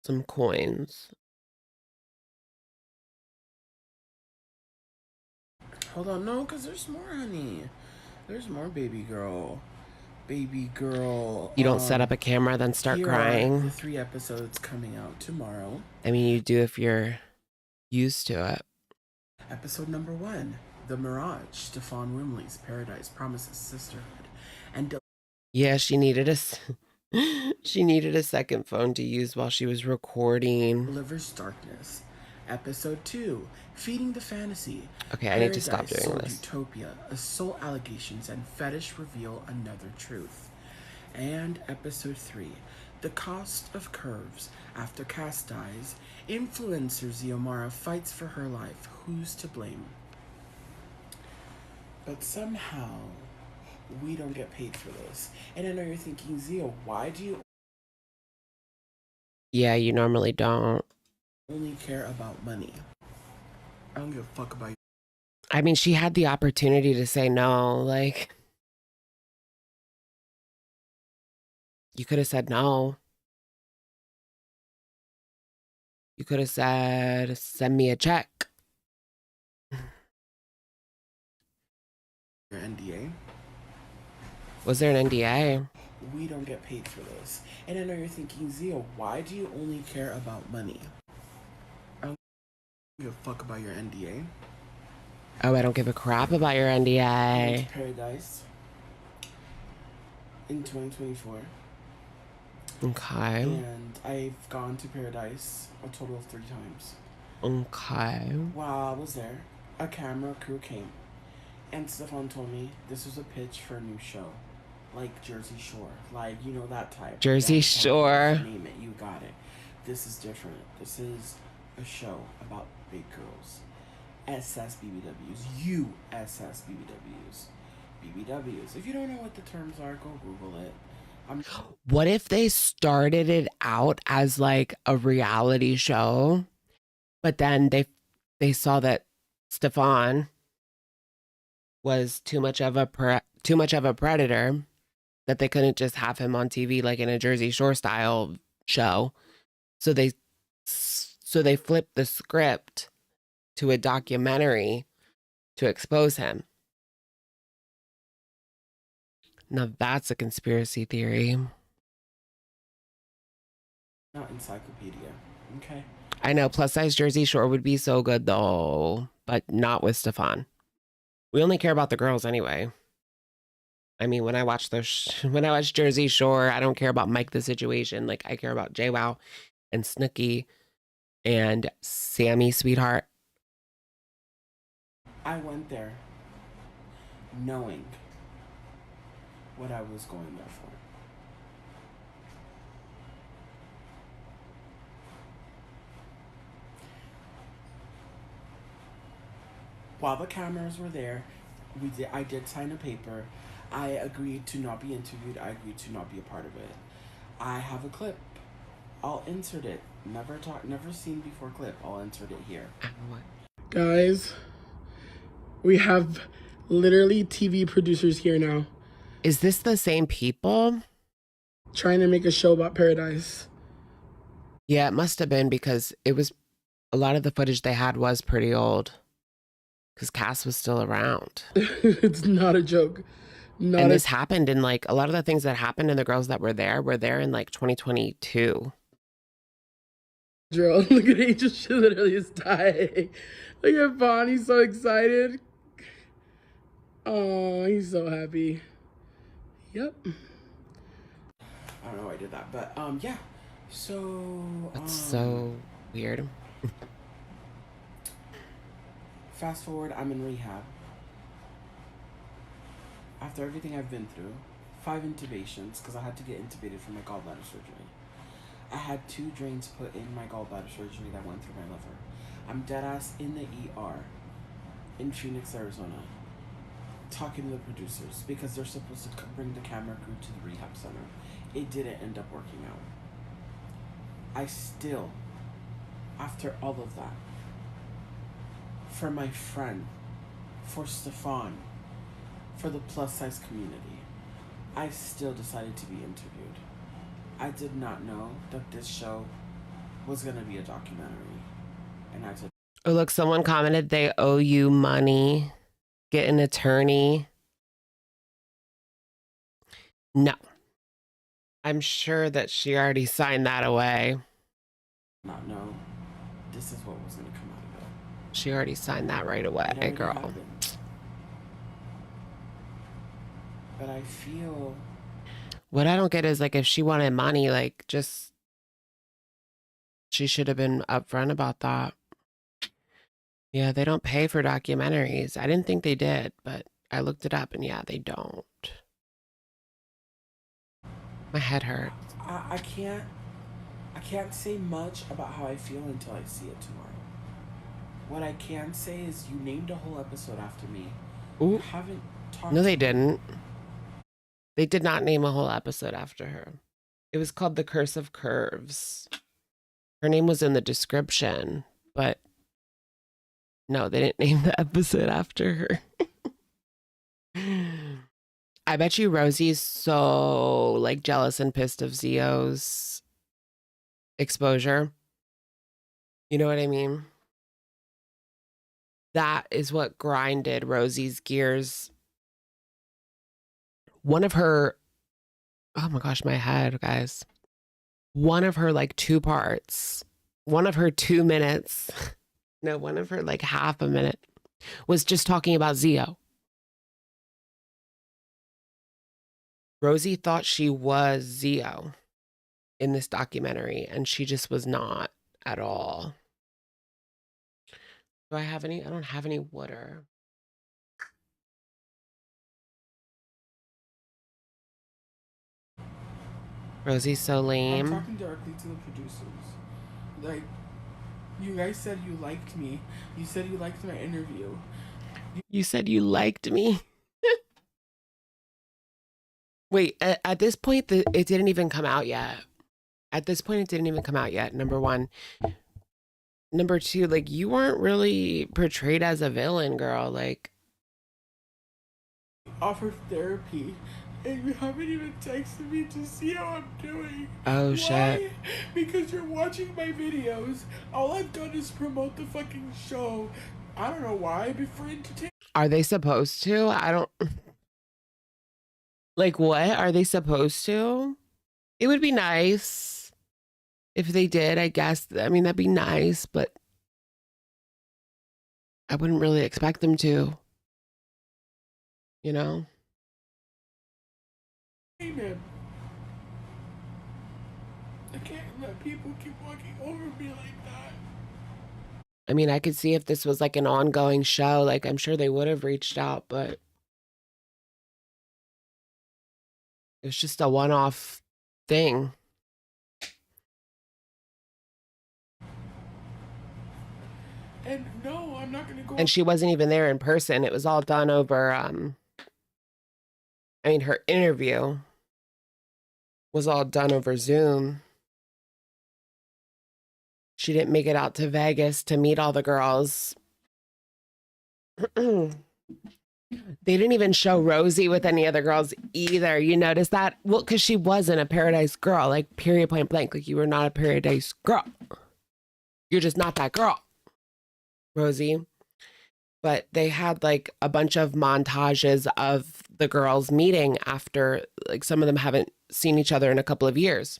some coins? Hold on, no, because there's more, honey. There's more, baby girl. Baby girl. You don't set up a camera, then start here crying? Are the 3 episodes coming out tomorrow. I mean, you do if you're used to it. Episode number 1, The Mirage, Stefan Wimley's Paradise Promises Sisterhood. And yeah, she needed a second phone to use while she was recording. Delivers Darkness. Episode 2, Feeding the Fantasy. Okay, I need to stop doing Soul this. Utopia, Assault Allegations and Fetish Reveal Another Truth. And Episode 3, The Cost of Curves. After Cass dies, influencer Xiomara fights for her life. Who's to blame? But somehow, we don't get paid for this. And I know you're thinking, Zio, why do you Yeah, you normally don't. only care about money? I don't give a fuck about you. I mean, she had the opportunity to say no. Like, you could have said no. You could have said, send me a check. Your NDA? Was there an NDA? We don't get paid for this. And I know you're thinking, Zio, why do you only care about money? I don't give a fuck about your NDA. Oh, I don't give a crap about your I went NDA. to Paradise in 2024. Okay. And I've gone to Paradise a total of 3 times. Okay. While I was there, a camera crew came. And Stefan told me this was a pitch for a new show. Like Jersey Shore. Like, you know, that type. Jersey That type. Shore. Name it, you got it. This is different. This is a show about big girls. SSBBWs. USSBBWs. BBWs. If you don't know what the terms are, go Google it. What if they started it out as like a reality show, but then they saw that Stefan was too much of a predator, that they couldn't just have him on TV like in a Jersey Shore style show. So they flipped the script to a documentary to expose him. Now that's a conspiracy theory. Not encyclopedia. Okay. I know plus size Jersey Shore would be so good though, but not with Stefan. We only care about the girls anyway. I mean, when I watch Jersey Shore, I don't care about Mike the Situation. Like I care about JWoww and Snooki and Sammy Sweetheart. I went there knowing what I was going there for. While the cameras were there, I did sign a paper. I agreed to not be interviewed. I agreed to not be a part of it. I have a clip. I'll insert it. Never seen before clip. I'll insert it here. Guys, we have literally TV producers here now. Is this the same people? Trying to make a show about Paradise. Yeah, it must have been because it was a lot of the footage they had was pretty old. Because Cass was still around. It's not a joke. This happened in like a lot of the things that happened and the girls that were there in like 2022. Look at Angel, she literally is dying. Look at Vaughn, he's so excited. Oh, he's so happy. Yep. I don't know why I did that, but yeah. So That's so weird. Fast forward, I'm in rehab. After everything I've been through, 5 intubations, because I had to get intubated for my gallbladder surgery. I had 2 drains put in my gallbladder surgery that went through my liver. I'm dead ass in the ER in Phoenix, Arizona, talking to the producers because they're supposed to bring the camera crew to the rehab center. It didn't end up working out. I still, after all of that, for my friend, for Stefan, for the plus size community, I still decided to be interviewed. I did not know that this show was going to be a documentary. And I said, Oh, look, someone commented they owe you money. Get an attorney. No. I'm sure that she already signed that away. not know this is what was going to come out of it. She already signed that right away, girl. Happened. But I feel... What I don't get is, like, if she wanted money, like, just... She should have been upfront about that. Yeah, they don't pay for documentaries. I didn't think they did, but I looked it up, and yeah, they don't. My head hurts. I can't say much about how I feel until I see it tomorrow. What I can say is you named a whole episode after me. Ooh. You haven't talked No, they to me. didn't. They did not name a whole episode after her. It was called The Curse of Curves. Her name was in the description, but no, they didn't name the episode after her. I bet you Rosie's so, like, jealous and pissed of Xio's exposure. You know what I mean? That is what grinded Rosie's gears. One of her, oh my gosh, my head, guys. One of her, like, 2 parts, one of her 2 minutes, no, one of her, like, half a minute was just talking about Xio. Rosie thought she was Xio in this documentary, and she just was not at all. Do I have any? I don't have any water. Rosie's so I'm lame. talking directly to the producers. Like, you guys said you liked me. You said you liked my interview. You said you liked me? Wait, at this point, it didn't even come out yet. At this point, it didn't even come out yet, number one. Number two, like, you weren't really portrayed as a villain, girl. Like, Offered therapy and you haven't even texted me to see how I'm doing. Oh, Why? shit. Because you're watching my videos. All I've done is promote the fucking show. I don't know why, but for entertainment. Are they supposed to? I don't... Like, what? Are they supposed to? It would be nice if they did, I guess. I mean, that'd be nice, but I wouldn't really expect them to. You know? I can't let people keep walking over me like that. I mean, I could see if this was like an ongoing show, like I'm sure they would have reached out, but it was just a one-off thing. And no, I'm not gonna go. And she wasn't even there in person. It was all done over, I mean, her interview was all done over Zoom. She didn't make it out to Vegas to meet all the girls. They didn't even show Rosie with any other girls either. You notice that? Well, because she wasn't a Paradise girl, like period, point blank. Like you were not a Paradise girl. You're just not that girl, Rosie. But they had like a bunch of montages of the girls meeting after, like some of them haven't seen each other in a couple of years.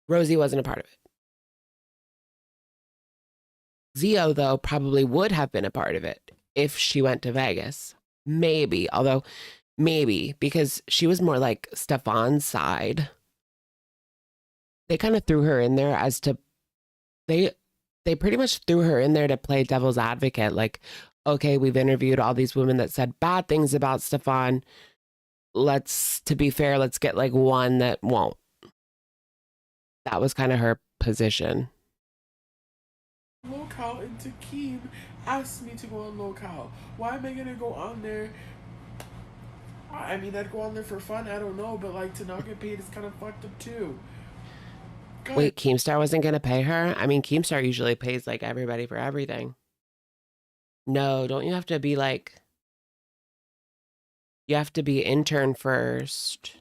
Rosie wasn't a part of it. Xio, though, probably would have been a part of it if she went to Vegas. Maybe, although maybe because she was more like Stefan's side. They kind of threw her in there as to, they pretty much threw her in there to play devil's advocate. Like, okay, we've interviewed all these women that said bad things about Stefan. To be fair, let's get like one that won't. That was kind of her position. Locale and Takeem asked me to go on locale. Why am I gonna go on there? I mean, I'd go on there for fun. I don't know, but like to not get paid is kind of fucked up too. God. Wait, Keemstar wasn't gonna pay her? I mean, Keemstar usually pays like everybody for everything. No, don't you have to be like? You have to be intern first.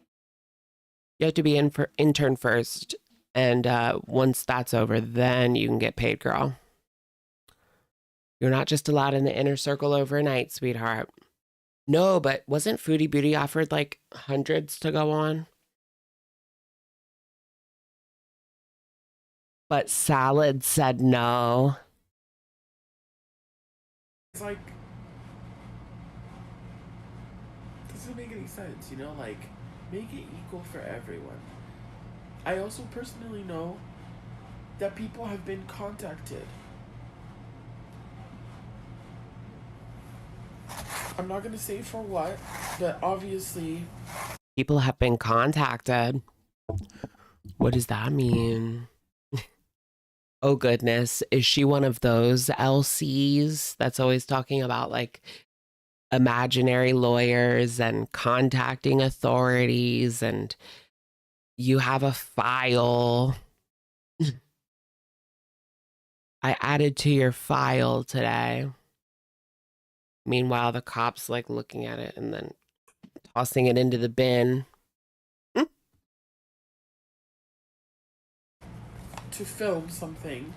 You have to be intern first, and once that's over, then you can get paid, girl. You're not just allowed in the inner circle overnight, sweetheart. No, but wasn't Foodie Beauty offered like hundreds to go on? But Salad said no. It's like, doesn't make any sense, you know? Like, make it equal for everyone. I also personally know that people have been contacted. I'm not going to say for what, but obviously... People have been contacted. What does that mean? Oh, goodness. Is she one of those LCs that's always talking about, like, imaginary lawyers and contacting authorities and you have a file? I added to your file today. Meanwhile, the cops like looking at it and then tossing it into the bin. To film something,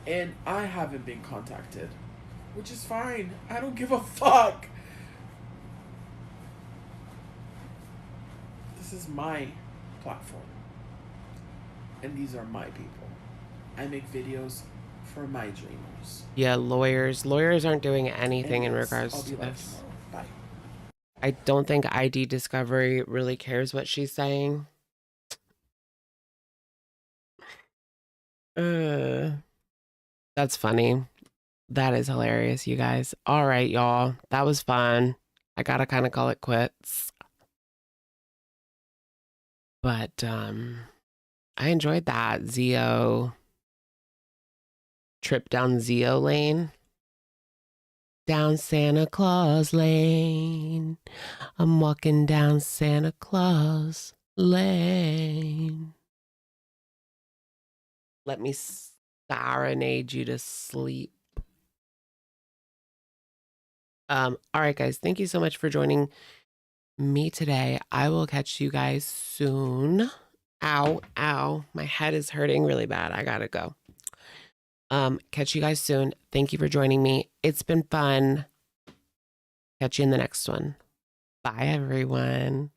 and I haven't been contacted, which is fine. I don't give a fuck. This is my platform, and these are my people. I make videos for my dreamers. Yeah, lawyers aren't doing anything in regards to this. Bye. I don't think ID Discovery really cares what she's saying. That's funny. That is hilarious, you guys. All right, y'all. That was fun. I gotta kind of call it quits. But I enjoyed that Xio trip down Xio Lane. Down Santa Claus Lane. I'm walking down Santa Claus Lane. Let me serenade you to sleep. All right, guys. Thank you so much for joining me today. I will catch you guys soon. Ow, ow. My head is hurting really bad. I gotta go. Catch you guys soon. Thank you for joining me. It's been fun. Catch you in the next one. Bye, everyone.